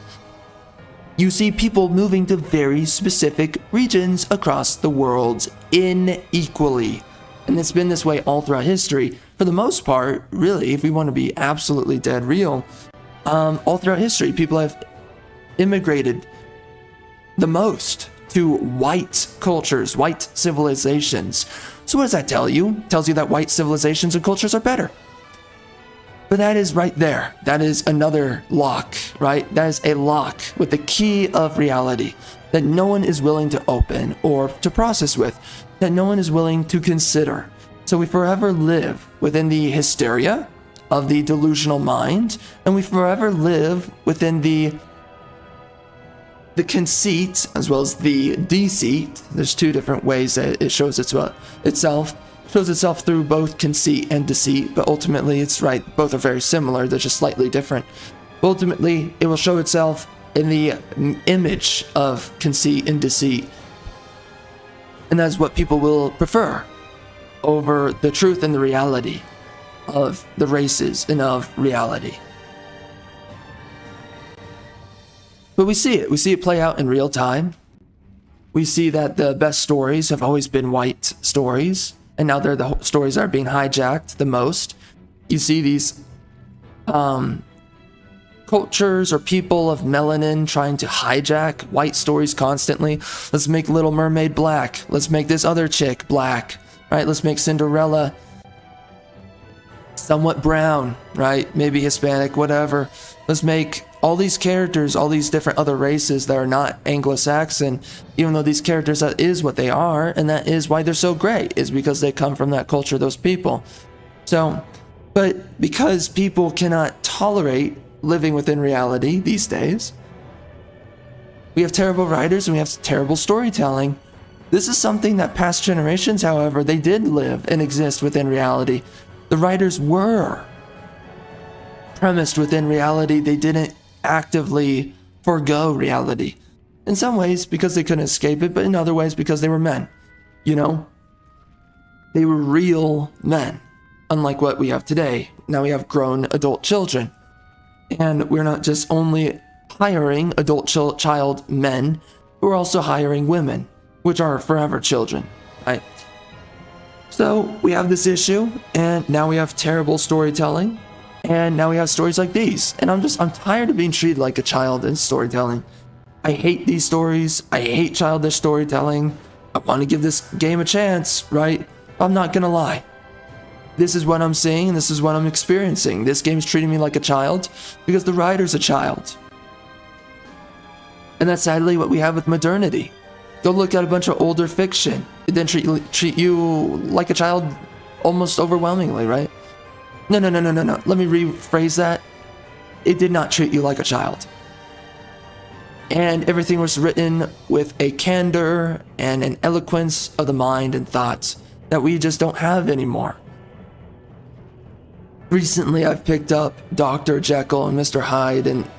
You see people moving to very specific regions across the world unequally. And it's been this way all throughout history. For the most part, really, if we want to be absolutely dead real, all throughout history, people have immigrated the most to white cultures, white civilizations. So what does that tell you? It tells you that white civilizations and cultures are better. But that is right there. That is another lock, right? That is a lock with the key of reality that no one is willing to open or to process with, that no one is willing to consider. So we forever live within the hysteria of the delusional mind, and we forever live within the conceit as well as the deceit. There's two different ways that it shows itself through both conceit and deceit, but ultimately it's right, both are very similar, they're just slightly different. But ultimately it will show itself in the image of conceit and deceit, and that's what people will prefer over the truth and the reality of the races and of reality. But we see it play out in real time. We see that the best stories have always been white stories, and now they're the stories that are being hijacked the most. You see these cultures or people of melanin trying to hijack white stories constantly. Let's make Little Mermaid black. Let's make this other chick black, right? Let's make Cinderella somewhat brown, right? Maybe Hispanic, whatever. Let's make all these characters, all these different other races that are not Anglo-Saxon, even though these characters, that is what they are, and that is why they're so great, is because they come from that culture, those people. So, but because people cannot tolerate living within reality these days, we have terrible writers and we have terrible storytelling. This is something that past generations, however, they did live and exist within reality. The writers were premised within reality. They didn't actively forego reality. In some ways because they couldn't escape it, but in other ways because they were men. You know? They were real men. Unlike what we have today. Now we have grown adult children. And we're not just only hiring adult child men, we're also hiring women, which are forever children, right? So we have this issue, and now we have terrible storytelling, and now we have stories like these. And I'm tired of being treated like a child in storytelling. I hate these stories. I hate childish storytelling. I want to give this game a chance, right? I'm not gonna lie. This is what I'm seeing, and this is what I'm experiencing. This game's treating me like a child because the writer's a child. And that's sadly what we have with modernity. Go look at a bunch of older fiction. It then treat you like a child almost overwhelmingly, right? No. Let me rephrase that. It did not treat you like a child. And everything was written with a candor and an eloquence of the mind and thoughts that we just don't have anymore. Recently, I've picked up Dr. Jekyll and Mr. Hyde, and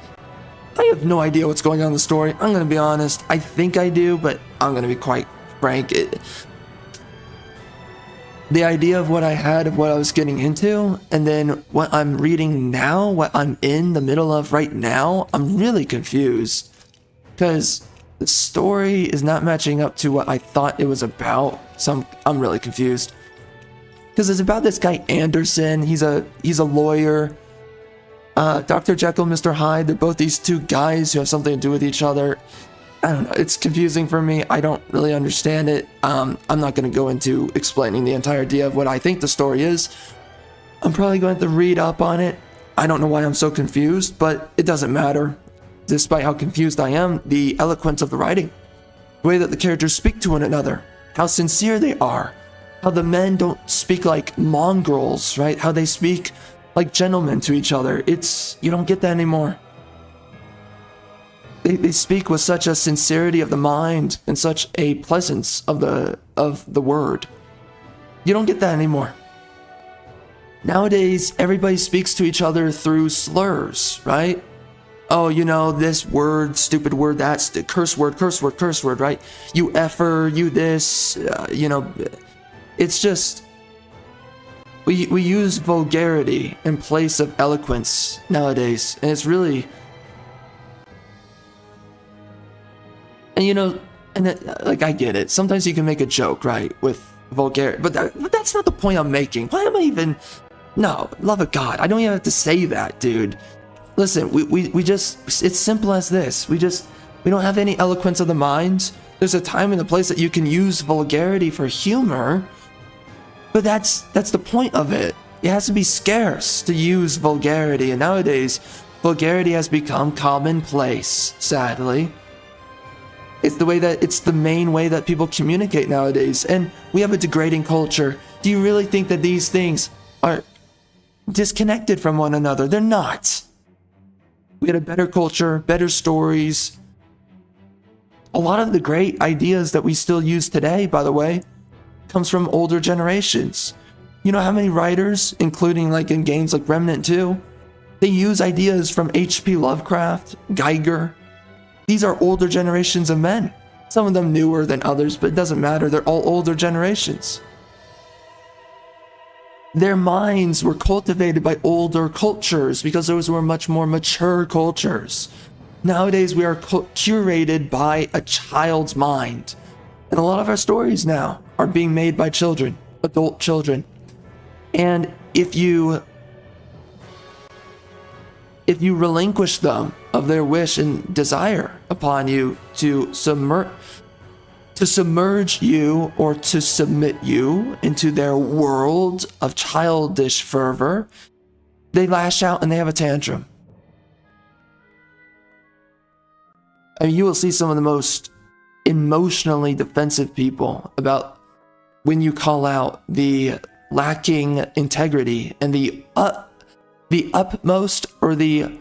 I have no idea what's going on in the story. I'm going to be honest. I think I do, but I'm going to be quite frank. The idea of what I had, of what I was getting into, and then what I'm reading now, what I'm in the middle of right now, I'm really confused. Because the story is not matching up to what I thought it was about. So I'm really confused. Because it's about this guy Anderson. He's a lawyer. Dr. Jekyll, Mr. Hyde, they're both these two guys who have something to do with each other. I don't know, it's confusing for me. I don't really understand it. I'm not going to go into explaining the entire idea of what I think the story is. I'm probably going to have to read up on it. I don't know why I'm so confused, but it doesn't matter. Despite how confused I am, the eloquence of the writing, the way that the characters speak to one another, how sincere they are, how the men don't speak like mongrels, right? How they speak like gentlemen to each other. You don't get that anymore. They speak with such a sincerity of the mind and such a pleasance of the word. You don't get that anymore. Nowadays, everybody speaks to each other through slurs, right? Oh, you know, this word, stupid word, that's the curse word, right? You effer, you this, it's just, we use vulgarity in place of eloquence nowadays, and it's really, and I get it. Sometimes you can make a joke, right, with vulgarity, but that's not the point I'm making. Why am I even, no, love of God, I don't even have to say that, dude. Listen, we just, it's simple as this. We don't have any eloquence of the mind. There's a time and a place that you can use vulgarity for humor, but that's the point of it. It has to be scarce to use vulgarity, and nowadays, vulgarity has become commonplace, sadly. It's the main way that people communicate nowadays, and we have a degrading culture. Do you really think that these things are disconnected from one another? They're not. We had a better culture, better stories. A lot of the great ideas that we still use today, by the way, comes from older generations. You know how many writers, including like in games like Remnant 2, they use ideas from H.P. Lovecraft, Geiger. These are older generations of men. Some of them newer than others, but it doesn't matter. They're all older generations. Their minds were cultivated by older cultures because those were much more mature cultures. Nowadays, we are curated by a child's mind. And a lot of our stories now are being made by children, adult children. And if you relinquish them of their wish and desire upon you to submerge you or to submit you into their world of childish fervor, they lash out and they have a tantrum. I mean, you will see some of the most emotionally defensive people about when you call out the lacking integrity and the upmost or the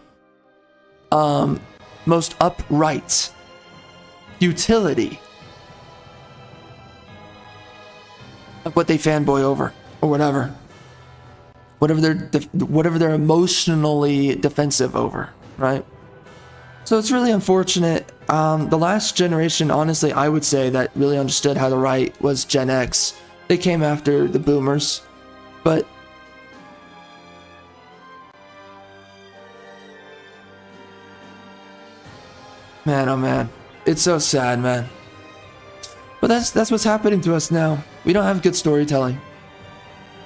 most upright futility of what they fanboy over or whatever they're emotionally defensive over, right? So it's really unfortunate. The last generation, honestly, I would say that really understood how to write was Gen X. They came after the boomers, but man, oh man, it's so sad, man. But that's what's happening to us now. We don't have good storytelling.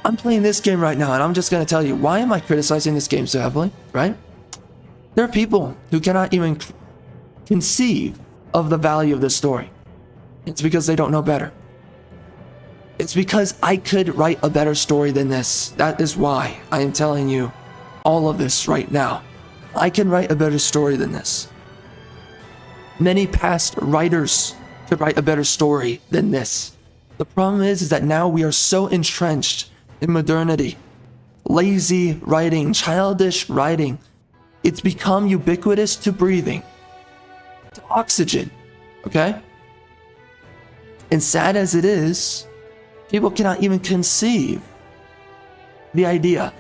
I'm playing this game right now, and I'm just gonna tell you, why am I criticizing this game so heavily, right? There are people who cannot even conceive of the value of this story. It's because they don't know better. It's because I could write a better story than this. That is why I am telling you all of this right now. I can write a better story than this. Many past writers could write a better story than this. The problem is that now we are so entrenched in modernity, lazy writing, childish writing. It's become ubiquitous to breathing, to oxygen, okay? And sad as it is, people cannot even conceive the idea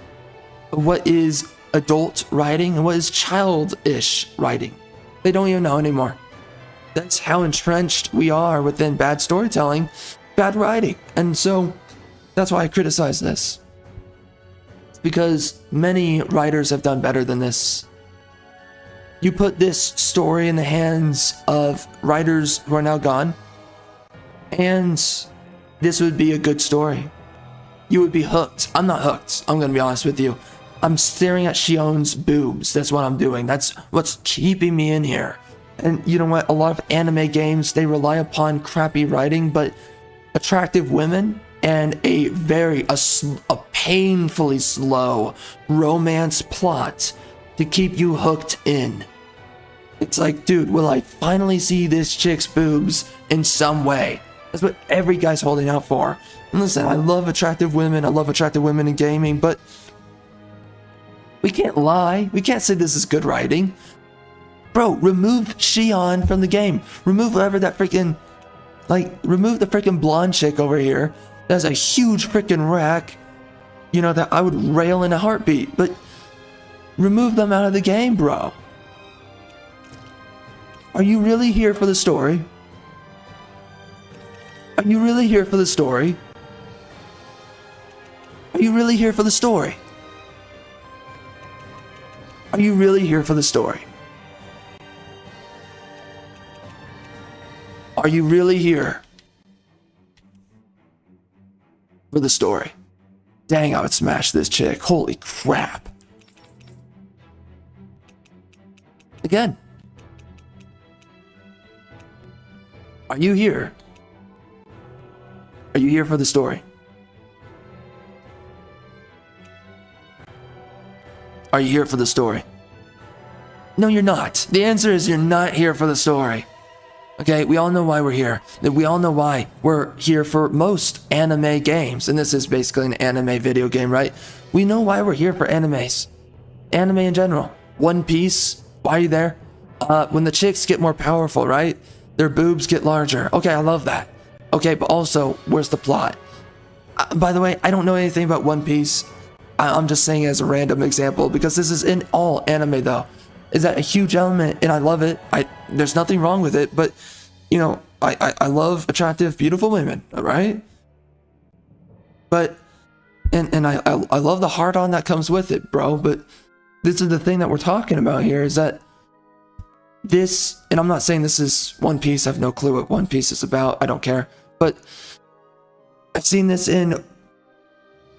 of what is adult writing and what is childish writing. They don't even know anymore. That's how entrenched we are within bad storytelling, bad writing. And so that's why I criticize this. It's because many writers have done better than this. You put this story in the hands of writers who are now gone, and this would be a good story. You would be hooked. I'm not hooked. I'm gonna be honest with you. I'm staring at Shionne's boobs. That's what I'm doing. That's what's keeping me in here. And you know what? A lot of anime games, they rely upon crappy writing, but attractive women and a painfully slow romance plot to keep you hooked in. It's like, dude, will I finally see this chick's boobs in some way? That's what every guy's holding out for. And listen, I love attractive women. I love attractive women in gaming, but we can't lie. We can't say this is good writing. Bro, remove Shionne from the game. Remove whatever that freaking, remove the freaking blonde chick over here. That's a huge freaking wreck. You know, that I would rail in a heartbeat, but remove them out of the game, bro. Are you really here for the story? Are you really here for the story? Are you really here for the story? Are you really here for the story? Are you really here for the story? Dang, I would smash this chick. Holy crap. Again. Are you here? Are you here for the story? Are you here for the story? No, you're not. The answer is you're not here for the story. Okay, we all know why we're here. We all know why we're here for most anime games. And this is basically an anime video game, right? We know why we're here for animes. Anime in general. One Piece, why are you there? When the chicks get more powerful, right? Their boobs get larger. Okay, I love that. Okay, but also, where's the plot? By the way, I don't know anything about One Piece. I'm just saying as a random example, because this is in all anime though. Is that a huge element, and I love it. There's nothing wrong with it, but you know, I love attractive, beautiful women, all right? But and I love the heart on that comes with it, bro. But this is the thing that we're talking about here, is that this, and I'm not saying this is One Piece. I have no clue what One Piece is about. I don't care. But I've seen this in.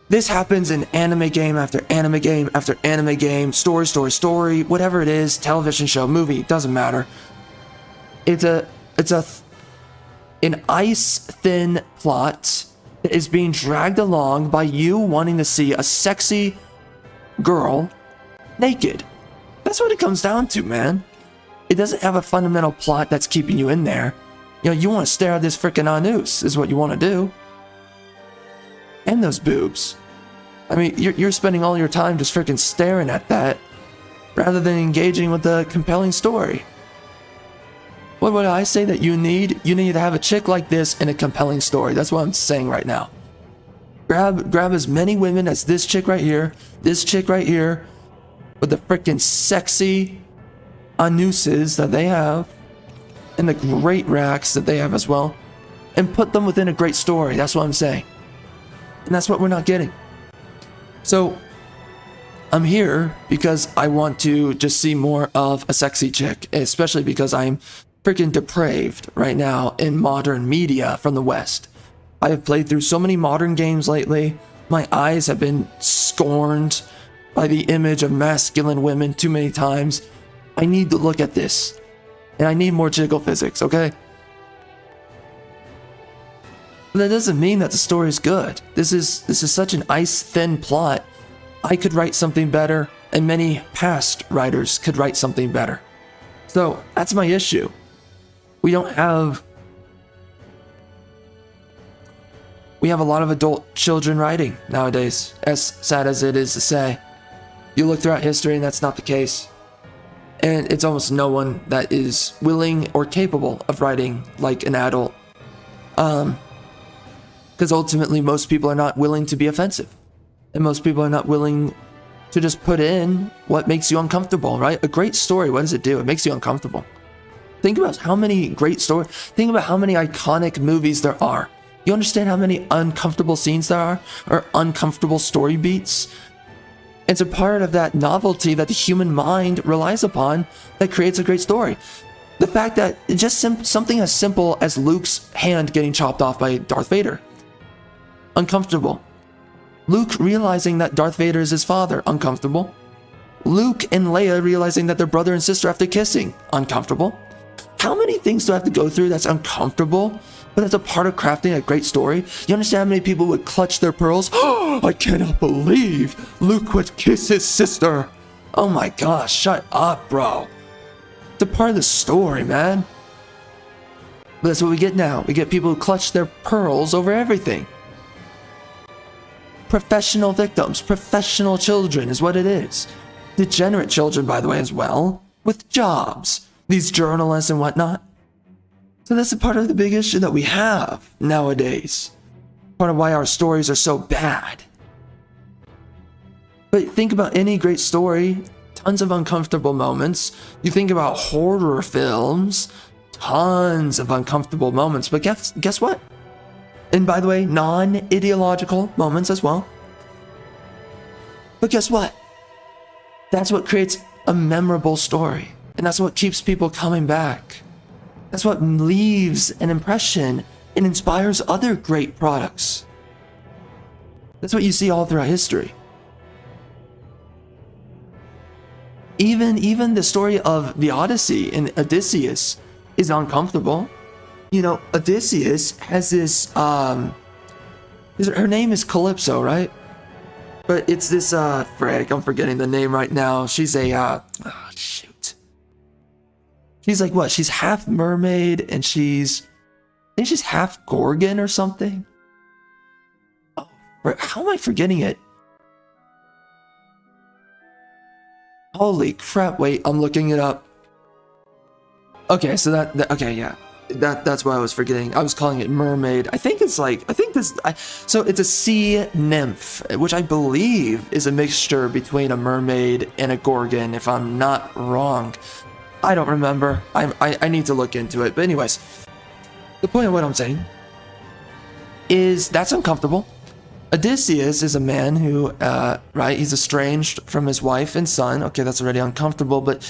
This happens in anime game after anime game after anime game, story, whatever it is, television show, movie, doesn't matter. It's an ice thin plot that is being dragged along by you wanting to see a sexy girl naked. That's what it comes down to, man. It doesn't have a fundamental plot that's keeping you in there. You know, you want to stare at this freaking anus is what you want to do. And those boobs. I mean, you're spending all your time just freaking staring at that rather than engaging with the compelling story. What would I say that you need? You need to have a chick like this and a compelling story. That's what I'm saying right now. Grab as many women as this chick right here with the freaking sexy anuses that they have and the great racks that they have as well, and put them within a great story. That's what I'm saying. And that's what we're not getting. So I'm here because I want to just see more of a sexy chick, especially because I'm freaking depraved right now in modern media from the West. I have played through so many modern games lately. My eyes have been scorned by the image of masculine women too many times. I need to look at this. And I need more jiggle physics, okay? But that doesn't mean that the story is good. This is such an ice-thin plot. I could write something better, and many past writers could write something better. So that's my issue. We have a lot of adult children writing nowadays, as sad as it is to say. You look throughout history and that's not the case. And it's almost no one that is willing or capable of writing like an adult. Because ultimately most people are not willing to be offensive. And most people are not willing to just put in what makes you uncomfortable, right? A great story, what does it do? It makes you uncomfortable. Think about how many great stories, think about how many iconic movies there are. You understand how many uncomfortable scenes there are? Or uncomfortable story beats? It's a part of that novelty that the human mind relies upon that creates a great story. The fact that just something as simple as Luke's hand getting chopped off by Darth Vader. Uncomfortable. Luke realizing that Darth Vader is his father. Uncomfortable. Luke and Leia realizing that they're brother and sister after kissing. Uncomfortable. How many things do I have to go through that's uncomfortable, but that's a part of crafting a great story? You understand how many people would clutch their pearls? Oh, I cannot believe Luke would kiss his sister. Oh my gosh, shut up, bro. It's a part of the story, man. But that's what we get now. We get people who clutch their pearls over everything. Professional victims, professional children is what it is. Degenerate children, by the way, as well, with jobs. These journalists and whatnot. So that's a part of the big issue that we have nowadays. Part of why our stories are so bad. But think about any great story, tons of uncomfortable moments. You think about horror films, tons of uncomfortable moments. But guess what? And by the way, non-ideological moments as well. But guess what? That's what creates a memorable story. And that's what keeps people coming back. That's what leaves an impression and inspires other great products. That's what you see all throughout history. Even the story of the Odyssey and Odysseus is uncomfortable. You know, Odysseus has this, her name is Calypso, right? But it's this, frick, I'm forgetting the name right now. She's a, oh, shoot. She's like, what? She's half mermaid, and I think she's half Gorgon or something. Oh, how am I forgetting it? Holy crap, wait, I'm looking it up. Okay, so okay, yeah. That's what I was forgetting. I was calling it mermaid. So it's a sea nymph, which I believe is a mixture between a mermaid and a Gorgon, if I'm not wrong. I don't remember. I need to look into it. But anyways, the point of what I'm saying is that's uncomfortable. Odysseus is a man who, right, he's estranged from his wife and son. Okay, that's already uncomfortable, but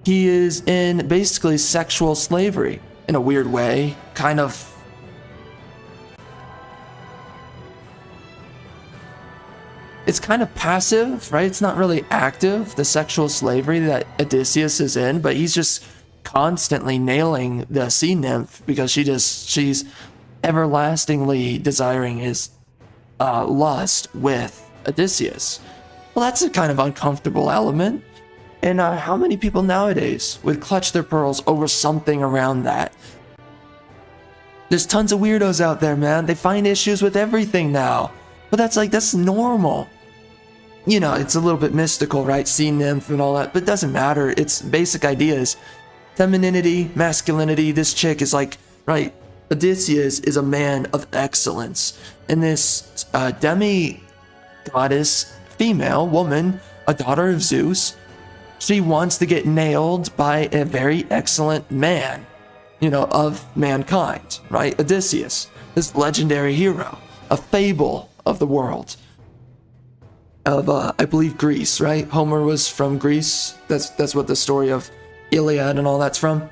he is in basically sexual slavery in a weird way, kind of. It's kind of passive, right? It's not really active, the sexual slavery that Odysseus is in, but he's just constantly nailing the sea nymph because she's everlastingly desiring his lust with Odysseus. Well, that's a kind of uncomfortable element. And how many people nowadays would clutch their pearls over something around that? There's tons of weirdos out there, man. They find issues with everything now. But that's normal. You know, it's a little bit mystical, right? Sea nymph and all that, but it doesn't matter. It's basic ideas. Femininity, masculinity. This chick is like, right, Odysseus is a man of excellence. And this demi-goddess, female woman, a daughter of Zeus, she wants to get nailed by a very excellent man, you know, of mankind, right? Odysseus, this legendary hero, a fable of the world. Of, I believe, Greece, right? Homer was from Greece. That's what the story of Iliad and all that's from.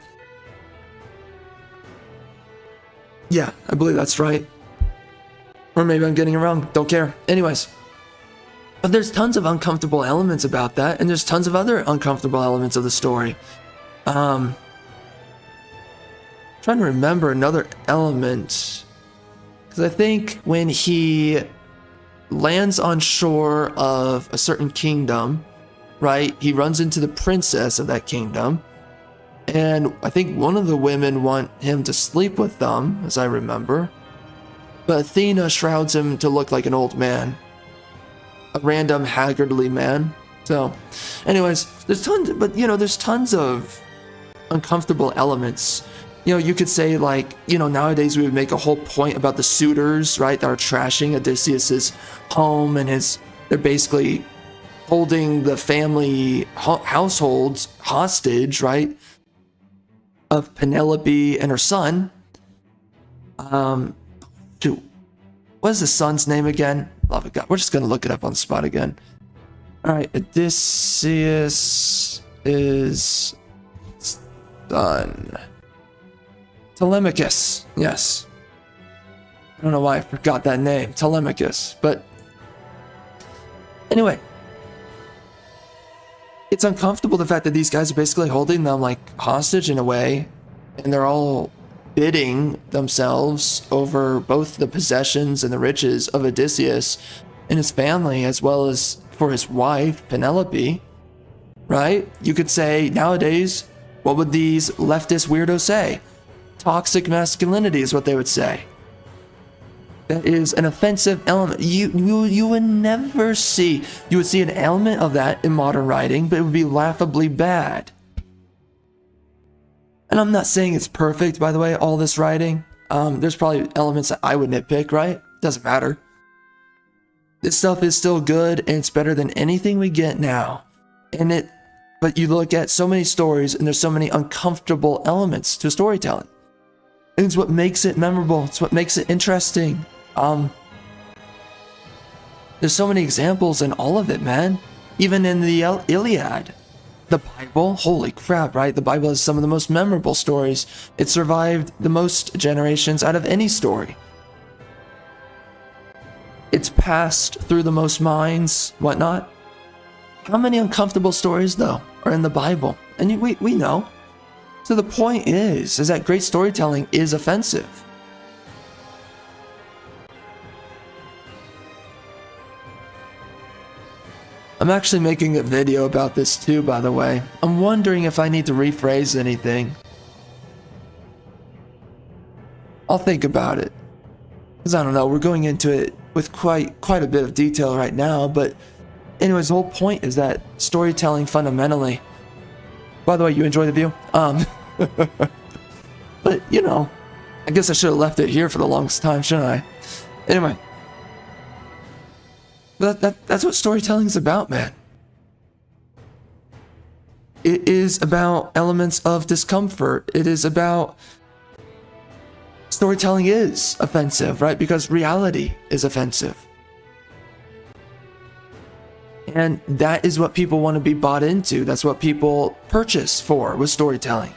Yeah, I believe that's right. Or maybe I'm getting it wrong. Don't care. Anyways. But there's tons of uncomfortable elements about that, and there's tons of other uncomfortable elements of the story. Trying to remember another element. Because I think when he lands on shore of a certain kingdom, right, he runs into the princess of that kingdom. And I think one of the women want him to sleep with them, as I remember. But Athena shrouds him to look like an old man. A random haggardly man. So, anyways, there's tons of uncomfortable elements. You know, you could say, like, you know, nowadays we would make a whole point about the suitors, right, that are trashing Odysseus's home and they're basically holding the family households hostage, right, of Penelope and her son. Shoot, what is the son's name again? Love of God, we're just gonna look it up on the spot again. All right, Odysseus is son. Telemachus, yes. I don't know why I forgot that name, Telemachus, but anyway. It's uncomfortable, the fact that these guys are basically holding them like hostage in a way, and they're all bidding themselves over both the possessions and the riches of Odysseus and his family, as well as for his wife, Penelope, right? You could say, nowadays, what would these leftist weirdos say? Toxic masculinity is what they would say. That is an offensive element. You would never see, you would see an element of that in modern writing, but it would be laughably bad. And I'm not saying it's perfect, by the way, all this writing. There's probably elements that I would nitpick, right? Doesn't matter. This stuff is still good, and it's better than anything we get now. But you look at so many stories, and there's so many uncomfortable elements to storytelling. And it's what makes it memorable. It's what makes it interesting. There's so many examples in all of it, man. Even in the Iliad. The Bible, holy crap, right? The Bible has some of the most memorable stories. It survived the most generations out of any story. It's passed through the most minds, whatnot. How many uncomfortable stories, though, are in the Bible? And we know. So the point is that great storytelling is offensive. I'm actually making a video about this too, by the way. I'm wondering if I need to rephrase anything. I'll think about it. Because I don't know, we're going into it with quite a bit of detail right now, but anyways, the whole point is that storytelling fundamentally... By the way, you enjoy the view? But, you know, I guess I should have left it here for the longest time, shouldn't I? Anyway. That's what storytelling's about, man. It is about elements of discomfort. It is about... Storytelling is offensive, right? Because reality is offensive. And that is what people want to be bought into. That's what people purchase for with storytelling.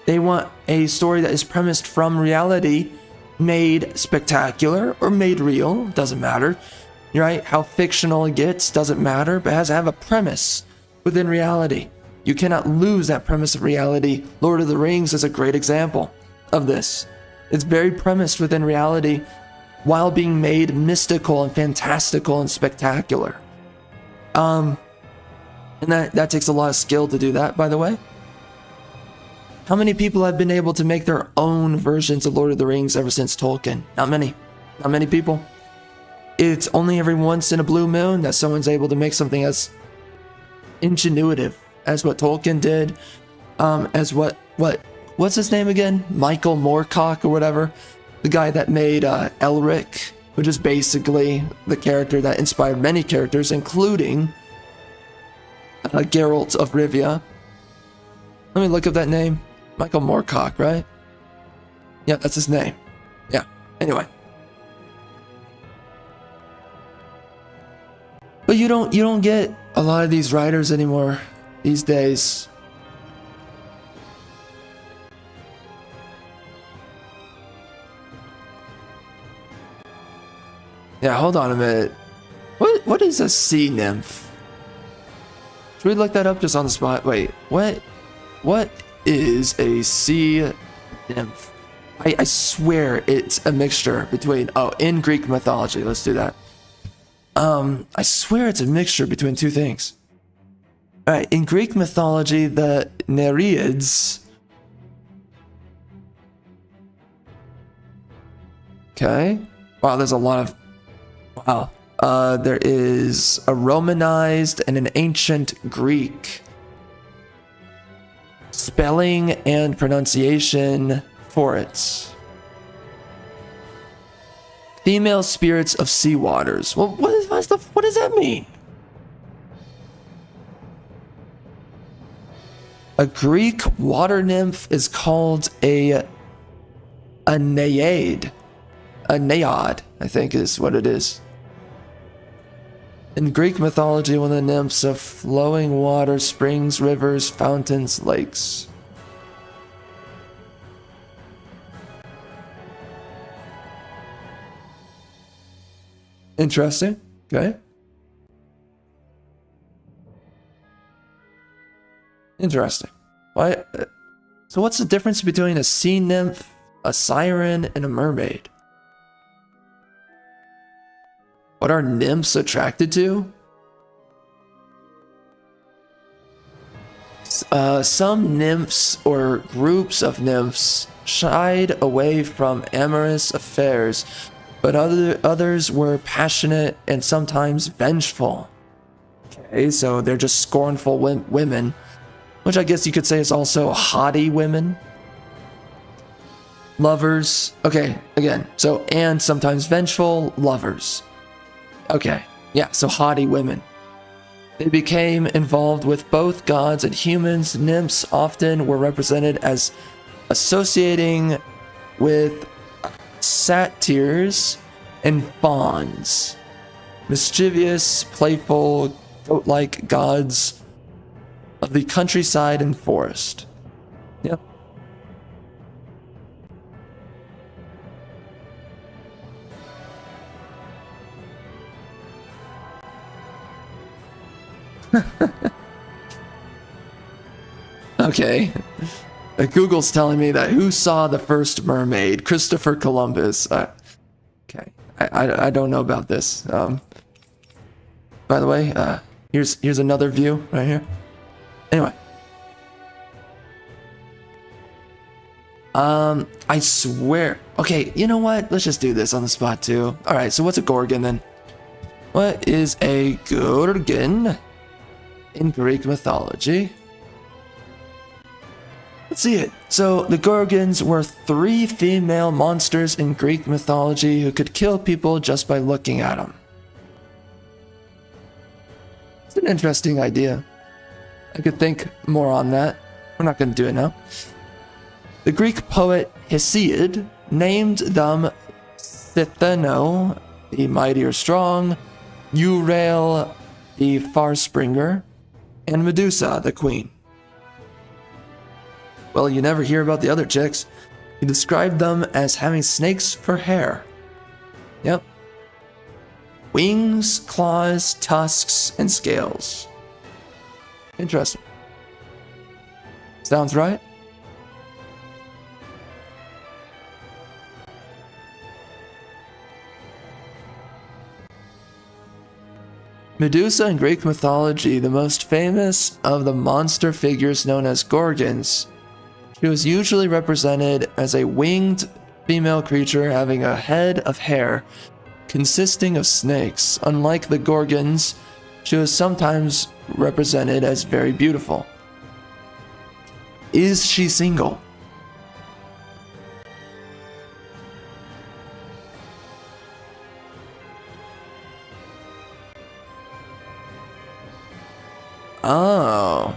They want a story that is premised from reality, made spectacular or made real, doesn't matter. Right? How fictional it gets doesn't matter, but it has to have a premise within reality. You cannot lose that premise of reality. Lord of the Rings is a great example of this. It's very premised within reality while being made mystical and fantastical and spectacular. And that takes a lot of skill to do that, by the way. How many people have been able to make their own versions of Lord of the Rings ever since Tolkien? Not many. Not many people. It's only every once in a blue moon that someone's able to make something as ingenuitive as what Tolkien did, as what's his name again? Michael Moorcock or whatever, the guy that made Elric, which is basically the character that inspired many characters, including Geralt of Rivia. Let me look up that name. Michael Moorcock, right? Yeah, that's his name. Yeah. Anyway. But you don't get a lot of these writers anymore these days. Yeah, hold on a minute. What is a sea nymph? Should we look that up just on the spot? Wait, what is a sea nymph? I swear it's a mixture between, in Greek mythology, let's do that. I swear it's a mixture between two things. Alright, in Greek mythology, the Nereids... Okay. Wow, there's a lot of... Wow. There is a Romanized and an ancient Greek spelling and pronunciation for it. Female spirits of sea waters. Well, what does that mean? A Greek water nymph is called a naiad. A naiad, I think is what it is. In Greek mythology, one of the nymphs of flowing water, springs, rivers, fountains, lakes. Interesting. Okay. Interesting. Why? So what's the difference between a sea nymph, a siren, and a mermaid? What are nymphs attracted to? Some nymphs or groups of nymphs shied away from amorous affairs, but others were passionate and sometimes vengeful. Okay, so they're just scornful women, which I guess you could say is also haughty women. Lovers. Okay, again, so and sometimes vengeful lovers. Okay, yeah, so haughty women. They became involved with both gods and humans. Nymphs often were represented as associating with satyrs and fauns. Mischievous, playful, goat-like gods of the countryside and forest. Yep. Okay. Google's telling me that who saw the first mermaid? Christopher Columbus. Okay. I don't know about this. By the way, Here's another view right here. Anyway. I swear. Okay, you know what? Let's just do this on the spot too. Alright, so what's a Gorgon then? What is a Gorgon in Greek mythology? Let's see it. So, the Gorgons were 3 female monsters in Greek mythology who could kill people just by looking at them. It's an interesting idea. I could think more on that. We're not going to do it now. The Greek poet Hesiod named them Sitheno, the mighty or strong, Urael, the far-springer, and Medusa, the queen. Well, you never hear about the other chicks. He described them as having snakes for hair. Yep. Wings, claws, tusks, and scales. Interesting. Sounds right? Medusa in Greek mythology, the most famous of the monster figures known as Gorgons. She was usually represented as a winged female creature having a head of hair consisting of snakes. Unlike the Gorgons, she was sometimes represented as very beautiful. Is she single? Oh.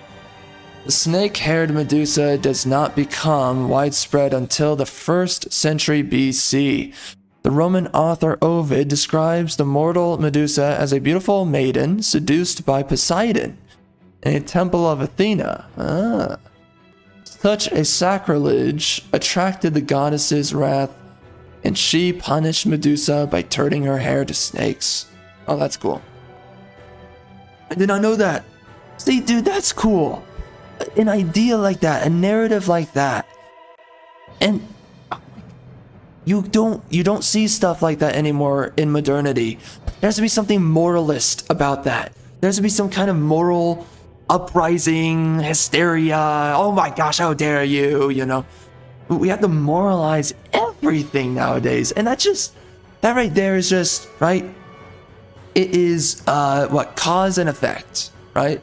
The snake-haired Medusa does not become widespread until the 1st century BC. The Roman author Ovid describes the mortal Medusa as a beautiful maiden seduced by Poseidon in a temple of Athena. Such a sacrilege attracted the goddess's wrath, and she punished Medusa by turning her hair to snakes. Oh, that's cool. I did not know that. See, dude, that's cool. An idea like that, a narrative like that. And you don't see stuff like that anymore in modernity. There has to be something moralist about that. There has to be some kind of moral uprising, hysteria. Oh my gosh, how dare you, you know. We have to moralize everything nowadays. And that right there is just, right? It is, cause and effect, right?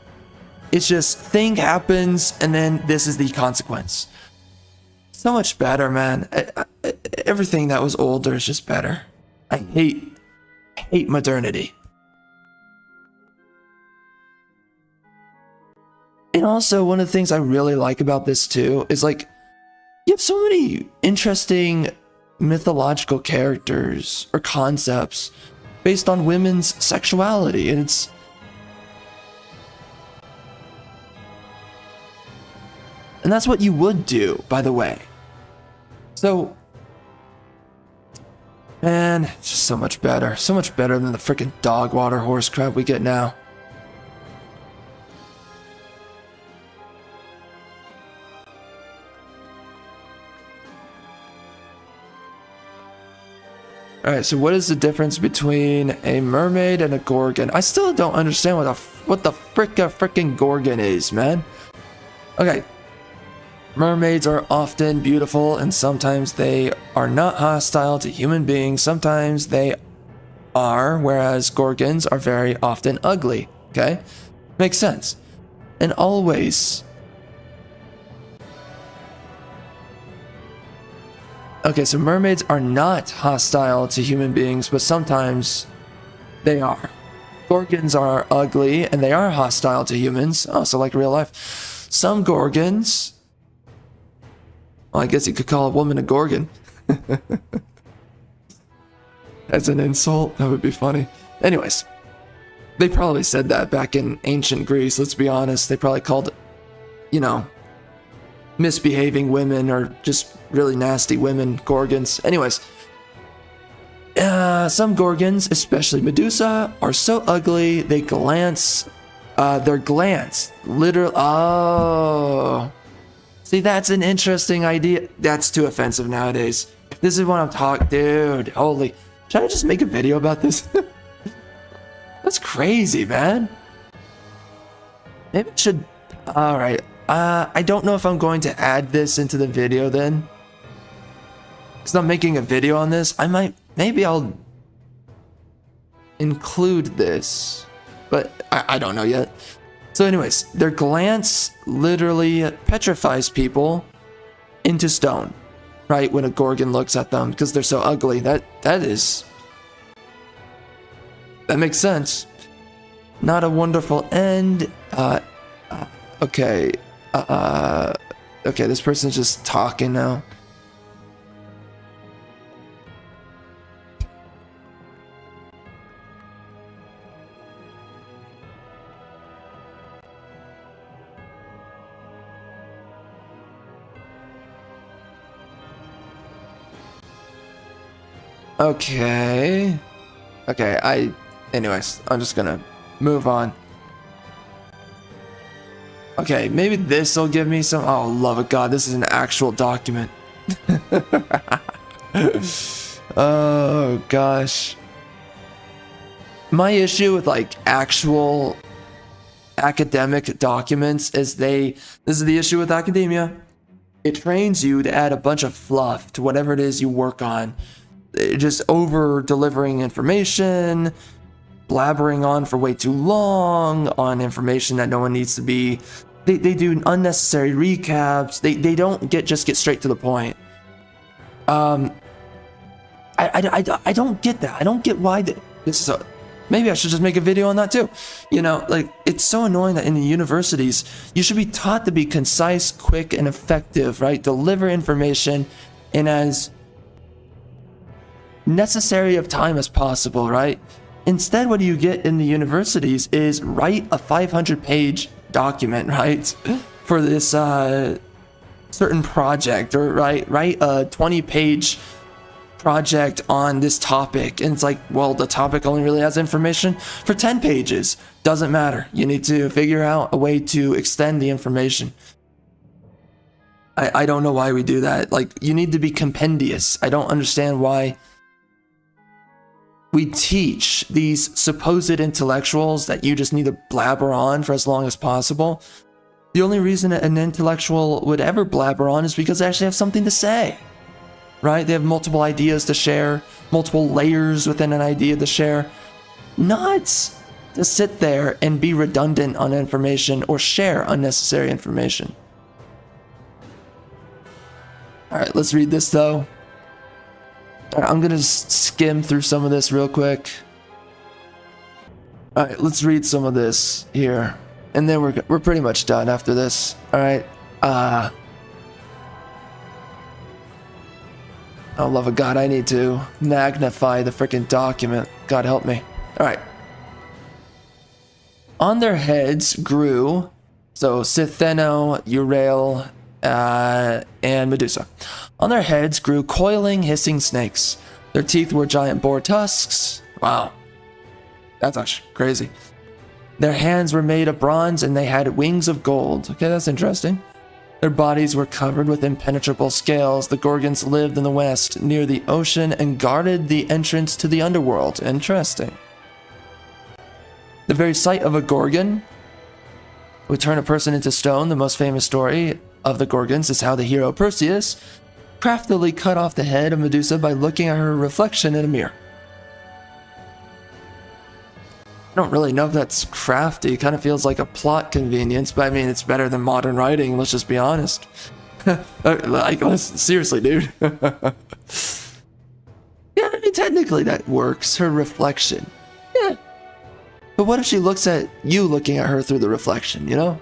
It's just thing happens and then this is the consequence. So much better, man. Everything that was older is just better. I hate modernity. And also, one of the things I really like about this too is like, you have so many interesting mythological characters or concepts based on women's sexuality, and that's what you would do, by the way. So, man, it's just so much better. So much better than the freaking dog water horse crap we get now. Alright, so what is the difference between a mermaid and a gorgon? I still don't understand what the frick a freaking gorgon is, man. Okay. Mermaids are often beautiful, and sometimes they are not hostile to human beings. Sometimes they are, whereas gorgons are very often ugly. Okay? Makes sense. And always. Okay, so mermaids are not hostile to human beings, but sometimes they are. Gorgons are ugly, and they are hostile to humans. Oh, so like real life. Some gorgons... Well, I guess you could call a woman a gorgon. As an insult, that would be funny. Anyways, they probably said that back in ancient Greece, let's be honest. They probably called, you know, misbehaving women or just really nasty women gorgons. Anyways, some gorgons, especially Medusa, are so ugly they glance. Their glance, literally. Oh. See, that's an interesting idea. That's too offensive nowadays. This is what I'm talking, dude. Holy, should I just make a video about this? That's crazy, man. Maybe I should... Alright. I don't know if I'm going to add this into the video then. Because I'm making a video on this. I might... Maybe I'll include this. But I don't know yet. So anyways, their glance literally petrifies people into stone. Right? When a Gorgon looks at them. Because they're so ugly. That makes sense. Not a wonderful end. Okay. Okay, this person's just talking now. Okay. Anyways, I'm just gonna move on. Okay, maybe this will give me some... Oh, love of God, this is an actual document. Oh, gosh. My issue with, like, actual academic documents is this is the issue with academia. It trains you to add a bunch of fluff to whatever it is you work on. Just over-delivering information, blabbering on for way too long on information that no one needs to be. They do unnecessary recaps. They don't get straight to the point. I don't get that. I don't get why this is a... Maybe I should just make a video on that too. You know, like, it's so annoying that in the universities, you should be taught to be concise, quick, and effective, right? Deliver information in as necessary of time as possible, right? Instead, what you get in the universities is write a 500-page document, right? For this certain project, or write a 20-page project on this topic. And it's like, well, the topic only really has information for 10 pages. Doesn't matter. You need to figure out a way to extend the information. I don't know why we do that. Like, you need to be compendious. I don't understand why we teach these supposed intellectuals that you just need to blabber on for as long as possible. The only reason an intellectual would ever blabber on is because they actually have something to say, right? They have multiple ideas to share, multiple layers within an idea to share. Not to sit there and be redundant on information or share unnecessary information. All right, let's read this though. I'm gonna skim through some of this real quick. All right, let's read some of this here, and then we're pretty much done after this. All right. Oh, love of God, I need to magnify the freaking document. God help me. All right. On their heads grew, so Sitheno, Urael, and Medusa. On their heads grew coiling, hissing snakes. Their teeth were giant boar tusks. Wow. That's actually crazy. Their hands were made of bronze and they had wings of gold. Okay, that's interesting. Their bodies were covered with impenetrable scales. The Gorgons lived in the west, near the ocean, and guarded the entrance to the underworld. Interesting. The very sight of a Gorgon would turn a person into stone. The most famous story of the Gorgons is how the hero Perseus craftily cut off the head of Medusa by looking at her reflection in a mirror. I don't really know if that's crafty. It kind of feels like a plot convenience, but I mean, it's better than modern writing, let's just be honest. Like, seriously, dude. Yeah, I mean, technically that works, her reflection. Yeah. But what if she looks at you looking at her through the reflection, you know?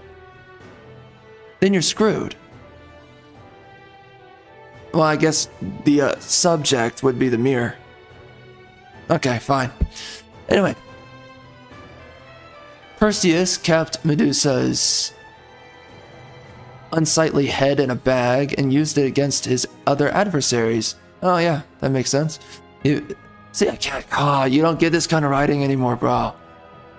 Then you're screwed. Well, I guess the subject would be the mirror. Okay, fine. Anyway. Perseus kept Medusa's unsightly head in a bag and used it against his other adversaries. Oh yeah, that makes sense. See, I can't... you don't get this kind of writing anymore, bro.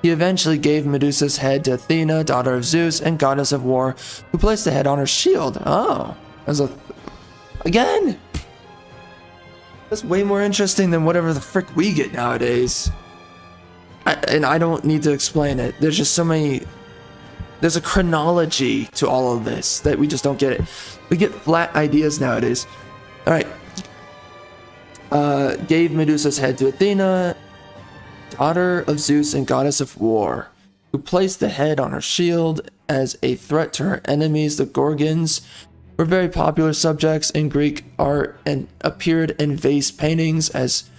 He eventually gave Medusa's head to Athena, daughter of Zeus and goddess of war, who placed the head on her shield. Oh, as a... Again? That's way more interesting than whatever the frick we get nowadays. And I don't need to explain it. There's just so many There's a chronology to all of this that we just don't get it. We get flat ideas nowadays. All right. Gave Medusa's head to Athena, daughter of Zeus and goddess of war, who placed the head on her shield as a threat to her enemies. The Gorgons were very popular subjects in Greek art and appeared in vase paintings as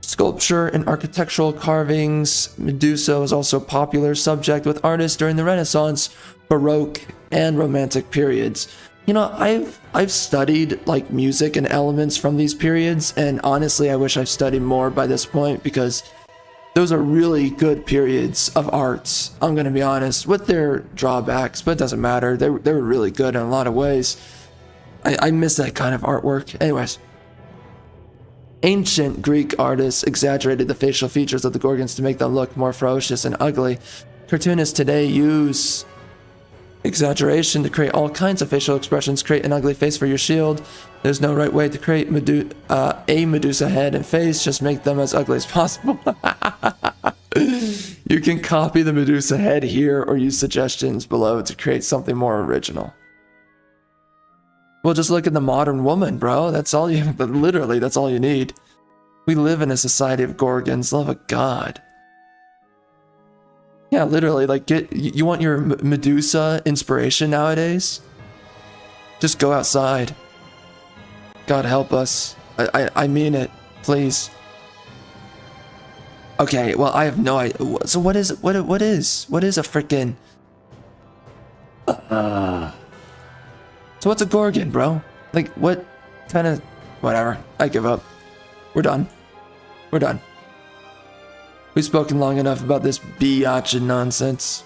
sculpture and architectural carvings. Medusa was also a popular subject with artists during the Renaissance, Baroque, and Romantic periods. You know, I've studied like music and elements from these periods, and honestly I wish I've studied more by this point, because those are really good periods of arts. I'm gonna be honest, with their drawbacks, but it doesn't matter. They were really good in a lot of ways. I miss that kind of artwork. Anyways, ancient Greek artists exaggerated the facial features of the Gorgons to make them look more ferocious and ugly. Cartoonists today use exaggeration to create all kinds of facial expressions. Create an ugly face for your shield. There's no right way to create a Medusa head and face. Just make them as ugly as possible. You can copy the Medusa head here or use suggestions below to create something more original. Well, just look at the modern woman, bro. That's all you, literally, that's all you need. We live in a society of Gorgons, love of God. Yeah, literally, like, you want your Medusa inspiration nowadays? Just go outside. God help us. I mean it, please. Okay, well, I have no idea. So what is a freaking... So what's a Gorgon, bro? Like, what kind of... Whatever, I give up. We're done. We're done. We've spoken long enough about this biatch and nonsense.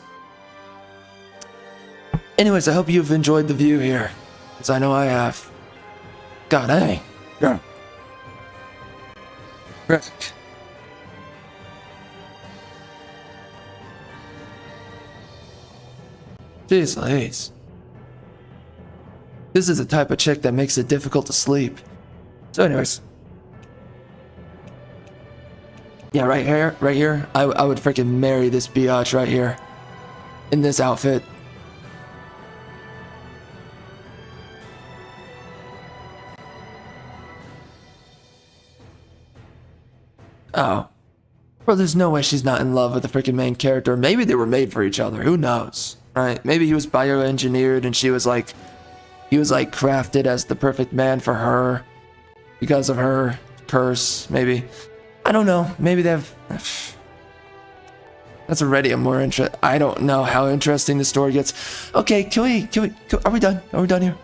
Anyways, I hope you've enjoyed the view here, because I know I have. God, hey. Yeah. Rick. Jeez Louise. This is the type of chick that makes it difficult to sleep. So anyways. Yeah, right here, I would freaking marry this biatch right here. In this outfit. Oh. Bro, there's no way she's not in love with the freaking main character. Maybe they were made for each other. Who knows? Right? Maybe he was bioengineered and she was like... He was like crafted as the perfect man for her. Because of her curse, maybe. I don't know. Maybe they have... That's already a more interest... I don't know how interesting the story gets. Okay, can we are we done? Are we done here?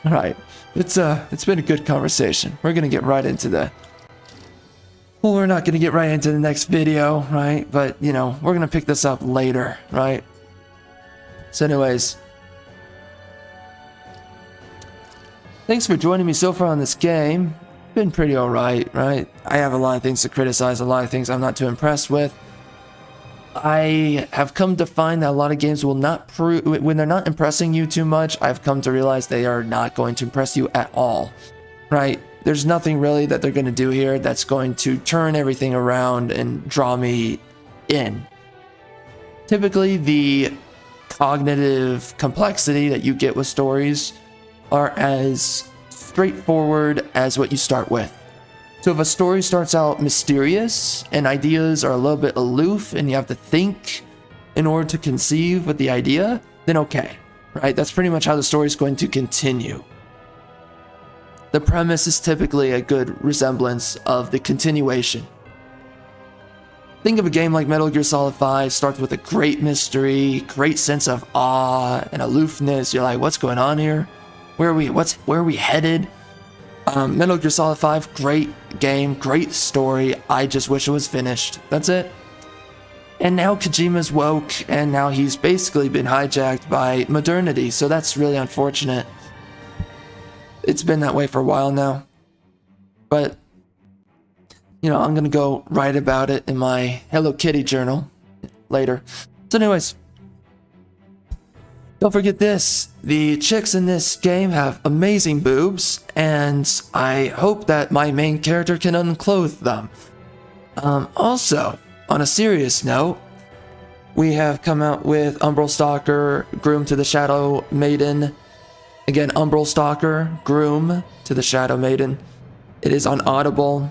Alright. It's been a good conversation. We're gonna get right into the... Well, we're not gonna get right into the next video, right? But, you know, we're gonna pick this up later, right? So anyways... Thanks for joining me so far on this game. Been pretty alright, right? I have a lot of things to criticize, a lot of things I'm not too impressed with. I have come to find that a lot of games will not when they're not impressing you too much, I've come to realize they are not going to impress you at all, right? There's nothing really that they're going to do here that's going to turn everything around and draw me in. Typically, the cognitive complexity that you get with stories are as straightforward as what you start with. So if a story starts out mysterious and ideas are a little bit aloof and you have to think in order to conceive with the idea, then okay, right? That's pretty much how the story is going to continue. The premise is typically a good resemblance of the continuation. Think of a game like Metal Gear Solid 5, starts with a great mystery, great sense of awe and aloofness. You're like, what's going on here? Where are we headed? Metal Gear Solid 5, great game, great story. I just wish it was finished. That's it. And now Kojima's woke, and now he's basically been hijacked by modernity, so that's really unfortunate. It's been that way for a while now. But, you know, I'm gonna go write about it in my Hello Kitty journal later. So anyways, don't forget this, the chicks in this game have amazing boobs, and I hope that my main character can unclothe them. Also, on a serious note, We have come out with Umbral Stalker, Groom to the Shadow Maiden. Again, Umbral Stalker, Groom to the Shadow Maiden. It is on Audible,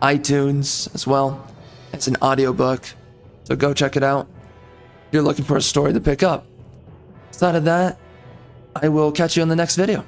iTunes as well. It's an audiobook, so go check it out if you're looking for a story to pick up. Outside of that, I will catch you in the next video.